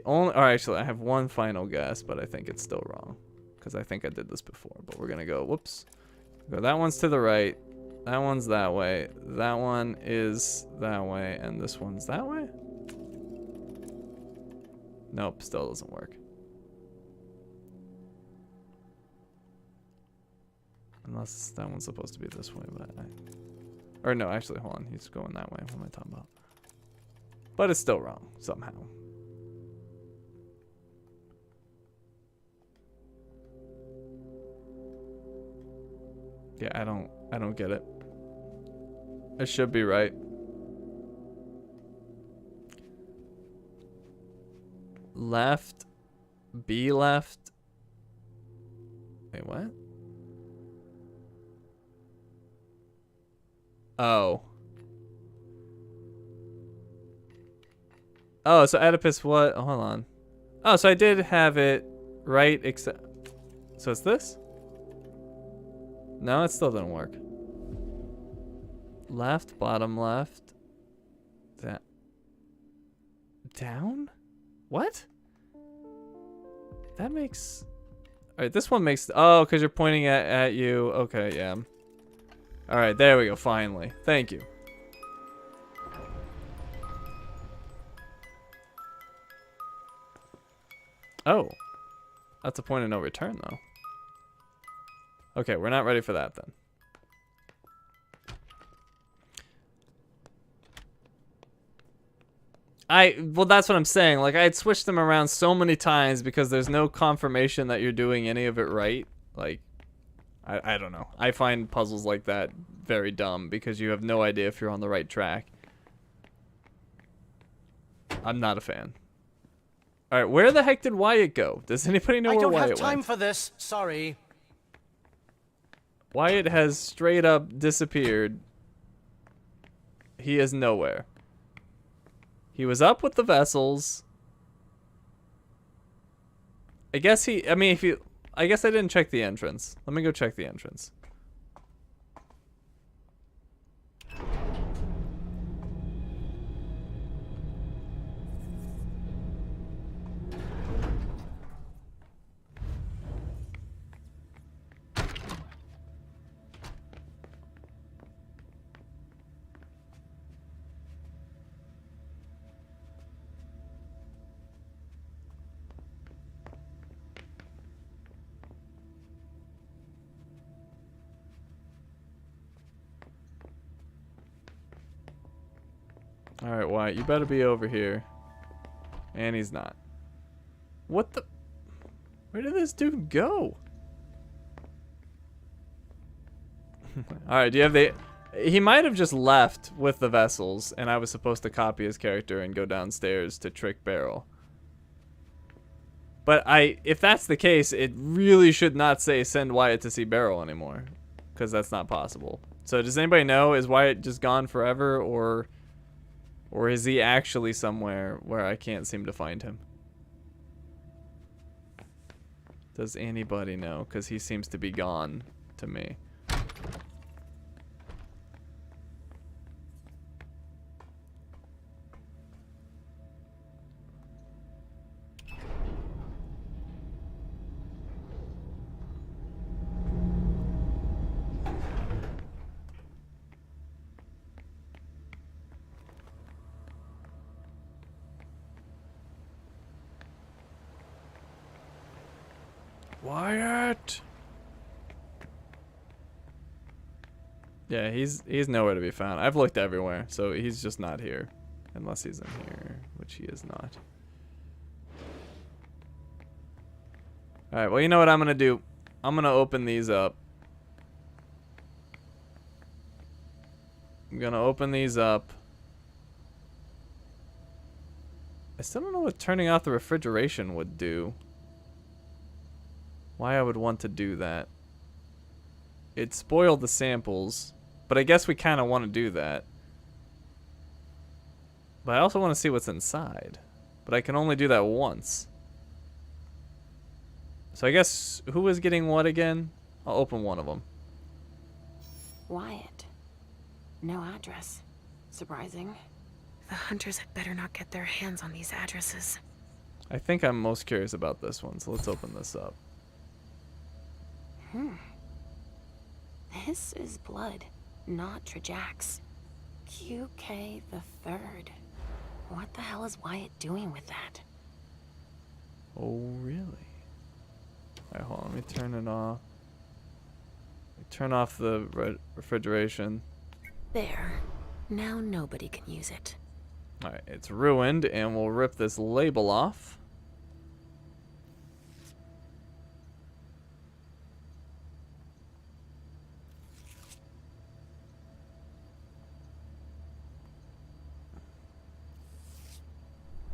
Or actually, I have one final guess, but I think it's still wrong. Because I think I did this before, but we're gonna go, whoops. Go, that one's to the right. That one's that way. That one is that way, and this one's that way? Nope, still doesn't work. Unless that one's supposed to be this way, but or no, actually, hold on. He's going that way. What am I talking about? But it's still wrong, somehow. Yeah, I don't get it. I should be right. Left. B left. Wait, what? Oh. Oh, so Oedipus what? Oh, hold on. Oh, so I did have it right, except... So it's this? No, it still didn't work. Left, bottom left. Down? What? That makes... Alright, this one makes... Oh, because you're pointing at you. Okay, yeah. Alright, there we go, finally. Thank you. Oh. That's a point of no return, though. Okay, we're not ready for that, then. Well, that's what I'm saying. Like, I had switched them around so many times because there's no confirmation that you're doing any of it right. Like, I don't know. I find puzzles like that very dumb because you have no idea if you're on the right track. I'm not a fan. Alright, where the heck did Wyatt go? Does anybody know where Wyatt went? I don't have time for this. Sorry. Wyatt has straight up disappeared. He is nowhere. He was up with the vessels. I guess I guess I didn't check the entrance. Let me go check the entrance. Alright, Wyatt, you better be over here. And he's not. What the... Where did this dude go? Alright, do you have the... He might have just left with the vessels, and I was supposed to copy his character and go downstairs to trick Beryl. But if that's the case, it really should not say send Wyatt to see Beryl anymore. Because that's not possible. So does anybody know, is Wyatt just gone forever, or is he actually somewhere where I can't seem to find him? Does anybody know? Because he seems to be gone to me. Wyatt! Yeah, he's nowhere to be found. I've looked everywhere, so he's just not here. Unless he's in here, which he is not. Alright, well, you know what I'm gonna do? I'm gonna open these up. I'm gonna open these up. I still don't know what turning off the refrigeration would do. Why I would want to do that. It spoiled the samples, but I guess we kind of want to do that. But I also want to see what's inside. But I can only do that once. So I guess, who was getting what again? I'll open one of them. Wyatt. No address. Surprising. The hunters had better not get their hands on these addresses. I think I'm most curious about this one, so let's open this up. This is blood, not Trajax. QK the Third. What the hell is Wyatt doing with that? Oh, really? Alright, hold on. Let me turn it off. Turn off the refrigeration. There. Now nobody can use it. Alright, it's ruined, and we'll rip this label off.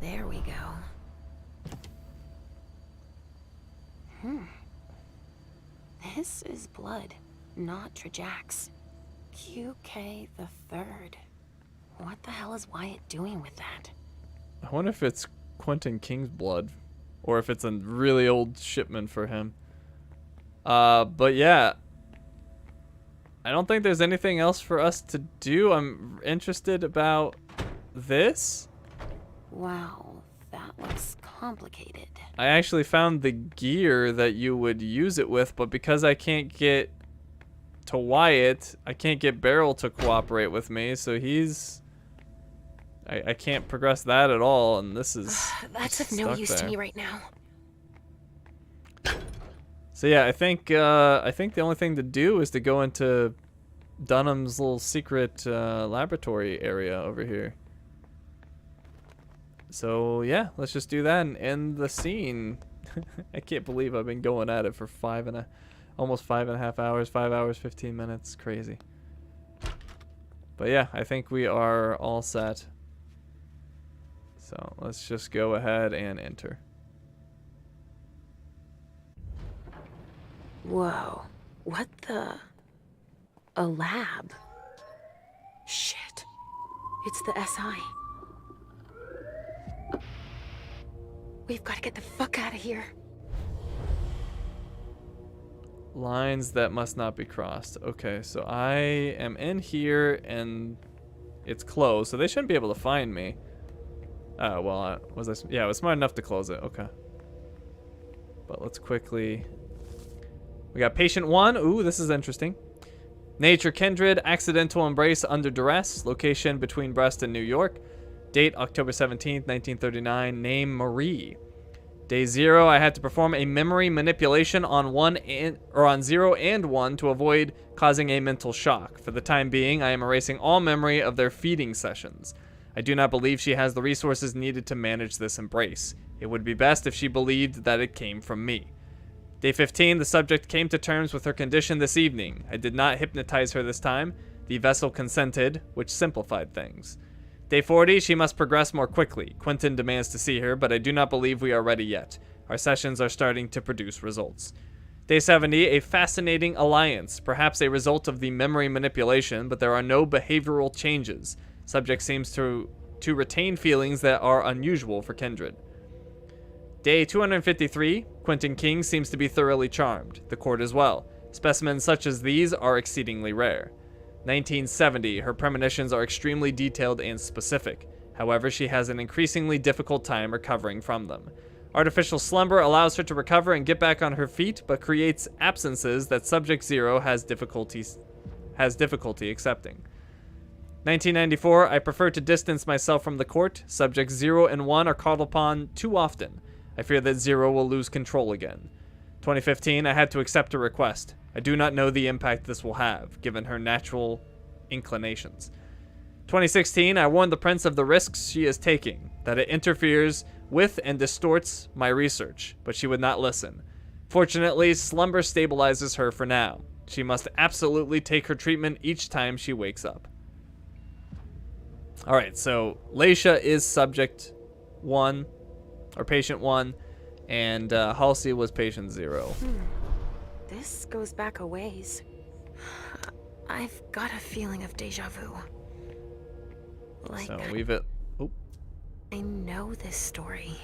There we go. This is blood, not Trajax. QK the Third. What the hell is Wyatt doing with that? I wonder if it's Quentin King's blood, or if it's a really old shipment for him. But yeah, I don't think there's anything else for us to do. I'm interested about this. Wow, that looks complicated. I actually found the gear that you would use it with, but because I can't get to Wyatt, I can't get Beryl to cooperate with me, so he's... I can't progress that at all, and this is That's of no use to me right now. So yeah, I think the only thing to do is to go into Dunham's little secret laboratory area over here. So yeah, let's just do that and end the scene. I can't believe I've been going at it for almost 5.5 hours, 5 hours, 15 minutes. Crazy. But yeah, I think we are all set. So let's just go ahead and enter. Whoa. What the? A lab? Shit. It's the SI. We've got to get the fuck out of here. Lines that must not be crossed. Okay, so I am in here and it's closed, so they shouldn't be able to find me. Well, yeah, I was smart enough to close it. Okay. But let's quickly... We got patient 1. Ooh, this is interesting. Nature kindred, accidental embrace under duress. Location between Brest and New York. Date October 17th, 1939. Name Marie. Day 0, I had to perform a memory manipulation on 0 and 1 to avoid causing a mental shock. For the time being, I am erasing all memory of their feeding sessions. I do not believe she has the resources needed to manage this embrace. It would be best if she believed that it came from me. Day 15, the subject came to terms with her condition this evening. I did not hypnotize her this time. The vessel consented, which simplified things. Day 40, she must progress more quickly. Quentin demands to see her, but I do not believe we are ready yet. Our sessions are starting to produce results. Day 70, a fascinating alliance. Perhaps a result of the memory manipulation, but there are no behavioral changes. Subject seems to retain feelings that are unusual for kindred. Day 253, Quentin King seems to be thoroughly charmed. The court as well. Specimens such as these are exceedingly rare. 1970, her premonitions are extremely detailed and specific. However, she has an increasingly difficult time recovering from them. Artificial slumber allows her to recover and get back on her feet, but creates absences that Subject 0 has difficulty accepting. 1994, I prefer to distance myself from the court. Subjects 0 and 1 are called upon too often. I fear that 0 will lose control again. 2015, I had to accept her request. I do not know the impact this will have, given her natural inclinations. 2016, I warned the prince of the risks she is taking, that it interferes with and distorts my research, but she would not listen. Fortunately, slumber stabilizes her for now. She must absolutely take her treatment each time she wakes up. Alright, so Leisha is subject 1, or patient 1, and Halsey was patient 0. This goes back a ways. I've got a feeling of deja vu. Like, So we've it. Oh. I know this story.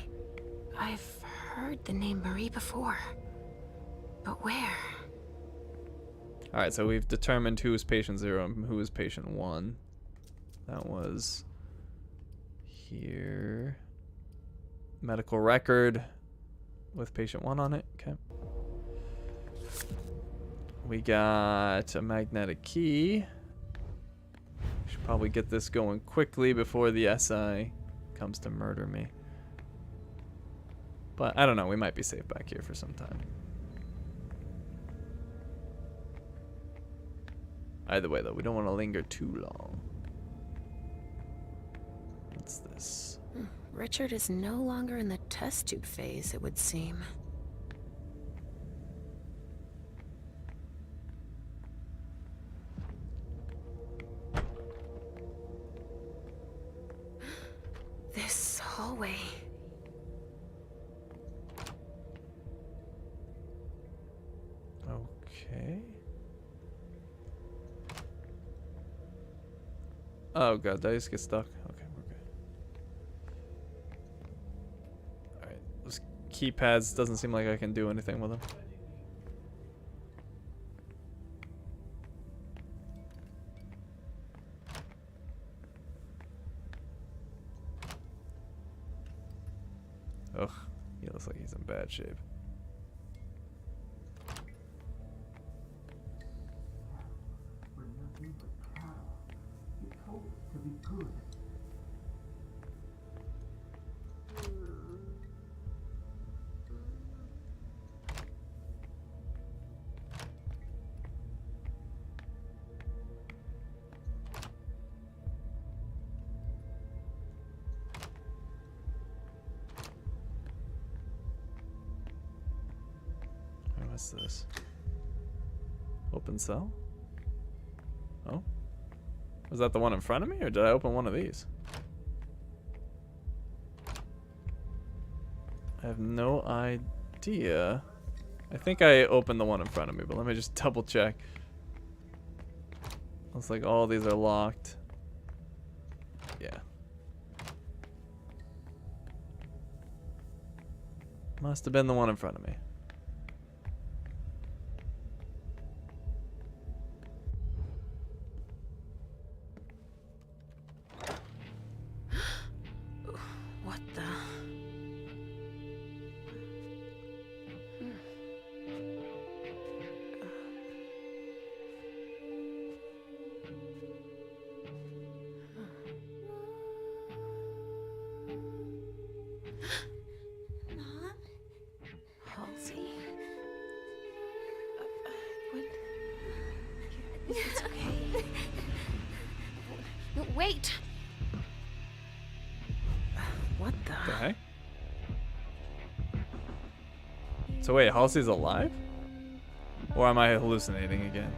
I've heard the name Marie before. But where? Alright, so we've determined who is patient 0 and who is patient 1. That was here. Medical record with patient 1 on it. Okay. We got a magnetic key. Should probably get this going quickly before the SI comes to murder me. But I don't know, we might be safe back here for some time. Either way though, we don't want to linger too long. What's this? Richard is no longer in the test tube phase, it would seem. This hallway. Okay. Oh god, did I just get stuck? Okay, we're good. Alright, those keypads doesn't seem like I can do anything with them. Ugh, he looks like he's in bad shape. What's this? Open cell? Oh? Was that the one in front of me, or did I open one of these? I have no idea. I think I opened the one in front of me, but let me just double check. Looks like all these are locked. Yeah. Must have been the one in front of me. What the? Halsey? What? It's okay. Wait! What the? The heck? So wait, Halsey's alive? Or am I hallucinating again?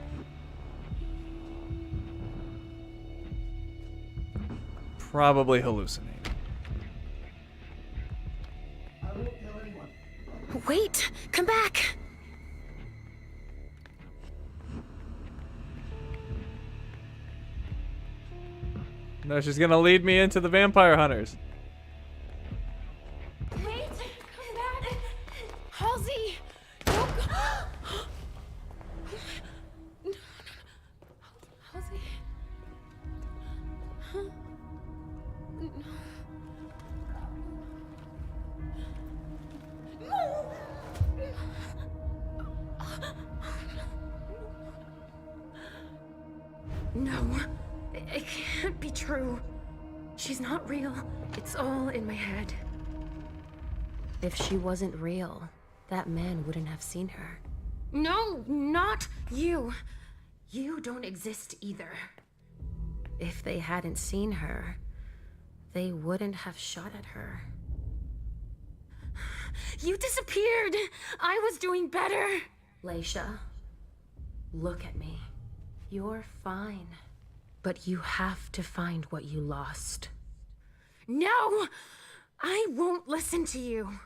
Probably hallucinating. Wait! Come back! No, she's gonna lead me into the vampire hunters. Wait! Come back! Halsey! Don't go! No. Halsey? No, it can't be true. She's not real. It's all in my head. If she wasn't real, that man wouldn't have seen her. No, not you. You don't exist either. If they hadn't seen her, they wouldn't have shot at her. You disappeared! I was doing better! Leisha, look at me. You're fine. But you have to find what you lost. No! I won't listen to you.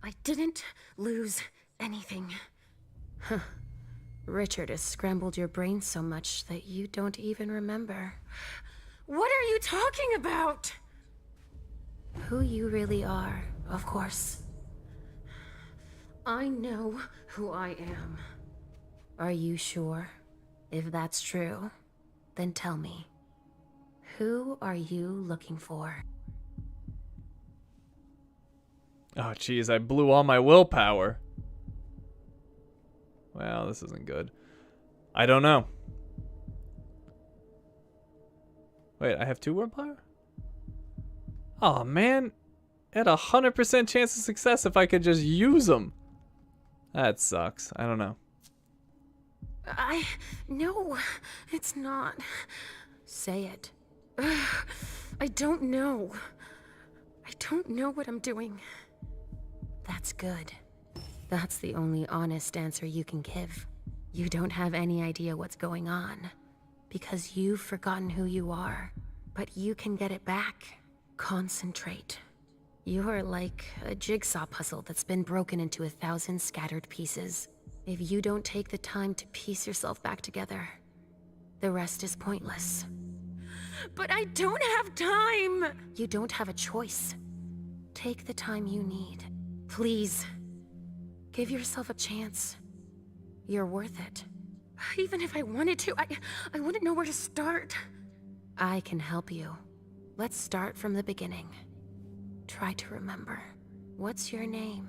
I didn't lose anything. Huh. Richard has scrambled your brain so much that you don't even remember. What are you talking about? Who you really are, of course. I know who I am. Are you sure? If that's true, then tell me. Who are you looking for? Oh, jeez, I blew all my willpower. Well, this isn't good. I don't know. Wait, I have 2 willpower? Oh, man. I had 100% chance of success if I could just use them. That sucks. I don't know. No, it's not. Say it. I don't know. I don't know what I'm doing. That's good. That's the only honest answer you can give. You don't have any idea what's going on, because you've forgotten who you are, but you can get it back. Concentrate. You're like a jigsaw puzzle that's been broken into 1,000 scattered pieces. If you don't take the time to piece yourself back together, the rest is pointless. But I don't have time! You don't have a choice. Take the time you need. Please. Give yourself a chance. You're worth it. Even if I wanted to, I wouldn't know where to start. I can help you. Let's start from the beginning. Try to remember. What's your name?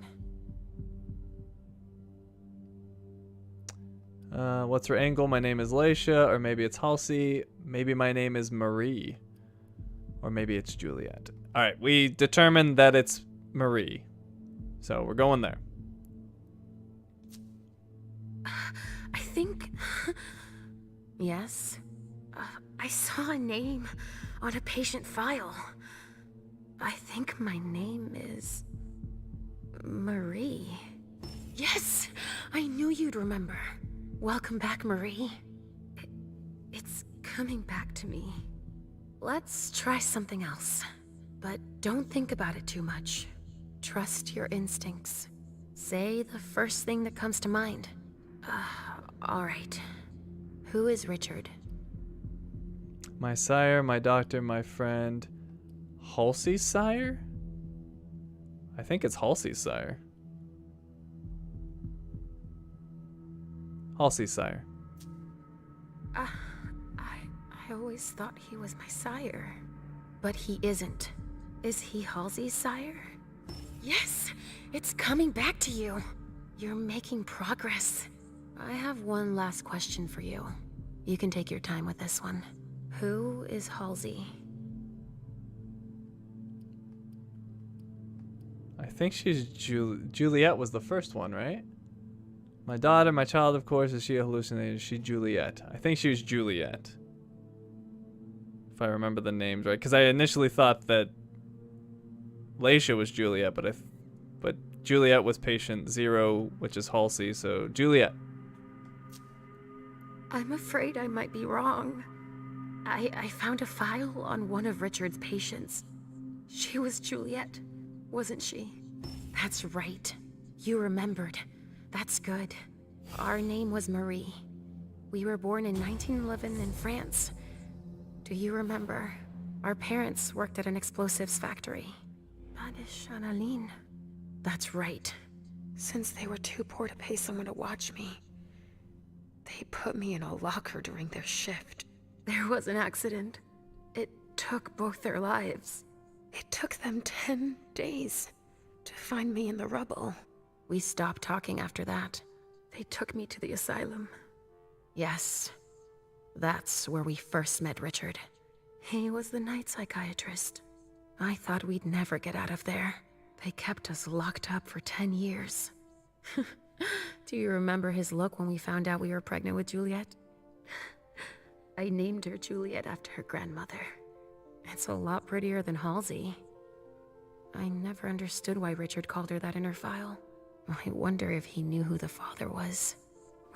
What's her angle? My name is Leisha, or maybe it's Halsey. Maybe my name is Marie. Or maybe it's Juliet. Alright, we determined that it's Marie. So we're going there. I think... Yes? I saw a name on a patient file. I think my name is... Marie. Yes! I knew you'd remember. Welcome back, Marie. It's coming back to me. Let's try something else. But don't think about it too much. Trust your instincts. Say the first thing that comes to mind. Alright. Who is Richard? My sire, my doctor, my friend. Halsey's sire? I think it's Halsey's sire. Halsey's sire. I always thought he was my sire. But he isn't. Is he Halsey's sire? Yes! It's coming back to you. You're making progress. I have one last question for you. You can take your time with this one. Who is Halsey? I think she's Juliet was the first one, right? My daughter, my child, of course, is she a hallucinator? Is she Juliet? I think she was Juliet. If I remember the names right. Because I initially thought that Leisha was Juliet, but Juliet was patient 0, which is Halsey, so Juliet. I'm afraid I might be wrong. I found a file on one of Richard's patients. She was Juliet, wasn't she? That's right. You remembered. That's good. Our name was Marie. We were born in 1911 in France. Do you remember? Our parents worked at an explosives factory. Channeline. That's right. Since they were too poor to pay someone to watch me, they put me in a locker during their shift. There was an accident. It took both their lives. It took them 10 days to find me in the rubble. We stopped talking after that. They took me to the asylum. Yes, that's where we first met Richard. He was the night psychiatrist. I thought we'd never get out of there. They kept us locked up for 10 years. Do you remember his look when we found out we were pregnant with Juliet? I named her Juliet after her grandmother. It's a lot prettier than Halsey. I never understood why Richard called her that in her file. I wonder if he knew who the father was.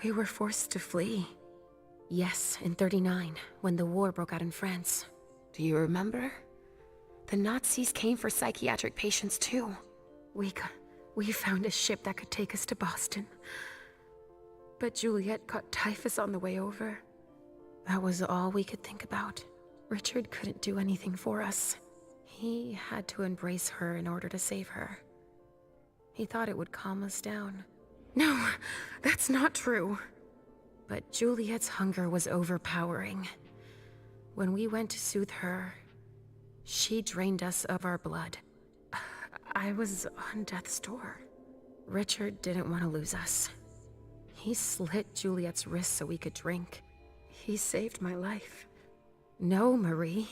We were forced to flee. Yes, in '39, when the war broke out in France. Do you remember? The Nazis came for psychiatric patients too. We found a ship that could take us to Boston. But Juliet caught typhus on the way over. That was all we could think about. Richard couldn't do anything for us. He had to embrace her in order to save her. He thought it would calm us down. No, that's not true. But Juliet's hunger was overpowering. When we went to soothe her, she drained us of our blood. I was on death's door. Richard didn't want to lose us. He slit Juliet's wrist so we could drink. He saved my life. No, Marie.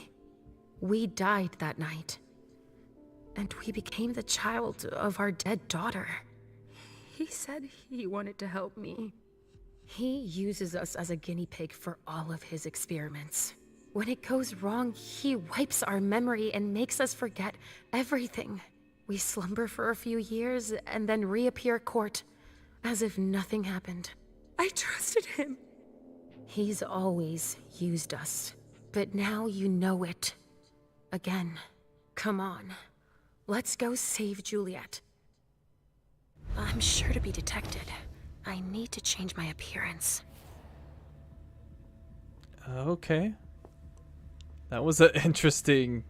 We died that night. And we became the child of our dead daughter. He said he wanted to help me. He uses us as a guinea pig for all of his experiments. When it goes wrong, he wipes our memory and makes us forget everything. We slumber for a few years and then reappear at court, as if nothing happened. I trusted him. He's always used us, but now you know it. Again. Come on. Let's go save Juliet. I'm sure to be detected. I need to change my appearance. Okay. That was an interesting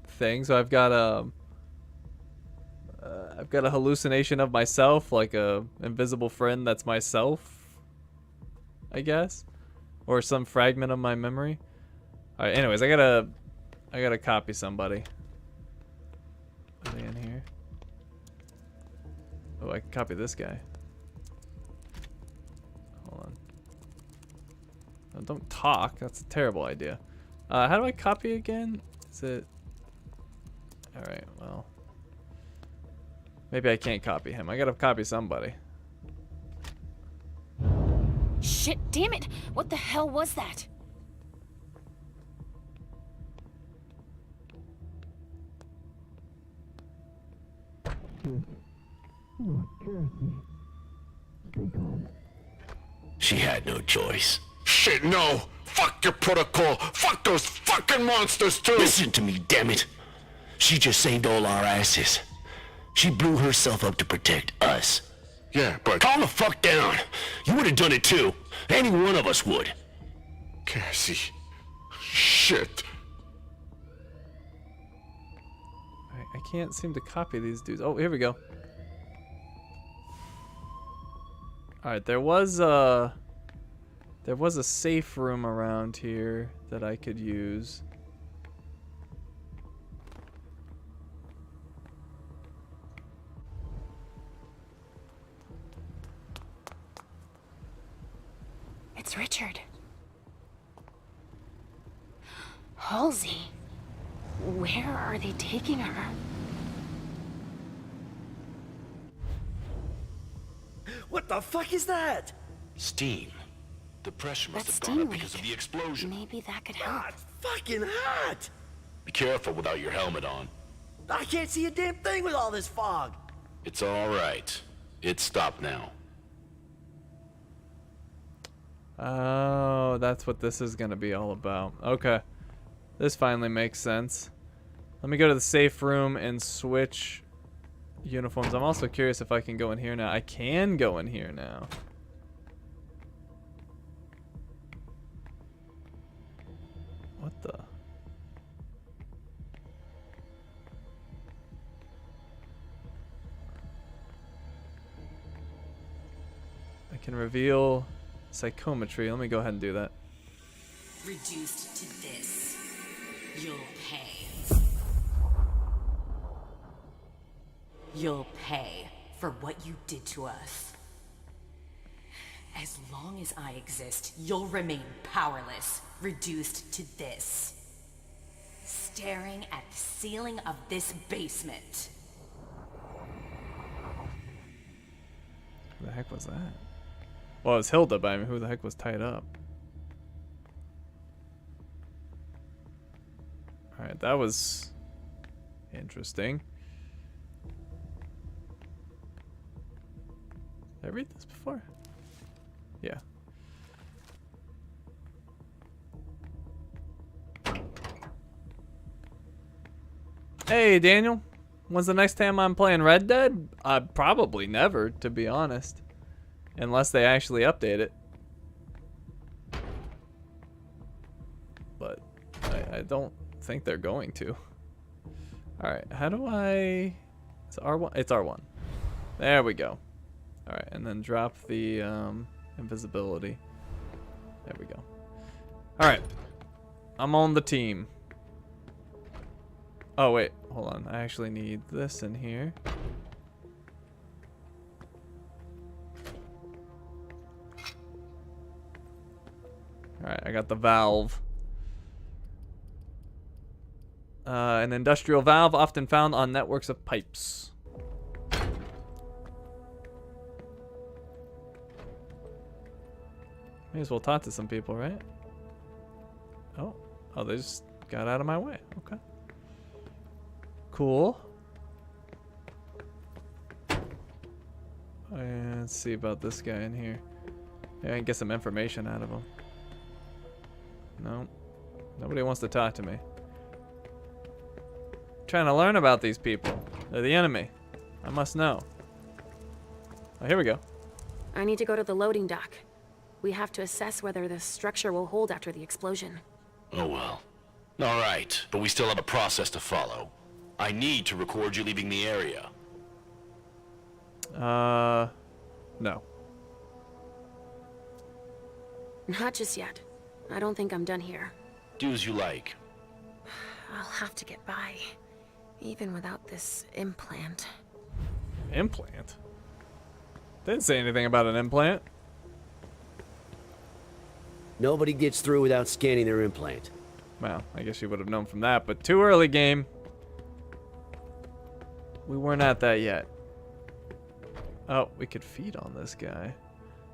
thing. So I've got a hallucination of myself, like a invisible friend that's myself, I guess, or some fragment of my memory. All right. Anyways, I gotta copy somebody. Are they in here? Oh, I can copy this guy. Hold on. No, don't talk. That's a terrible idea. How do I copy again? Is it... Alright, well... Maybe I can't copy him. I gotta copy somebody. Shit, damn it! What the hell was that? She had no choice. Shit, no! Fuck your protocol! Fuck those fucking monsters too! Listen to me, damn it! She just saved all our asses. She blew herself up to protect us. Yeah, but... Calm the fuck down! You would have done it too. Any one of us would. Cassie... Shit. I can't seem to copy these dudes. Oh, here we go. Alright, there was a safe room around here that I could use. It's Richard. Halsey. Where are they taking her? What the fuck is that? Steam. The pressure must That's have gone steam up because of leak. the explosion. Maybe that could help. It's fucking hot! Be careful without your helmet on. I can't see a damn thing with all this fog. It's all right. It's stopped now. Oh, that's what this is gonna be all about. Okay. This finally makes sense. Let me go to the safe room and switch uniforms. I'm also curious if I can go in here now. I can go in here now. What the? I can reveal psychometry. Let me go ahead and do that. Reduced to this. You'll pay. You'll pay for what you did to us. As long as I exist, you'll remain powerless, reduced to this. staring at the ceiling of this basement. Who the heck was that? Well, it was Hilda, but I mean, who the heck was tied up? Alright, that was interesting. Did I read this before? Yeah. Hey, Daniel. When's the next time I'm playing Red Dead? Probably never, to be honest. Unless they actually update it. But I don't think they're going to. Alright, how do I... It's R1? It's R1. There we go. Alright, and then drop the invisibility. There we go. Alright. I'm on the team. Oh, wait. Hold on. I actually need this in here. Alright, I got the valve. An industrial valve often found on networks of pipes. May as well talk to some people, right? Oh, they just got out of my way. Okay. Cool. Let's see about this guy in here. Yeah, I can get some information out of him. No. Nobody wants to talk to me. Trying to learn about these people. They're the enemy. I must know. Oh, here we go. I need to go to the loading dock. We have to assess whether the structure will hold after the explosion. Oh well. Alright, but we still have a process to follow. I need to record you leaving the area. No. Not just yet. I don't think I'm done here. Do as you like. I'll have to get by, even without this implant. Implant? Didn't say anything about an implant. Nobody gets through without scanning their implant. Well, I guess you would have known from that, but too early, game. We weren't at that yet. Oh, we could feed on this guy.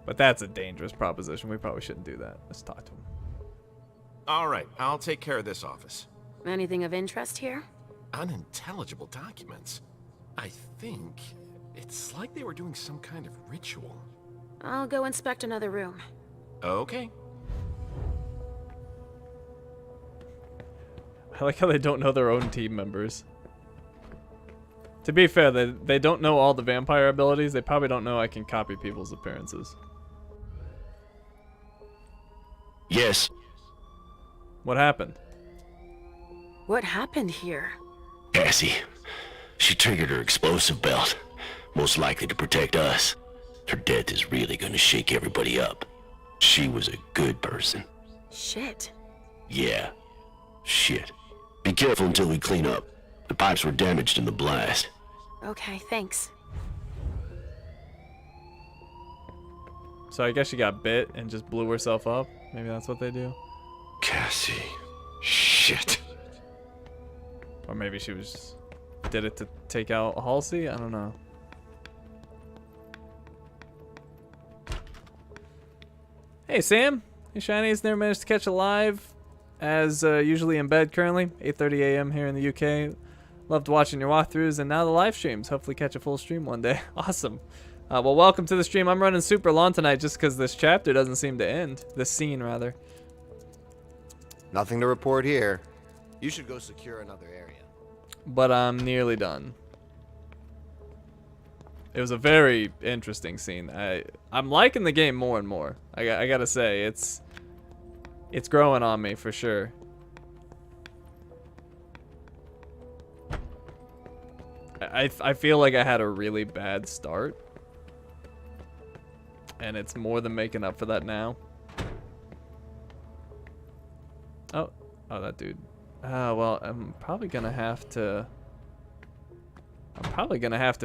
But that's a dangerous proposition. We probably shouldn't do that. Let's talk to him. All right, I'll take care of this office. Anything of interest here? Unintelligible documents. I think it's like they were doing some kind of ritual. I'll go inspect another room. Okay. I like how they don't know their own team members. To be fair, they don't know all the vampire abilities. They probably don't know I can copy people's appearances. Yes. What happened? What happened here? Cassie. She triggered her explosive belt. Most likely to protect us. Her death is really gonna shake everybody up. She was a good person. Shit. Yeah. Shit. Be careful until we clean up. The pipes were damaged in the blast. Okay, thanks. So I guess she got bit and just blew herself up. Maybe that's what they do. Cassie. Shit. Or maybe she did it to take out Halsey? I don't know. Hey, Sam. Hey, Shinies. Never managed to catch a live. As usually in bed currently. 8:30 a.m. here in the UK. Loved watching your walkthroughs and now the live streams. Hopefully catch a full stream one day. Awesome. Well, welcome to the stream. I'm running super long tonight just because this chapter doesn't seem to end. This scene, rather. Nothing to report here. You should go secure another area. But I'm nearly done. It was a very interesting scene. I'm liking the game more and more. I gotta say, it's growing on me for sure. I feel like I had a really bad start. And it's more than making up for that now. Oh, that dude. Well, I'm probably gonna have to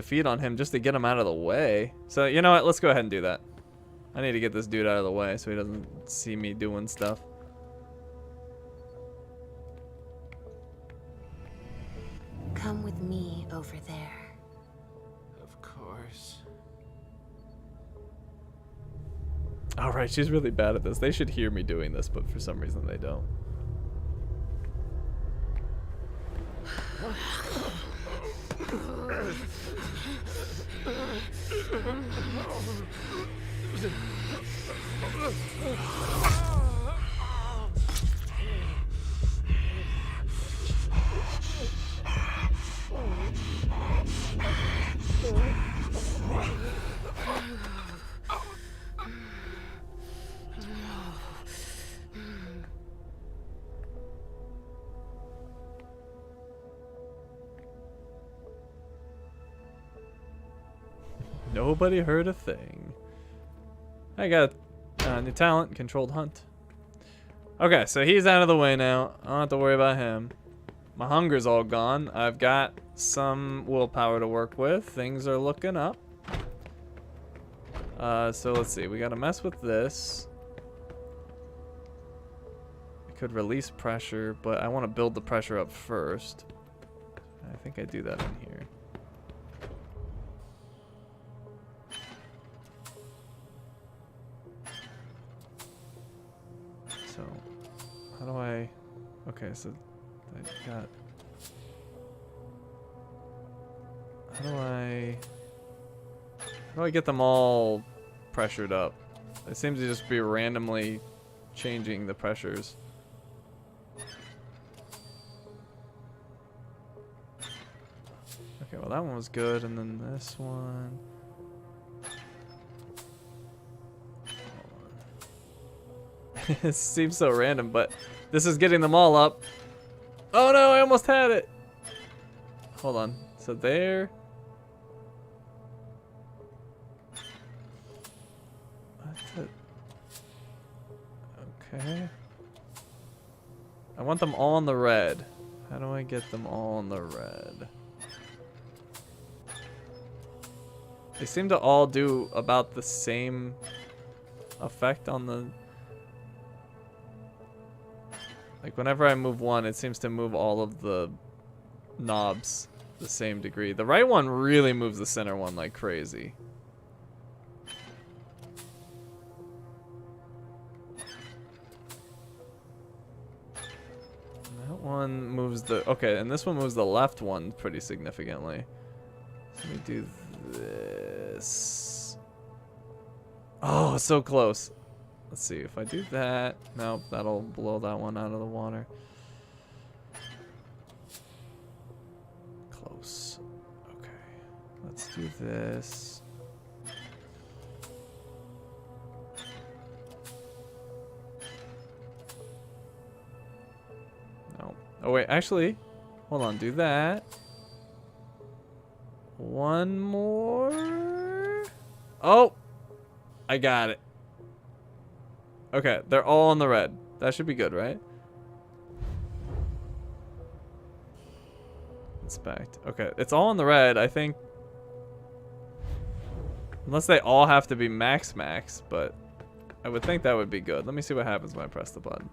feed on him just to get him out of the way. So, you know what? Let's go ahead and do that. I need to get this dude out of the way so he doesn't see me doing stuff. with me over there. Of course. Alright, she's really bad at this. They should hear me doing this, but for some reason they don't. Nobody heard a thing. I got new talent, controlled hunt. Okay, so he's out of the way now. I don't have to worry about him. My hunger's all gone. I've got some willpower to work with. Things are looking up. So let's see. We gotta mess with this. I could release pressure, but I want to build the pressure up first. I think I do that in here. So, how do I... Okay, so I got... How do I get them all pressured up? It seems to just be randomly changing the pressures. Okay, well that one was good, and then this one... It seems so random, but this is getting them all up. Oh no, I almost had it! Hold on. So there... Okay. I want them all in the red. How do I get them all in the red? They seem to all do about the same effect on the... Like whenever I move one, it seems to move all of the knobs the same degree. The right one really moves the center one like crazy. That one moves the... Okay, and this one moves the left one pretty significantly. So let me do this. Oh, so close. Let's see, if I do that... Nope, that'll blow that one out of the water. Close. Okay. Let's do this. No. Oh, wait, actually... Hold on, do that. One more... Oh! I got it. Okay, they're all in the red. That should be good, right? Inspect. Okay, it's all in the red, I think. Unless they all have to be max, but I would think that would be good. Let me see what happens when I press the button.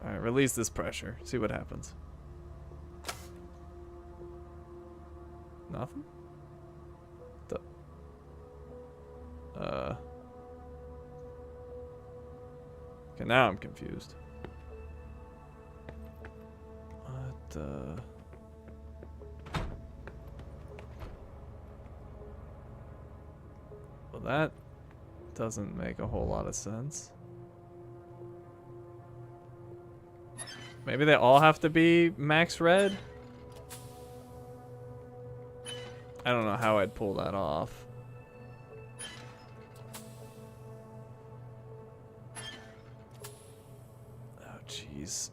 Alright, release this pressure. See what happens. Nothing? Okay, now I'm confused. What, Well, that doesn't make a whole lot of sense. Maybe they all have to be max red? I don't know how I'd pull that off. Jeez.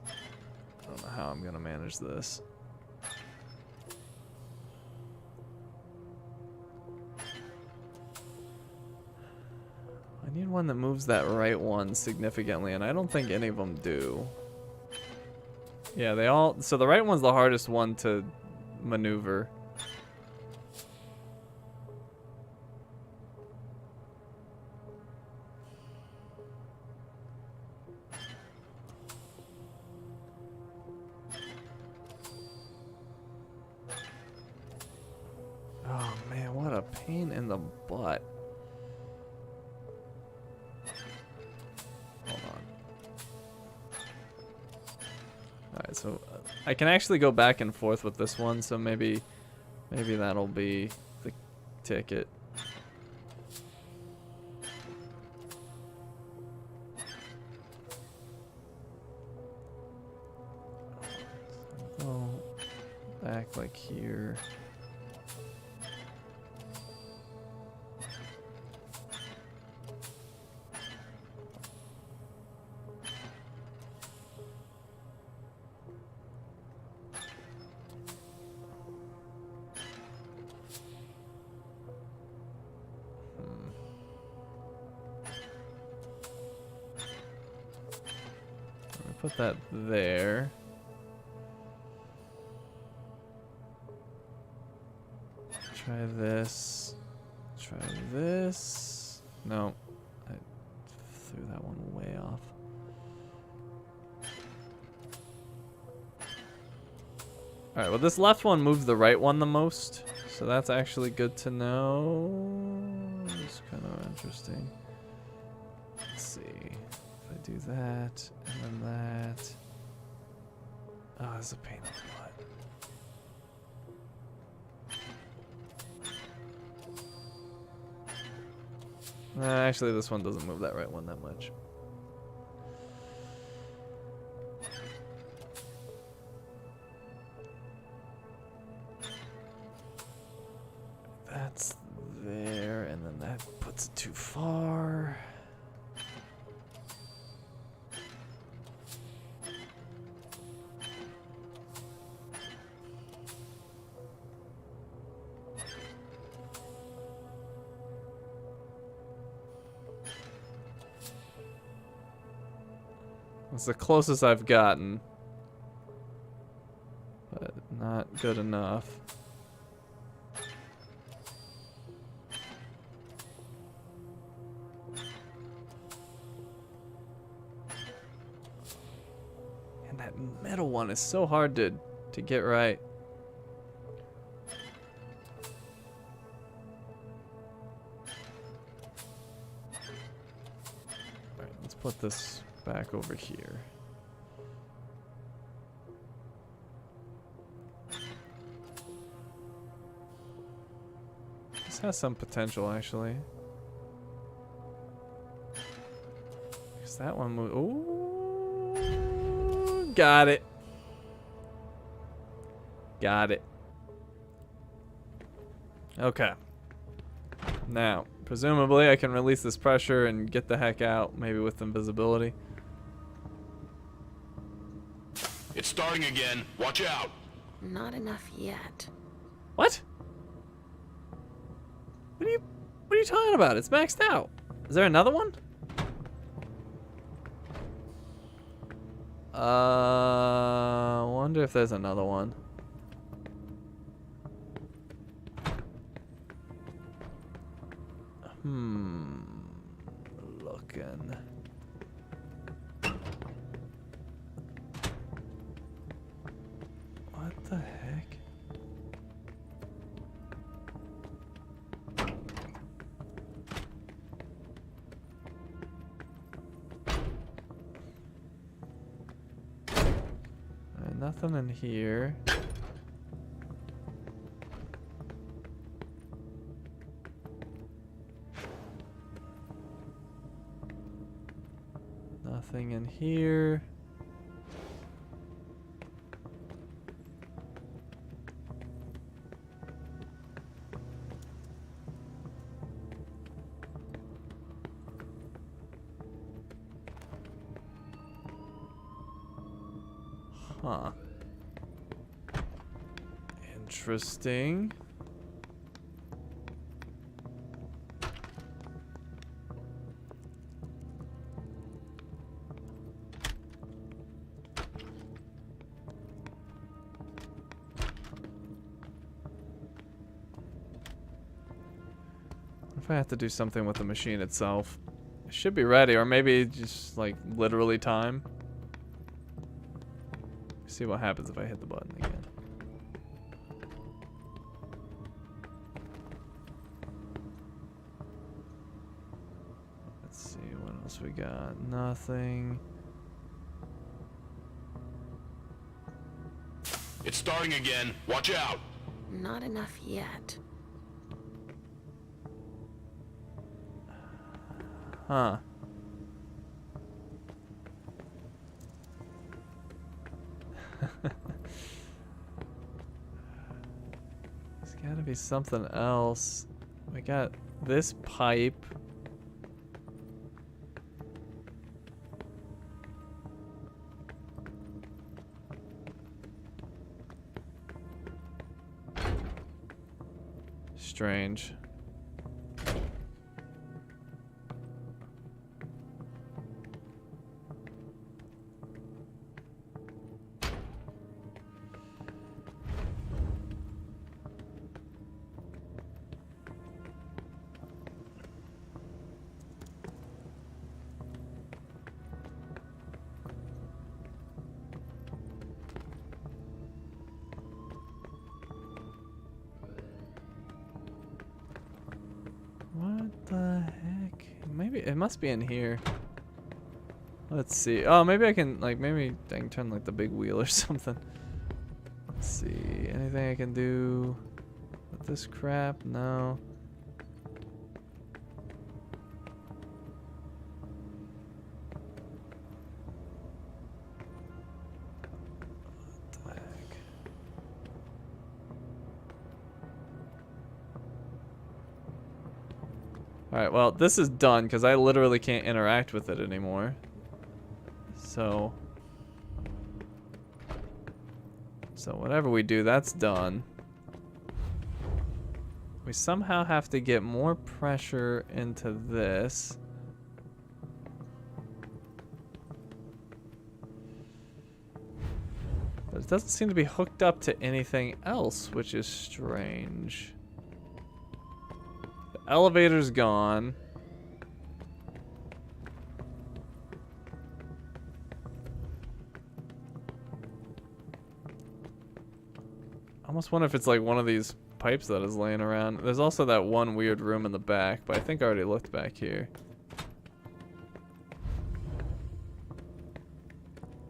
I don't know how I'm gonna manage this. I need one that moves that right one significantly, and I don't think any of them do. Yeah, they all... So the right one's the hardest one to maneuver. pain in the butt. Hold on. Alright, so I can actually go back and forth with this one, so maybe that'll be the ticket. Oh, back like here. Put that there. Try this. Try this. No. I threw that one way off. Alright, well this left one moves the right one the most. So that's actually good to know. It's kind of interesting. Let's see. If I do that, and then that. Oh, that's a pain in the butt. Actually, this one doesn't move that right one that much. That's there, and then that puts it too far. It's the closest I've gotten, but not good enough. And that middle one is so hard to get right. All right, let's put this back over here. This has some potential, actually. Because that one moved. Ooh, got it. Got it. Okay. Now, presumably, I can release this pressure and get the heck out, maybe with invisibility. It's starting again. Watch out. Not enough yet. What? What are you talking about? It's maxed out. Is there another one? Wonder if there's another one. Looking. What the heck? Alright, nothing in here. Nothing in here. Huh. Interesting. If I have to do something with the machine itself, it should be ready, or maybe just like literally time. See what happens if I hit the button again. else we got? Nothing. It's starting again. Watch out. Not enough yet. Huh. There's gotta be something else. We got this pipe. Strange. What the heck? Maybe it must be in here. Let's see. Oh, maybe I can maybe I can turn like the big wheel or something. Let's see. Anything I can do with this crap? No. What the heck? Alright, well, this is done because I literally can't interact with it anymore. So whatever we do, that's done. We somehow have to get more pressure into this. But it doesn't seem to be hooked up to anything else, which is strange. The elevator's gone. I almost wonder if it's like one of these pipes that is laying around. There's also that one weird room in the back, but I think I already looked back here.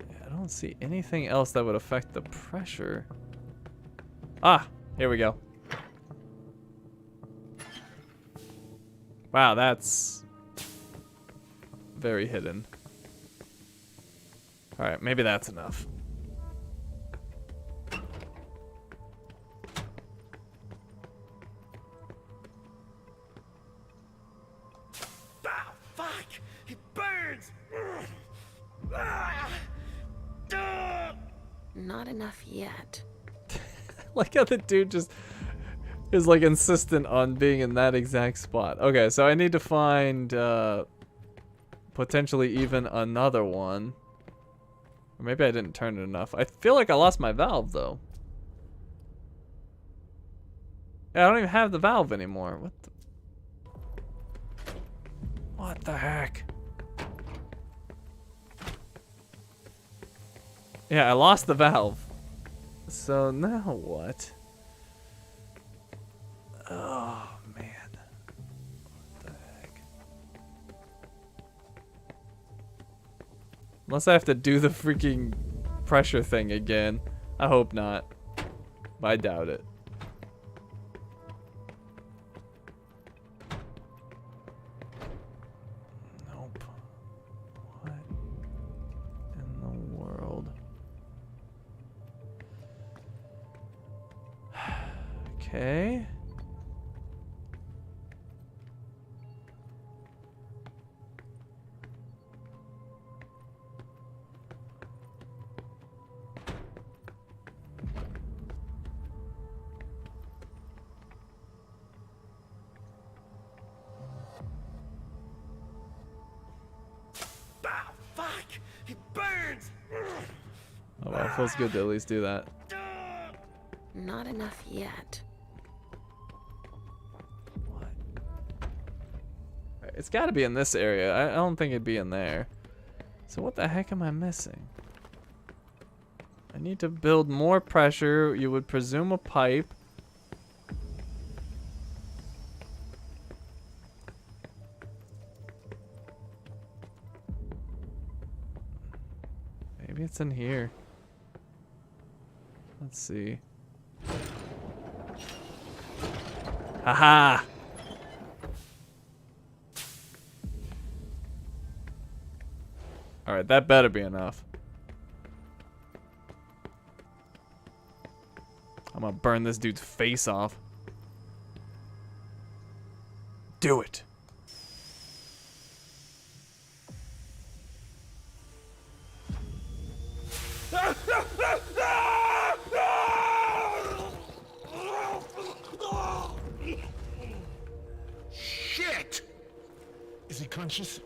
Yeah, I don't see anything else that would affect the pressure. Ah, here we go. Wow, that's very hidden. Alright, maybe that's enough. Not enough yet. Like how the dude just is like insistent on being in that exact spot. Okay, so I need to find potentially even another one. Or maybe I didn't turn it enough. I feel like I lost my valve though. Yeah, I don't even have the valve anymore. What the heck? Yeah, I lost the valve. So now what? Oh, man. What the heck? Unless I have to do the freaking pressure thing again. I hope not. But I doubt it. Nope. What in the world? Okay. Ah, fuck! It burns! Oh well, it feels good to at least do that. Not enough yet. It's got to be in this area. I don't think it'd be in there. So what the heck am I missing? I need to build more pressure. You would presume a pipe. Maybe it's in here. Let's see. Haha! Alright, that better be enough. I'm gonna burn this dude's face off. Do it! Shit! Is he conscious?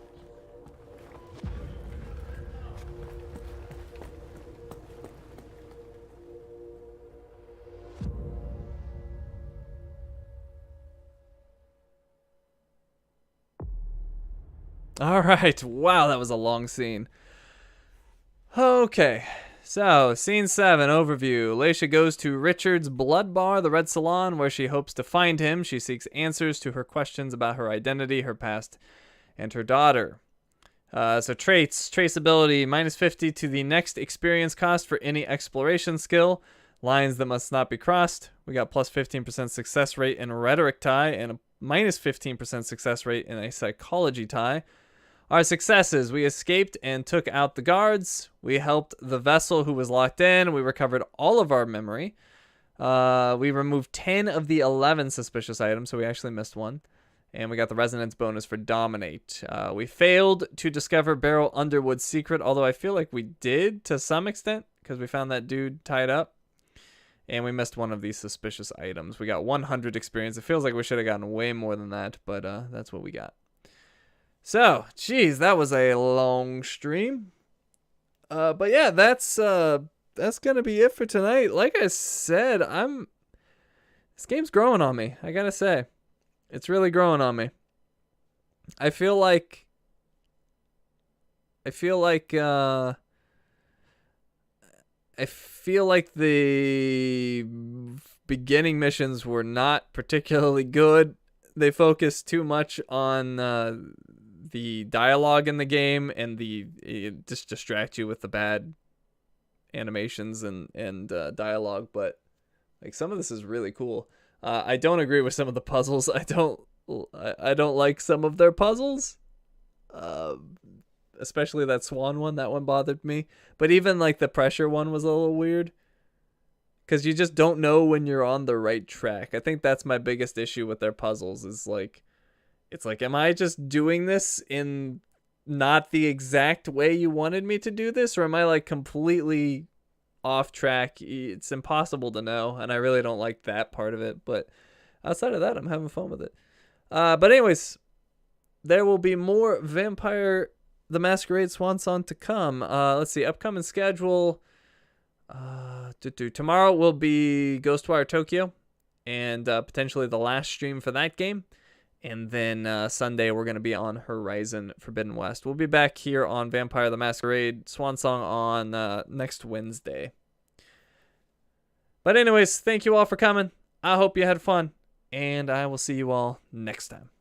Alright, wow, that was a long scene. Okay, so, scene 7, overview. Leisha goes to Richard's Blood Bar, the Red Salon, where she hopes to find him. She seeks answers to her questions about her identity, her past, and her daughter. So traits, traceability, -50 to the next experience cost for any exploration skill. Lines that must not be crossed. We got plus 15% success rate in rhetoric tie and a -15% success rate in a psychology tie. Our successes: we escaped and took out the guards. We helped the vessel who was locked in. We recovered all of our memory. We removed 10 of the 11 suspicious items, so we actually missed one. And we got the resonance bonus for dominate. We failed to discover Beryl Underwood's secret, although I feel like we did to some extent because we found that dude tied up. And we missed one of these suspicious items. We got 100 experience. It feels like we should have gotten way more than that, but that's what we got. So, geez, that was a long stream. But yeah, that's gonna be it for tonight. Like I said, this game's growing on me, I gotta say. It's really growing on me. I feel like the beginning missions were not particularly good. They focused too much on the dialogue in the game, and it just distract you with the bad animations and dialogue. But like, some of this is really cool. I don't agree with some of the puzzles. I don't like some of their puzzles. Especially that swan one. That one bothered me. But even like the pressure one was a little weird, because you just don't know when you're on the right track. I think that's my biggest issue with their puzzles, is like, it's like, am I just doing this in not the exact way you wanted me to do this, or am I like completely off track? It's impossible to know, and I really don't like that part of it. But outside of that, I'm having fun with it. But anyways, there will be more Vampire the Masquerade Swansong to come. Let's see, upcoming schedule. Tomorrow will be Ghostwire Tokyo, and potentially the last stream for that game. And then Sunday, we're going to be on Horizon Forbidden West. We'll be back here on Vampire the Masquerade Swansong on next Wednesday. But anyways, thank you all for coming. I hope you had fun, and I will see you all next time.